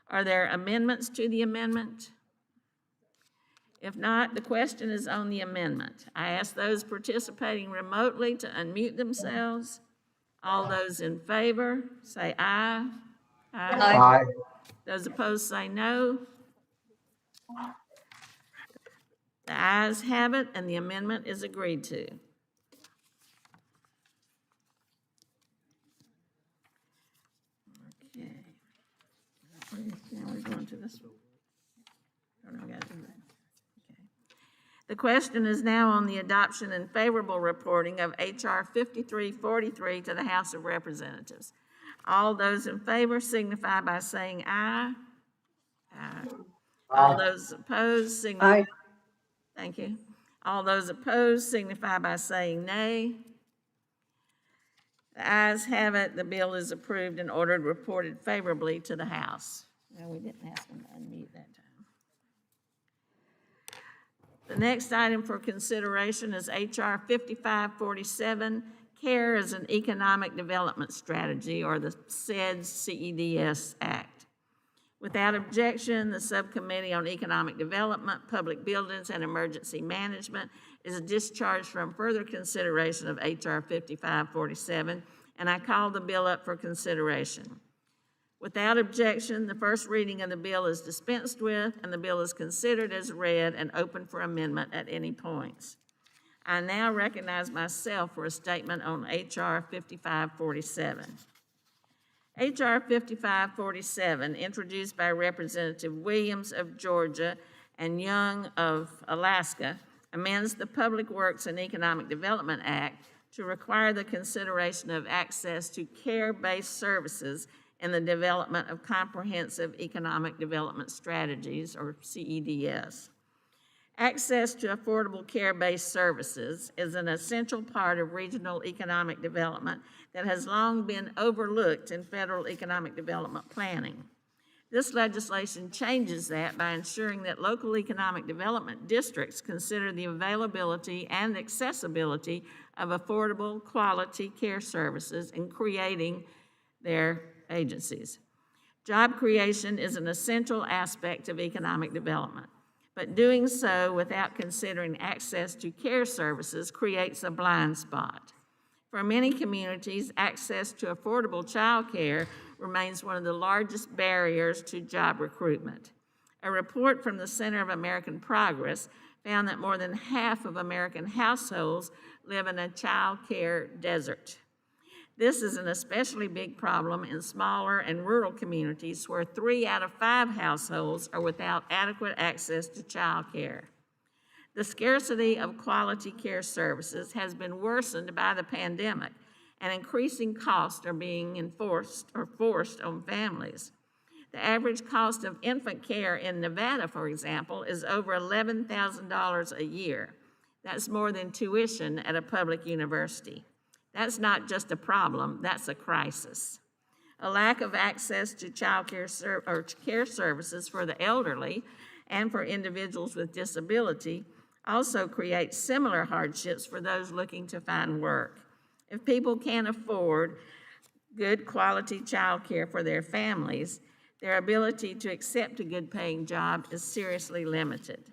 Are there amendments to the amendment? If not, the question is on the amendment. I ask those participating remotely to unmute themselves. All those in favor, say aye. Aye. Aye. Those opposed, say no. The ayes have it, and the amendment is agreed to. Okay. Now we're going to this one. Oh, no, we gotta do that. Okay. The question is now on the adoption and favorable reporting of H.R. 5343 to the House of Representatives. All those in favor signify by saying aye. Aye. All those opposed signify. Aye. Thank you. All those opposed signify by saying nay. The ayes have it. The bill is approved and ordered reported favorably to the House. No, we didn't ask them to unmute that time. The next item for consideration is H.R. 5547, CARE as an Economic Development Strategy, or the CEDS Act. Without objection, the Subcommittee on Economic Development, Public Buildings, and Emergency Management is discharged from further consideration of H.R. 5547, and I call the bill up for consideration. Without objection, the first reading of the bill is dispensed with, and the bill is considered as read and open for amendment at any points. I now recognize myself for a statement on H.R. 5547. H.R. 5547, introduced by Representative Williams of Georgia and Young of Alaska, amends the Public Works and Economic Development Act to require the consideration of access to care-based services in the development of comprehensive economic development strategies, or CEDS. Access to affordable care-based services is an essential part of regional economic development that has long been overlooked in federal economic development planning. This legislation changes that by ensuring that local economic development districts consider the availability and accessibility of affordable, quality care services in creating their agencies. Job creation is an essential aspect of economic development, but doing so without considering access to care services creates a blind spot. For many communities, access to affordable child care remains one of the largest barriers to job recruitment. A report from the Center of American Progress found that more than half of American households live in a child care desert. This is an especially big problem in smaller and rural communities where 3 out of 5 households are without adequate access to child care. The scarcity of quality care services has been worsened by the pandemic, and increasing costs are being forced on families. The average cost of infant care in Nevada, for example, is over $11,000 a year. That's more than tuition at a public university. That's not just a problem, that's a crisis. A lack of access to child care care services for the elderly and for individuals with disability also creates similar hardships for those looking to find work. If people can't afford good quality child care for their families, their ability to accept a good paying job is seriously limited.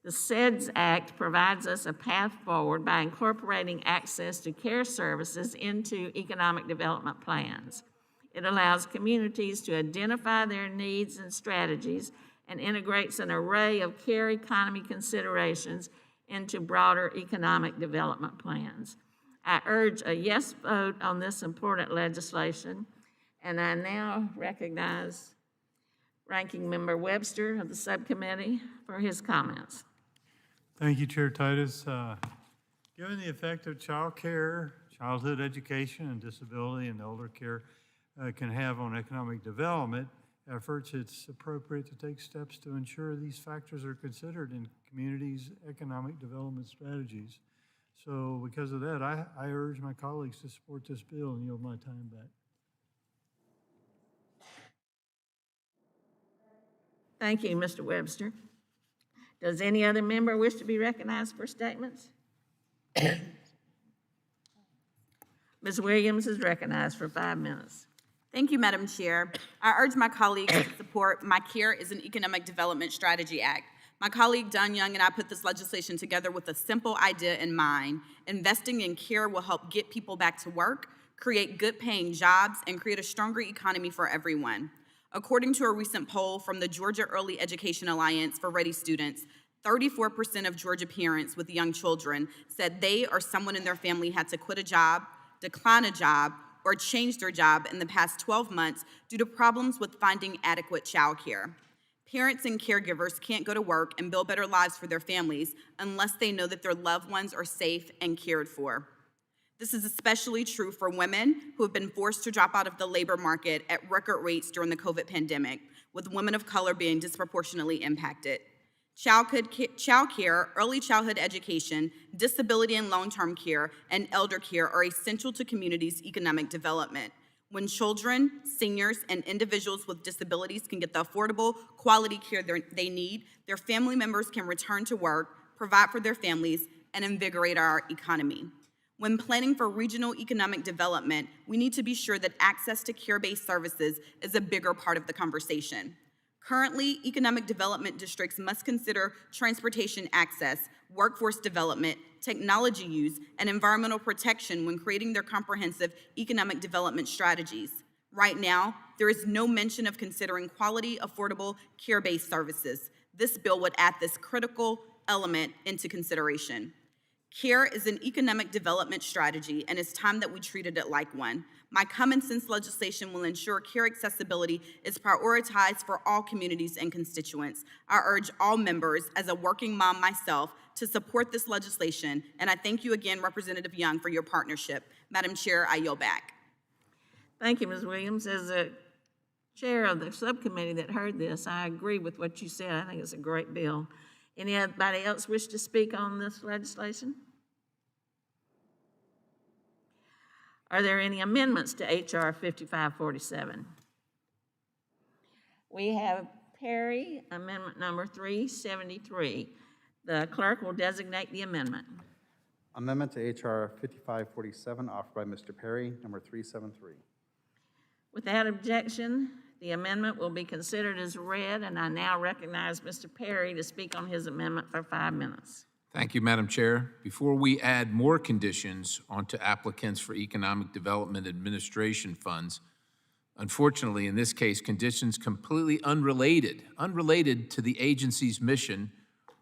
The SEDS Act provides us a path forward by incorporating access to care services into economic development plans. It allows communities to identify their needs and strategies and integrates an array of care economy considerations into broader economic development plans. I urge a yes vote on this important legislation, and I now recognize Ranking Member Webster of the subcommittee for his comments. Thank you, Chair Titus. Given the effect of child care, childhood education, and disability and elder care can have on economic development efforts, it's appropriate to take steps to ensure these factors are considered in communities' economic development strategies. So because of that, I urge my colleagues to support this bill and yield my time back. Thank you, Mr. Webster. Does any other member wish to be recognized for statements? Ms. Williams is recognized for 5 minutes. Thank you, Madam Chair. I urge my colleagues to support My Care is an Economic Development Strategy Act. My colleague Don Young and I put this legislation together with a simple idea in mind. Investing in care will help get people back to work, create good paying jobs, and create a stronger economy for everyone. According to a recent poll from the Georgia Early Education Alliance for Ready Students, 34% of Georgia parents with young children said they or someone in their family had to quit a job, decline a job, or change their job in the past 12 months due to problems with finding adequate childcare. Parents and caregivers can't go to work and build better lives for their families unless they know that their loved ones are safe and cared for. This is especially true for women who have been forced to drop out of the labor market at record rates during the COVID pandemic, with women of color being disproportionately impacted. Child care, early childhood education, disability and long-term care, and elder care are essential to communities' economic development. When children, seniors, and individuals with disabilities can get the affordable, quality care they need, their family members can return to work, provide for their families, and invigorate our economy. When planning for regional economic development, we need to be sure that access to care-based services is a bigger part of the conversation. Currently, economic development districts must consider transportation access, workforce development, technology use, and environmental protection when creating their comprehensive economic development strategies. Right now, there is no mention of considering quality, affordable, care-based services. This bill would add this critical element into consideration. CARE is an economic development strategy, and it's time that we treated it like one. My common sense legislation will ensure care accessibility is prioritized for all communities and constituents. I urge all members, as a working mom myself, to support this legislation, and I thank you again, Representative Young, for your partnership. Madam Chair, I yield back. Thank you, Ms. Williams. As a chair of the subcommittee that heard this, I agree with what you said. I think it's a great bill. Anybody else wish to speak on this legislation? Are there any amendments to H.R. 5547? We have Perry, amendment number 373. The clerk will designate the amendment. Amendment to H.R. 5547 offered by Mr. Perry, number 373. Without objection, the amendment will be considered as read, and I now recognize Mr. Perry to speak on his amendment for 5 minutes. Thank you, Madam Chair. Before we add more conditions onto applicants for Economic Development Administration funds, unfortunately, in this case, conditions completely unrelated to the agency's mission,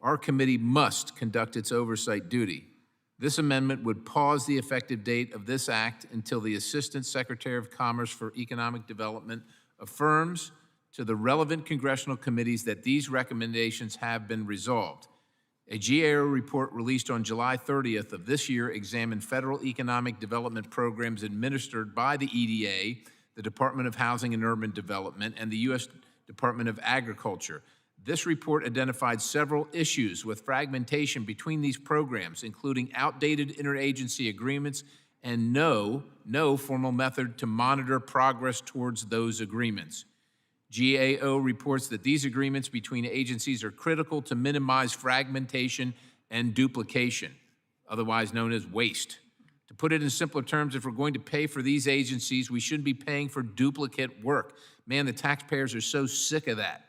our committee must conduct its oversight duty. This amendment would pause the effective date of this act until the Assistant Secretary of Commerce for Economic Development affirms to the relevant congressional committees that these recommendations have been resolved. A GAO report released on July 30th of this year examined federal economic development programs administered by the EDA, the Department of Housing and Urban Development, and the U.S. Department of Agriculture. This report identified several issues with fragmentation between these programs, including outdated interagency agreements and no formal method to monitor progress towards those agreements. GAO reports that these agreements between agencies are critical to minimize fragmentation and duplication, otherwise known as waste. To put it in simpler terms, if we're going to pay for these agencies, we shouldn't be paying for duplicate work. Man, the taxpayers are so sick of that.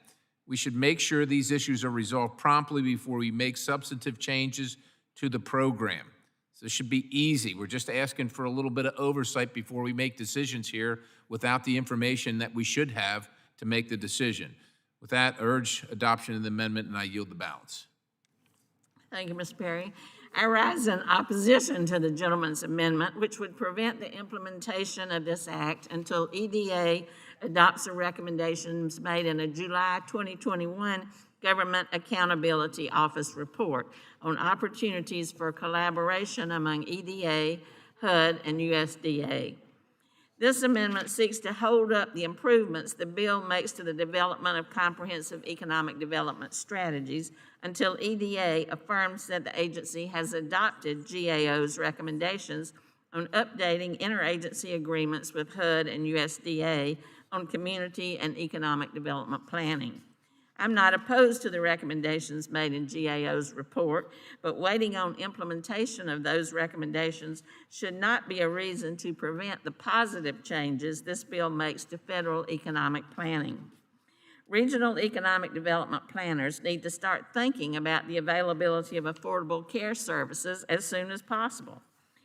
We should make sure these issues are resolved promptly before we make substantive changes to the program. So this should be easy. We're just asking for a little bit of oversight before we make decisions here without the information that we should have to make the decision. With that, I urge adoption of the amendment, and I yield the balance. Thank you, Mr. Perry. I rise in opposition to the gentleman's amendment, which would prevent the implementation of this act until EDA adopts the recommendations made in a July 2021 Government Accountability Office report on opportunities for collaboration among EDA, HUD, and USDA. This amendment seeks to hold up the improvements the bill makes to the development of comprehensive economic development strategies until EDA affirms that the agency has adopted GAO's recommendations on updating interagency agreements with HUD and USDA on community and economic development planning. I'm not opposed to the recommendations made in GAO's report, but waiting on implementation of those recommendations should not be a reason to prevent the positive changes this bill makes to federal economic planning. Regional economic development planners need to start thinking about the availability of affordable care services as soon as possible.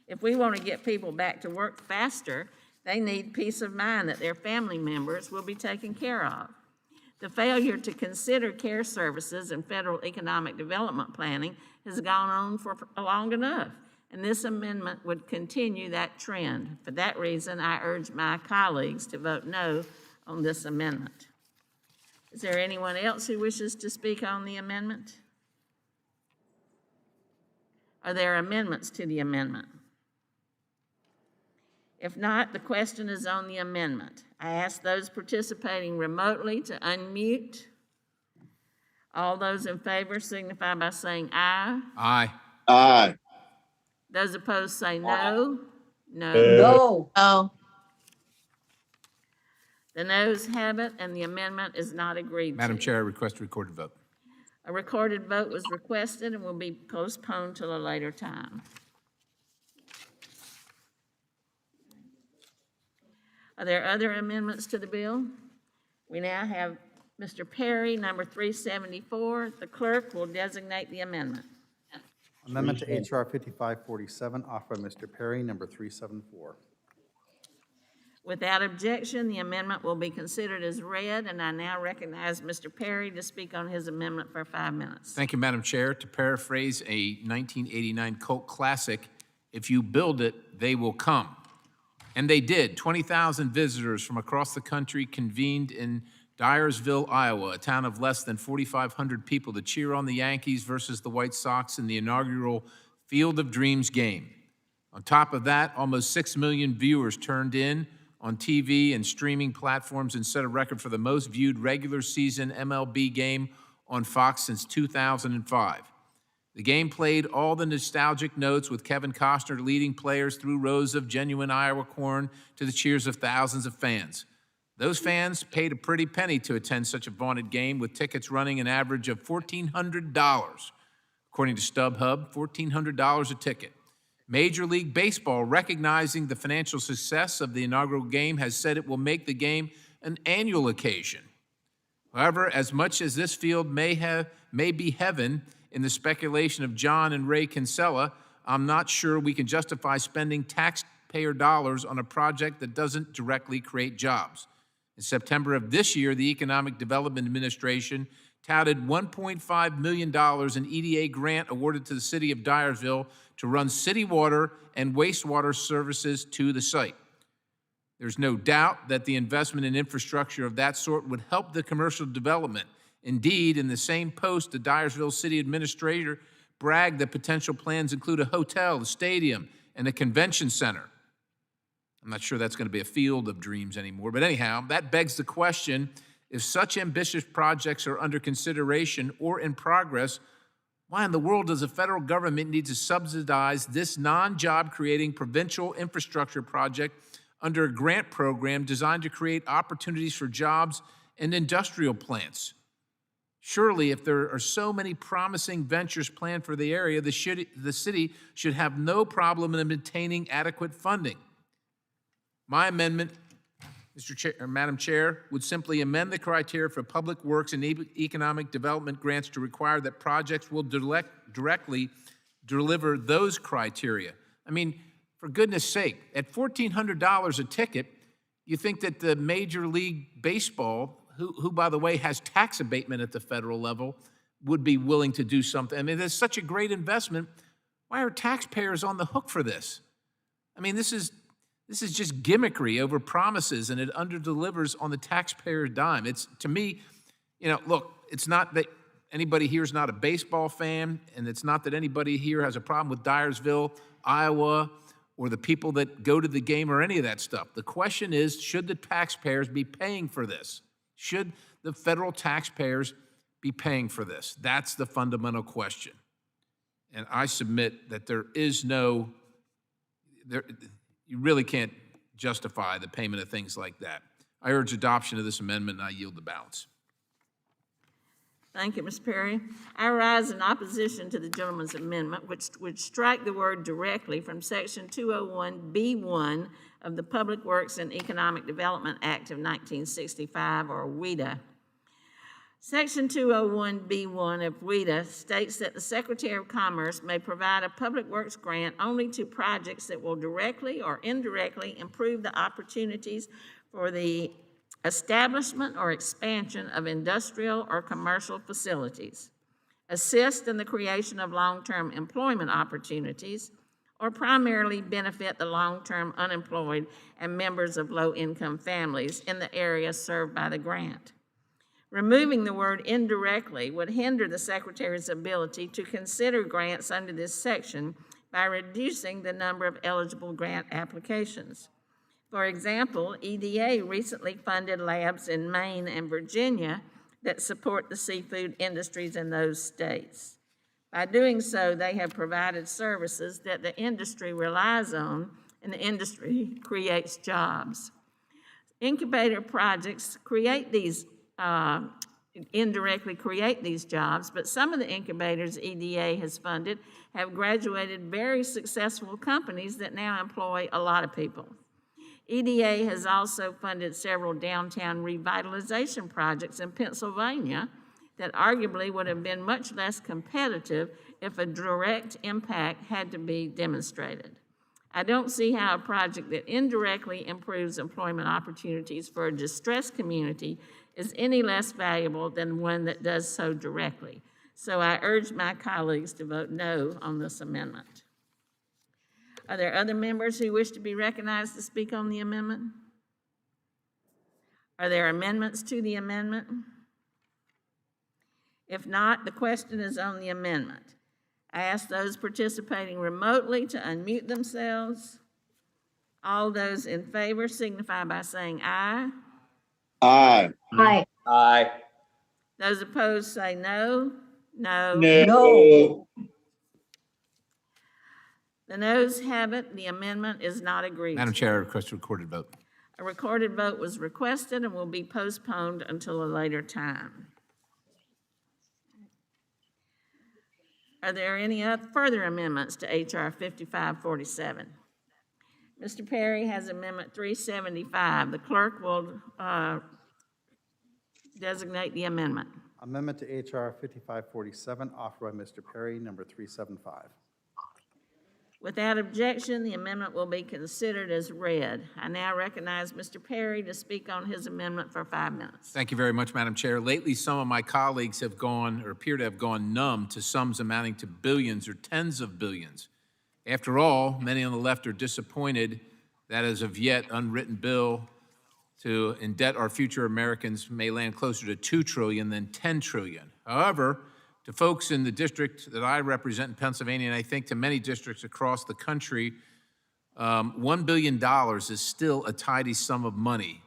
If we want to get people back to work faster, they need peace of mind that their family members will be taken care of. The failure to consider care services in federal economic development planning has gone on for long enough, and this amendment would continue that trend. For that reason, I urge my colleagues to vote no on this amendment. Is there anyone else who wishes to speak on the amendment? Are there amendments to the amendment? If not, the question is on the amendment. I ask those participating remotely to unmute. All those in favor signify by saying aye. Aye. Aye. Those opposed say no. No. No. No. The noes have it, and the amendment is not agreed to. Madam Chair, I request a recorded vote. A recorded vote was requested and will be postponed till a later time. Are there other amendments to the bill? We now have Mr. Perry, number 374. The clerk will designate the amendment. Amendment to HR 5547, offered by Mr. Perry, number 374. Without objection, the amendment will be considered as read, and I now recognize Mr. Perry to speak on his amendment for 5 minutes. Thank you, Madam Chair. To paraphrase a 1989 cult classic, if you build it, they will come. And they did. 20,000 visitors from across the country convened in Dyersville, Iowa, a town of less than 4,500 people, to cheer on the Yankees versus the White Sox in the inaugural Field of Dreams game. On top of that, almost 6 million viewers turned in on TV and streaming platforms and set a record for the most viewed regular season MLB game on Fox since 2005. The game played all the nostalgic notes, with Kevin Costner leading players through rows of genuine Iowa corn to the cheers of thousands of fans. Those fans paid a pretty penny to attend such a vaunted game, with tickets running an average of $1,400. According to StubHub, $1,400 a ticket. Major League Baseball, recognizing the financial success of the inaugural game, has said it will make the game an annual occasion. However, as much as this field may be heaven in the speculation of John and Ray Kinsella, I'm not sure we can justify spending taxpayer dollars on a project that doesn't directly create jobs. In September of this year, the Economic Development Administration touted $1.5 million in EDA grant awarded to the city of Dyersville to run city water and wastewater services to the site. There's no doubt that the investment in infrastructure of that sort would help the commercial development. Indeed, in the same post, the Dyersville city administrator bragged that potential plans include a hotel, a stadium, and a convention center. I'm not sure that's going to be a field of dreams anymore, but anyhow, that begs the question: if such ambitious projects are under consideration or in progress, why in the world does the federal government need to subsidize this non-job creating provincial infrastructure project under a grant program designed to create opportunities for jobs and industrial plants? Surely, if there are so many promising ventures planned for the area, the city should have no problem in obtaining adequate funding. My amendment, Madam Chair, would simply amend the criteria for public works and economic development grants to require that projects will directly deliver those criteria. I mean, for goodness sake, at $1,400 a ticket, you think that the Major League Baseball, who by the way has tax abatement at the federal level, would be willing to do something? I mean, there's such a great investment. Why are taxpayers on the hook for this? I mean, this is just gimmickry over promises, and it underdelivers on the taxpayer's dime. It's, to me, look, it's not that anybody here is not a baseball fan, and it's not that anybody here has a problem with Dyersville, Iowa, or the people that go to the game or any of that stuff. The question is, should the taxpayers be paying for this? Should the federal taxpayers be paying for this? That's the fundamental question. And I submit that you really can't justify the payment of things like that. I urge adoption of this amendment, and I yield the balance. Thank you, Mr. Perry. I rise in opposition to the gentleman's amendment, which would strike the word directly from Section 201B1 of the Public Works and Economic Development Act of 1965, or WEDA. Section 201B1 of WEDA states that the Secretary of Commerce may provide a public works grant only to projects that will directly or indirectly improve the opportunities for the establishment or expansion of industrial or commercial facilities, assist in the creation of long-term employment opportunities, or primarily benefit the long-term unemployed and members of low-income families in the area served by the grant. Removing the word indirectly would hinder the Secretary's ability to consider grants under this section by reducing the number of eligible grant applications. For example, EDA recently funded labs in Maine and Virginia that support the seafood industries in those states. By doing so, they have provided services that the industry relies on, and the industry creates jobs. Incubator projects indirectly create these jobs, but some of the incubators EDA has funded have graduated very successful companies that now employ a lot of people. EDA has also funded several downtown revitalization projects in Pennsylvania that arguably would have been much less competitive if a direct impact had to be demonstrated. I don't see how a project that indirectly improves employment opportunities for a distressed community is any less valuable than one that does so directly. So I urge my colleagues to vote no on this amendment. Are there other members who wish to be recognized to speak on the amendment? Are there amendments to the amendment? If not, the question is on the amendment. I ask those participating remotely to unmute themselves. All those in favor signify by saying aye. Aye. Aye. Aye. Those opposed say no. No. No. The noes have it. The amendment is not agreed Madam to. Chair, I request a recorded vote. A recorded vote was requested and will be postponed until a later time. Are there any further amendments to H.R. 5547? Mr. Perry has Amendment 375. The clerk will designate the amendment. Amendment to H.R. 5547, offered by Mr. Perry, number 375. Without objection, the amendment will be considered as read. I now recognize Mr. Perry to speak on his amendment for 5 minutes. Thank you very much, Madam Chair. Lately, some of my colleagues have gone, or appear to have gone, numb to sums amounting to billions or tens of billions. After all, many on the left are disappointed that as of yet unwritten bill to indebt our future Americans may land closer to $2 trillion than $10 trillion. However, to folks in the district that I represent in Pennsylvania, and I think to many districts across the country, $1 billion is still a tidy sum of money.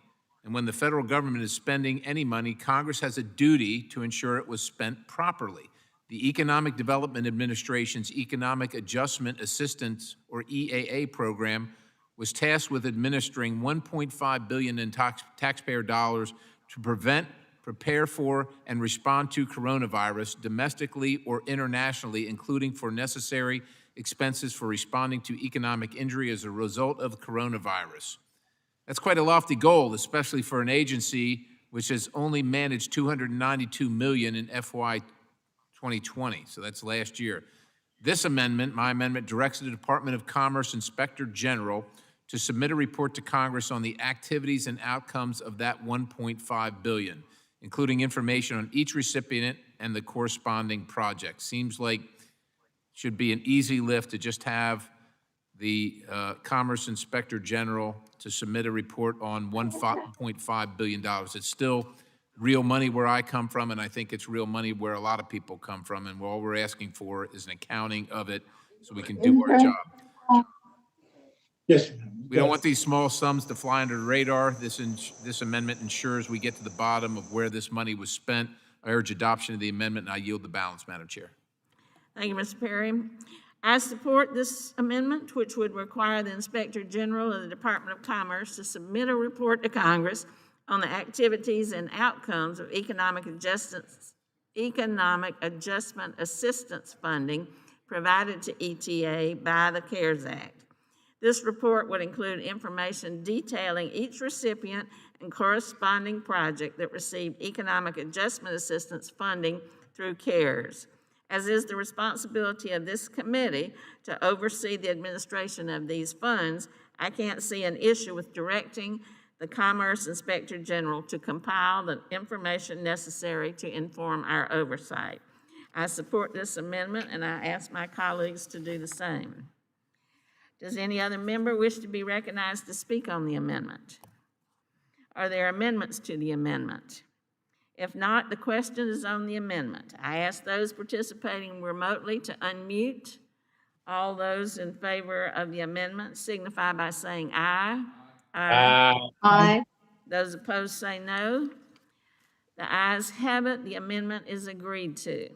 And when the federal government is spending any money, Congress has a duty to ensure it was spent properly. The Economic Development Administration's Economic Adjustment Assistance, or EAA program, was tasked with administering $1.5 billion in taxpayer dollars to prevent, prepare for, and respond to coronavirus domestically or internationally, including for necessary expenses for responding to economic injury as a result of coronavirus. That's quite a lofty goal, especially for an agency which has only managed $292 million in FY 2020, so that's last year. This amendment, my amendment, directs the Department of Commerce Inspector General to submit a report to Congress on the activities and outcomes of that $1.5 billion, including information on each recipient and the corresponding project. Seems like it should be an easy lift to just have the Commerce Inspector General to submit a report on $1.5 billion. It's still real money where I come from, and I think it's real money where a lot of people come from, and all we're asking for is an accounting of it so we can do our job. Yes. We don't want these small sums to fly under the radar. This amendment ensures we get to the bottom of where this money was spent. I urge adoption of the amendment, and I yield the balance, Madam Chair. Thank you, Mr. Perry. I support this amendment, which would require the Inspector General of the Department of Commerce to submit a report to Congress on the activities and outcomes of economic adjustment assistance funding provided to ETA by the CARES Act. This report would include information detailing each recipient and corresponding project that received economic adjustment assistance funding through CARES. As is the responsibility of this committee to oversee the administration of these funds, I can't see an issue with directing the Commerce Inspector General to compile the information necessary to inform our oversight. I support this amendment, and I ask my colleagues to do the same. Does any other member wish to be recognized to speak on the amendment? Are there amendments to the amendment? If not, the question is on the amendment. I ask those participating remotely to unmute. All those in favor of the amendment signify by saying aye. Aye. Aye. Those opposed say no. The ayes have it. The amendment is agreed to.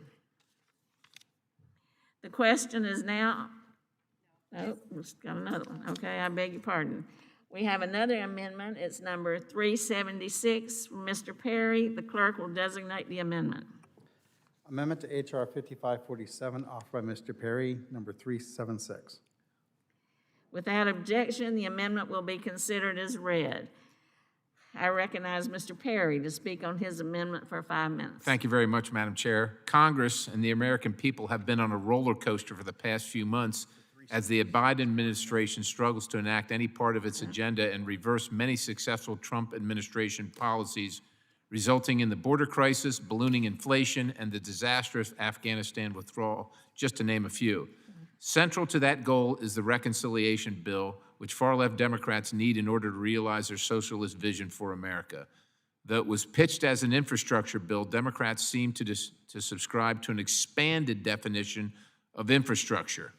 The question is now, oh, we've got another one. Okay, I beg your pardon. We have another amendment. It's number 376 from Mr. Perry. The clerk will designate the amendment. Amendment to H.R. 5547, offered by Mr. Perry, number 376. Without objection, the amendment will be considered as read. I recognize Mr. Perry to speak on his amendment for 5 minutes. Thank you very much, Madam Chair. Congress and the American people have been on a roller coaster for the past few months as the Biden administration struggles to enact any part of its agenda and reverse many successful Trump administration policies, resulting in the border crisis, ballooning inflation, and the disastrous Afghanistan withdrawal, just to name a few. Central to that goal is the reconciliation bill, which far-left Democrats need in order to realize their socialist vision for America. Though it was pitched as an infrastructure bill, Democrats seem to subscribe to an expanded definition of infrastructure.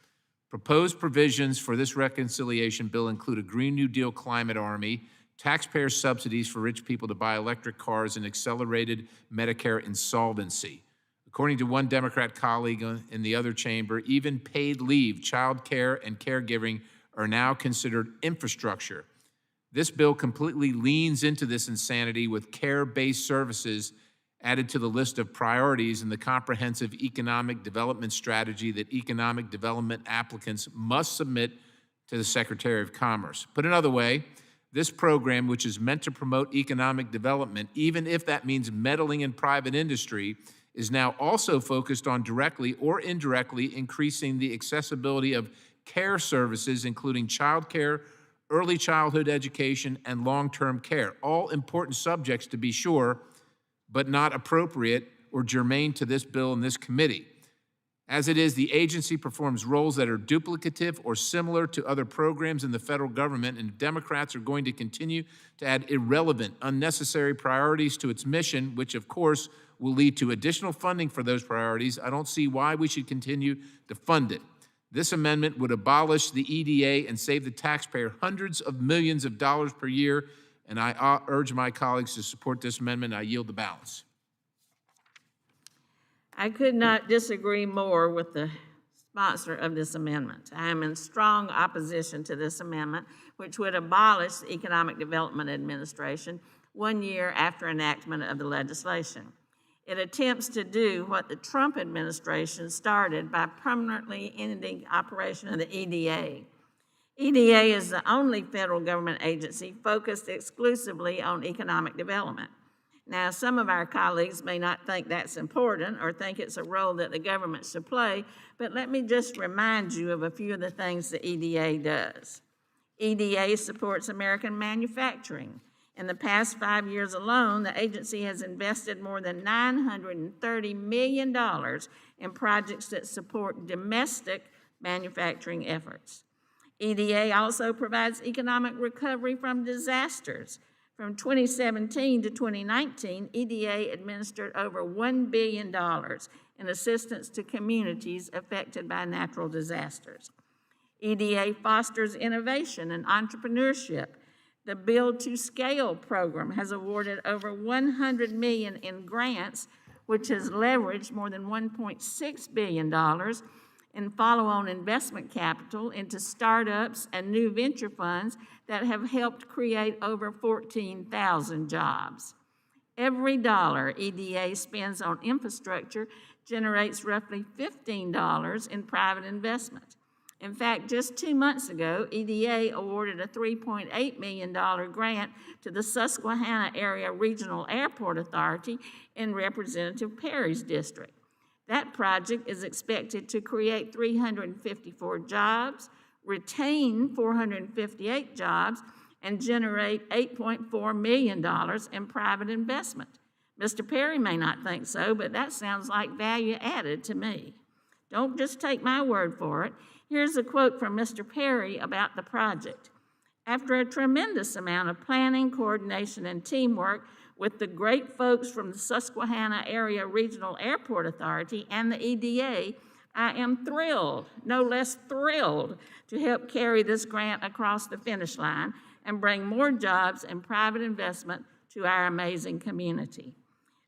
Proposed provisions for this reconciliation bill include a Green New Deal climate army, taxpayer subsidies for rich people to buy electric cars, and accelerated Medicare insolvency. According to one Democrat colleague in the other chamber, even paid leave, child care, and caregiving are now considered infrastructure. This bill completely leans into this insanity with care-based services added to the list of priorities in the comprehensive economic development strategy that economic development applicants must submit to the Secretary of Commerce. Put another way, this program, which is meant to promote economic development, even if that means meddling in private industry, is now also focused on directly or indirectly increasing the accessibility of care services, including child care, early childhood education, and long-term care. All important subjects, to be sure, but not appropriate or germane to this bill and this committee. As it is, the agency performs roles that are duplicative or similar to other programs in the federal government, and Democrats are going to continue to add irrelevant, unnecessary priorities to its mission, which of course will lead to additional funding for those priorities. I don't see why we should continue to fund it. This amendment would abolish the EDA and save the taxpayer hundreds of millions of dollars per year, and I urge my colleagues to support this amendment. I yield the balance. I could not disagree more with the sponsor of this amendment. I am in strong opposition to this amendment, which would abolish the Economic Development Administration 1 year after enactment of the legislation. It attempts to do what the Trump administration started by permanently ending operation of the EDA. EDA is the only federal government agency focused exclusively on economic development. Now, some of our colleagues may not think that's important or think it's a role that the government should play, but let me just remind you of a few of the things the EDA does. EDA supports American manufacturing. In the past 5 years alone, the agency has invested more than $930 million in projects that support domestic manufacturing efforts. EDA also provides economic recovery from disasters. From 2017 to 2019, EDA administered over $1 billion in assistance to communities affected by natural disasters. EDA fosters innovation and entrepreneurship. The Build to Scale program has awarded over $100 million in grants, which has leveraged more than $1.6 billion in follow-on investment capital into startups and new venture funds that have helped create over 14,000 jobs. Every dollar EDA spends on infrastructure generates roughly $15 in private investment. In fact, just 2 months ago, EDA awarded a $3.8 million grant to the Susquehanna Area Regional Airport Authority in Representative Perry's district. That project is expected to create 354 jobs, retain 458 jobs, and generate $8.4 million in private investment. Mr. Perry may not think so, but that sounds like value added to me. Don't just take my word for it. Here's a quote from Mr. Perry about the project. After a tremendous amount of planning, coordination, and teamwork with the great folks from the Susquehanna Area Regional Airport Authority and the EDA, I am thrilled, no less thrilled, to help carry this grant across the finish line and bring more jobs and private investment to our amazing community.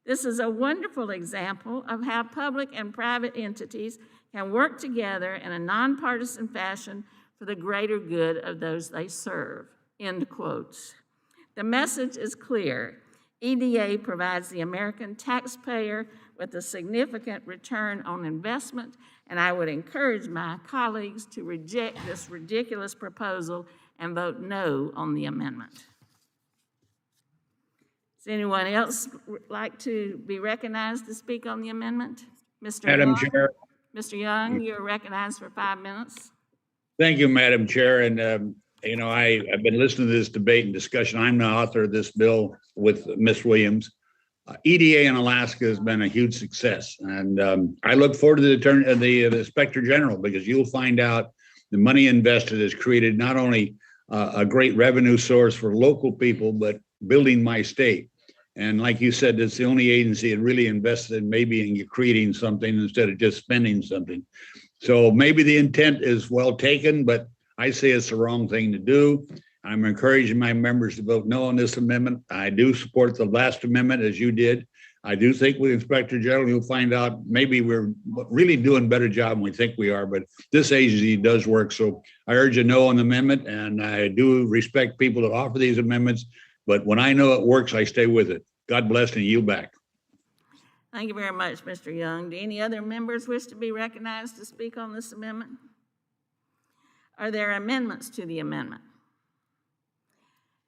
This is a wonderful example of how public and private entities can work together in a nonpartisan fashion for the greater good of those they serve, end quotes. The message is clear. EDA provides the American taxpayer with a significant return on investment, and I would encourage my colleagues to reject this ridiculous proposal and vote no on the amendment. Does anyone else like to be recognized to speak on the amendment? Mr. Madam Young? Chair. Mr. Young, you're recognized for 5 minutes. Thank you, Madam Chair. And, I've been listening to this debate and discussion. I'm the author of this bill with Ms. Williams. EDA in Alaska has been a huge success. And I look forward to the Inspector General, because you'll find out the money invested has created not only a great revenue source for local people, but building my state. And like you said, it's the only agency that really invested in maybe in creating something instead of just spending something. So maybe the intent is well taken, but I say it's the wrong thing to do. I'm encouraging my members to vote no on this amendment. I do support the last amendment, as you did. I do think with Inspector General, you'll find out maybe we're really doing a better job than we think we are, but this agency does work. So I urge a no on the amendment, and I do respect people that offer these amendments, but when I know it works, I stay with it. God bless, and yield back. Thank you very much, Mr. Young. Do any other members wish to be recognized to speak on this amendment? Are there amendments to the amendment?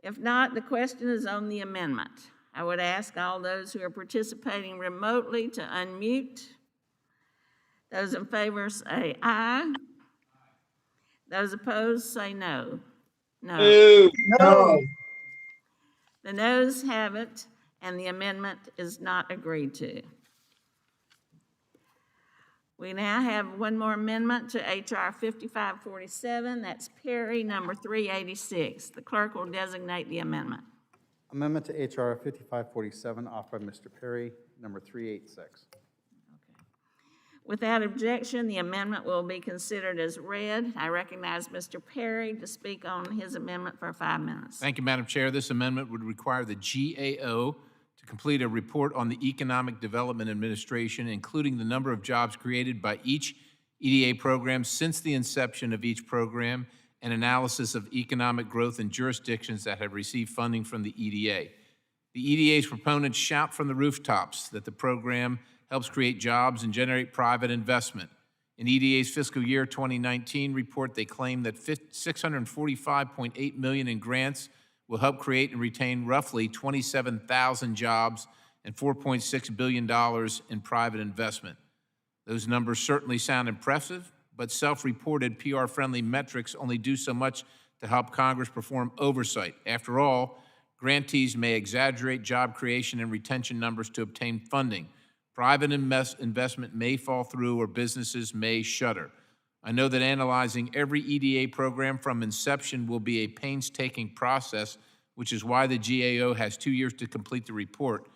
If not, the question is on the amendment. I would ask all those who are participating remotely to unmute. Those in favor say aye. Those opposed say no. No. No. The noes have it, and the amendment is not agreed to. We now have one more amendment to H.R. 5547. That's Perry, number 386. The clerk will designate the amendment. Amendment to H.R. 5547, offered by Mr. Perry, number 386. Without objection, the amendment will be considered as read. I recognize Mr. Perry to speak on his amendment for 5 minutes. Thank you, Madam Chair. This amendment would require the GAO to complete a report on the Economic Development Administration, including the number of jobs created by each EDA program since the inception of each program, and analysis of economic growth in jurisdictions that have received funding from the EDA. The EDA's proponents shout from the rooftops that the program helps create jobs and generate private investment. In EDA's fiscal year 2019 report, they claim that $645.8 million in grants will help create and retain roughly 27,000 jobs and $4.6 billion in private investment. Those numbers certainly sound impressive, but self-reported PR-friendly metrics only do so much to help Congress perform oversight. After all, grantees may exaggerate job creation and retention numbers to obtain funding. Private investment may fall through, or businesses may shutter. I know that analyzing every EDA program from inception will be a painstaking process, which is why the GAO has 2 years to complete the report.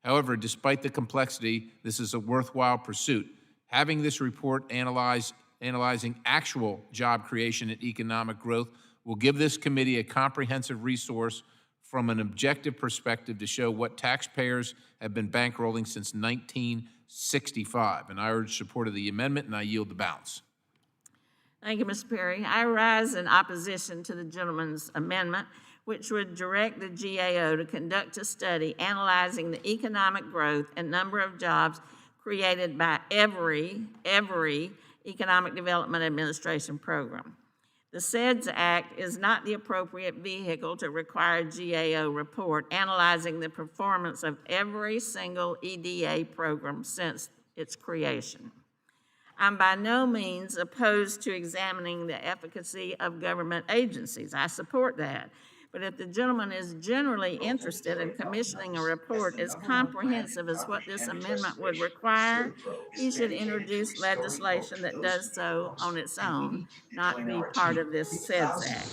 However, despite the complexity, this is a worthwhile pursuit. Having this report analyzing actual job creation and economic growth will give this committee a comprehensive resource from an objective perspective to show what taxpayers have been bankrolling since 1965. And I urge support of the amendment, and I yield the balance. Thank you, Mr. Perry. I rise in opposition to the gentleman's amendment, which would direct the GAO to conduct a study analyzing the economic growth and number of jobs created by every Economic Development Administration program. The SEDS Act is not the appropriate vehicle to require a GAO report analyzing the performance of every single EDA program since its creation. I'm by no means opposed to examining the efficacy of government agencies. I support that. But if the gentleman is generally interested in commissioning a report as comprehensive as what this amendment would require, he should introduce legislation that does so on its own, not be part of this SEDS Act.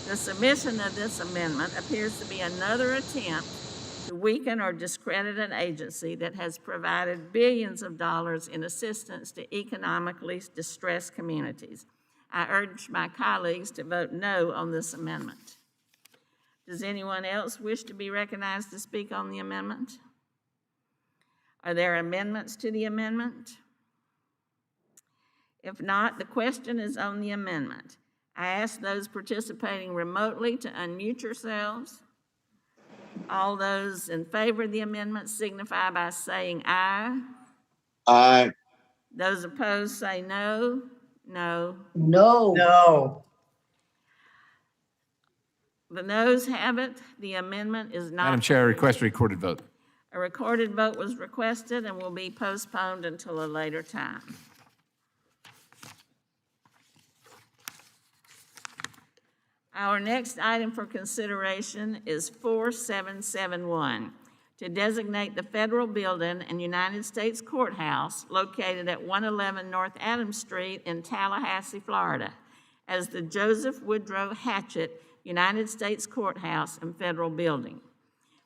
The submission of this amendment appears to be another attempt to weaken or discredit an agency that has provided billions of dollars in assistance to economically distressed communities. I urge my colleagues to vote no on this amendment. Does anyone else wish to be recognized to speak on the amendment? Are there amendments to the amendment? If not, the question is on the amendment. I ask those participating remotely to unmute yourselves. All those in favor of the amendment signify by saying aye. Aye. Those opposed say no. No. No. No. The noes have it. The amendment is not. Madam Chair, I request a recorded vote. A recorded vote was requested and will be postponed until a later time. Our next item for consideration is 4771, to designate the federal building and United States Courthouse located at 111 North Adams Street in Tallahassee, Florida, as the Joseph Woodrow Hatchett United States Courthouse and Federal Building.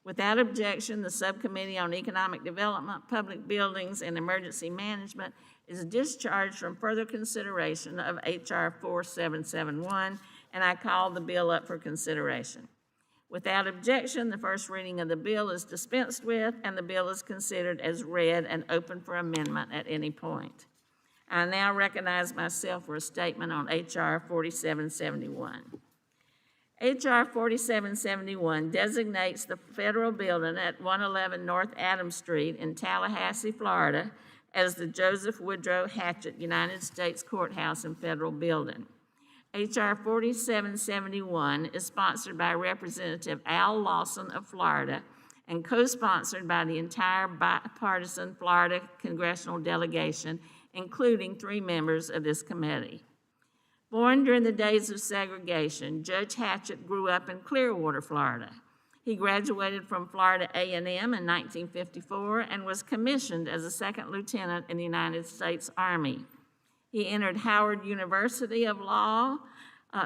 Without objection, the Subcommittee on Economic Development, Public Buildings, and Emergency Management is discharged from further consideration of H.R. 4771, and I call the bill up for consideration. Without objection, the first reading of the bill is dispensed with, and the bill is considered as read and open for amendment at any point. I now recognize myself for a statement on H.R. 4771. H.R. 4771 designates the federal building at 111 North Adams Street in Tallahassee, Florida, as the Joseph Woodrow Hatchett United States Courthouse and Federal Building. H.R. 4771 is sponsored by Representative Al Lawson of Florida and co-sponsored by the entire bipartisan Florida congressional delegation, including 3 members of this committee. Born during the days of segregation, Judge Hatchett grew up in Clearwater, Florida. He graduated from Florida A&M in 1954 and was commissioned as a second lieutenant in the United States Army. He entered Howard University of Law,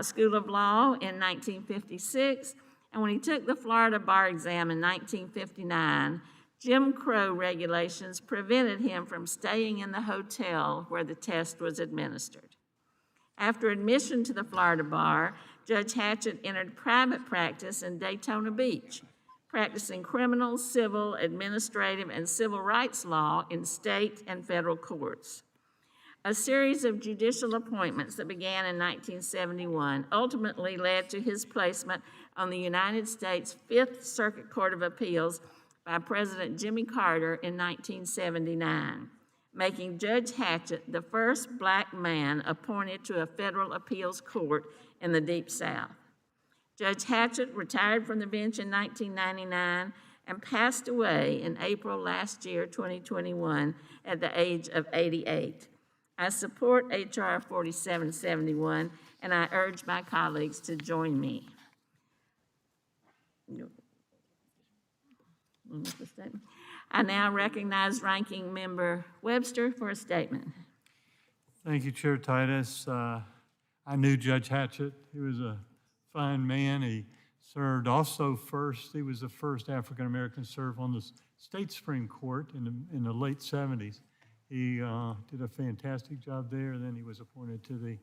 School of Law in 1956, and when he took the Florida bar exam in 1959, Jim Crow regulations prevented him from staying in the hotel where the test was administered. After admission to the Florida bar, Judge Hatchett entered private practice in Daytona Beach, practicing criminal, civil, administrative, and civil rights law in state and federal courts. A series of judicial appointments that began in 1971 ultimately led to his placement on the United States Fifth Circuit Court of Appeals by President Jimmy Carter in 1979, making Judge Hatchett the first black man appointed to a federal appeals court in the Deep South. Judge Hatchett retired from the bench in 1999 and passed away in April last year, 2021, at the age of 88. I support H.R. 4771, and I urge my colleagues to join me. I now recognize Ranking Member Webster for a statement. Thank you, Chair Titus. I knew Judge Hatchett. He was a fine man. He served also first. He was the first African-American to serve on the state Supreme Court in the late 70s. He did a fantastic job there. Then he was appointed to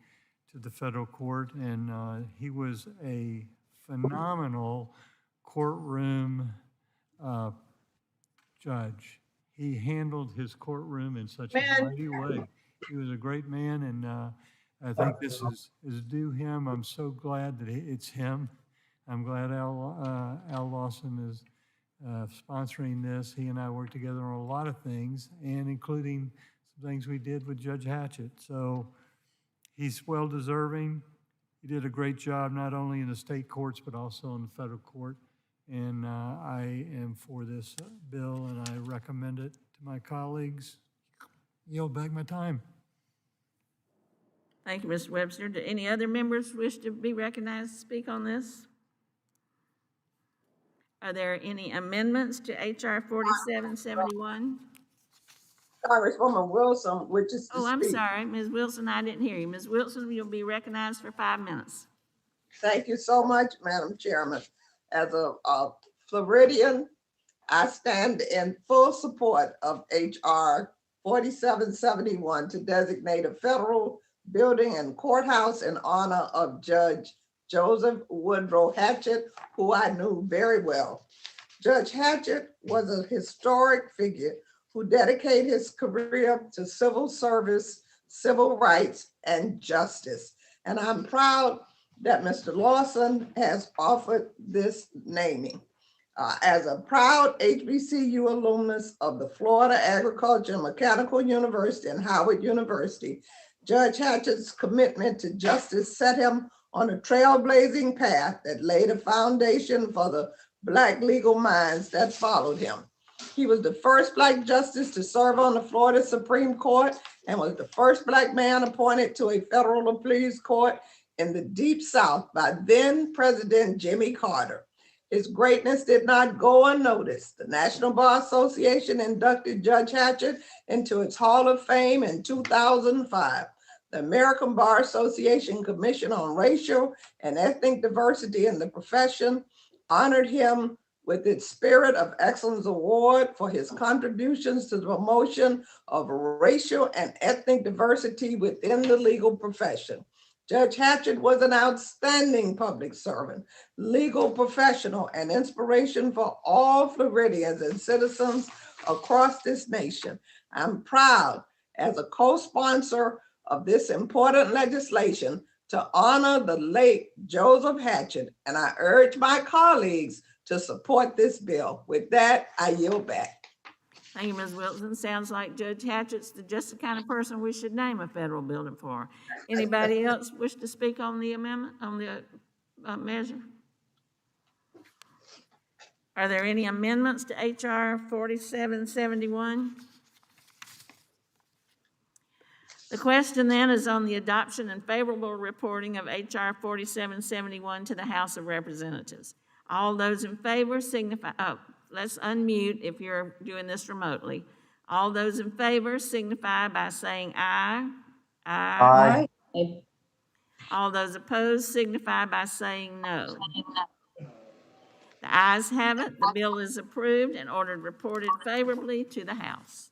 the federal court, and he was a phenomenal courtroom judge. He handled his courtroom in such a mighty way. He was a great man, and I think this is due him. I'm so glad that it's him. I'm glad Al Lawson is sponsoring this. He and I worked together on a lot of things, and including some things we did with Judge Hatchett. So he's well deserving. He did a great job not only in the state courts but also in the federal court. And I am for this bill, and I recommend it to my colleagues. Yield back my time. Thank you, Mr. Webster. Do any other members wish to be recognized to speak on this? Are there any amendments to H.R. 4771? Congresswoman Wilson, which is to Oh, I'm speak. sorry, Ms. Wilson, I didn't hear you. Ms. Wilson, you'll be recognized for 5 minutes. Thank you so much, Madam Chairman. As a Floridian, I stand in full support of H.R. 4771 to designate a federal building and courthouse in honor of Judge Joseph Woodrow Hatchett, who I knew very well. Judge Hatchett was a historic figure who dedicated his career to civil service, civil rights, and justice. And I'm proud that Mr. Lawson has offered this naming. As a proud HBCU alumnus of the Florida Agricultural and Mechanical University and Howard University, Judge Hatchett's commitment to justice set him on a trailblazing path that laid a foundation for the Black legal minds that followed him. He was the first Black justice to serve on the Florida Supreme Court and was the first Black man appointed to a federal appeals court in the Deep South by then President Jimmy Carter. His greatness did not go unnoticed. The National Bar Association inducted Judge Hatchett into its Hall of Fame in 2005. The American Bar Association Commission on Racial and Ethnic Diversity in the Profession honored him with its Spirit of Excellence Award for his contributions to the promotion of racial and ethnic diversity within the legal profession. Judge Hatchett was an outstanding public servant, legal professional, and inspiration for all Floridians and citizens across this nation. I'm proud as a co-sponsor of this important legislation to honor the late Joseph Hatchett, and I urge my colleagues to support this bill. With that, I yield back. Thank you, Ms. Wilson. Sounds like Judge Hatchett's just the kind of person we should name a federal building for. Anybody else wish to speak on the amendment, on the measure? Are there any amendments to HR 4771? The question then is on the adoption and favorable reporting of HR 4771 to the House of Representatives. All those in favor signify, let's unmute if you're doing this remotely. All those in favor signify by saying aye. Aye. Aye. All those opposed signify by saying no. The ayes have it. The bill is approved and ordered reported favorably to the House.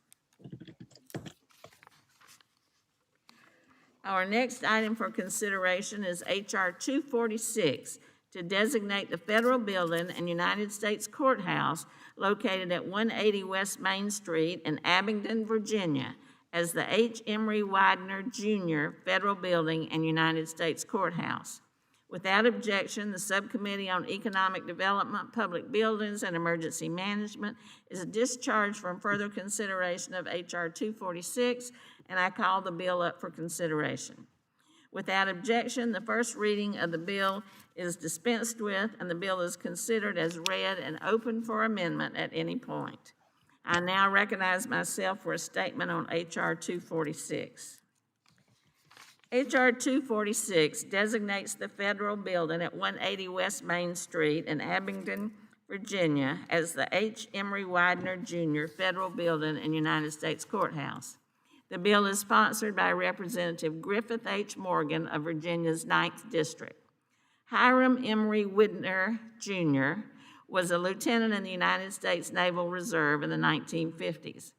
Our next item for consideration is HR 246 to designate the federal building and United States Courthouse located at 180 West Main Street in Abingdon, Virginia, as the H. Emory Widener Jr. Federal Building and United States Courthouse. Without objection, the Subcommittee on Economic Development, Public Buildings, and Emergency Management is discharged from further consideration of HR 246, and I call the bill up for consideration. Without objection, the first reading of the bill is dispensed with, and the bill is considered as read and open for amendment at any point. I now recognize myself for a statement on HR 246. HR 246 designates the federal building at 180 West Main Street in Abingdon, Virginia, as the H. Emory Widener Jr. Federal Building and United States Courthouse. The bill is sponsored by Representative Griffith H. Morgan of Virginia's 9th District. Hiram Emory Widener Jr. was a lieutenant in the United States Naval Reserve in the 1950s.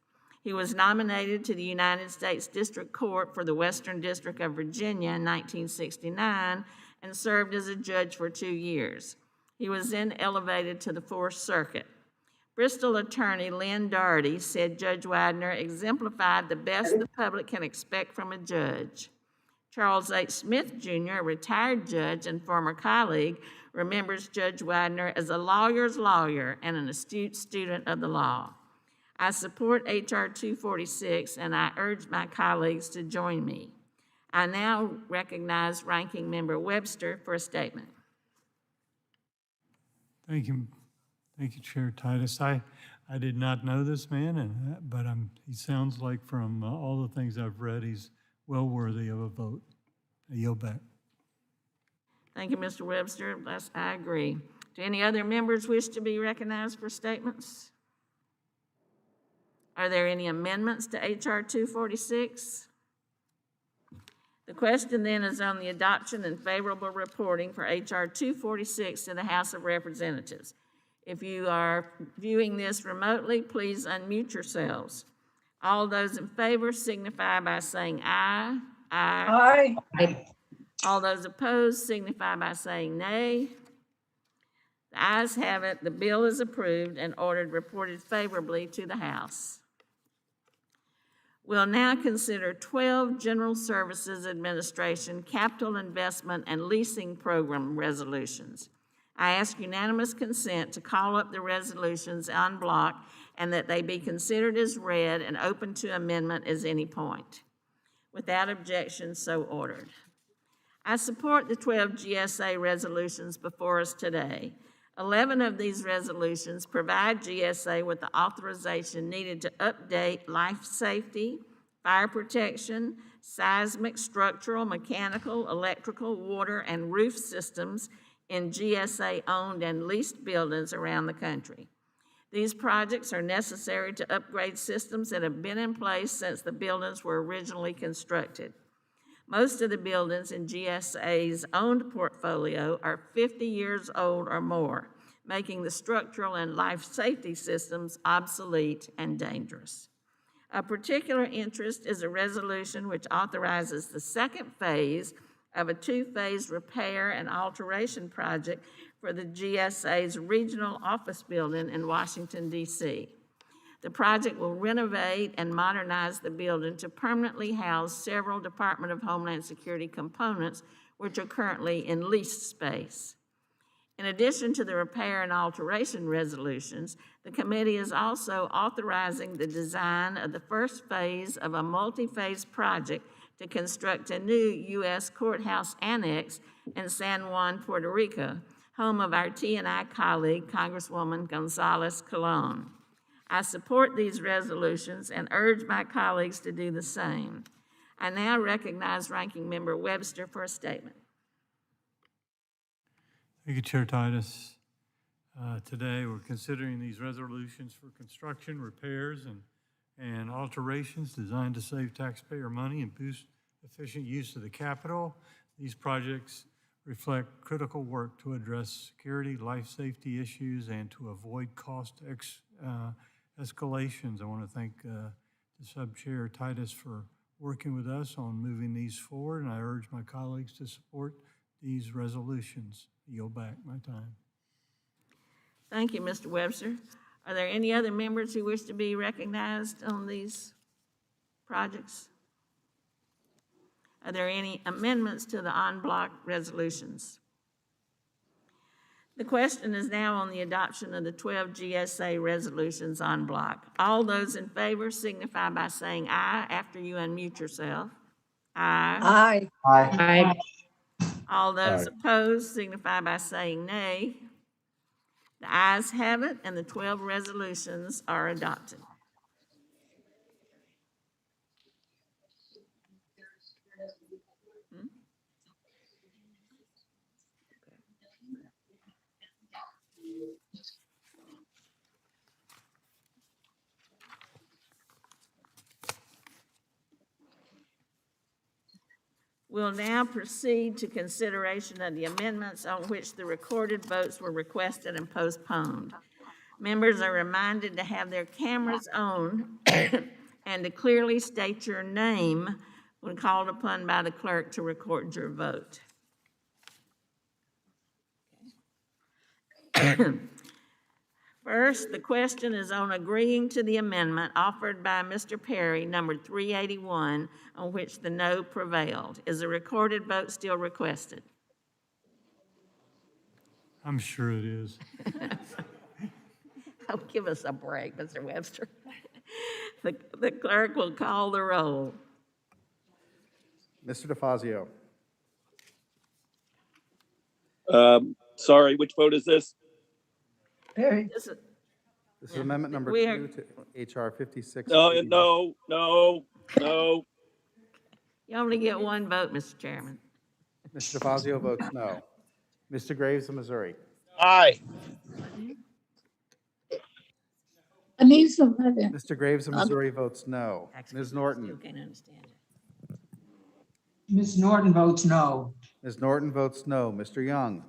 He was nominated to the United States District Court for the Western District of Virginia in 1969 and served as a judge for 2 years. He was then elevated to the Fourth Circuit. Bristol attorney Lynn Doherty said Judge Widener exemplified the best the public can expect from a judge. Charles H. Smith, Jr., a retired judge and former colleague, remembers Judge Widener as a lawyer's lawyer and an astute student of the law. I support HR 246, and I urge my colleagues to join me. I now recognize Ranking Member Webster for a statement. Thank you, Chair Titus. I did not know this man, but he sounds like from all the things I've read, he's well worthy of a vote. I yield back. Thank you, Mr. Webster. I agree. Do any other members wish to be recognized for statements? Are there any amendments to HR 246? The question then is on the adoption and favorable reporting for HR 246 to the House of Representatives. If you are viewing this remotely, please unmute yourselves. All those in favor signify by saying aye. Aye. Aye. All those opposed signify by saying nay. The ayes have it. The bill is approved and ordered reported favorably to the House. We'll now consider 12 General Services Administration Capital Investment and Leasing Program resolutions. I ask unanimous consent to call up the resolutions en bloc and that they be considered as read and open to amendment at any point. Without objection, so ordered. I support the 12 GSA resolutions before us today. 11 of these resolutions provide GSA with the authorization needed to update life safety, fire protection, seismic, structural, mechanical, electrical, water, and roof systems in GSA-owned and leased buildings around the country. These projects are necessary to upgrade systems that have been in place since the buildings were originally constructed. Most of the buildings in GSA's owned portfolio are 50 years old or more, making the structural and life safety systems obsolete and dangerous. Of particular interest is a resolution which authorizes the second phase of a two-phase repair and alteration project for the GSA's regional office building in Washington, D.C. The project will renovate and modernize the building to permanently house several Department of Homeland Security components which are currently in leased space. In addition to the repair and alteration resolutions, the committee is also authorizing the design of the first phase of a multi-phase project to construct a new U.S. courthouse annex in San Juan, Puerto Rico, home of our T&I colleague, Congresswoman Gonzalez Colon. I support these resolutions and urge my colleagues to do the same. I now recognize Ranking Member Webster for a statement. Thank you, Chair Titus. Today, we're considering these resolutions for construction, repairs, and alterations designed to save taxpayer money and boost efficient use of the capital. These projects reflect critical work to address security, life safety issues, and to avoid cost escalations. I want to thank the Sub-Chair Titus for working with us on moving these forward, and I urge my colleagues to support these resolutions. Yield back my time. Thank you, Mr. Webster. Are there any other members who wish to be recognized on these projects? Are there any amendments to the en bloc resolutions? The question is now on the adoption of the 12 GSA resolutions en bloc. All those in favor signify by saying aye after you unmute yourself. Aye. Aye. Aye. All those opposed signify by saying nay. The ayes have it, and the 12 resolutions are adopted. We'll now proceed to consideration of the amendments on which the recorded votes were requested and postponed. Members are reminded to have their cameras on and to clearly state your name when called upon by the clerk to record your vote. First, the question is on agreeing to the amendment offered by Mr. Perry, number 381, on which the no prevailed. Is a recorded vote still requested? I'm sure it is. Oh, give us a break, Mr. Webster. The clerk will call the roll. Mr. DeFazio. Sorry, which vote is this? Perry. This is amendment number We are- 2 to HR 56. No. You only get one vote, Mr. Chairman. Mr. DeFazio votes no. Mr. Graves of Missouri. Aye. I need somebody. Mr. Graves of Missouri votes no. Ms. Norton. You can't understand it. Ms. Norton votes no. Ms. Norton votes no. Mr. Young.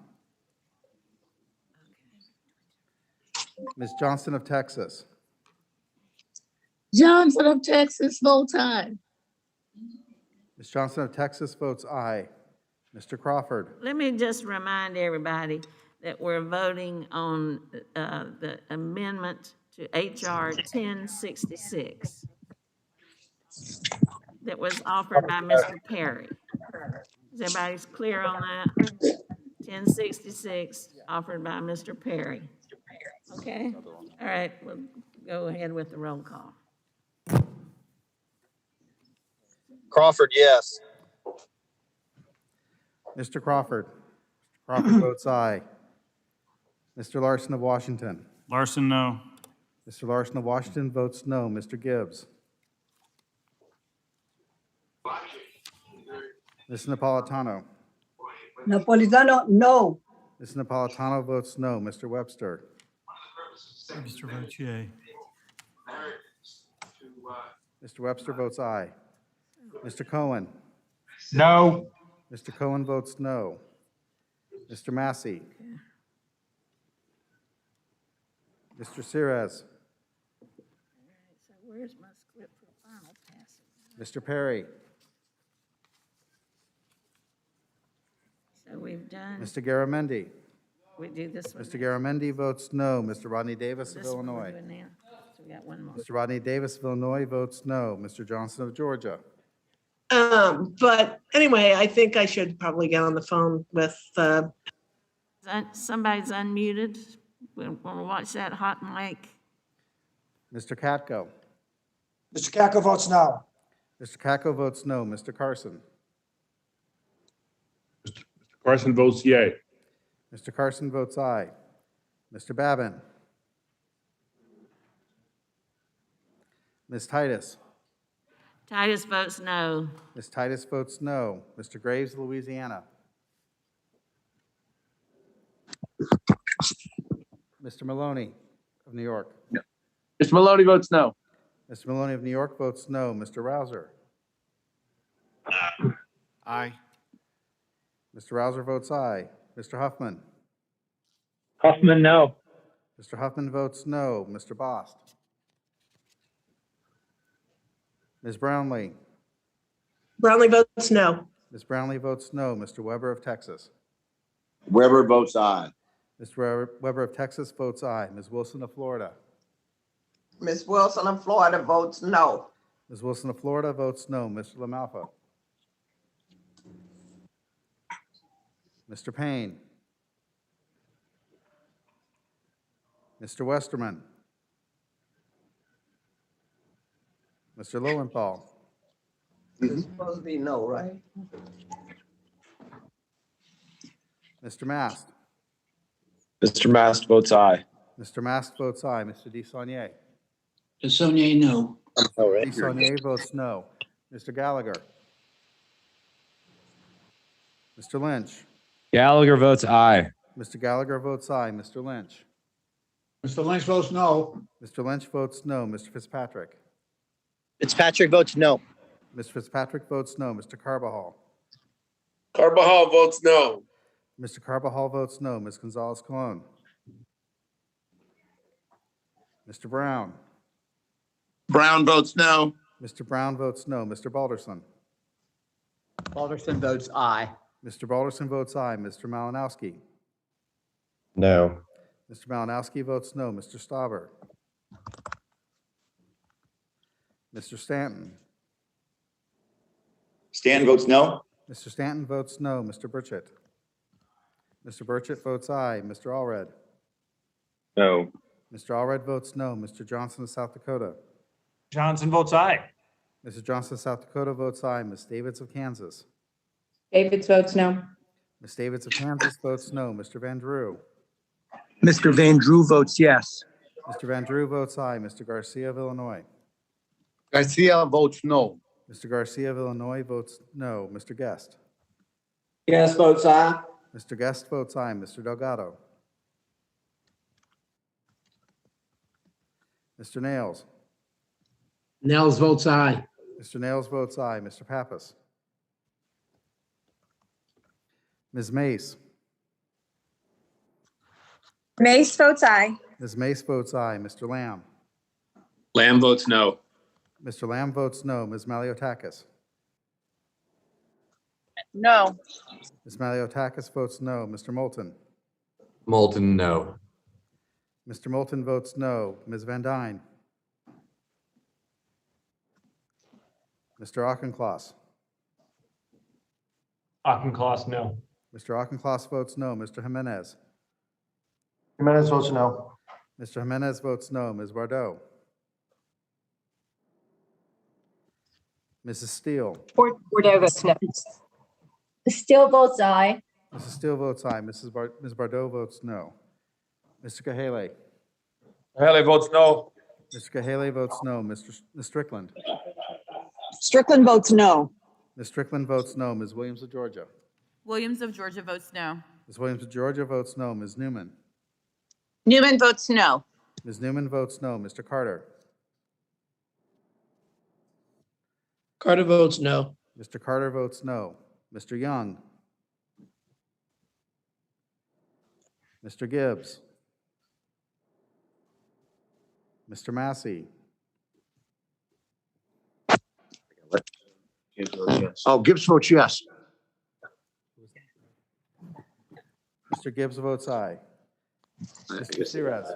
Ms. Johnson of Texas. Johnson of Texas votes aye. Ms. Johnson of Texas votes aye. Mr. Crawford. Let me just remind everybody that we're voting on the amendment to HR 1066 that was offered by Mr. Perry. Is everybody clear on that? 1066, offered by Mr. Perry. Okay, all right, we'll go ahead with the roll call. Crawford, yes. Mr. Crawford. Mr. Crawford votes aye. Mr. Larson of Washington. Larson, no. Mr. Larson of Washington votes no. Mr. Gibbs. Ms. Napolitano. Napolitano, no. Ms. Napolitano votes no. Mr. Webster. Webster votes yea. Mr. Webster votes aye. Mr. Cohen. No. Mr. Cohen votes no. Mr. Massey. Mr. Cirez. So where's my script for final passage? Mr. Perry. So we've done, Mr. Garamendi. we do this one. Mr. Garamendi votes no. Mr. Rodney Davis of This one we're Illinois. doing now. So we got one more. Mr. Rodney Davis of Illinois votes no. Mr. Johnson of Georgia. But anyway, I think I should probably get on the phone with, Somebody's unmuted. We want to watch that hot mic. Mr. Katko. Mr. Kako votes no. Mr. Katko votes no. Mr. Carson. Carson votes yea. Mr. Carson votes aye. Mr. Babin. Ms. Titus. Titus votes no. Ms. Titus votes no. Mr. Graves, Louisiana. Mr. Maloney of New York. Mr. Maloney votes no. Mr. Maloney of New York votes no. Mr. Rouser. Aye. Mr. Rouser votes aye. Mr. Huffman. Huffman, no. Mr. Huffman votes no. Mr. Bost. Ms. Brownlee. Brownlee votes no. Ms. Brownlee votes no. Mr. Weber of Texas. Weber votes aye. Mr. Weber of Texas votes aye. Ms. Wilson of Florida. Ms. Wilson of Florida votes no. Ms. Wilson of Florida votes no. Mr. LaMalfa. Mr. Payne. Mr. Westerman. Mr. Lowenthal. It's supposed to be no, right? Mr. Mast. Mr. Mast votes aye. Mr. Mast votes aye. Mr. DeSaulnier. DeSaulnier, no. DeSaulnier votes no. Mr. Gallagher. Mr. Lynch. Gallagher votes aye. Mr. Gallagher votes aye. Mr. Lynch. Mr. Lynch votes no. Mr. Lynch votes no. Mr. Fitzpatrick. Fitzpatrick votes no. Mr. Fitzpatrick votes no. Mr. Carbajal. Carbajal votes no. Mr. Carbajal votes no. Ms. Gonzalez Colon. Mr. Brown. Brown votes no. Mr. Brown votes no. Mr. Balderson. Balderson votes aye. Mr. Balderson votes aye. Mr. Malinowski. No. Mr. Malinowski votes no. Mr. Stauber. Mr. Stanton. Stan votes no. Mr. Stanton votes no. Mr. Burchett. Mr. Burchett votes aye. Mr. Allred. No. Mr. Allred votes no. Mr. Johnson of South Dakota. Johnson votes aye. Mrs. Johnson of South Dakota votes aye. Ms. Davids of Kansas. Davids votes no. Ms. Davids of Kansas votes no. Mr. Van Drew. Mr. Van Drew votes yes. Mr. Van Drew votes aye. Mr. Garcia of Illinois. Garcia votes no. Mr. Garcia of Illinois votes no. Mr. Guest. Yes, votes aye. Mr. Guest votes aye. Mr. Delgado. Mr. Nails. Nels votes aye. Mr. Nails votes aye. Mr. Pappas. Ms. Mace. Mace votes aye. Ms. Mace votes aye. Mr. Lamb. Lamb votes no. Mr. Lamb votes no. Ms. Maliotakis. No. Ms. Maliotakis votes no. Mr. Moulton. Moulton, no. Mr. Moulton votes no. Ms. Van Dyne. Mr. Auchincloss. Auchincloss, no. Mr. Auchincloss votes no. Mr. Jimenez. Jimenez votes no. Mr. Jimenez votes no. Ms. Bardot. Mrs. Steele. Bordeaux votes no. Still votes aye. Mrs. Steele votes aye. Ms. Bardot votes no. Mr. Kahale. Haley votes no. Mr. Kahale votes no. Ms. Strickland. Strickland votes no. Ms. Strickland votes no. Ms. Williams of Georgia. Williams of Georgia votes no. Ms. Williams of Georgia votes no. Ms. Newman. Newman votes no. Ms. Newman votes no. Mr. Carter. Carter votes no. Mr. Carter votes no. Mr. Young. Mr. Gibbs. Mr. Massey. Oh, Gibbs votes yes. Mr. Gibbs votes aye. Mr. Perez.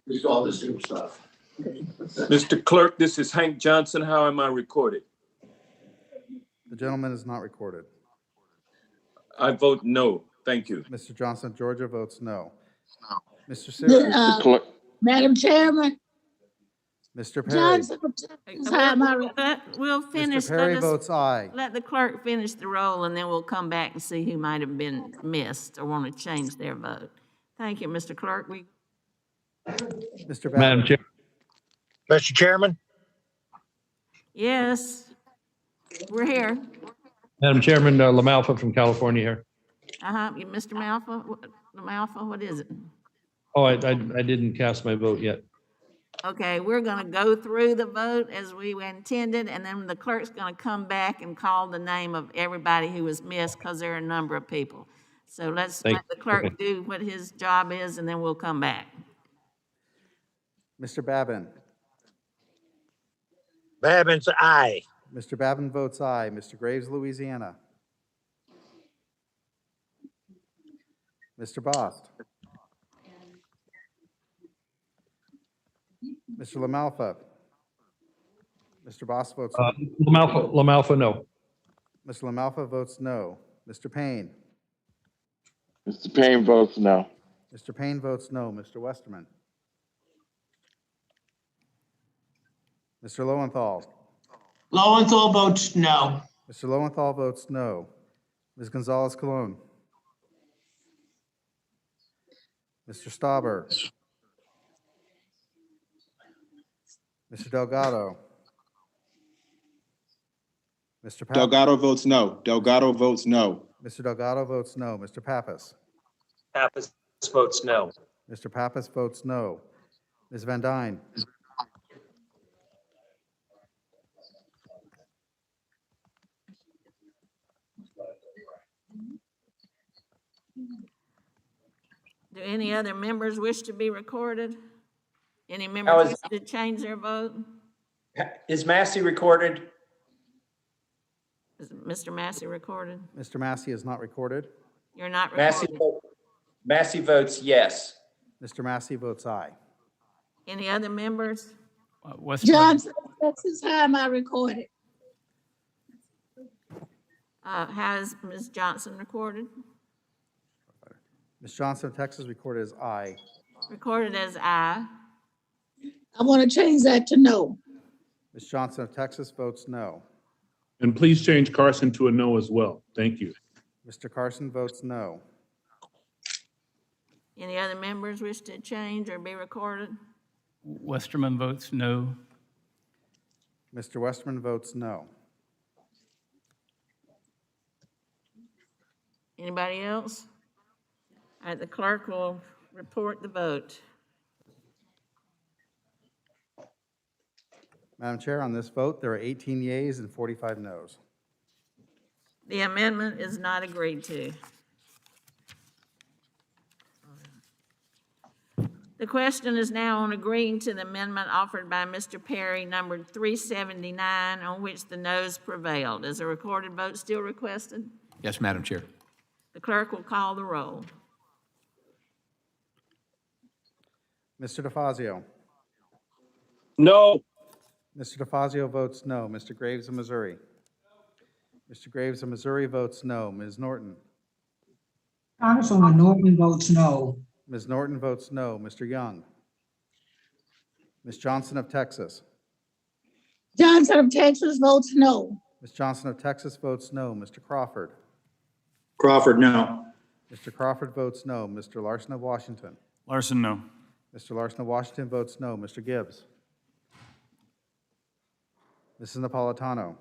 It's all the same stuff. Mr. Clerk, this is Hank Johnson. How am I recorded? The gentleman is not recorded. I vote no. Thank you. Mr. Johnson of Georgia votes no. Mr. Sears. Madam Chairman, Mr. Perry. Johnson of Texas, how am I We'll finish. Mr. Perry Let us- votes aye. Let the clerk finish the roll, and then we'll come back and see who might have been missed or want to change their vote. Thank you, Mr. Clerk. Mr. Babbitt. Madam Chair. Mr. Chairman. Yes, we're here. Madam Chairman, LaMalfa from California here. Mr. Malfa, what is it? Oh, I didn't cast my vote yet. Okay, we're gonna go through the vote as we intended, and then the clerk's gonna come back and call the name of everybody who was missed, because there are a number of people. So let's let the clerk do what his job is, and then we'll come back. Mr. Babin. Babin's aye. Mr. Babin votes aye. Mr. Graves, Louisiana. Mr. Bost. Mr. LaMalfa. Mr. Bost votes no. LaMalfa, no. Mr. LaMalfa votes no. Mr. Payne. Mr. Payne votes no. Mr. Payne votes no. Mr. Westerman. Mr. Lowenthal. Lowenthal votes no. Mr. Lowenthal votes no. Ms. Gonzalez Colon. Mr. Stauber. Mr. Delgado. Mr. Pappas. Delgado votes no. Delgado votes no. Mr. Delgado votes no. Mr. Pappas. Pappas votes no. Mr. Pappas votes no. Ms. Van Dyne. Do any other members wish to be recorded? Any members wish to change their vote? Is Massey recorded? Is Mr. Massey recorded? Mr. Massey is not recorded. You're not recorded. Massey votes yes. Mr. Massey votes aye. Any other members? Johnson of Texas, how am I recorded? Has Ms. Johnson recorded? Ms. Johnson of Texas recorded as aye. Recorded as aye. I want to change that to no. Ms. Johnson of Texas votes no. And please change Carson to a no as well. Thank you. Mr. Carson votes no. Any other members wish to change or be recorded? Westerman votes no. Mr. Westerman votes no. Anybody else? All right, the clerk will report the vote. Madam Chair, on this vote, there are 18 yeas and 45 noes. The amendment is not agreed to. The question is now on agreeing to the amendment offered by Mr. Perry, numbered 379, on which the noes prevailed. Is a recorded vote still requested? Yes, Madam Chair. The clerk will call the roll. Mr. DeFazio. No. Mr. DeFazio votes no. Mr. Graves of Missouri. Mr. Graves of Missouri votes no. Ms. Norton. Congresswoman Norton votes no. Ms. Norton votes no. Mr. Young. Ms. Johnson of Texas. Johnson of Texas votes no. Ms. Johnson of Texas votes no. Mr. Crawford. Crawford, no. Mr. Crawford votes no. Mr. Larson of Washington. Larson, no. Mr. Larson of Washington votes no. Mr. Gibbs. Mrs. Napolitano.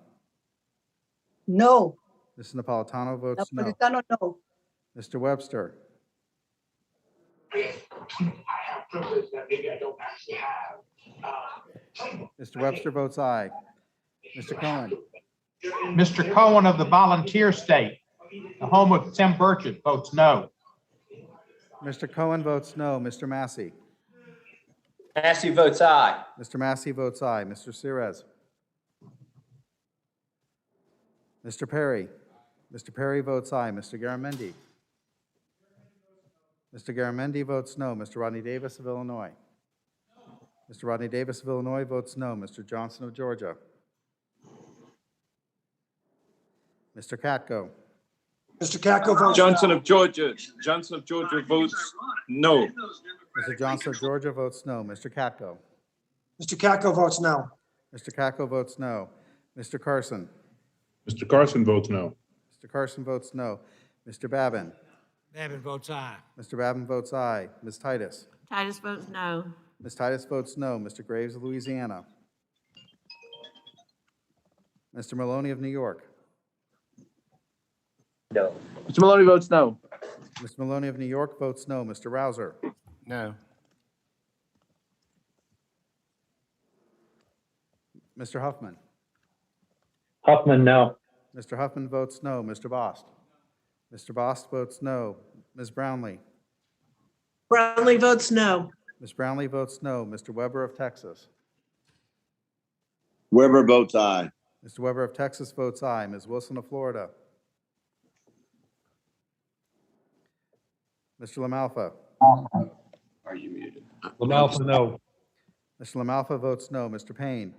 No. Mrs. Napolitano votes no. Napolitano, no. Mr. Webster. Mr. Webster votes aye. Mr. Cohen. Mr. Cohen of the Volunteer State, the home of Tim Burchett, votes no. Mr. Cohen votes no. Mr. Massey. Massey votes aye. Mr. Massey votes aye. Mr. Cirez. Mr. Perry. Mr. Perry votes aye. Mr. Garamendi. Mr. Garamendi votes no. Mr. Rodney Davis of Illinois. Mr. Rodney Davis of Illinois votes no. Mr. Johnson of Georgia. Mr. Katko. Mr. Katko votes Johnson no. of Georgia. Johnson of Georgia votes no. Mr. Johnson of Georgia votes no. Mr. Katko. Mr. Katko votes no. Mr. Katko votes no. Mr. Carson. Mr. Carson votes no. Mr. Carson votes no. Mr. Babin. Babin votes aye. Mr. Babin votes aye. Ms. Titus. Titus votes no. Ms. Titus votes no. Mr. Graves of Louisiana. Mr. Maloney of New York. No. Mr. Maloney votes no. Mr. Maloney of New York votes no. Mr. Rouser. No. Mr. Huffman. Huffman, no. Mr. Huffman votes no. Mr. Bost. Mr. Bost votes no. Ms. Brownlee. Brownlee votes no. Ms. Brownlee votes no. Mr. Weber of Texas. Weber votes aye. Mr. Weber of Texas votes aye. Ms. Wilson of Florida. Mr. LaMalfa. Are you muted? LaMalfa, no. Mr. LaMalfa votes no. Mr. Payne.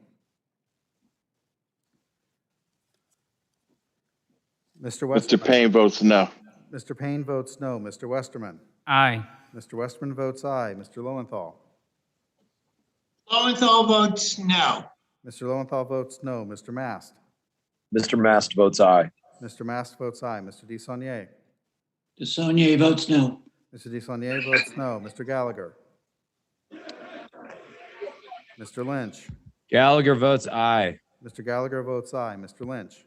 Mr. Westerman. Mr. Payne votes no. Mr. Payne votes no. Mr. Westerman. Aye. Mr. Westerman votes aye. Mr. Lowenthal. Lowenthal votes no. Mr. Lowenthal votes no. Mr. Mast. Mr. Mast votes aye. Mr. Mast votes aye. Mr. DeSaulnier. DeSaulnier votes no. Mr. DeSaulnier votes no. Mr. Gallagher. Mr. Lynch. Gallagher votes aye. Mr. Gallagher votes aye. Mr. Lynch.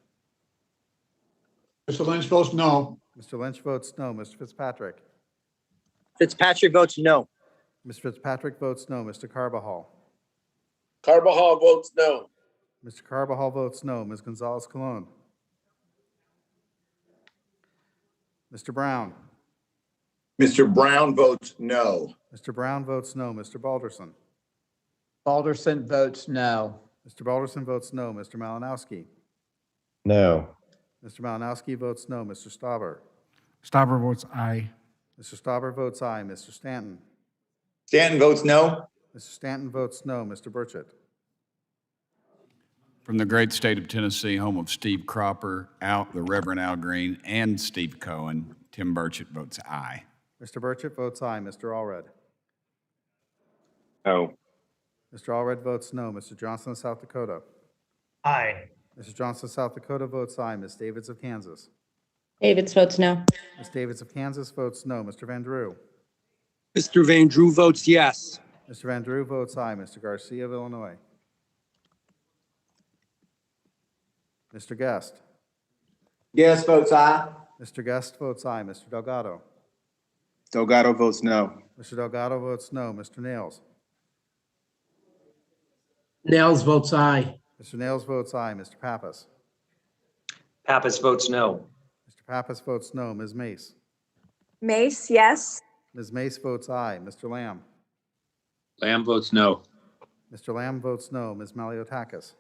Mr. Lynch votes no. Mr. Lynch votes no. Mr. Fitzpatrick. Fitzpatrick votes no. Mr. Fitzpatrick votes no. Mr. Carbajal. Carbajal votes no. Mr. Carbajal votes no. Ms. Gonzalez Colon. Mr. Brown. Mr. Brown votes no. Mr. Brown votes no. Mr. Balderson. Balderson votes no. Mr. Balderson votes no. Mr. Malinowski. No. Mr. Malinowski votes no. Mr. Stauber. Stauber votes aye. Mr. Stauber votes aye. Mr. Stanton. Stanton votes no. Mr. Stanton votes no. Mr. Burchett. From the great state of Tennessee, home of Steve Cropper, the Reverend Al Green, and Steve Cohen, Tim Burchett votes aye. Mr. Burchett votes aye. Mr. Allred. No. Mr. Allred votes no. Mr. Johnson of South Dakota. Aye. Mr. Johnson of South Dakota votes aye. Ms. Davids of Kansas. Davids votes no. Ms. Davids of Kansas votes no. Mr. Van Drew. Mr. Van Drew votes yes. Mr. Van Drew votes aye. Mr. Garcia of Illinois. Mr. Guest. Yes votes aye. Mr. Guest votes aye. Mr. Delgado. Delgado votes no. Mr. Delgado votes no. Mr. Nails. Nails votes aye. Mr. Nails votes aye. Mr. Pappas. Pappas votes no. Mr. Pappas votes no. Ms. Mace. Mace, yes. Ms. Mace votes aye. Mr. Lamb. Lamb votes no. Mr. Lamb votes no. Ms. Maliotakis.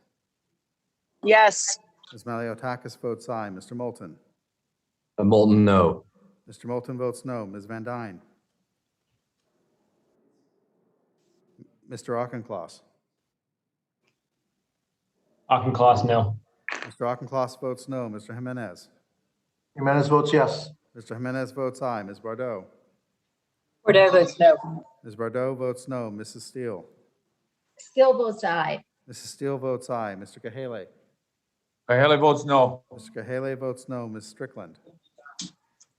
Yes. Ms. Maliotakis votes aye. Mr. Moulton. Moulton, no. Mr. Moulton votes no. Ms. Van Dyne. Mr. Auchincloss. Auchincloss, no. Mr. Auchincloss votes no. Mr. Jimenez. Jimenez votes yes. Mr. Jimenez votes aye. Ms. Bardot? Bordeaux votes no. Ms. Bardot votes no. Mrs. Steele? Steele votes aye. Mrs. Steele votes aye. Mr. Gahele? Haley votes no. Mr. Gahele votes no. Ms. Strickland?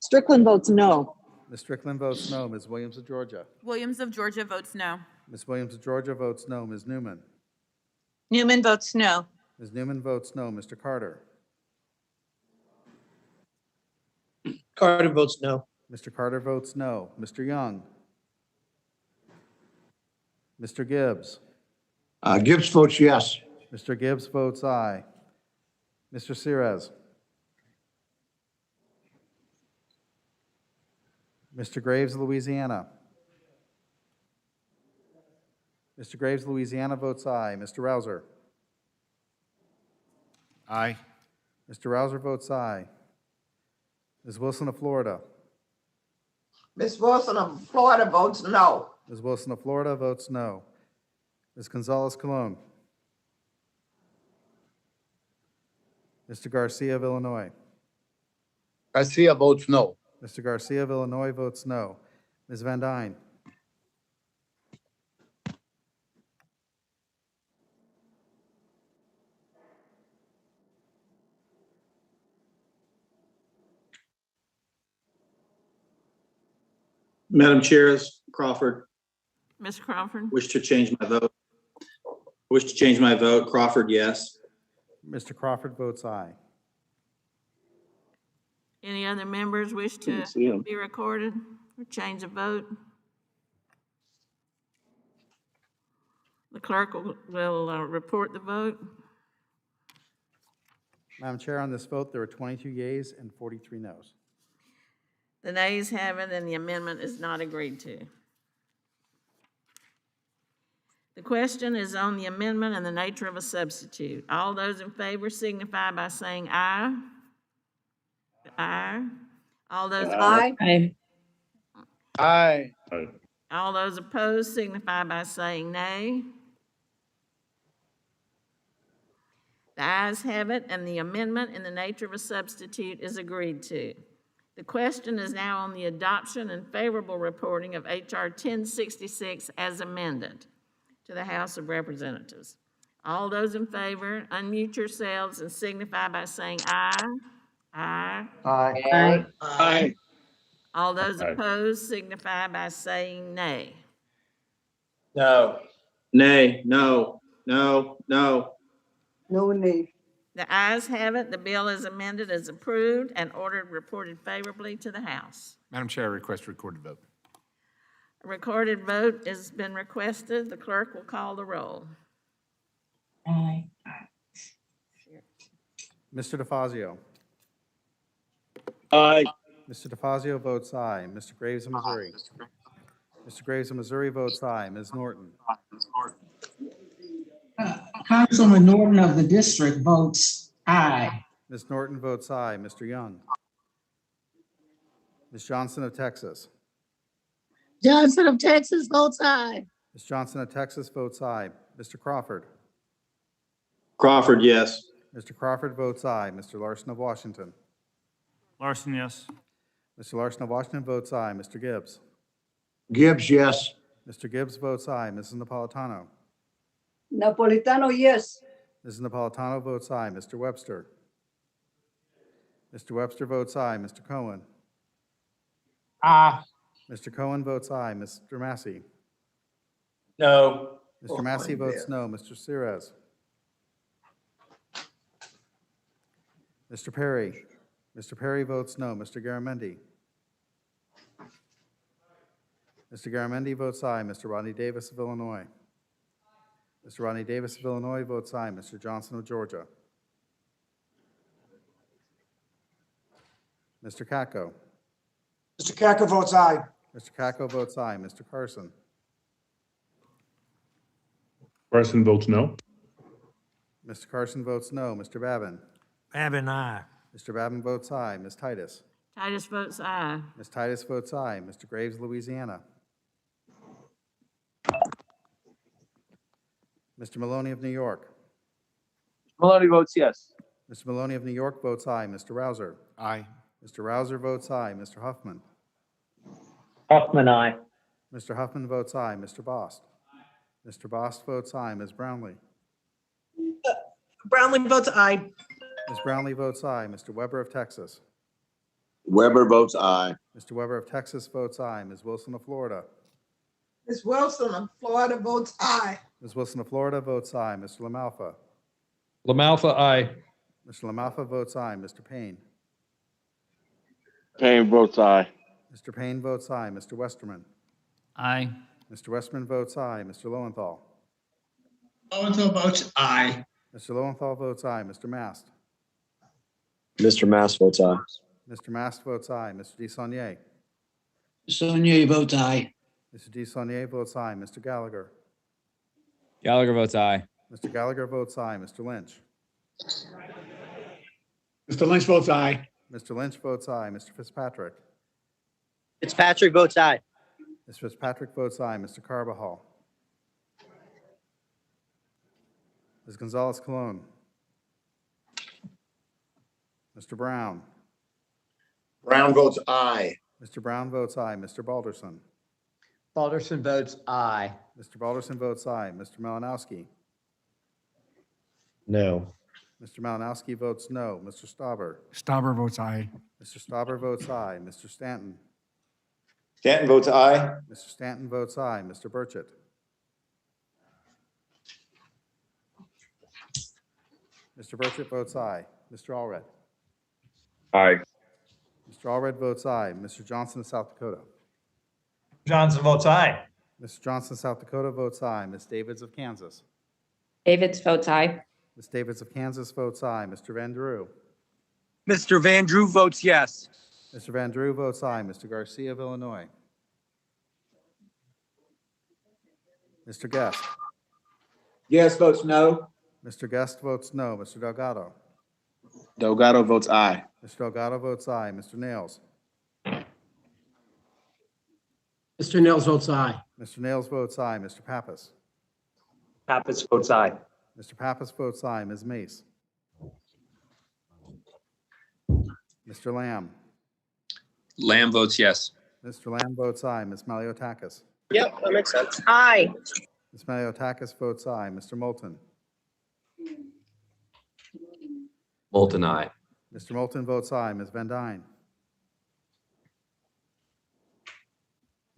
Strickland votes no. Ms. Strickland votes no. Ms. Williams of Georgia? Williams of Georgia votes no. Ms. Williams of Georgia votes no. Ms. Newman? Newman votes no. Ms. Newman votes no. Mr. Carter? Carter votes no. Mr. Carter votes no. Mr. Young? Mr. Gibbs? Gibbs votes yes. Mr. Gibbs votes aye. Mr. Cirez? Mr. Graves, Louisiana? Mr. Graves, Louisiana votes aye. Mr. Rouser? Aye. Mr. Rouser votes aye. Ms. Wilson of Florida? Ms. Wilson of Florida votes no. Ms. Wilson of Florida votes no. Ms. Gonzalez Colon? Mr. Garcia of Illinois? Garcia votes no. Mr. Garcia of Illinois votes no. Ms. Van Dyne? Madam Chair, as Crawford, Ms. Crawford? wish to change my vote. Wish to change my vote. Crawford, yes. Mr. Crawford votes aye. Any other members wish to Didn't see him. be recorded or change a vote? The clerk will report the vote. Madam Chair, on this vote, there were 22 yeas and 43 noes. The nays have it, and the amendment is not agreed to. The question is on the amendment and the nature of a substitute. All those in favor signify by saying aye. Aye. All those Aye. Aye. All those opposed signify by saying nay. The ayes have it, and the amendment in the nature of a substitute is agreed to. The question is now on the adoption and favorable reporting of H.R. 1066 as amended to the House of Representatives. All those in favor, unmute yourselves and signify by saying aye. Aye. Aye. Aye. Aye. All those Aye. opposed signify by saying nay. No. Nay, no, no, no. No nay. The ayes have it. The bill as amended is approved and ordered reported favorably to the House. Madam Chair, I request a recorded vote. A recorded vote has been requested. The clerk will call the roll. Aye. Mr. DeFazio? Aye. Mr. DeFazio votes aye. Mr. Graves of Missouri? Mr. Graves of Missouri votes aye. Ms. Norton? Councilman Norton of the district votes aye. Ms. Norton votes aye. Mr. Young? Ms. Johnson of Texas? Johnson of Texas votes aye. Ms. Johnson of Texas votes aye. Mr. Crawford? Crawford, yes. Mr. Crawford votes aye. Mr. Larson of Washington? Larson, yes. Mr. Larson of Washington votes aye. Mr. Gibbs? Gibbs, yes. Mr. Gibbs votes aye. Mrs. Napolitano? Napolitano, yes. Mrs. Napolitano votes aye. Mr. Webster? Mr. Webster votes aye. Mr. Cohen? Aye. Mr. Cohen votes aye. Mr. Massey? No. Mr. Massey votes no. Mr. Cirez? Mr. Perry? Mr. Perry votes no. Mr. Garamendi? Mr. Garamendi votes aye. Mr. Rodney Davis of Illinois? Mr. Rodney Davis of Illinois votes aye. Mr. Johnson of Georgia? Mr. Kako? Mr. Kako votes aye. Mr. Kako votes aye. Mr. Carson? Carson votes no. Mr. Carson votes no. Mr. Babin? Babin, aye. Mr. Babin votes aye. Ms. Titus? Titus votes aye. Ms. Titus votes aye. Mr. Graves, Louisiana? Mr. Maloney of New York? Maloney votes yes. Mr. Maloney of New York votes aye. Mr. Rouser? Aye. Mr. Rouser votes aye. Mr. Huffman. Huffman, aye. Mr. Huffman votes aye. Mr. Bost. Mr. Bost votes aye. Ms. Brownlee. Brownlee votes aye. Ms. Brownlee votes aye. Mr. Weber of Texas. Weber votes aye. Mr. Weber of Texas votes aye. Ms. Wilson of Florida. Ms. Wilson of Florida votes aye. Ms. Wilson of Florida votes aye. Mr. LaMalfa. LaMalfa, aye. Mr. LaMalfa votes aye. Mr. Payne. Payne votes aye. Mr. Payne votes aye. Mr. Westerman. Aye. Mr. Westerman votes aye. Mr. Lowenthal. Lowenthal votes aye. Mr. Lowenthal votes aye. Mr. Mast. Mr. Mast votes aye. Mr. Mast votes aye. Mr. DeSaulnier. Saunier votes aye. Mr. DeSaulnier votes aye. Mr. Gallagher. Gallagher votes aye. Mr. Gallagher votes aye. Mr. Lynch. Mr. Lynch votes aye. Mr. Lynch votes aye. Mr. Fitzpatrick. Fitzpatrick votes aye. Mr. Fitzpatrick votes aye. Mr. Carbajal. Ms. Gonzalez Colon. Mr. Brown. Brown votes aye. Mr. Brown votes aye. Mr. Balderson. Balderson votes aye. Mr. Balderson votes aye. Mr. Malinowski. No. Mr. Malinowski votes no. Mr. Stauber. Stauber votes aye. Mr. Stauber votes aye. Mr. Stanton. Stanton votes aye. Mr. Stanton votes aye. Mr. Burchett. Mr. Burchett votes aye. Mr. Allred. Aye. Mr. Allred votes aye. Mr. Johnson of South Dakota. Johnson votes aye. Mr. Johnson of South Dakota votes aye. Ms. Davids of Kansas. Davids votes aye. Ms. Davids of Kansas votes aye. Mr. Van Drew. Mr. Van Drew votes yes. Mr. Van Drew votes aye. Mr. Garcia of Illinois. Mr. Guest. Yes votes no. Mr. Guest votes no. Mr. Delgado. Delgado votes aye. Mr. Delgado votes aye. Mr. Nails. Mr. Nails votes aye. Mr. Nails votes aye. Mr. Pappas. Pappas votes aye. Mr. Pappas votes aye. Ms. Mace. Mr. Lamb. Lamb votes yes. Mr. Lamb votes aye. Ms. Maliotakis. Yep, that makes sense. Aye. Ms. Maliotakis votes aye. Mr. Moulton. Moulton, aye. Mr. Moulton votes aye. Ms. Van Dyne.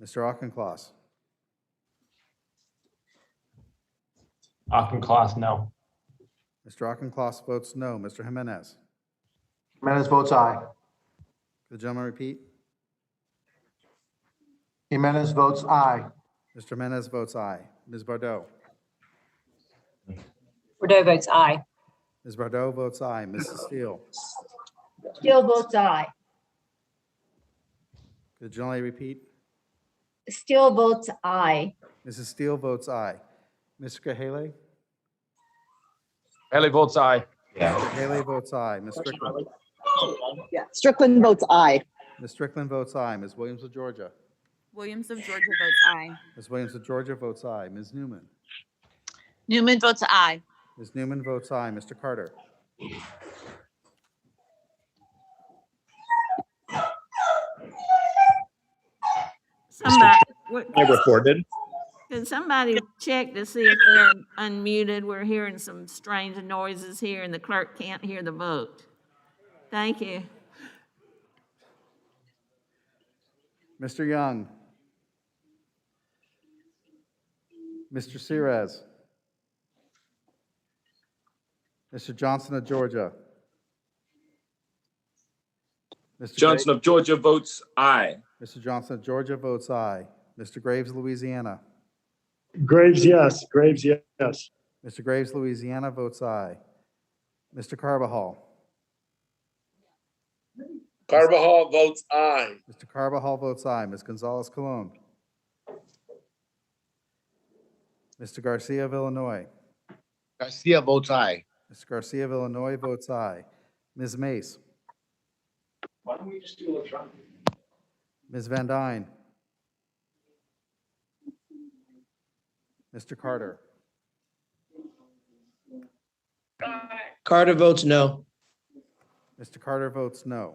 Mr. Auchincloss. Auchincloss, no. Mr. Auchincloss votes no. Mr. Jimenez. Jimenez votes aye. Could the gentleman repeat? Jimenez votes aye. Mr. Jimenez votes aye. Ms. Bardot. Bordeaux votes aye. Ms. Bardot votes aye. Mrs. Steele. Steele votes aye. Could the gentleman repeat? Steele votes aye. Mrs. Steele votes aye. Mr. Kahale? Haley votes aye. Mr. Haley votes aye. Ms. Strickland? Strickland votes aye. Ms. Strickland votes aye. Ms. Williams of Georgia? Williams of Georgia votes aye. Ms. Williams of Georgia votes aye. Ms. Newman? Newman votes aye. Ms. Newman votes aye. Mr. Carter? Somebody, I reported. can somebody check to see if they're unmuted? We're hearing some strange noises here and the clerk can't hear the vote. Thank you. Mr. Young? Mr. Sirez? Mr. Johnson of Georgia? Mr. Johnson of Georgia votes aye. Mr. Johnson of Georgia votes aye. Mr. Graves, Louisiana? Graves, yes. Graves, yes. Mr. Graves, Louisiana votes aye. Mr. Carbajal? Carbajal votes aye. Mr. Carbajal votes aye. Ms. Gonzalez Colon? Mr. Garcia of Illinois? Garcia votes aye. Mr. Garcia of Illinois votes aye. Ms. Mace? Why don't we just do electronic? Ms. Van Dyne? Mr. Carter? Carter votes no. Mr. Carter votes no.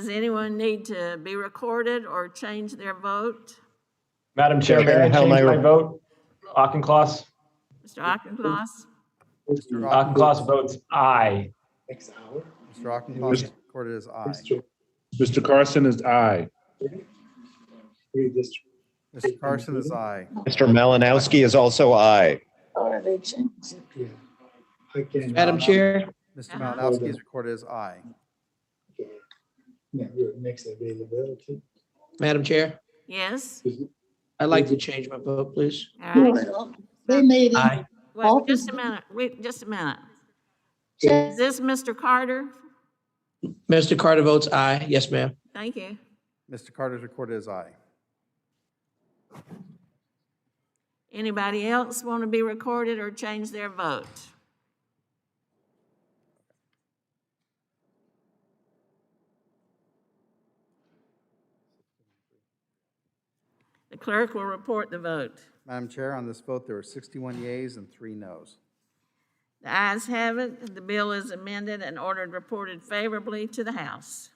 Does anyone need to be recorded or change their vote? Madam Chair, may I change my vote? Auchincloss? Mr. Auchincloss? Mr. Auchincloss votes aye. Mr. Auchincloss recorded as aye. Mr. Carson is aye. Mr. Carson is aye. Mr. Malinowski is also aye. Madam Chair. Mr. Malinowski is recorded as aye. Madam Chair, Yes? I'd like to change my vote, please. All right. They made it. Aye. Wait, just a minute. Wait, just a minute. Is this Mr. Carter? Mr. Carter votes aye. Yes, ma'am. Thank you. Mr. Carter is recorded as aye. Anybody else want to be recorded or change their vote? The clerk will report the vote. Madam Chair, on this vote, there were 61 yeas and 3 noes. The ayes have it. The bill is amended and ordered reported favorably to the House.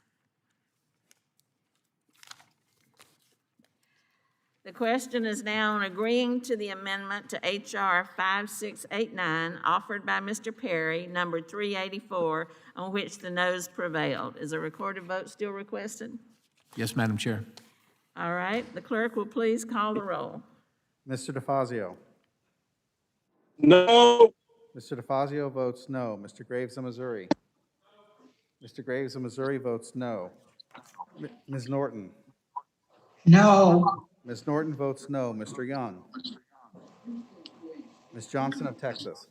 The question is now on agreeing to the amendment to H.R. 5689 offered by Mr. Perry, number 384, on which the noes prevailed. Is a recorded vote still requested? Yes, Madam Chair. All right, the clerk will please call the roll. Mr. DeFazio. No. Mr. DeFazio votes no. Mr. Graves of Missouri. Mr. Graves of Missouri votes no. Ms. Norton. No. Ms. Norton votes no. Mr. Young. Ms. Johnson of Texas.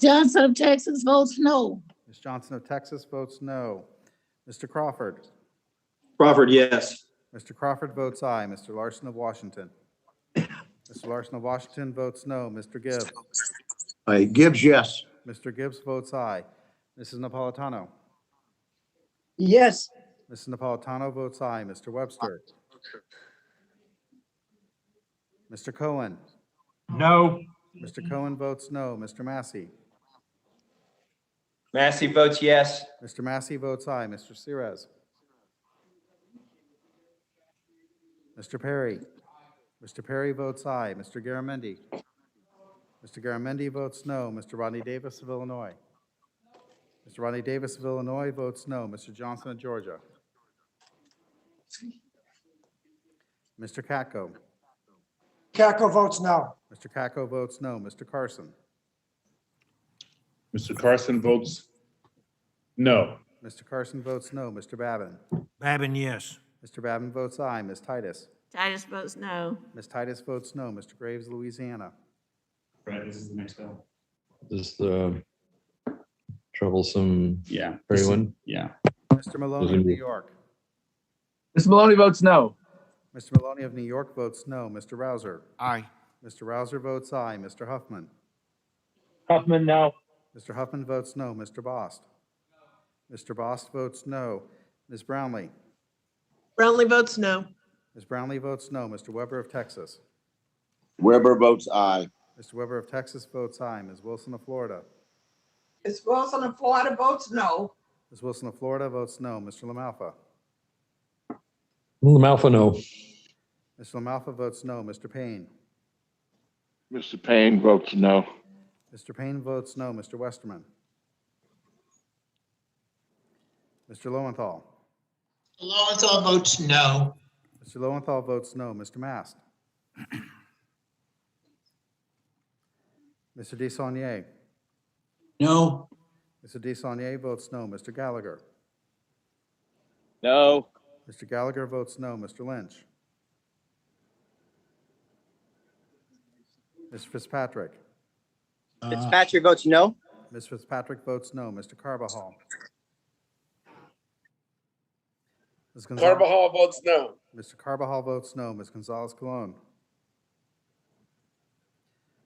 Johnson of Texas votes no. Ms. Johnson of Texas votes no. Mr. Crawford. Crawford, yes. Mr. Crawford votes aye. Mr. Larson of Washington. Mr. Larson of Washington votes no. Mr. Gibbs. Aye. Gibbs, yes. Mr. Gibbs votes aye. Mrs. Napolitano. Yes. Mrs. Napolitano votes aye. Mr. Webster. Mr. Cohen. No. Mr. Cohen votes no. Mr. Massey. Massey votes yes. Mr. Massey votes aye. Mr. Sirez. Mr. Perry. Mr. Perry votes aye. Mr. Garamendi. Mr. Garamendi votes no. Mr. Rodney Davis of Illinois. Mr. Rodney Davis of Illinois votes no. Mr. Johnson of Georgia. Mr. Katko. Katko votes no. Mr. Katko votes no. Mr. Carson. Mr. Carson votes no. Mr. Carson votes no. Mr. Babin. Babin, yes. Mr. Babin votes aye. Ms. Titus. Titus votes no. Ms. Titus votes no. Mr. Graves, Louisiana. Right, this is the next bill. This troublesome. Yeah. Perry one? Yeah. Mr. Maloney of New York. Mr. Maloney votes no. Mr. Maloney of New York votes no. Mr. Rouser. Aye. Mr. Rouser votes aye. Mr. Huffman. Huffman, no. Mr. Huffman votes no. Mr. Bost. Mr. Bost votes no. Ms. Brownlee. Brownlee votes no. Ms. Brownlee votes no. Mr. Weber of Texas. Weber votes aye. Mr. Weber of Texas votes aye. Ms. Wilson of Florida. Ms. Wilson of Florida votes no. Ms. Wilson of Florida votes no. Mr. LaMalfa. LaMalfa, no. Mr. LaMalfa votes no. Mr. Payne. Mr. Payne votes no. Mr. Payne votes no. Mr. Westerman. Mr. Lowenthal. Lowenthal votes no. Mr. Lowenthal votes no. Mr. Mast. Mr. Desaulnier. No. Mr. Desaulnier votes no. Mr. Gallagher. No. Mr. Gallagher votes no. Mr. Lynch. Ms. Fitzpatrick. Fitzpatrick votes no. Ms. Fitzpatrick votes no. Mr. Carbajal. Ms. Gonzalez. Carbajal votes no. Mr. Carbajal votes no. Ms. Gonzalez Colon.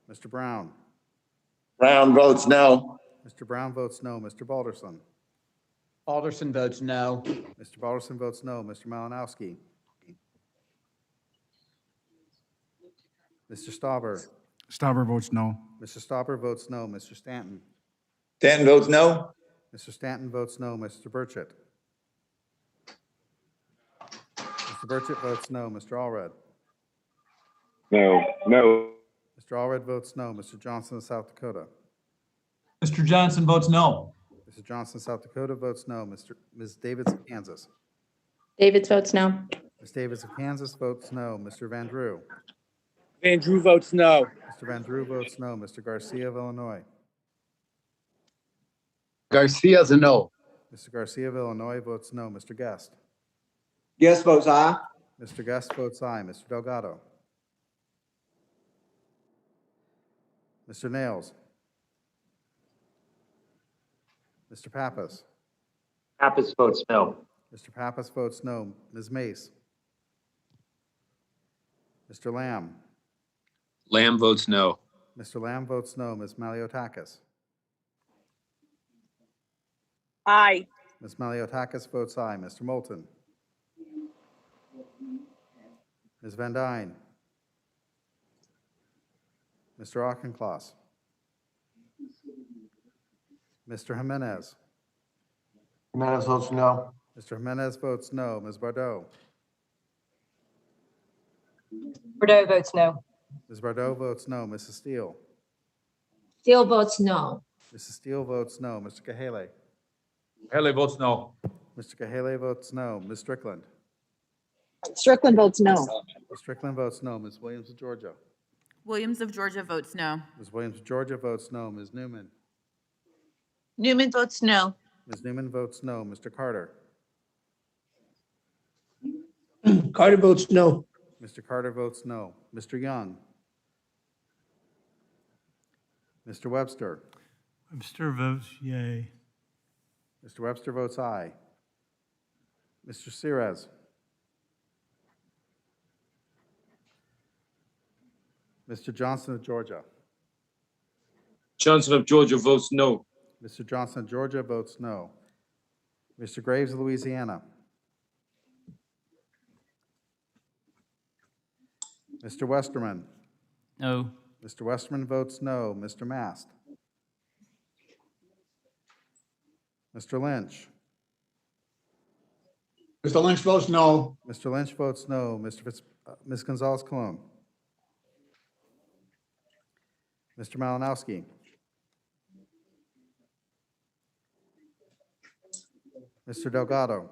Mr. Brown. Brown votes no. Mr. Brown votes no. Mr. Balderson. Alderson votes no. Mr. Balderson votes no. Mr. Malinowski. Mr. Stauber. Stauber votes no. Mr. Stauber votes no. Mr. Stanton. Stanton votes no. Mr. Stanton votes no. Mr. Burchett. Mr. Burchett votes no. Mr. Allred. No. Mr. Allred votes no. Mr. Johnson of South Dakota. Mr. Johnson votes no. Mr. Johnson, South Dakota votes no. Ms. Davids of Kansas. Davids votes no. Ms. Davids of Kansas votes no. Mr. Van Drew. Van Drew votes no. Mr. Van Drew votes no. Mr. Garcia of Illinois. Garcia's a no. Mr. Garcia of Illinois votes no. Mr. Guest. Guest votes aye. Mr. Guest votes aye. Mr. Delgado. Mr. Nails. Mr. Pappas. Pappas votes no. Mr. Pappas votes no. Ms. Mace. Mr. Lamb. Lamb votes no. Mr. Lamb votes no. Ms. Maliotakis. Aye. Ms. Maliotakis votes aye. Mr. Moulton. Ms. Van Dyne. Mr. Auchincloss. Mr. Jimenez. Jimenez votes no. Mr. Jimenez votes no. Ms. Bardot. Bordeaux votes no. Ms. Bardot votes no. Mrs. Steele. Steele votes no. Mrs. Steele votes no. Mr. Kahale. Haley votes no. Mr. Kahale votes no. Ms. Strickland. Strickland votes no. Ms. Strickland votes no. Ms. Williams of Georgia. Williams of Georgia votes no. Ms. Williams of Georgia votes no. Ms. Newman. Newman votes no. Ms. Newman votes no. Mr. Carter. Carter votes no. Mr. Carter votes no. Mr. Young. Mr. Webster. Webster votes yay. Mr. Webster votes aye. Mr. Sirez. Mr. Johnson of Georgia. Johnson of Georgia votes no. Mr. Johnson of Georgia votes no. Mr. Graves of Louisiana. Mr. Westerman. No. Mr. Westerman votes no. Mr. Mast. Mr. Lynch. Mr. Lynch votes no. Mr. Lynch votes no. Ms. Gonzalez-Colon. Mr. Malinowski. Mr. Delgado.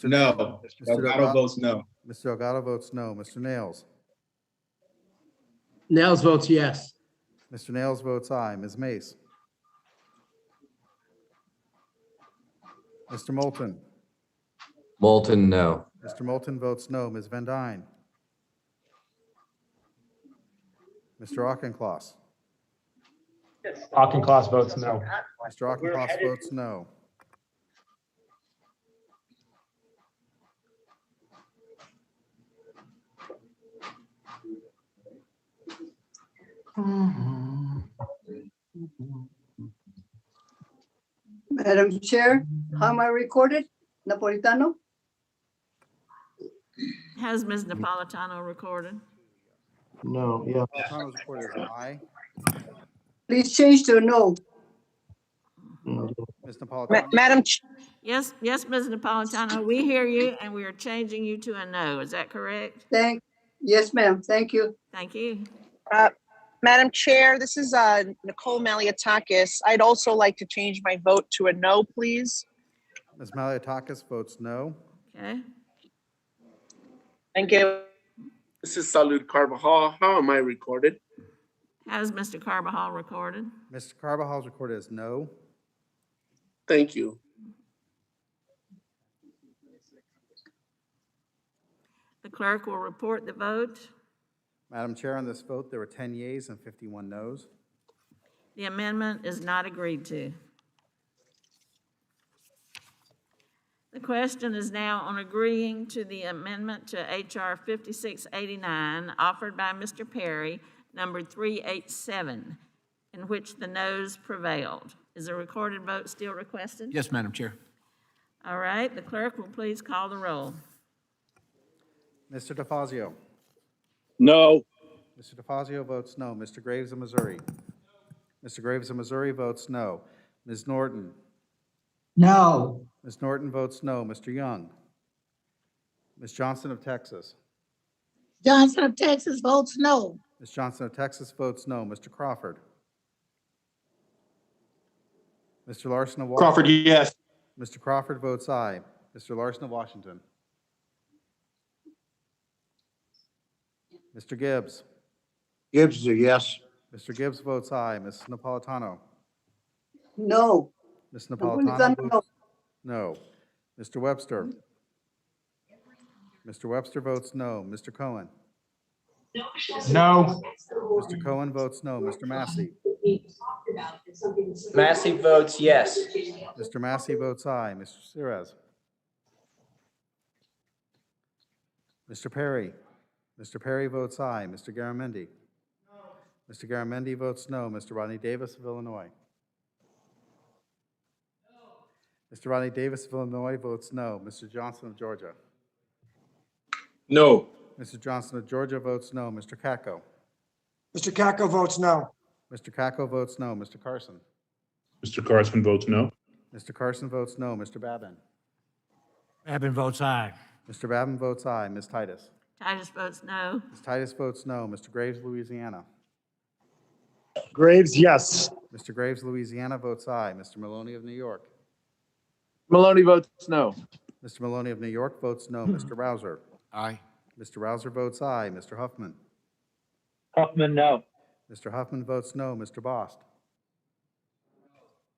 No. Mr. Delgado votes no. Mr. Delgado votes no. Mr. Nails. Nails votes yes. Mr. Nails votes aye. Ms. Mace. Mr. Moulton. Moulton, no. Mr. Moulton votes no. Ms. Van Dyne. Mr. Auchincloss. Auchincloss votes no. Mr. Auchincloss votes no. Madam Chair, how am I recorded? Napolitano? Has Ms. Napolitano recorded? No, yeah. Napolitano's report is aye. Please change to no. Ms. Napolitano. Madam, Yes, Ms. Napolitano, we hear you and we are changing you to a no. Is that correct? Yes, ma'am. Thank you. Thank you. Madam Chair, this is Nicole Maliotakis. I'd also like to change my vote to a no, please. Ms. Maliotakis votes no. Okay. Thank you. This is Salud Carvajal. How am I recorded? Has Mr. Carbajal recorded? Mr. Carvajal's recorded as no. Thank you. The clerk will report the vote. Madam Chair, on this vote, there were 10 yeas and 51 noes. The amendment is not agreed to. The question is now on agreeing to the amendment to H.R. 5689 offered by Mr. Perry, number 387, in which the noes prevailed. Is a recorded vote still requested? Yes, Madam Chair. All right, the clerk will please call the roll. Mr. DeFazio. No. Mr. DeFazio votes no. Mr. Graves of Missouri. Mr. Graves of Missouri votes no. Ms. Norton. No. Ms. Norton votes no. Mr. Young. Ms. Johnson of Texas. Johnson of Texas votes no. Ms. Johnson of Texas votes no. Mr. Crawford. Mr. Larson of Washington. Crawford, yes. Mr. Crawford votes aye. Mr. Larson of Washington. Mr. Gibbs. Gibbs is a yes. Mr. Gibbs votes aye. Ms. Napolitano. No. Ms. I'm going to Napolitano say votes no. Mr. Webster. Mr. Webster votes no. Mr. Cohen. No. Mr. Cohen votes no. Mr. Massey. Massey votes yes. Mr. Massey votes aye. Mr. Sirez. Mr. Perry. Mr. Perry votes aye. Mr. Garamendi. Mr. Garamendi votes no. Mr. Rodney Davis of Illinois. Mr. Rodney Davis of Illinois votes no. Mr. Johnson of Georgia. No. Mr. Johnson of Georgia votes no. Mr. Kako. Mr. Kako votes no. Mr. Kako votes no. Mr. Carson. Mr. Carson votes no. Mr. Carson votes no. Mr. Babin. Babin votes aye. Mr. Babin votes aye. Ms. Titus. Titus votes no. Ms. Titus votes no. Mr. Graves, Louisiana. Graves, yes. Mr. Graves, Louisiana votes aye. Mr. Maloney of New York. Maloney votes no. Mr. Maloney of New York votes no. Mr. Rouser. Aye. Mr. Rouser votes aye. Mr. Huffman. Huffman, no. Mr. Huffman votes no. Mr. Bost.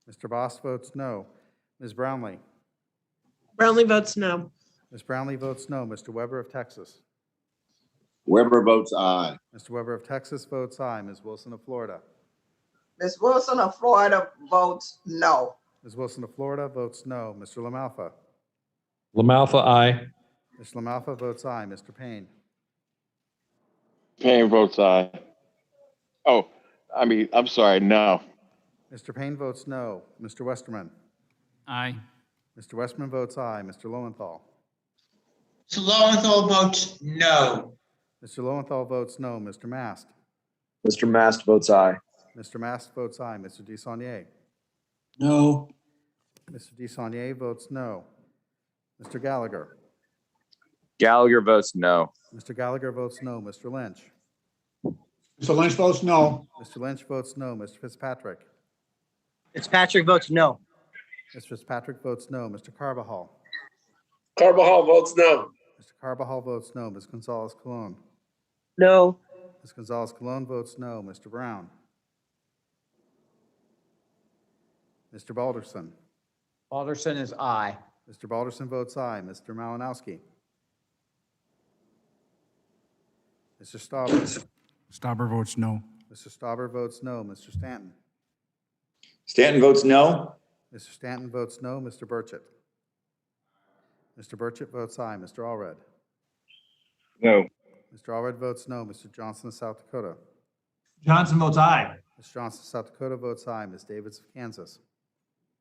Mr. Bost votes no. Ms. Brownlee. Brownlee votes no. Ms. Brownlee votes no. Mr. Weber of Texas. Weber votes aye. Mr. Weber of Texas votes aye. Ms. Wilson of Florida. Ms. Wilson of Florida votes no. Ms. Wilson of Florida votes no. Mr. LaMalfa. LaMalfa, aye. Mr. LaMalfa votes aye. Mr. Payne. Payne votes aye. Oh, I'm sorry, no. Mr. Payne votes no. Mr. Westerman. Aye. Mr. Westerman votes aye. Mr. Lowenthal. Mr. Lowenthal votes no. Mr. Lowenthal votes no. Mr. Mast. Mr. Mast votes aye. Mr. Mast votes aye. Mr. Desaulnier. No. Mr. Desaulnier votes no. Mr. Gallagher. Gallagher votes no. Mr. Gallagher votes no. Mr. Lynch. Mr. Lynch votes no. Mr. Lynch votes no. Mr. Fitzpatrick. Fitzpatrick votes no. Mr. Fitzpatrick votes no. Mr. Carbajal. Carbajal votes no. Mr. Carbajal votes no. Ms. Gonzalez Colon. No. Ms. Gonzalez Colon votes no. Mr. Brown. Mr. Balderson. Balderson is aye. Mr. Balderson votes aye. Mr. Malinowski. Mr. Stauber. Stauber votes no. Mr. Stauber votes no. Mr. Stanton. Stanton votes no. Mr. Stanton votes no. Mr. Burchett. Mr. Burchett votes aye. Mr. Allred. No. Mr. Allred votes no. Mr. Johnson of South Dakota. Johnson votes aye. Ms. Johnson of South Dakota votes aye. Ms. Davids of Kansas.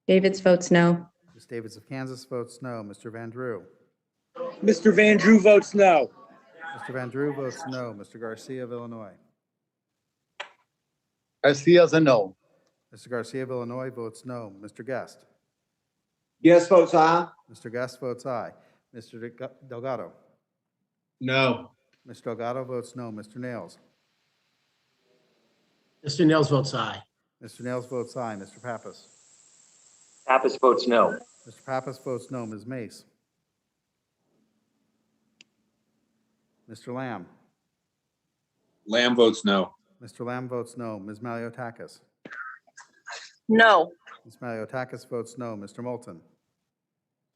Davids votes no. Ms. Davids of Kansas votes no. Mr. Van Drew. Mr. Van Drew votes no. Mr. Van Drew votes no. Mr. Garcia of Illinois. Garcia's a no. Mr. Garcia of Illinois votes no. Mr. Guest. Yes votes aye. Mr. Guest votes aye. Mr. Delgado. No. Mr. Delgado votes no. Mr. Nails. Mr. Nels votes aye. Mr. Nails votes aye. Mr. Pappas. Pappas votes no. Mr. Pappas votes no. Ms. Mace. Mr. Lamb. Lamb votes no. Mr. Lamb votes no. Ms. Maliotakis. No. Ms. Maliotakis votes no. Mr. Moulton.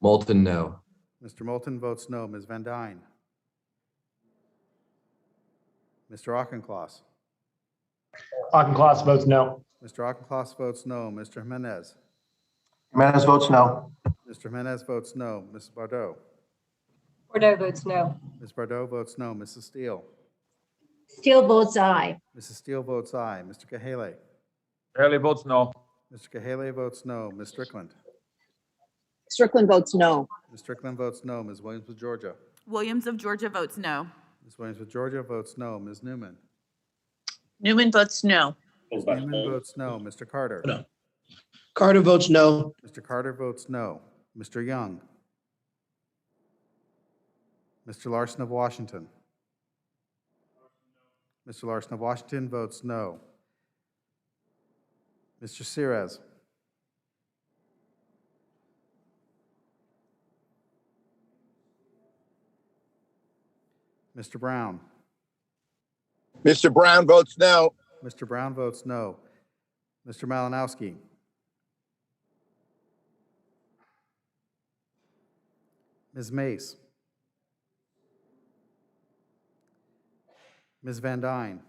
Moulton, no. Mr. Moulton votes no. Ms. Van Dyne. Mr. Auchincloss. Auchincloss votes no. Mr. Auchincloss votes no. Mr. Jimenez. Jimenez votes no. Mr. Jimenez votes no. Ms. Bardot. Bordeaux votes no. Ms. Bardot votes no. Mrs. Steele. Steele votes aye. Mrs. Steele votes aye. Mr. Kahale. Haley votes no. Mr. Kahale votes no. Ms. Strickland. Strickland votes no. Ms. Strickland votes no. Ms. Williams of Georgia. Williams of Georgia votes no. Ms. Williams of Georgia votes no. Ms. Newman. Newman votes no. Ms. Newman votes no. Mr. Carter. No. Carter votes no. Mr. Carter votes no. Mr. Young. Mr. Larson of Washington. Mr. Larson of Washington votes no. Mr. Sires. Mr. Brown. Mr. Brown votes no. Mr. Brown votes no. Mr. Malinowski. Ms. Mace. Ms. Van Dyne.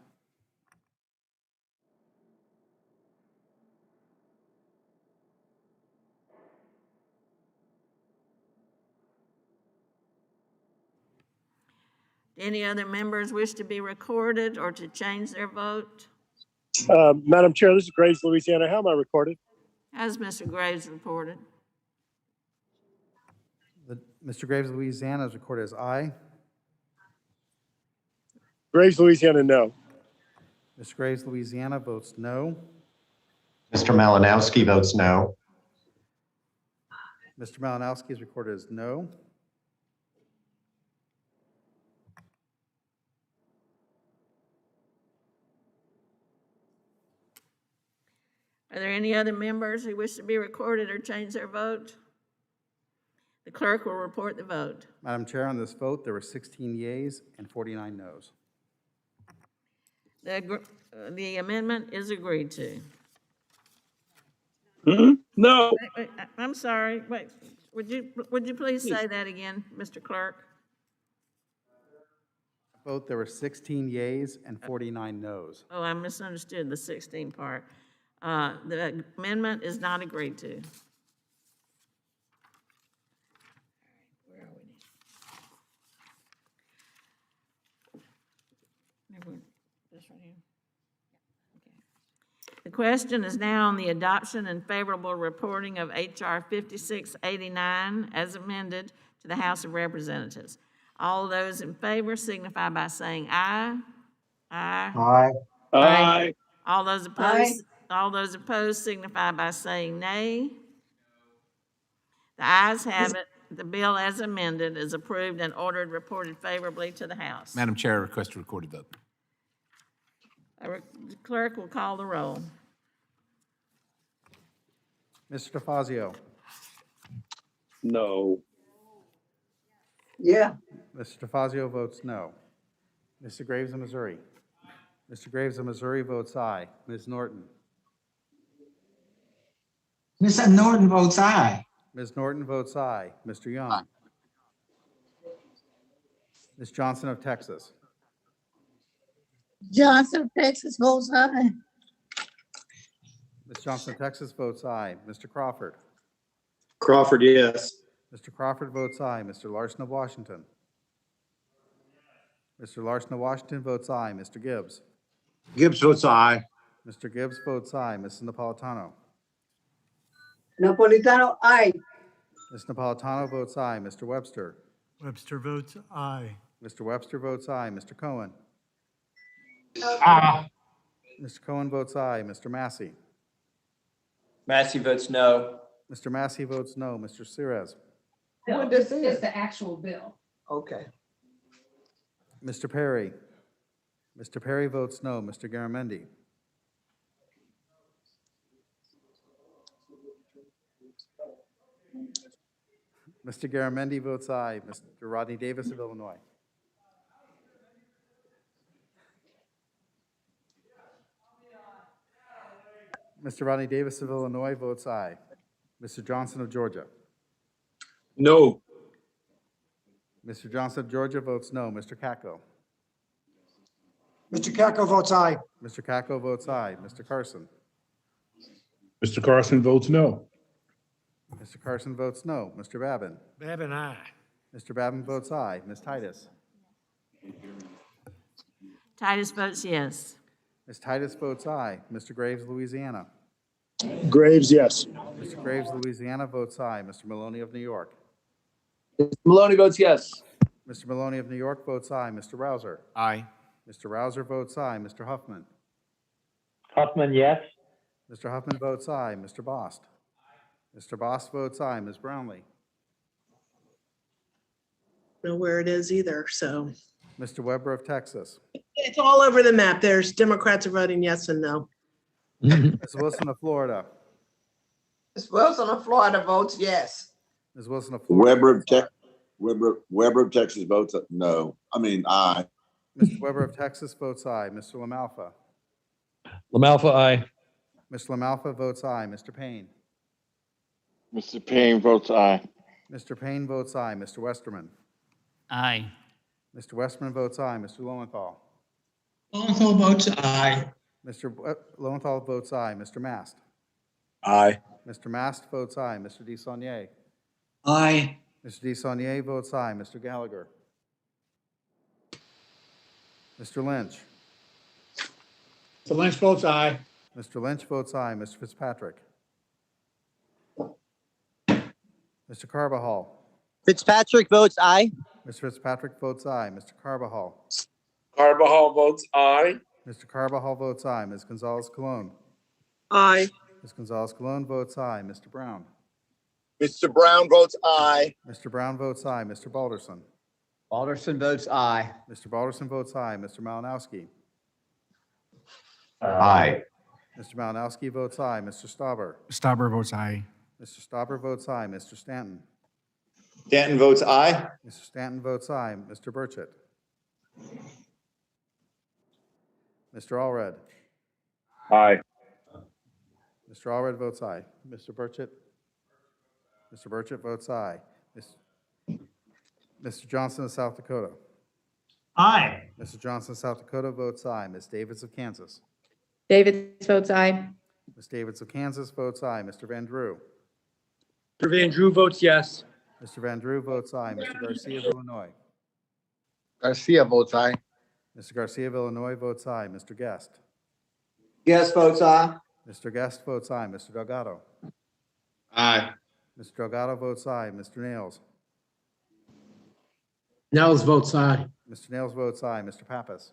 Any other members wish to be recorded or to change their vote? Madam Chair, this is Graves, Louisiana. How am I recorded? Has Mr. Graves reported? Mr. Graves, Louisiana is recorded as aye. Graves, Louisiana, no. Mr. Graves, Louisiana votes no. Mr. Malinowski votes no. Mr. Malinowski is recorded as no. Are there any other members who wish to be recorded or change their vote? The clerk will report the vote. Madam Chair, on this vote, there were 16 yeas and 49 noes. The amendment is agreed to. No. Wait, I'm sorry. Wait, would you please say that again, Mr. Clerk? Vote, there were 16 yeas and 49 noes. Oh, I misunderstood the 16 part. The amendment is not agreed to. Where are we? This right here. Okay. The question is now on the adoption and favorable reporting of H.R. 5689 as amended to the House of Representatives. All those in favor signify by saying aye. Aye. Aye. Aye. All those opposed, all those opposed signify by saying nay. The ayes have it. The bill as amended is approved and ordered reported favorably to the House. Madam Chair, I request a recorded vote. The clerk will call the roll. Mr. DeFazio. No. Yeah. Mr. DeFazio votes no. Mr. Graves of Missouri. Mr. Graves of Missouri votes aye. Ms. Norton. Mr. Norton votes aye. Ms. Norton votes aye. Mr. Young. Ms. Johnson of Texas. Johnson of Texas votes aye. Ms. Johnson of Texas votes aye. Mr. Crawford. Crawford, yes. Mr. Crawford votes aye. Mr. Larson of Washington. Mr. Larson of Washington votes aye. Mr. Gibbs. Gibbs votes aye. Mr. Gibbs votes aye. Mrs. Napolitano. Napolitano, aye. Ms. Napolitano votes aye. Mr. Webster. Webster votes aye. Mr. Webster votes aye. Mr. Cohen. Aye. Mr. Cohen votes aye. Mr. Massey. Massey votes no. Mr. Massey votes no. Mr. Sires. What this is? It's the actual bill. Okay. Mr. Perry. Mr. Perry votes no. Mr. Garamendi. Mr. Garamendi votes aye. Mr. Rodney Davis of Illinois. Mr. Rodney Davis of Illinois votes aye. Mr. Johnson of Georgia. No. Mr. Johnson of Georgia votes no. Mr. Kako. Mr. Kako votes aye. Mr. Kako votes aye. Mr. Carson. Mr. Carson votes no. Mr. Carson votes no. Mr. Babin. Babin, aye. Mr. Babin votes aye. Ms. Titus. Titus votes yes. Ms. Titus votes aye. Mr. Graves, Louisiana. Graves, yes. Mr. Graves, Louisiana votes aye. Mr. Maloney of New York. Maloney votes yes. Mr. Maloney of New York votes aye. Mr. Rouser. Aye. Mr. Rouser votes aye. Mr. Huffman. Huffman, yes. Mr. Huffman votes aye. Mr. Bost. Mr. Boss votes aye. Ms. Brownlee? Know where it is either, so. Mr. Weber of Texas? It's all over the map. There's Democrats are voting yes and no. Ms. Wilson of Florida? Ms. Wilson of Florida votes yes. Ms. Wilson of Florida? Weber of Texas votes no. I mean, aye. Mr. Weber of Texas votes aye. Mr. LaMalfa? LaMalfa, aye. Mr. LaMalfa votes aye. Mr. Payne? Mr. Payne votes aye. Mr. Payne votes aye. Mr. Westerman? Aye. Mr. Westerman votes aye. Mr. Lowenthal? Lowenthal votes aye. Lowenthal votes aye. Mr. Mast? Aye. Mr. Mast votes aye. Mr. DeSaulnier? Aye. Mr. DeSaulnier votes aye. Mr. Gallagher? Mr. Lynch? Mr. Lynch votes aye. Mr. Lynch votes aye. Mr. Fitzpatrick? Mr. Carbajal? Fitzpatrick votes aye. Mr. Fitzpatrick votes aye. Mr. Carbajal? Carbajal votes aye. Mr. Carbajal votes aye. Ms. Gonzalez Colon? Aye. Ms. Gonzalez Colon votes aye. Mr. Brown? Mr. Brown votes aye. Mr. Brown votes aye. Mr. Balderson? Alderson votes aye. Mr. Balderson votes aye. Mr. Malinowski? Aye. Mr. Malinowski votes aye. Mr. Stauber? Stauber votes aye. Mr. Stauber votes aye. Mr. Stanton? Stanton votes aye. Mr. Stanton votes aye. Mr. Burchett? Mr. Allred? Aye. Mr. Allred votes aye. Mr. Burchett? Mr. Burchett votes aye. Mr. Johnson of South Dakota? Aye. Mr. Johnson of South Dakota votes aye. Ms. Davids of Kansas? Davids votes aye. Ms. Davids of Kansas votes aye. Mr. Van Drew? Mr. Van Drew votes yes. Mr. Van Drew votes aye. Mr. Garcia of Illinois? Garcia votes aye. Mr. Garcia of Illinois votes aye. Mr. Guest? Guest votes aye. Mr. Guest votes aye. Mr. Delgado? Aye. Mr. Delgado votes aye. Mr. Nails? Nels votes aye. Mr. Nails votes aye. Mr. Pappas?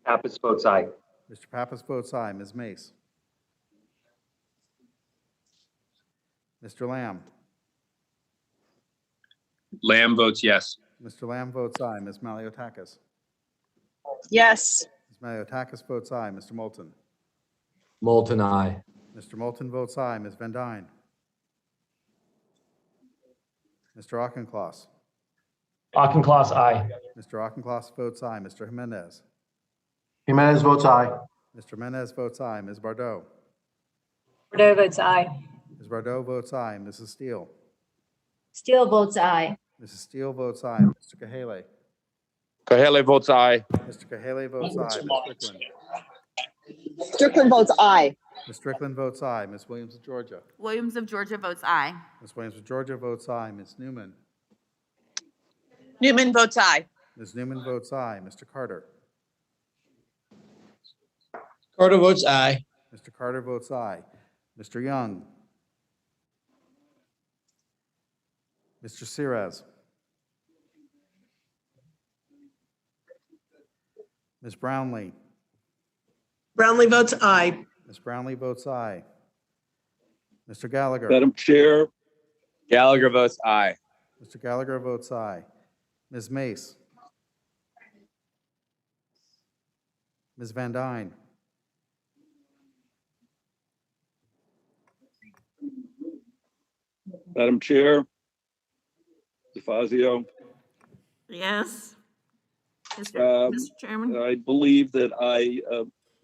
Pappas votes aye. Mr. Pappas votes aye. Ms. Mace? Mr. Lamb? Lamb votes yes. Mr. Lamb votes aye. Ms. Maliotakis? Yes. Ms. Maliotakis votes aye. Mr. Moulton? Moulton, aye. Mr. Moulton votes aye. Ms. Van Dyne? Mr. Auchincloss? Auchincloss, aye. Mr. Auchincloss votes aye. Mr. Jimenez? Jimenez votes aye. Mr. Jimenez votes aye. Ms. Bardot? Bordeaux votes aye. Ms. Bardot votes aye. Mrs. Steele? Steele votes aye. Mrs. Steele votes aye. Mr. Kahale? Kahale votes aye. Mr. Kahale votes aye. Ms. Strickland? Strickland votes aye. Ms. Strickland votes aye. Ms. Williams of Georgia? Williams of Georgia votes aye. Ms. Williams of Georgia votes aye. Ms. Newman? Newman votes aye. Ms. Newman votes aye. Mr. Carter? Carter votes aye. Mr. Carter votes aye. Mr. Young? Mr. Sirez? Ms. Brownlee? Brownlee votes aye. Ms. Brownlee votes aye. Mr. Gallagher? Madam Chair. Gallagher votes aye. Mr. Gallagher votes aye. Ms. Mace? Ms. Van Dyne? Madam Chair. DeFazio. Yes. Mr. Chairman? I believe that I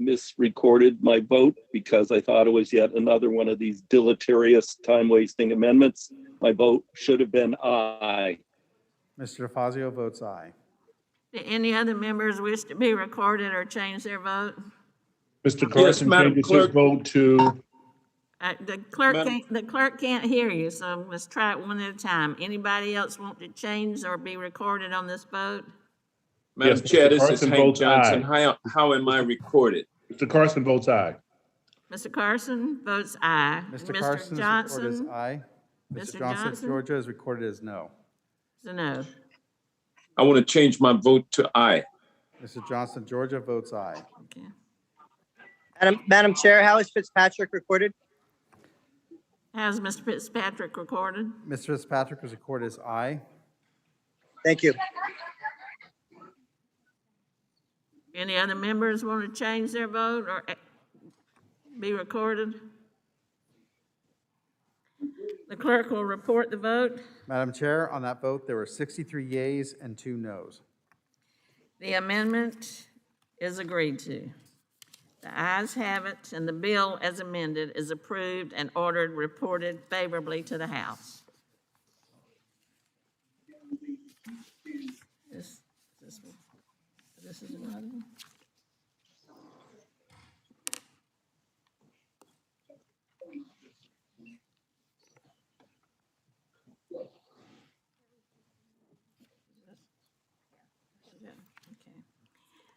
misrecorded my vote because I thought it was yet another one of these deleterious time-wasting amendments. My vote should have been aye. Mr. DeFazio votes aye. Do any other members wish to be recorded or change their vote? Mr. Carson Madam changes his Clerk. vote to, The clerk can't hear you, so let's try it one at a time. Anybody else want to change or be recorded on this vote? Madam Yes, Chair, Mr. this is Carson Hank votes Johnson. aye. How am I recorded? Mr. Carson votes aye. Mr. Carson votes aye. Mr. Carson is recorded as aye. Mr. Mr. Johnson of Georgia is recorded as no. So no. I want to change my vote to aye. Mr. Johnson of Georgia votes aye. Okay. Madam Chair, how is Fitzpatrick recorded? Has Mr. Fitzpatrick recorded? Mr. Fitzpatrick is recorded as aye. Thank you. Any other members want to change their vote or be recorded? The clerk will report the vote. Madam Chair, on that vote, there were 63 yeas and 2 noes. The amendment is agreed to. The ayes have it, and the bill as amended is approved and ordered reported favorably to the House. This is another one.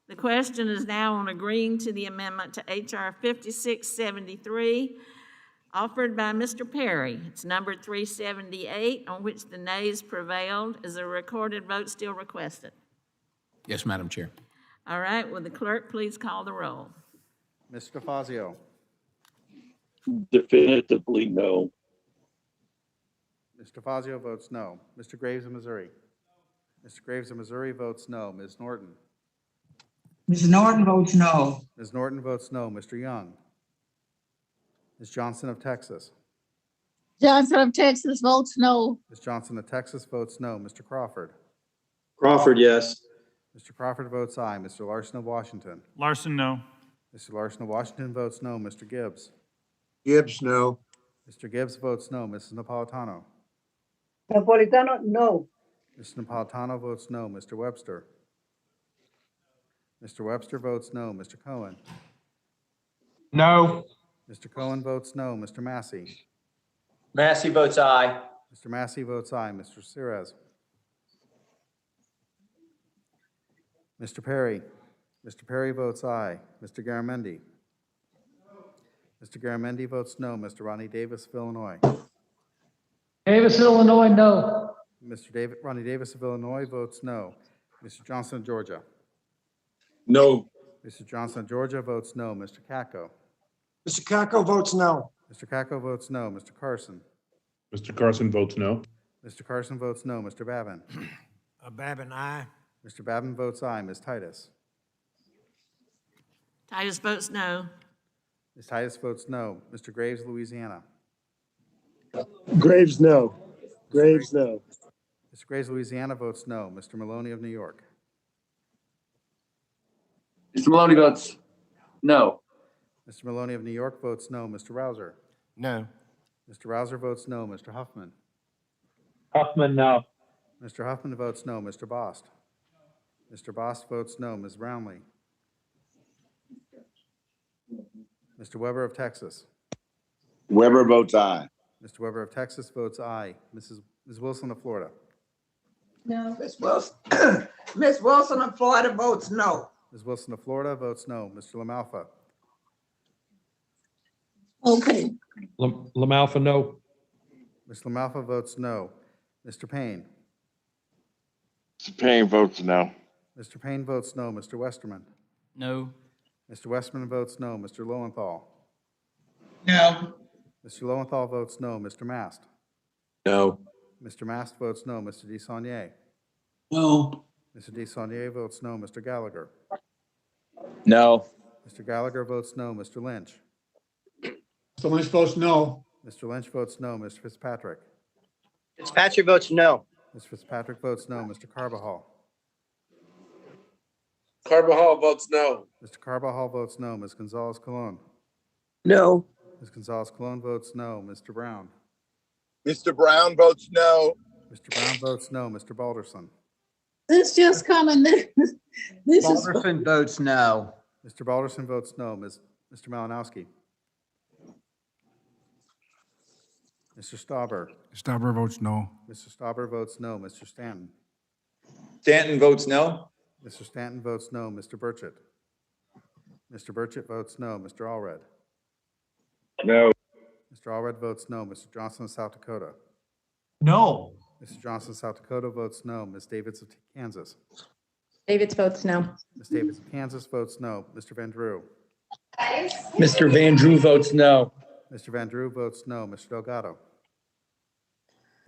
The question is now on agreeing to the amendment to H.R. 5673, offered by Mr. Perry. It's number 378, on which the nays prevailed. Is a recorded vote still requested? Yes, Madam Chair. All right, will the clerk please call the roll? Mr. DeFazio. Definitively no. Mr. DeFazio votes no. Mr. Graves of Missouri. Mr. Graves of Missouri votes no. Ms. Norton. Ms. Norton votes no. Ms. Norton votes no. Mr. Young. Ms. Johnson of Texas. Johnson of Texas votes no. Ms. Johnson of Texas votes no. Mr. Crawford. Crawford, yes. Mr. Crawford votes aye. Mr. Larson of Washington. Larson, no. Mr. Larson of Washington votes no. Mr. Gibbs. Gibbs, no. Mr. Gibbs votes no. Mrs. Napolitano. Napolitano, no. Mr. Napolitano votes no. Mr. Webster. Mr. Webster votes no. Mr. Cohen. No. Mr. Cohen votes no. Mr. Massey. Massey votes aye. Mr. Massey votes aye. Mr. Cirez. Mr. Perry. Mr. Perry votes aye. Mr. Garamendi. Mr. Garamendi votes no. Mr. Ronnie Davis of Illinois. Davis, Illinois, no. Ronnie Davis of Illinois votes no. Mr. Johnson of Georgia. No. Mr. Johnson of Georgia votes no. Mr. Kako. Mr. Kako votes no. Mr. Kako votes no. Mr. Carson. Mr. Carson votes no. Mr. Carson votes no. Mr. Babin. Babin, aye. Mr. Babin votes aye. Ms. Titus. Titus votes no. Ms. Titus votes no. Mr. Graves, Louisiana. Graves, no. Graves, no. Mr. Graves, Louisiana votes no. Mr. Maloney of New York. Mr. Maloney votes no. Mr. Maloney of New York votes no. Mr. Rouser. No. Mr. Rouser votes no. Mr. Huffman. Huffman, no. Mr. Huffman votes no. Mr. Bost. Mr. Bost votes no. Ms. Brownlee. Mr. Weber of Texas. Weber votes aye. Mr. Weber of Texas votes aye. Ms. Wilson of Florida. No. Ms. Wilson, Ms. Wilson of Florida votes no. Ms. Wilson of Florida votes no. Mr. LaMalfa. Okay. LaMalfa, no. Mr. LaMalfa votes no. Mr. Payne. Mr. Payne votes no. Mr. Payne votes no. Mr. Westerman. No. Mr. Westerman votes no. Mr. Lowenthal. No. Mr. Lowenthal votes no. Mr. Mast. No. Mr. Mast votes no. Mr. DeSaulnier. No. Mr. DeSaulnier votes no. Mr. Gallagher. No. Mr. Gallagher votes no. Mr. Lynch. Mr. Lynch votes no. Mr. Lynch votes no. Mr. Fitzpatrick. Fitzpatrick votes no. Mr. Fitzpatrick votes no. Mr. Carbajal. Carbajal votes no. Mr. Carbajal votes no. Ms. Gonzalez Colon. No. Ms. Gonzalez Colon votes no. Mr. Brown. Mr. Brown votes no. Mr. Brown votes no. Mr. Balderson. This just coming. This is. Balderson votes no. Mr. Balderson votes no. Mr. Malinowski. Mr. Stauber. Stauber votes no. Mr. Stauber votes no. Mr. Stanton. Stanton votes no. Mr. Stanton votes no. Mr. Burchett. Mr. Burchett votes no. Mr. Allred. No. Mr. Allred votes no. Mr. Johnson of South Dakota. No. Mr. Johnson of South Dakota votes no. Ms. Davids of Kansas. Davids votes no. Ms. Davids of Kansas votes no. Mr. Van Drew. Mr. Van Drew votes no. Mr. Van Drew votes no. Mr. Delgado?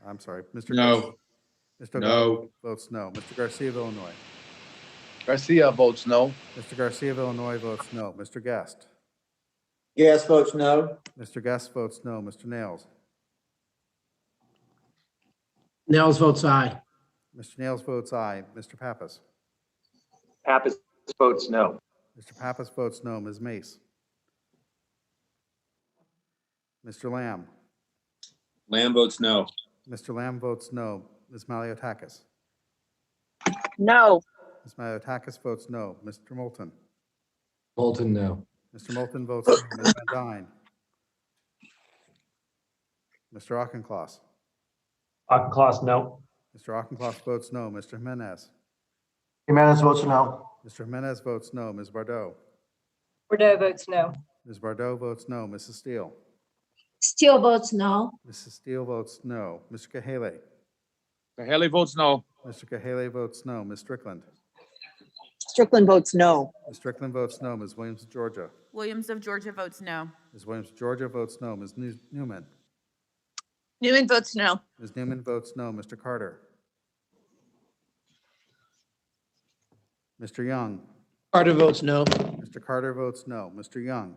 I'm sorry, Mr. No. Mr. Delgado votes no. Mr. Garcia of Illinois? Garcia votes no. Mr. Garcia of Illinois votes no. Mr. Guest? Gas votes no. Mr. Guest votes no. Mr. Nails? Nels votes aye. Mr. Nails votes aye. Mr. Pappas? Pappas votes no. Mr. Pappas votes no. Ms. Mace? Mr. Lamb? Lamb votes no. Mr. Lamb votes no. Ms. Maliotakis? No. Ms. Maliotakis votes no. Mr. Moulton? Moulton, no. Mr. Moulton votes no. Ms. Van Dyne? Mr. Auchincloss? Auchincloss, no. Mr. Auchincloss votes no. Mr. Jimenez? Jimenez votes no. Mr. Jimenez votes no. Ms. Bardot? Bordeaux votes no. Ms. Bardot votes no. Mrs. Steele? Steele votes no. Mrs. Steele votes no. Mr. Kahale? Haley votes no. Mr. Kahale votes no. Ms. Strickland? Strickland votes no. Ms. Strickland votes no. Ms. Williams of Georgia? Williams of Georgia votes no. Ms. Williams of Georgia votes no. Ms. Newman? Newman votes no. Ms. Newman votes no. Mr. Carter? Mr. Young? Carter votes no. Mr. Carter votes no. Mr. Young?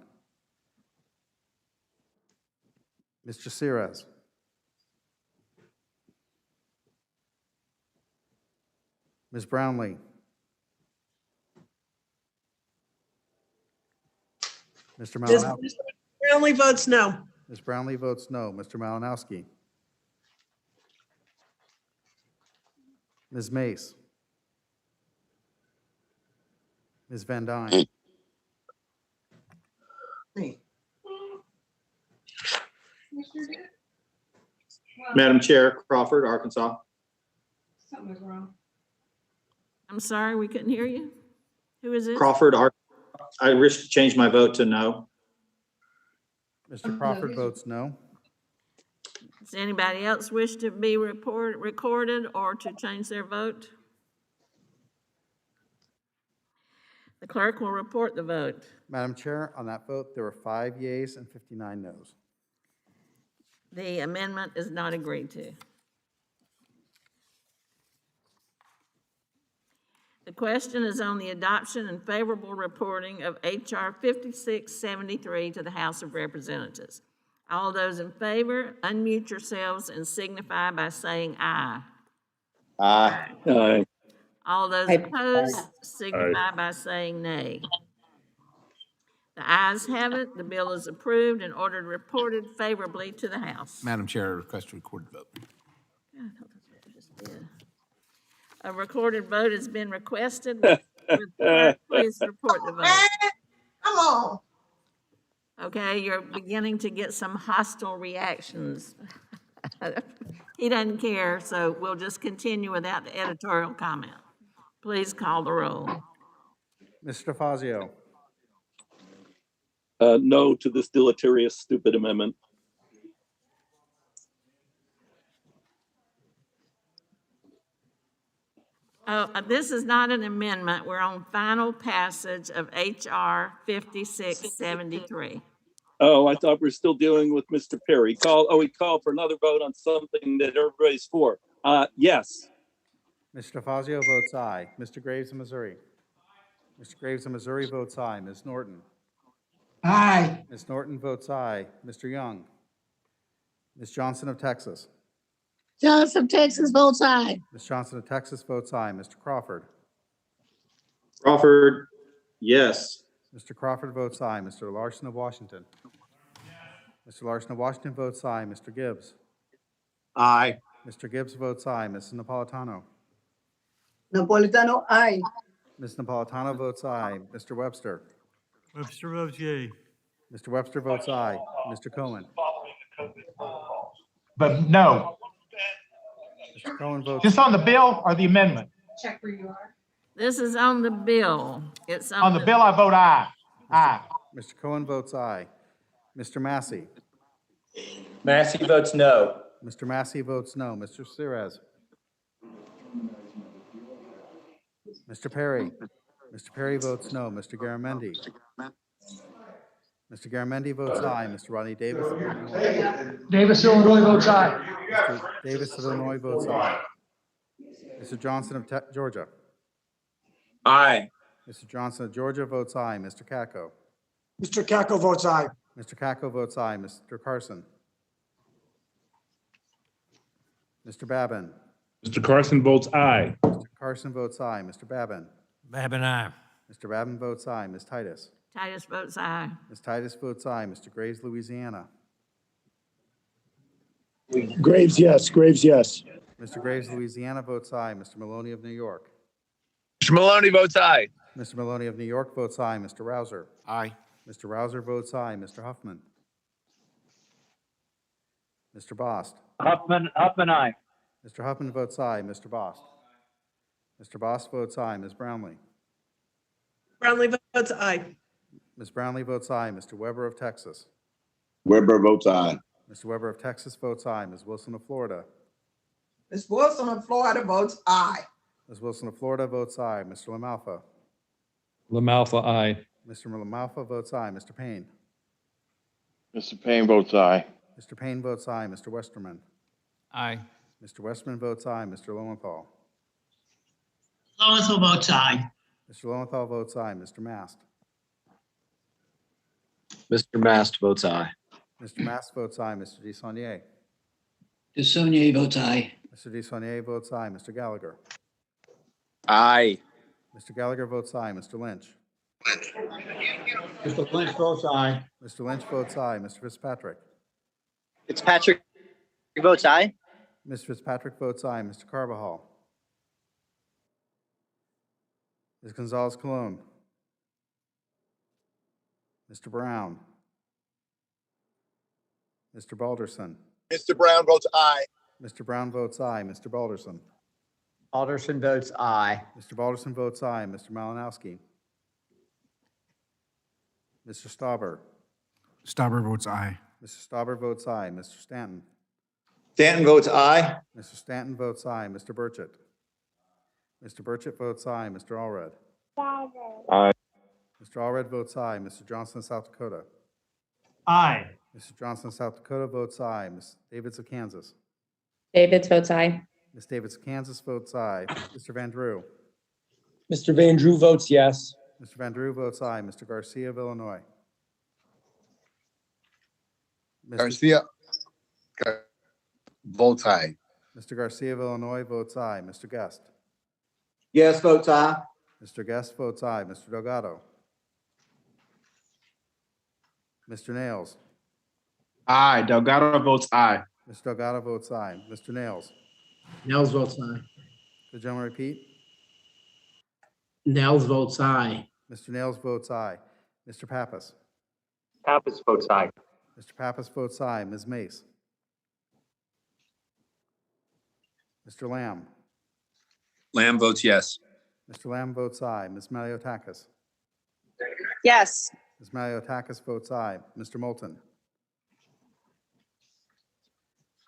Mr. Sires? Ms. Brownlee? Mr. Ms. Malinowski? Brownlee votes no. Ms. Brownlee votes no. Mr. Malinowski? Ms. Mace? Ms. Van Dyne? Madam Chair, Crawford, Arkansas. Something is wrong. I'm sorry, we couldn't hear you. Who is this? Crawford, I wish to change my vote to no. Mr. Crawford votes no. Does anybody else wish to be recorded or to change their vote? The clerk will report the vote. Madam Chair, on that vote, there were 5 yeas and 59 noes. The amendment is not agreed to. The question is on the adoption and favorable reporting of H.R. 5673 to the House of Representatives. All those in favor, unmute yourselves and signify by saying aye. Aye. Aye. All those opposed, signify by saying nay. The ayes have it. The bill is approved and ordered reported favorably to the House. Madam Chair, I request a recorded vote. I thought that's what I just did. A recorded vote has been requested. Would the clerk please report the vote? Come on. Okay, you're beginning to get some hostile reactions. He doesn't care, so we'll just continue without the editorial comment. Please call the roll. Mr. Fazio? No to this deleterious, stupid amendment. This is not an amendment. We're on final passage of H.R. 5673. Oh, I thought we we're still dealing with Mr. Perry. He called for another vote on something that everybody's for. Yes. Mr. Fazio votes aye. Mr. Graves of Missouri? Mr. Graves of Missouri votes aye. Ms. Norton? Aye. Ms. Norton votes aye. Mr. Young? Ms. Johnson of Texas? Johnson of Texas votes aye. Ms. Johnson of Texas votes aye. Mr. Crawford? Crawford, yes. Mr. Crawford votes aye. Mr. Larson of Washington? Mr. Larson of Washington votes aye. Mr. Gibbs? Aye. Mr. Gibbs votes aye. Mrs. Napolitano? Napolitano, aye. Ms. Napolitano votes aye. Mr. Webster? Webster votes yea. Mr. Webster votes aye. Mr. Cohen? But no. Mr. Cohen votes Just on the bill or the amendment? Check where you are. This is on the bill. It's On the bill, I vote aye. Aye. Mr. Cohen votes aye. Mr. Massey? Massey votes no. Mr. Massey votes no. Mr. Sires? Mr. Perry? Mr. Perry votes no. Mr. Garamendi? Mr. Garamendi votes aye. Mr. Rodney Davis of Illinois. Davis, Illinois votes aye. Mr. Davis of Illinois votes aye. Mr. Johnson of Georgia. Aye. Mr. Johnson of Georgia votes aye. Mr. Kako. Mr. Kako votes aye. Mr. Kako votes aye. Mr. Carson. Mr. Babin. Mr. Carson votes aye. Mr. Carson votes aye. Mr. Babin. Babin, aye. Mr. Babin votes aye. Ms. Titus. Titus votes aye. Ms. Titus votes aye. Mr. Graves, Louisiana. Graves, yes. Graves, yes. Mr. Graves, Louisiana votes aye. Mr. Maloney of New York. Mr. Maloney votes aye. Mr. Maloney of New York votes aye. Mr. Rouser. Aye. Mr. Rouser votes aye. Mr. Huffman. Mr. Bost. Huffman, aye. Mr. Huffman votes aye. Mr. Bost. Mr. Bost votes aye. Ms. Brownlee. Brownlee votes aye. Ms. Brownlee votes aye. Mr. Weber of Texas. Weber votes aye. Mr. Weber of Texas votes aye. Ms. Wilson of Florida. Ms. Wilson of Florida votes aye. Ms. Wilson of Florida votes aye. Mr. LaMalfa. LaMalfa, aye. Mr. LaMalfa votes aye. Mr. Payne. Mr. Payne votes aye. Mr. Payne votes aye. Mr. Westerman. Aye. Mr. Westerman votes aye. Mr. Lowenthal. Lowenthal votes aye. Mr. Lowenthal votes aye. Mr. Mast. Mr. Mast votes aye. Mr. Mast votes aye. Mr. DeSaulnier. DeSaulnier votes aye. Mr. DeSaulnier votes aye. Mr. Gallagher. Aye. Mr. Gallagher votes aye. Mr. Lynch. Mr. Lynch votes aye. Mr. Lynch votes aye. Mr. Fitzpatrick. Fitzpatrick votes aye. Mr. Fitzpatrick votes aye. Mr. Carbajal. Ms. Gonzalez Colon. Mr. Brown. Mr. Balderson. Mr. Brown votes aye. Mr. Brown votes aye. Mr. Balderson. Alderson votes aye. Mr. Balderson votes aye. Mr. Malinowski. Mr. Stauber. Stauber votes aye. Mr. Stauber votes aye. Mr. Stanton. Stanton votes aye. Mr. Stanton votes aye. Mr. Burchett. Mr. Burchett votes aye. Mr. Allred. Aye. Mr. Allred votes aye. Mr. Johnson, South Dakota. Aye. Mr. Johnson, South Dakota votes aye. Ms. Davids of Kansas. Davids votes aye. Ms. Davids of Kansas votes aye. Mr. Van Drew. Mr. Van Drew votes yes. Mr. Van Drew votes aye. Mr. Garcia of Illinois. Mr. Garcia votes aye. Mr. Garcia of Illinois votes aye. Mr. Guest. Yes votes aye. Mr. Guest votes aye. Mr. Delgado. Mr. Nails. Aye. Delgado votes aye. Mr. Delgado votes aye. Mr. Nails. Nels votes aye. Could the gentleman repeat? Nels votes aye. Mr. Nails votes aye. Mr. Pappas. Pappas votes aye. Mr. Pappas votes aye. Ms. Mace. Mr. Lamb. Lamb votes yes. Mr. Lamb votes aye. Ms. Maliotakis. Yes. Ms. Maliotakis votes aye. Mr. Moulton.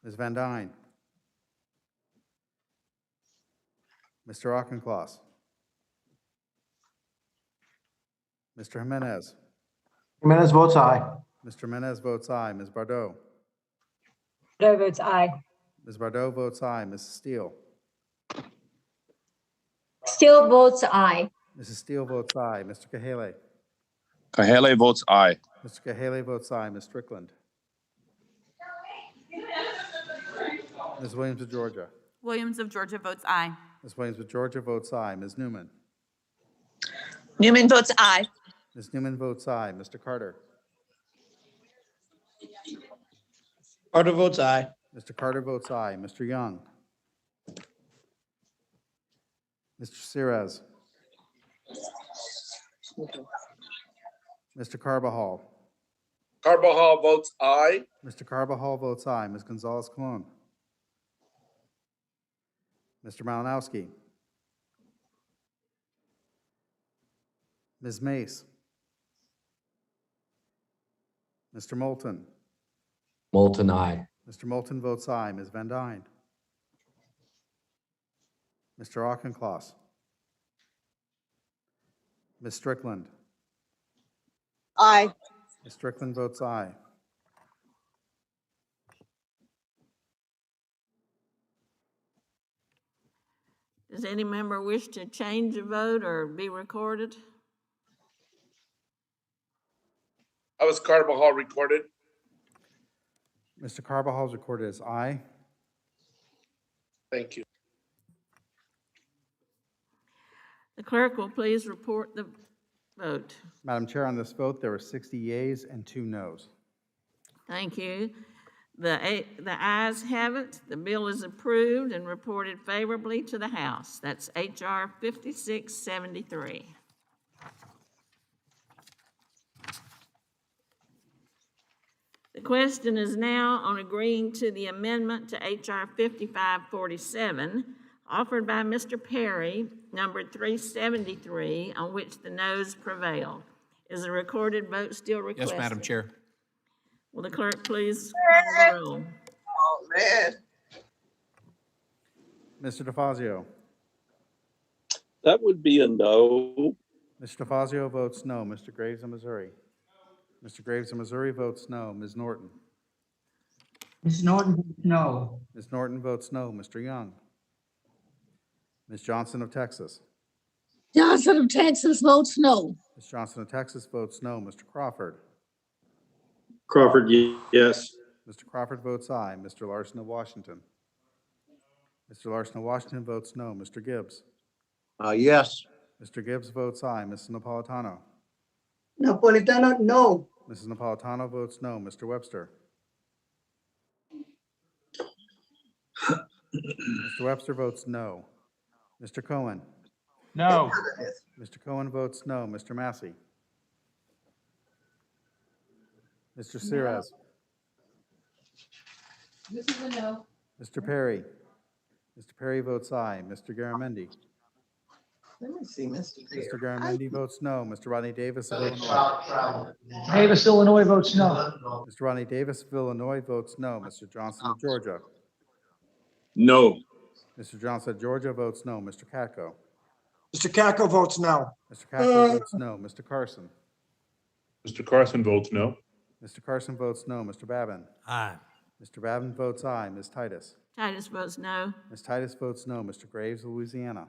Ms. Van Dyne. Mr. Auchincloss. Mr. Jimenez. Jimenez votes aye. Mr. Jimenez votes aye. Ms. Bardot. Bardot votes aye. Ms. Bardot votes aye. Mrs. Steele. Steele votes aye. Mrs. Steele votes aye. Mr. Kahale. Kahale votes aye. Mr. Kahale votes aye. Ms. Strickland. Ms. Williams of Georgia. Williams of Georgia votes aye. Ms. Williams of Georgia votes aye. Ms. Newman. Newman votes aye. Ms. Newman votes aye. Mr. Carter. Carter votes aye. Mr. Carter votes aye. Mr. Young. Mr. Sirez. Mr. Carbajal. Carbajal votes aye. Mr. Carbajal votes aye. Ms. Gonzalez Colon. Mr. Malinowski. Ms. Mace. Mr. Moulton. Moulton, aye. Mr. Moulton votes aye. Ms. Van Dyne. Mr. Auchincloss. Ms. Strickland. Aye. Ms. Strickland votes aye. Does any member wish to change a vote or be recorded? I was Carbajal recorded. Mr. Carbajal is recorded as aye. Thank you. The clerk will please report the vote. Madam Chair, on this vote, there were 60 yeas and 2 noes. Thank you. The ayes have it. The bill is approved and reported favorably to the House. That's H.R. 5673. The question is now on agreeing to the amendment to H.R. 5547 offered by Mr. Perry, numbered 373, on which the noes prevailed. Is a recorded vote still requested? Yes, Madam Chair. Will the clerk please call the roll? Oh, man. Mr. DeFazio. That would be a no. Mr. DeFazio votes no. Mr. Graves of Missouri. Mr. Graves of Missouri votes no. Ms. Norton. Ms. Norton, no. Ms. Norton votes no. Mr. Young. Ms. Johnson of Texas. Johnson of Texas votes no. Ms. Johnson of Texas votes no. Mr. Crawford. Crawford, yes. Mr. Crawford votes aye. Mr. Larson of Washington. Mr. Larson of Washington votes no. Mr. Gibbs. Yes. Mr. Gibbs votes aye. Mrs. Napolitano. Napolitano, no. Mrs. Napolitano votes no. Mr. Webster. Mr. Webster votes no. Mr. Cohen. No. Mr. Cohen votes no. Mr. Massey. Mr. Sires. This is a no. Mr. Perry. Mr. Perry votes aye. Mr. Garamendi. Let me see, Mr. Perry. Mr. Garamendi votes no. Mr. Rodney Davis of Illinois. Davis, Illinois votes no. Mr. Rodney Davis of Illinois votes no. Mr. Johnson of Georgia. No. Mr. Johnson of Georgia votes no. Mr. Katko. Mr. Kako votes no. Mr. Katko votes no. Mr. Carson. Mr. Carson votes no. Mr. Carson votes no. Mr. Babin. Aye. Mr. Babin votes aye. Ms. Titus. Titus votes no. Ms. Titus votes no. Mr. Graves, Louisiana.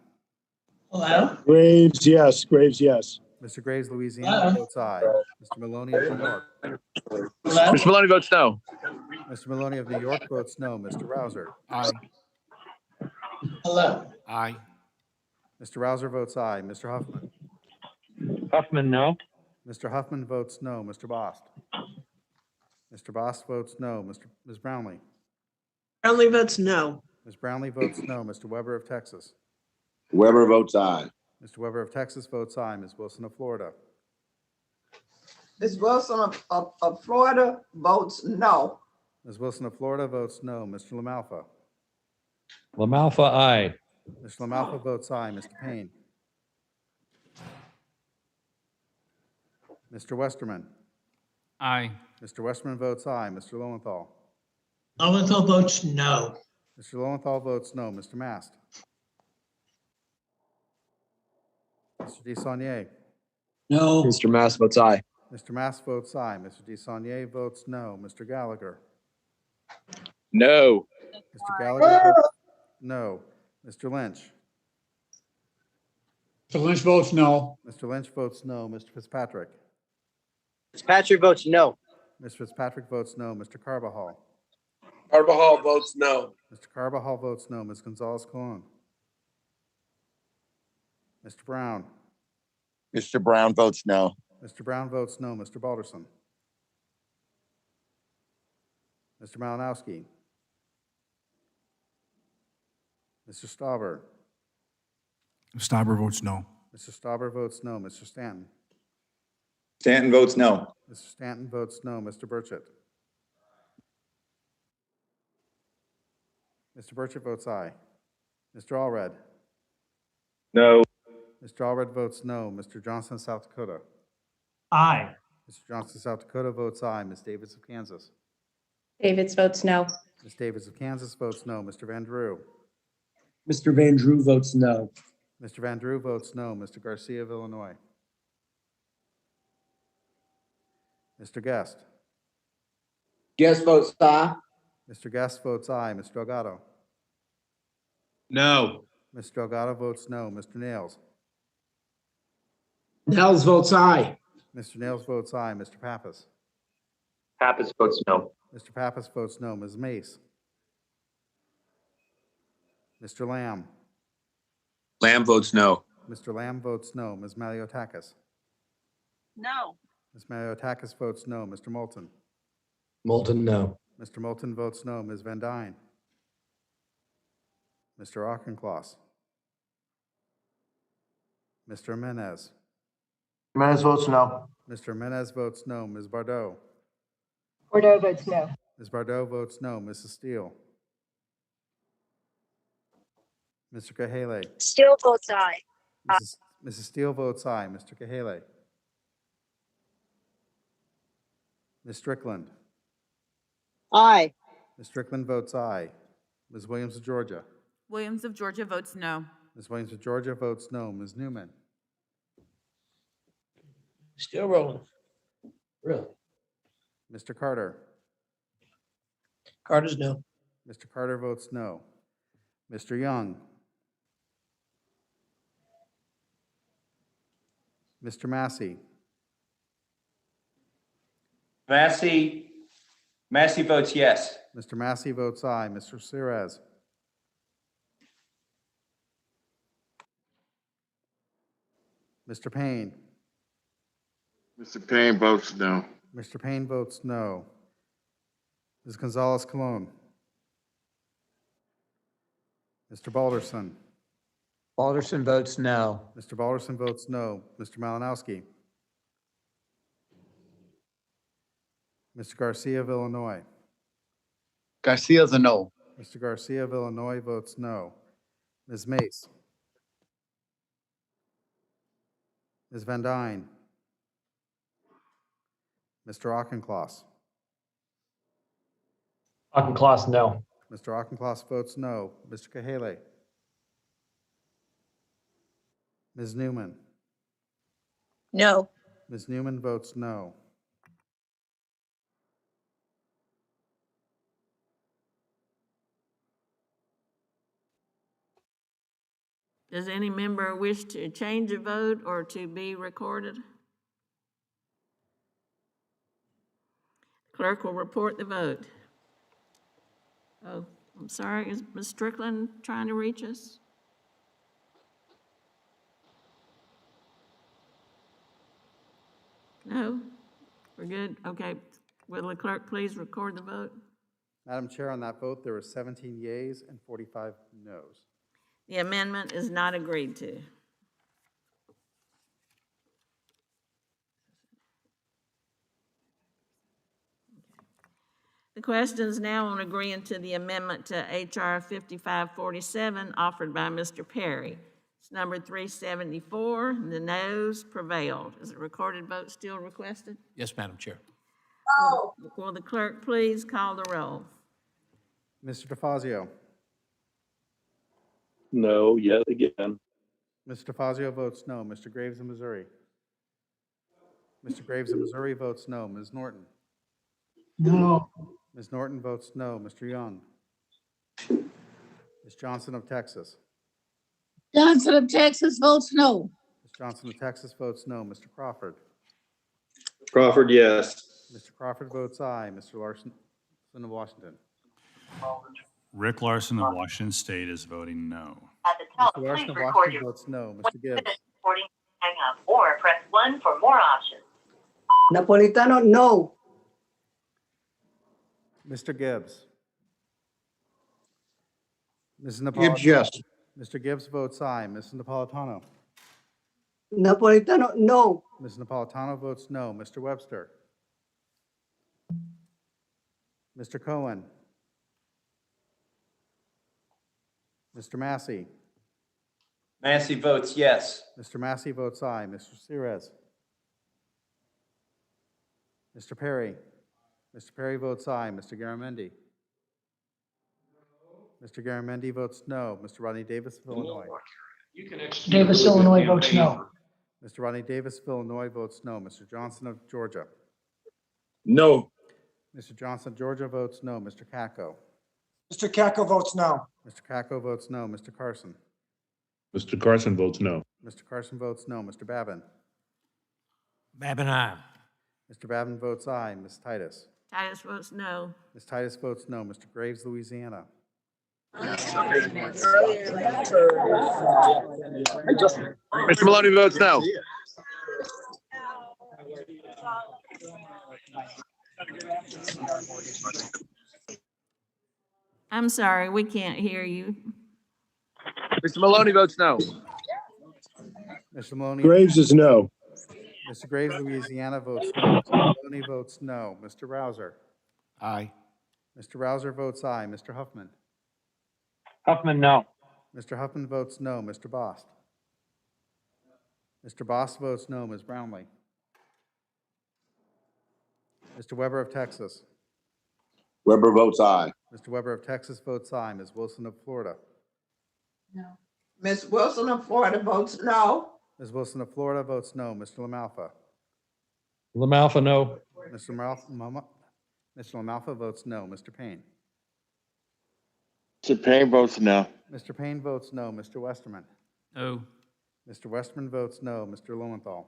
Hello? Graves, yes. Graves, yes. Mr. Graves, Louisiana votes aye. Mr. Maloney of New York. Hello? Mr. Maloney votes no. Mr. Maloney of New York votes no. Mr. Rouser. Aye. Hello? Aye. Mr. Rouser votes aye. Mr. Huffman. Huffman, no. Mr. Huffman votes no. Mr. Bost. Mr. Bost votes no. Ms. Brownlee. Brownlee votes no. Ms. Brownlee votes no. Mr. Weber of Texas. Weber votes aye. Mr. Weber of Texas votes aye. Ms. Wilson of Florida. Ms. Wilson of Florida votes no. Ms. Wilson of Florida votes no. Mr. LaMalfa. LaMalfa, aye. Mr. LaMalfa votes aye. Mr. Payne. Mr. Westerman. Aye. Mr. Westerman votes aye. Mr. Lowenthal. Lowenthal votes no. Mr. Lowenthal votes no. Mr. Mast. Mr. DeSaulnier. No. Mr. Mass votes aye. Mr. Mast votes aye. Mr. DeSaulnier votes no. Mr. Gallagher. No. Mr. Gallagher votes no. Mr. Lynch. Mr. Lynch votes no. Mr. Lynch votes no. Mr. Fitzpatrick. Fitzpatrick votes no. Mr. Fitzpatrick votes no. Mr. Carbajal. Carbajal votes no. Mr. Carbajal votes no. Ms. Gonzalez Colon. Mr. Brown. Mr. Brown votes no. Mr. Brown votes no. Mr. Balderson. Mr. Malinowski. Mr. Stauber. Stauber votes no. Mr. Stauber votes no. Mr. Stanton. Stanton votes no. Mr. Stanton votes no. Mr. Burchett. Mr. Burchett votes aye. Mr. Allred. No. Mr. Allred votes no. Mr. Johnson, South Dakota. Aye. Mr. Johnson, South Dakota votes aye. Ms. Davis of Kansas. Davis votes no. Ms. Davis of Kansas votes no. Mr. Van Drew. Mr. Van Drew votes no. Mr. Van Drew votes no. Mr. Garcia of Illinois. Mr. Guest. Guest votes aye. Mr. Guest votes aye. Mr. Delgado. No. Mr. Delgado votes no. Mr. Nails. Nels votes aye. Mr. Nails votes aye. Mr. Pappas. Pappas votes no. Mr. Pappas votes no. Ms. Mace. Mr. Lamb. Lamb votes no. Mr. Lamb votes no. Ms. Maliotakis. No. Ms. Maliotakis votes no. Mr. Moulton. Moulton, no. Mr. Moulton votes no. Ms. Van Dyne. Mr. Auchincloss. Mr. Jimenez. Jimenez votes no. Mr. Jimenez votes no. Ms. Bardot. Bordeaux votes no. Ms. Bardot votes no. Mrs. Steele. Mr. Kahale. Still votes aye. Mrs. Steele votes aye. Mr. Kahale. Ms. Strickland. Aye. Ms. Strickland votes aye. Ms. Williams of Georgia. Williams of Georgia votes no. Ms. Williams of Georgia votes no. Ms. Newman. Still rolling. Really? Mr. Carter. Carter's no. Mr. Carter votes no. Mr. Young. Mr. Massey. Massey votes yes. Mr. Massey votes aye. Mr. Sirez. Mr. Payne. Mr. Payne votes no. Mr. Payne votes no. Ms. Gonzalez Colon. Mr. Balderson. Balderson votes no. Mr. Balderson votes no. Mr. Malinowski. Mr. Garcia of Illinois. Garcia's a no. Mr. Garcia of Illinois votes no. Ms. Mace. Ms. Van Dyne. Mr. Auchincloss. Auchincloss, no. Mr. Auchincloss votes no. Mr. Kahale. Ms. Newman. No. Ms. Newman votes no. Does any member wish to change a vote or to be recorded? Clerk will report the vote. Oh, I'm sorry, is Ms. Strickland trying to reach us? No? We're good? Okay. Will the clerk please record the vote? Madam Chair, on that vote, there were 17 yeas and 45 noes. The amendment is not agreed to. The question is now on agreeing to the amendment to H.R. 5547 offered by Mr. Perry. It's number 374. The noes prevailed. Is a recorded vote still requested? Yes, Madam Chair. Will the clerk please call the roll? Mr. DeFazio. No, yet again. Mr. DeFazio votes no. Mr. Graves of Missouri. Mr. Graves of Missouri votes no. Ms. Norton. No. Ms. Norton votes no. Mr. Young. Ms. Johnson of Texas. Johnson of Texas votes no. Ms. Johnson of Texas votes no. Mr. Crawford. Crawford, yes. Mr. Crawford votes aye. Mr. Larson of Washington. Rick Larson of Washington State is voting no. At the tone, Mr. Larson of Washington votes no. Mr. Gibbs. Hang up or press 1 for more options. Napolitano, no. Mr. Gibbs. Mrs. Napolitano. Gibbs, yes. Mr. Gibbs votes aye. Mrs. Napolitano. Napolitano, no. Ms. Napolitano votes no. Mr. Webster. Mr. Cohen. Mr. Massey. Massey votes yes. Mr. Massey votes aye. Mr. Sirez. Mr. Perry. Mr. Perry votes aye. Mr. Garamendi. Mr. Garamendi votes no. Mr. Rodney Davis of Illinois. Davis, Illinois votes no. Mr. Rodney Davis of Illinois votes no. Mr. Johnson of Georgia. No. Mr. Johnson, Georgia votes no. Mr. Kako. Mr. Kako votes no. Mr. Kako votes no. Mr. Carson. Mr. Carson votes no. Mr. Carson votes no. Mr. Babin. Babin, aye. Mr. Babin votes aye. Ms. Titus. Titus votes no. Ms. Titus votes no. Mr. Graves, Louisiana. Mr. Maloney votes no. I'm sorry, we can't hear you. Mr. Maloney votes no. Mr. Maloney. Graves is no. Mr. Graves, Louisiana votes no. Mr. Maloney votes no. Mr. Rouser. Aye. Mr. Rouser votes aye. Mr. Huffman. Huffman, no. Mr. Huffman votes no. Mr. Bost. Mr. Bost votes no. Ms. Brownlee. Mr. Weber of Texas. Weber votes aye. Mr. Weber of Texas votes aye. Ms. Wilson of Florida. Ms. Wilson of Florida votes no. Ms. Wilson of Florida votes no. Mr. LaMalfa. LaMalfa, no. Mr. LaMalfa votes no. Mr. Payne. Mr. Payne votes no. Mr. Payne votes no. Mr. Westerman. No. Mr. Westerman votes no. Mr. Lowenthal.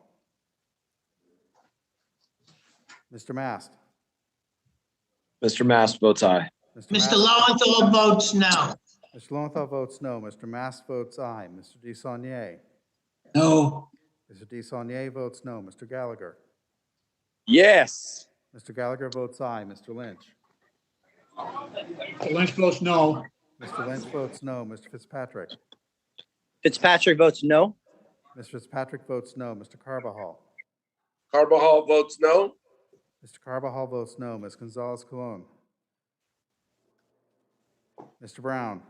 Mr. Mast. Mr. Mast votes aye. Mr. Lowenthal votes no. Mr. Lowenthal votes no. Mr. Mast votes aye. Mr. DeSaulnier. No. Mr. DeSaulnier votes no. Mr. Gallagher. Yes. Mr. Gallagher votes aye. Mr. Lynch. Lynch votes no. Mr. Lynch votes no. Mr. Fitzpatrick. Fitzpatrick votes no. Mr. Fitzpatrick votes no. Mr. Carbajal. Carbajal votes no. Mr. Carbajal votes no. Ms. Gonzalez Colon. Mr. Brown.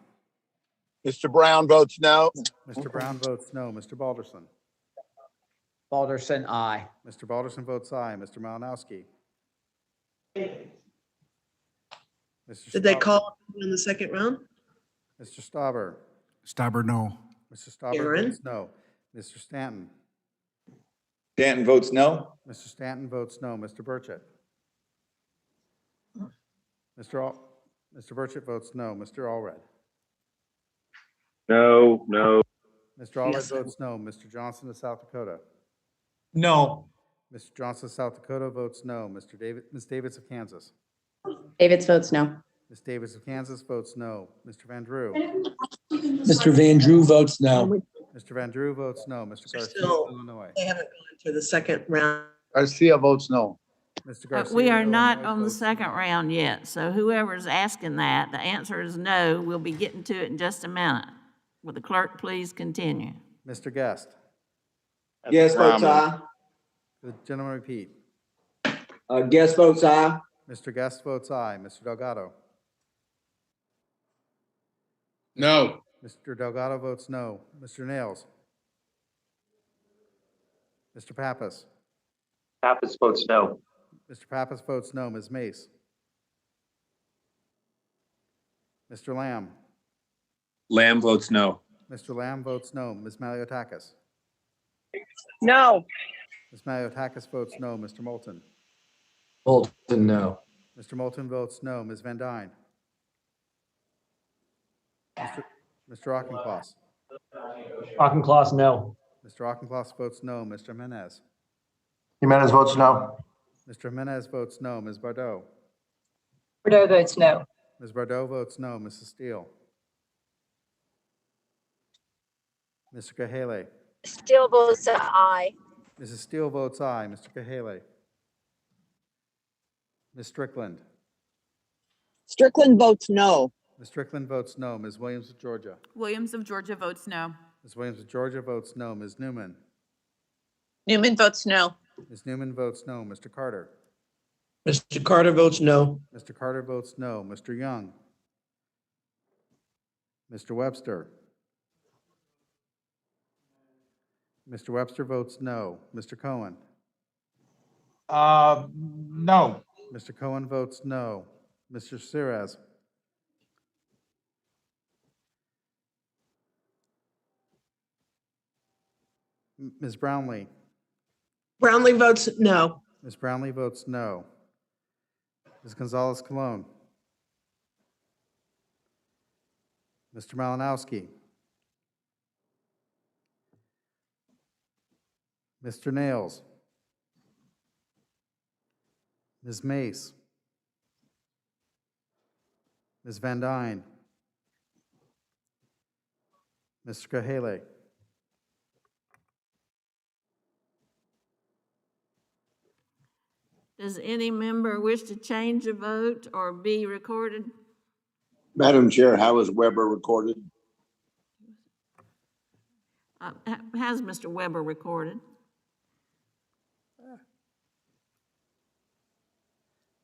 Mr. Brown votes no. Mr. Brown votes no. Mr. Balderson. Balderson, aye. Mr. Balderson votes aye. Mr. Malinowski. Did they call in the second round? Mr. Stauber. Stauber, no. Mr. Stauber Aaron? votes no. Mr. Stanton. Stanton votes no. Mr. Stanton votes no. Mr. Burchett. Mr. Burchett votes no. Mr. Allred. No, no. Mr. Allred votes no. Mr. Johnson of South Dakota. No. Mr. Johnson of South Dakota votes no. Ms. Davids of Kansas. Davids votes no. Ms. Davids of Kansas votes no. Mr. Van Drew. Mr. Van Drew votes no. Mr. Van Drew votes no. Mr. Garcia, Still- Illinois. They haven't gone to the second round. Garcia votes no. Mr. Garcia. We are not Illinois on the votes second no. round yet, so whoever's asking that, the answer is no. We'll be getting to it in just a minute. Will the clerk please continue? Mr. Guest. Guest votes aye. The gentleman repeat. Guest votes aye. Mr. Guest votes aye. Mr. Delgado. No. Mr. Delgado votes no. Mr. Nails. Mr. Pappas. Pappas votes no. Mr. Pappas votes no. Ms. Mace. Mr. Lamb. Lamb votes no. Mr. Lamb votes no. Ms. Maliotakis. No. Ms. Maliotakis votes no. Mr. Moulton. Moulton, no. Mr. Moulton votes no. Ms. Van Dyne. Mr. Auchincloss. Auchincloss, no. Mr. Auchincloss votes no. Mr. Jimenez. Jimenez votes no. Mr. Jimenez votes no. Ms. Bardot. Bordeaux votes no. Ms. Bardot votes no. Mrs. Steele. Mr. Kahale. Still votes aye. Mrs. Steele votes aye. Mr. Kahale. Ms. Strickland. Strickland votes no. Ms. Strickland votes no. Ms. Williams of Georgia. Williams of Georgia votes no. Ms. Williams of Georgia votes no. Ms. Newman. Newman votes no. Ms. Newman votes no. Mr. Carter. Mr. Carter votes no. Mr. Carter votes no. Mr. Young. Mr. Webster. Mr. Webster votes no. Mr. Cohen. No. Mr. Cohen votes no. Mr. Sirez. Ms. Brownlee. Brownlee votes no. Ms. Brownlee votes no. Ms. Gonzalez Colon. Mr. Malinowski. Mr. Nails. Ms. Mace. Ms. Van Dyne. Mr. Kahale. Does any member wish to change a vote or be recorded? Madam Chair, how is Weber recorded? Has Mr. Weber recorded?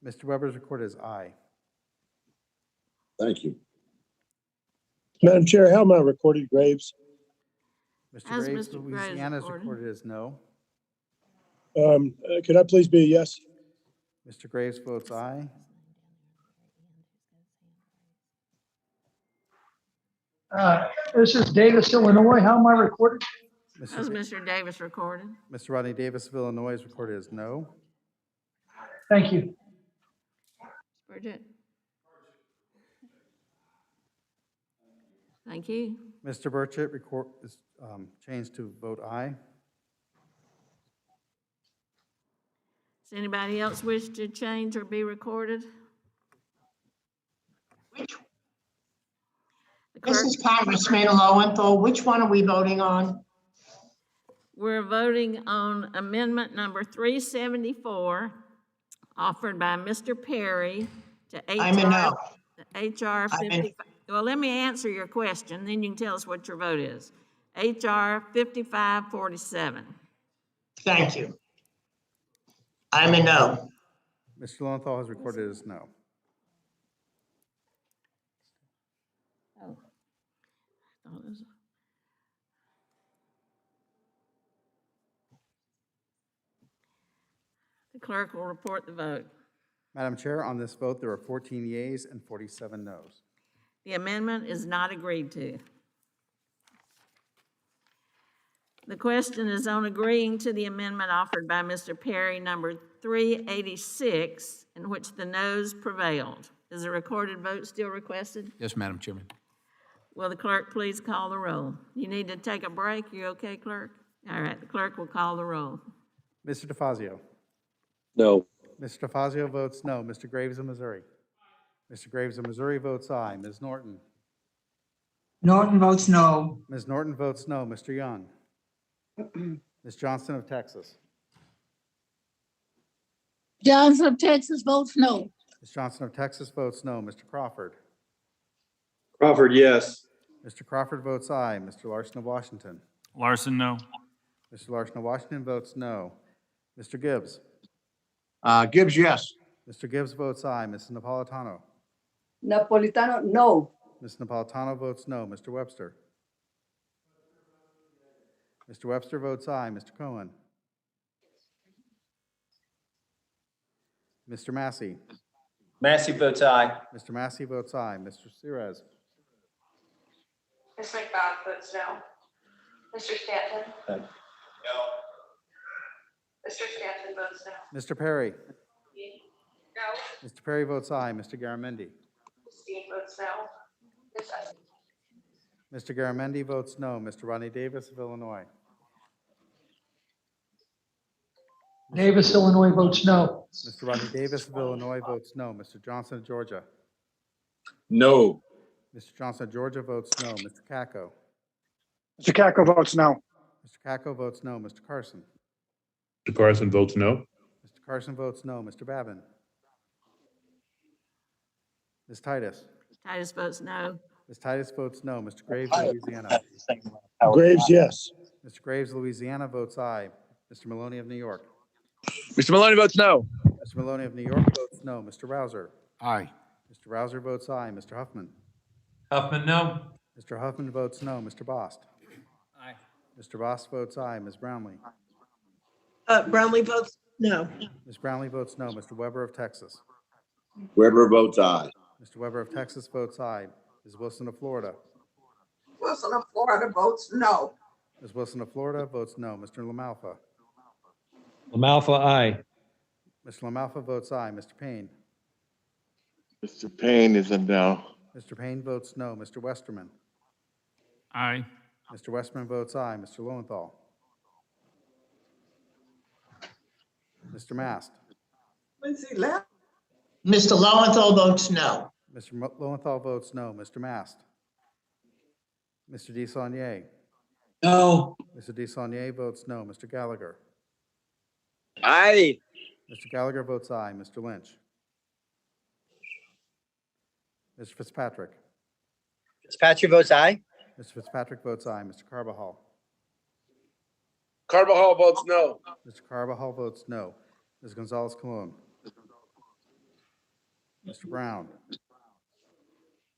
Mr. Weber's recorded as aye. Thank you. Madam Chair, how am I recorded, Graves? Mr. Has Graves, Mr. Graves Louisiana is recorded? recorded as no. Could I please be a yes? Mr. Graves votes aye. This is Davis, Illinois. How am I recorded? Has Mr. Davis recorded? Mr. Rodney Davis of Illinois is recorded as no. Thank you. Bridget? Thank you. Mr. Burchett is changed to vote aye. Does anybody else wish to change or be recorded? This is Congressman Lowenthal. Which one are we voting on? We're voting on amendment number 374, offered by Mr. Perry to I'm a no. HR 55. Well, let me answer your question, then you can tell us what your vote is. HR 5547. Thank you. I'm a no. Mr. Lowenthal has recorded as no. Oh. The clerk will report the vote. Madam Chair, on this vote, there are 14 yeas and 47 noes. The amendment is not agreed to. The question is on agreeing to the amendment offered by Mr. Perry, number 386, in which the noes prevailed. Is a recorded vote still requested? Yes, Madam Chairman. Will the clerk please call the roll? You need to take a break. You okay, clerk? All right, the clerk will call the roll. Mr. DeFazio. No. Mr. DeFazio votes no. Mr. Graves of Missouri. Mr. Graves of Missouri votes aye. Ms. Norton. Norton votes no. Ms. Norton votes no. Mr. Young. Ms. Johnston of Texas. Johnson of Texas votes no. Ms. Johnson of Texas votes no. Mr. Crawford. Crawford, yes. Mr. Crawford votes aye. Mr. Larson of Washington. Larson, no. Mr. Larson of Washington votes no. Mr. Gibbs. Gibbs, yes. Mr. Gibbs votes aye. Mrs. Napolitano. Napolitano, no. Ms. Napolitano votes no. Mr. Webster. Mr. Webster votes aye. Mr. Cohen. Mr. Massey. Massey votes aye. Mr. Massey votes aye. Mr. Sirez. Ms. McBath votes no. Mr. Stanton? No. Mr. Stanton votes no. Mr. Perry. No. Mr. Perry votes aye. Mr. Garamendi. Steve votes no. Ms. Estes? Mr. Garamendi votes no. Mr. Rodney Davis of Illinois. Davis, Illinois votes no. Mr. Rodney Davis of Illinois votes no. Mr. Johnson of Georgia. No. Mr. Johnson of Georgia votes no. Mr. Kako. Mr. Kako votes no. Mr. Kako votes no. Mr. Carson. Mr. Carson votes no. Mr. Carson votes no. Mr. Babin. Ms. Titus. Titus votes no. Ms. Titus votes no. Mr. Graves, Louisiana. Graves, yes. Mr. Graves, Louisiana votes aye. Mr. Maloney of New York. Mr. Maloney votes no. Mr. Maloney of New York votes no. Mr. Rouser. Aye. Mr. Rouser votes aye. Mr. Huffman. Huffman, no. Mr. Huffman votes no. Mr. Bost. Aye. Mr. Bost votes aye. Ms. Brownlee. Brownlee votes no. Ms. Brownlee votes no. Mr. Weber of Texas. Weber votes aye. Mr. Weber of Texas votes aye. Ms. Wilson of Florida. Wilson of Florida votes no. Ms. Wilson of Florida votes no. Mr. LaMalfa. LaMalfa, aye. Mr. LaMalfa votes aye. Mr. Payne. Mr. Payne is a no. Mr. Payne votes no. Mr. Westerman. Aye. Mr. Westerman votes aye. Mr. Lowenthal. Mr. Mast. When's he left? Mr. Lowenthal votes no. Mr. Lowenthal votes no. Mr. Mast. Mr. DeSaulnier. No. Mr. DeSaulnier votes no. Mr. Gallagher. Aye. Mr. Gallagher votes aye. Mr. Lynch. Mr. Fitzpatrick. Fitzpatrick votes aye. Mr. Fitzpatrick votes aye. Mr. Carbajal. Carbajal votes no. Mr. Carbajal votes no. Ms. Gonzalez Colon. Mr. Brown.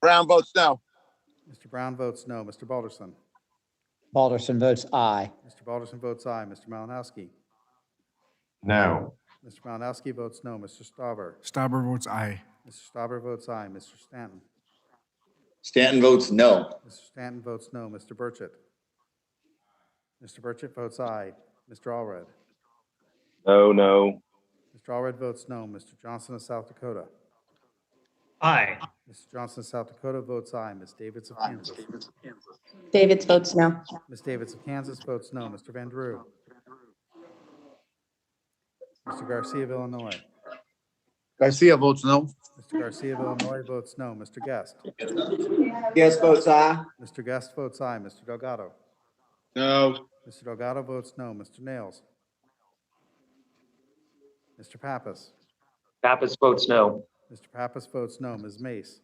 Brown votes no. Mr. Brown votes no. Mr. Balderson. Balderson votes aye. Mr. Balderson votes aye. Mr. Malinowski. No. Mr. Malinowski votes no. Mr. Stauber. Stauber votes aye. Mr. Stauber votes aye. Mr. Stanton. Stanton votes no. Mr. Stanton votes no. Mr. Burchett. Mr. Burchett votes aye. Mr. Allred. No. Mr. Allred votes no. Mr. Johnson of South Dakota. Aye. Mr. Johnson of South Dakota votes aye. Ms. Davids of Kansas. Davids votes no. Ms. Davids of Kansas votes no. Mr. Van Drew. Mr. Garcia of Illinois. Garcia votes no. Mr. Garcia of Illinois votes no. Mr. Guest. Guest votes aye. Mr. Guest votes aye. Mr. Delgado. No. Mr. Delgado votes no. Mr. Nails. Mr. Pappas. Pappas votes no. Mr. Pappas votes no. Ms. Mace.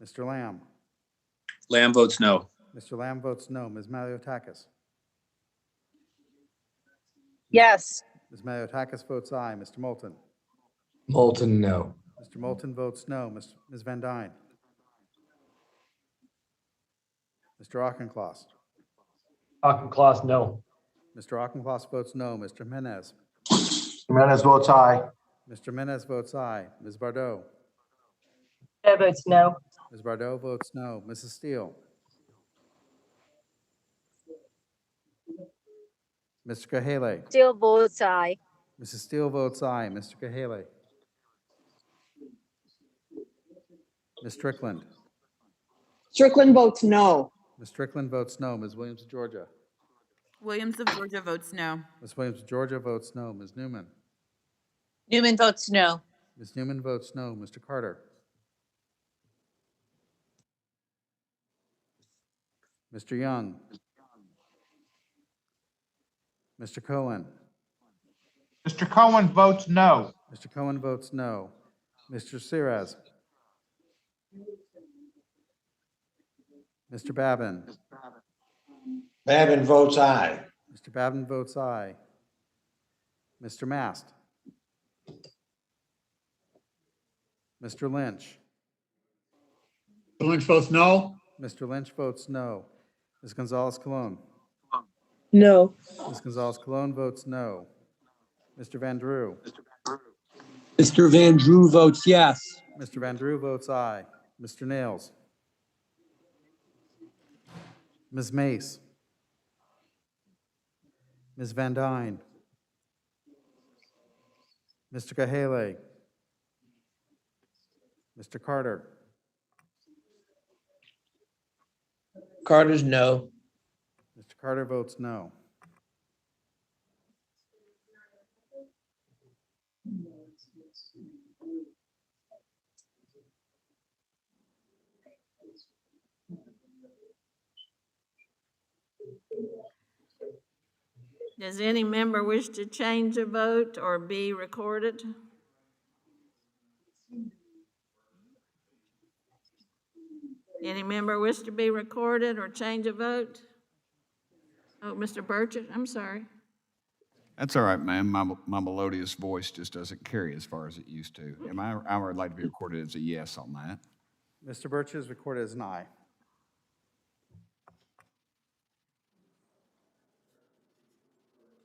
Mr. Lamb. Lamb votes no. Mr. Lamb votes no. Ms. Maliotakis. Yes. Ms. Maliotakis votes aye. Mr. Moulton. Moulton, no. Mr. Moulton votes no. Ms. Van Dyne. Mr. Auchincloss. Auchincloss, no. Mr. Auchincloss votes no. Mr. Jimenez. Jimenez votes aye. Mr. Jimenez votes aye. Ms. Bardot. Votes no. Ms. Bardot votes no. Mrs. Steele. Mr. Kahale. Still votes aye. Mrs. Steele votes aye. Mr. Kahale. Ms. Strickland. Strickland votes no. Ms. Strickland votes no. Ms. Williams of Georgia. Williams of Georgia votes no. Ms. Williams of Georgia votes no. Ms. Newman. Newman votes no. Ms. Newman votes no. Mr. Carter. Mr. Young. Mr. Cohen. Mr. Cohen votes no. Mr. Cohen votes no. Mr. Siraz. Mr. Babin. Babin votes aye. Mr. Babin votes aye. Mr. Mast. Mr. Lynch. Lynch votes no. Mr. Lynch votes no. Ms. Gonzalez Colon. No. Ms. Gonzalez Colon votes no. Mr. Van Drew. Mr. Van Drew votes yes. Mr. Van Drew votes aye. Mr. Nails. Ms. Mace. Ms. Van Dyne. Mr. Kahale. Mr. Carter. Carter's no. Mr. Carter votes no. Does any member wish to change a vote or be recorded? Any member wish to be recorded or change a vote? Oh, Mr. Burchett, I'm sorry. That's all right, ma'am. My melodious voice just doesn't carry as far as it used to. And I would like to be recorded as a yes on that. Mr. Birch is recorded as an aye.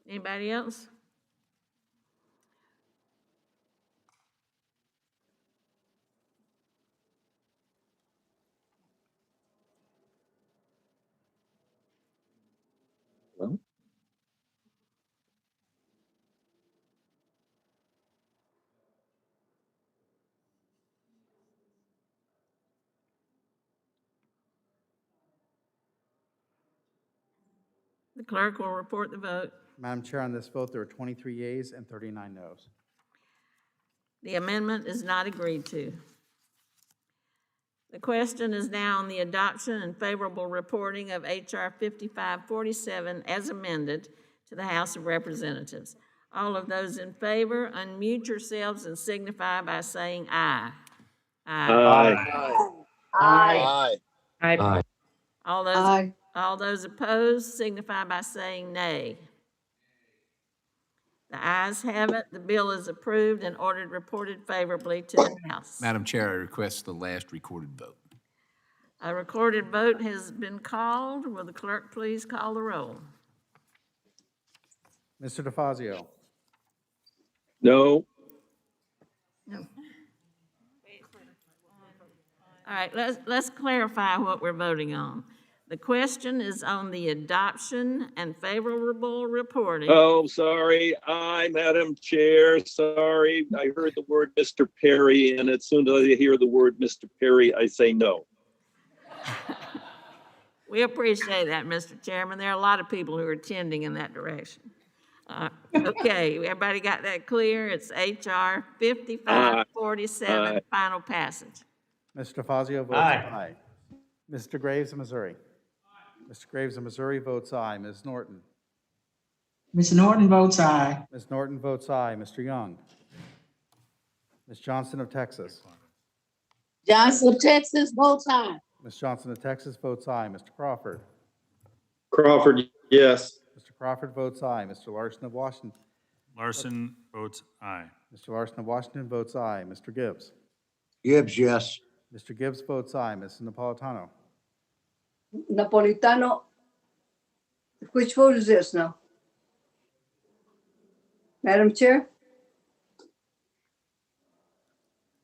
Anybody else? The clerk will report the vote. Madam Chair, on this vote, there are 23 yeas and 39 noes. The amendment is not agreed to. The question is now on the adoption and favorable reporting of H.R. 5547 as amended to the House of Representatives. All of those in favor, unmute yourselves and signify by saying aye. Aye. Aye. Aye. All those opposed signify by saying nay. The ayes have it. The bill is approved and ordered reported favorably to the House. Madam Chair, I request the last recorded vote. A recorded vote has been called. Will the clerk please call the roll? Mr. DeFazio, No. All right, let's clarify what we're voting on. The question is on the adoption and favorable reporting. Oh, sorry. Aye, Madam Chair. Sorry. I heard the word Mr. Perry, and as soon as I hear the word Mr. Perry, I say no. We appreciate that, Mr. Chairman. There are a lot of people who are tending in that direction. Okay, everybody got that clear? It's H.R. 5547, final passage. Mr. DeFazio votes aye. Mr. Graves of Missouri. Mr. Graves of Missouri votes aye. Ms. Norton. Ms. Norton votes aye. Ms. Norton votes aye. Mr. Young. Ms. Johnson of Texas. Johnson of Texas votes aye. Ms. Johnson of Texas votes aye. Mr. Crawford. Crawford, yes. Mr. Crawford votes aye. Mr. Larson of Washington. Larson votes aye. Mr. Larson of Washington votes aye. Mr. Gibbs. Gibbs, yes. Mr. Gibbs votes aye. Ms. Napolitano. Napolitano. Which vote is this now? Madam Chair?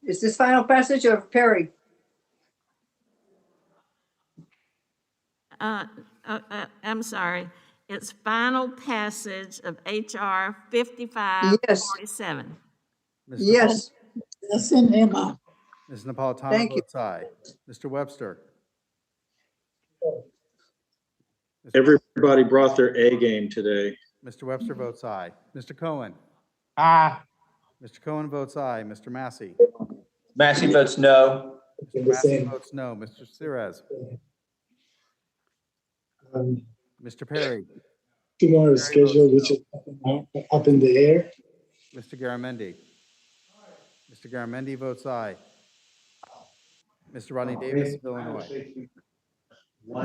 Is this final passage or Perry? I'm sorry. It's final passage of H.R. 5547. Yes. That's in Emma. Ms. Napolitano votes aye. Mr. Webster. Everybody brought their A game today. Mr. Webster votes aye. Mr. Cohen. Aye. Mr. Cohen votes aye. Mr. Massey. Massey votes no. Mr. Massey votes no. Mr. Cirez. Mr. Perry. Tomorrow's schedule, which is up in the air. Mr. Garamendi. Mr. Garamendi votes aye. Mr. Rodney Davis of Illinois.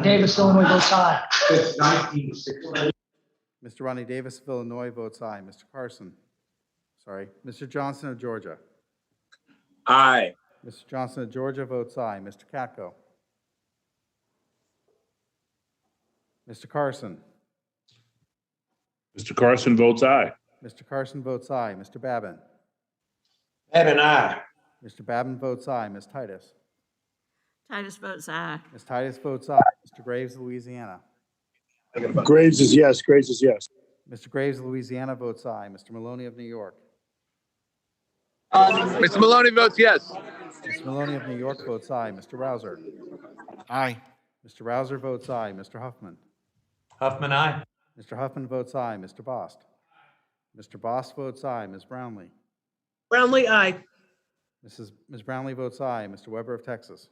Davis, Illinois votes aye. Mr. Rodney Davis of Illinois votes aye. Mr. Carson. Sorry. Mr. Johnson of Georgia. Aye. Mr. Johnson of Georgia votes aye. Mr. Katko. Mr. Carson. Mr. Carson votes aye. Mr. Carson votes aye. Mr. Babin. Babin, aye. Mr. Babin votes aye. Ms. Titus. Titus votes aye. Ms. Titus votes aye. Mr. Graves of Louisiana. Graves is yes. Graves is yes. Mr. Graves of Louisiana votes aye. Mr. Maloney of New York. Mr. Maloney votes yes. Mr. Maloney of New York votes aye. Mr. Rouser. Aye. Mr. Rouser votes aye. Mr. Huffman. Huffman, aye. Mr. Huffman votes aye. Mr. Bost. Mr. Bost votes aye. Ms. Brownlee. Brownlee, aye. Ms. Brownlee votes aye. Mr. Weber of Texas.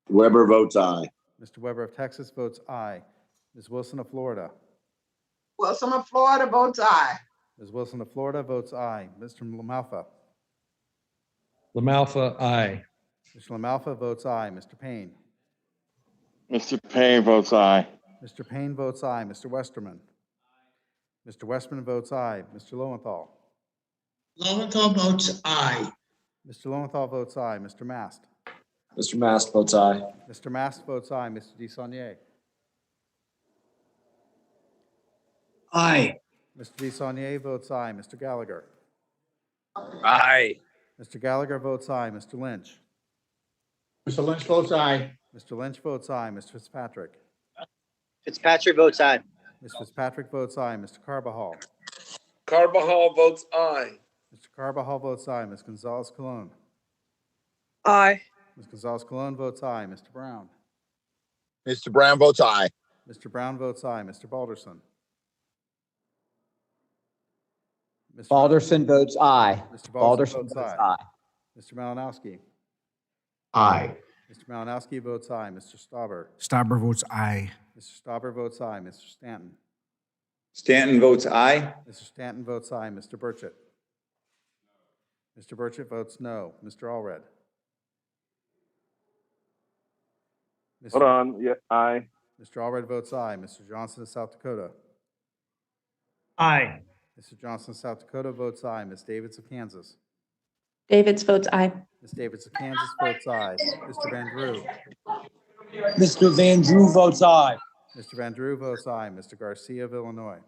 Weber votes aye. Mr. Weber of Texas votes aye. Ms. Wilson of Florida. Wilson of Florida votes aye. Ms. Wilson of Florida votes aye. Mr. LaMalfa. LaMalfa, aye. Mr. LaMalfa votes aye. Mr. Payne. Mr. Payne votes aye. Mr. Payne votes aye. Mr. Westerman. Mr. Westerman votes aye. Mr. Lowenthal. Lowenthal votes aye. Mr. Lowenthal votes aye. Mr. Mast. Mr. Mast votes aye. Mr. Mast votes aye. Mr. DeSaulnier. Aye. Mr. DeSaulnier votes aye. Mr. Gallagher. Aye. Mr. Gallagher votes aye. Mr. Lynch. Mr. Lynch votes aye. Mr. Lynch votes aye. Mr. Fitzpatrick. Fitzpatrick votes aye. Ms. Fitzpatrick votes aye. Mr. Carbajal. Carbajal votes aye. Mr. Carbajal votes aye. Ms. Gonzalez Colon. Aye. Ms. Gonzalez Colon votes aye. Mr. Brown. Mr. Brown votes aye. Mr. Brown votes aye. Mr. Balderson. Mr. Balderson votes aye. Mr. Balderson votes aye. Mr. Malinowski. Aye. Mr. Malinowski votes aye. Mr. Stauber. Stauber votes aye. Mr. Stauber votes aye. Mr. Stanton. Stanton votes aye. Mr. Stanton votes aye. Mr. Burchett. Mr. Burchett votes no. Mr. Allred. Hold on, yeah, aye. Mr. Allred votes aye. Mr. Johnson of South Dakota. Aye. Mr. Johnson of South Dakota votes aye. Ms. Davids of Kansas. Davids votes aye. Ms. Davids of Kansas votes aye. Mr. Van Drew. Mr. Van Drew votes aye. Mr. Van Drew votes aye. Mr. Garcia of Illinois.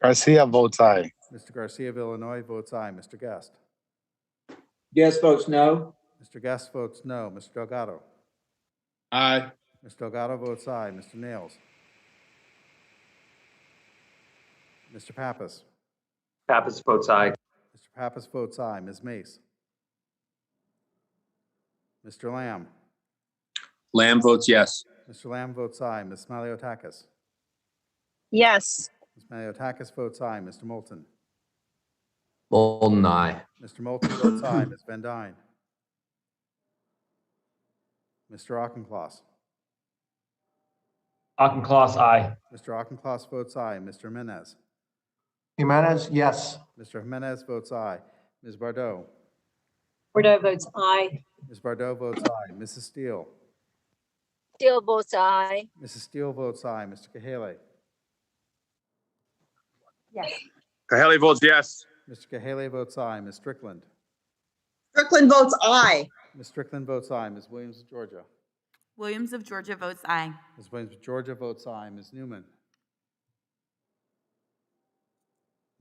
Garcia votes aye. Mr. Garcia of Illinois votes aye. Mr. Guest. Guest votes no. Mr. Guest votes no. Mr. Delgado. Aye. Mr. Delgado votes aye. Mr. Nails. Mr. Pappas. Pappas votes aye. Mr. Pappas votes aye. Ms. Mace. Mr. Lamb. Lamb votes yes. Mr. Lamb votes aye. Ms. Maliotakis. Yes. Ms. Maliotakis votes aye. Mr. Moulton. Bolden aye. Mr. Moulton votes aye. Ms. Van Dyne. Mr. Auchincloss. Auchincloss aye. Mr. Auchincloss votes aye. Mr. Jimenez. Jimenez, yes. Mr. Jimenez votes aye. Ms. Bardot. Bordeaux votes aye. Ms. Bardot votes aye. Mrs. Steele. Steele votes aye. Mrs. Steele votes aye. Mr. Kahale. Yes. Cahaly votes yes. Mr. Kahale votes aye. Ms. Strickland. Strickland votes aye. Ms. Strickland votes aye. Ms. Williams of Georgia. Williams of Georgia votes aye. Ms. Williams of Georgia votes aye. Ms. Newman.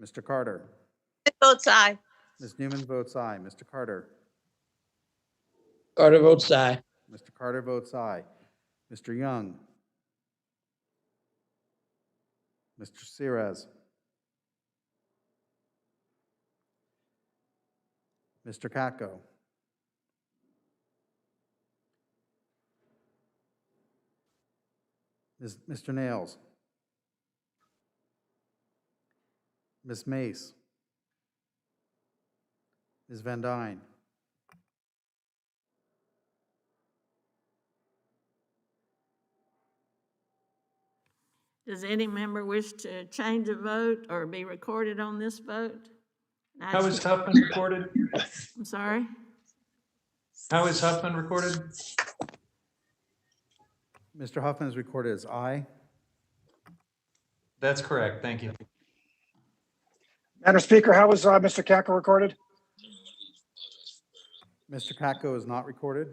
Mr. Carter. Votes aye. Ms. Newman votes aye. Mr. Carter. Carter votes aye. Mr. Carter votes aye. Mr. Young. Mr. Sirez. Mr. Katko. Mr. Nails. Ms. Mace. Ms. Van Dyne. Does any member wish to change a vote or be recorded on this vote? How is Huffman recorded? I'm sorry? How is Huffman recorded? Mr. Huffman is recorded as aye. That's correct, thank you. Madam Speaker, how was Mr. Katko recorded? Mr. Katko is not recorded.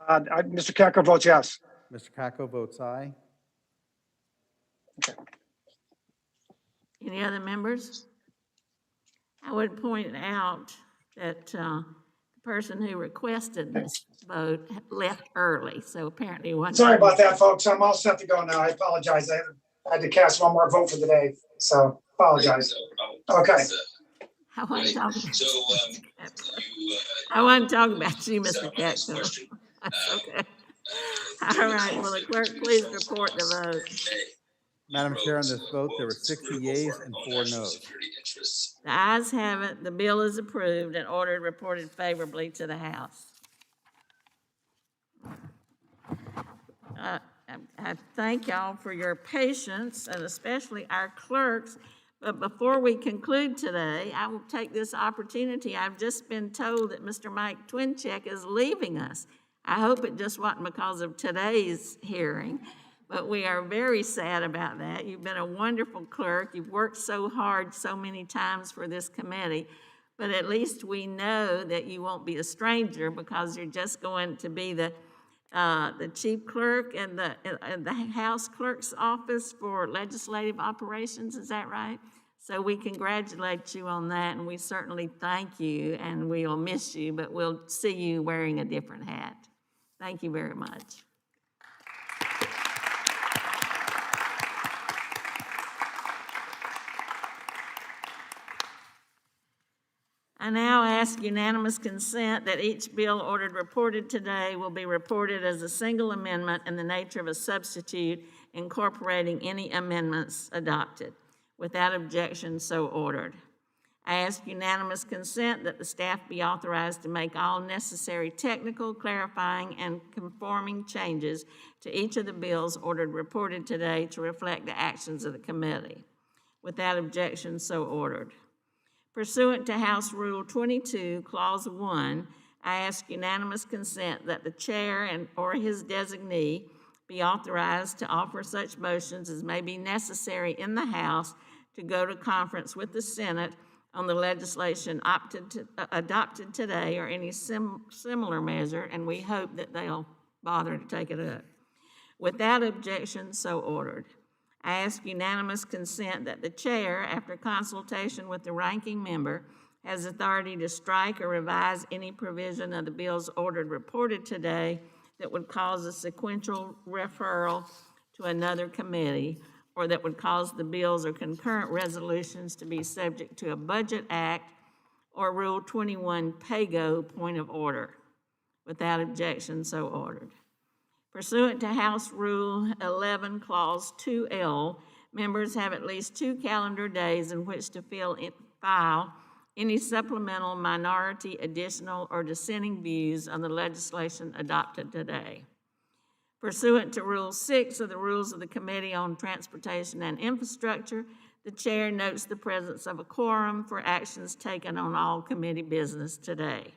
Mr. Katko votes yes. Mr. Katko votes aye. Any other members? I would point out that the person who requested this vote left early, so apparently one. Sorry about that, folks. I'm all set to go now. I apologize. I had to cast one more vote for the day, so apologize. Okay. I wasn't talking about I wasn't talking about you, Mr. Jackson. That's okay. All right, will the clerk please report the vote? Madam Chair, on this vote, there were 60 yeas and 4 noes. The ayes have it, the bill is approved and ordered reported favorably to the House. I thank y'all for your patience and especially our clerks. But before we conclude today, I will take this opportunity. I've just been told that Mr. Mike Twincheck is leaving us. I hope it just wasn't because of today's hearing, but we are very sad about that. You've been a wonderful clerk. You've worked so hard so many times for this committee, but at least we know that you won't be a stranger because you're just going to be the chief clerk and the House Clerk's office for legislative operations. Is that right? So we congratulate you on that, and we certainly thank you, and we'll miss you, but we'll see you wearing a different hat. Thank you very much. I now ask unanimous consent that each bill ordered reported today will be reported as a single amendment in the nature of a substitute incorporating any amendments adopted. Without objection, so ordered. I ask unanimous consent that the staff be authorized to make all necessary technical, clarifying, and conforming changes to each of the bills ordered reported today to reflect the actions of the committee. Without objection, so ordered. Pursuant to House Rule 22, Clause 1, I ask unanimous consent that the chair or his designee be authorized to offer such motions as may be necessary in the House to go to conference with the Senate on the legislation adopted today or any similar measure, and we hope that they'll bother to take it up. Without objection, so ordered. I ask unanimous consent that the chair, after consultation with the ranking member, has authority to strike or revise any provision of the bills ordered reported today that would cause a sequential referral to another committee, or that would cause the bills or concurrent resolutions to be subject to a Budget Act or Rule 21 PAYGO point of order. Without objection, so ordered. Pursuant to House Rule 11, Clause 2L, members have at least 2 calendar days in which to file any supplemental, minority, additional, or dissenting views on the legislation adopted today. Pursuant to Rule 6 of the Rules of the Committee on Transportation and Infrastructure, the chair notes the presence of a quorum for actions taken on all committee business today.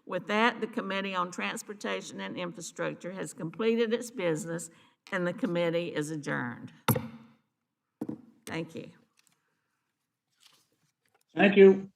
With that, the Committee on Transportation and Infrastructure has completed its business and the committee is adjourned. Thank you. Thank you.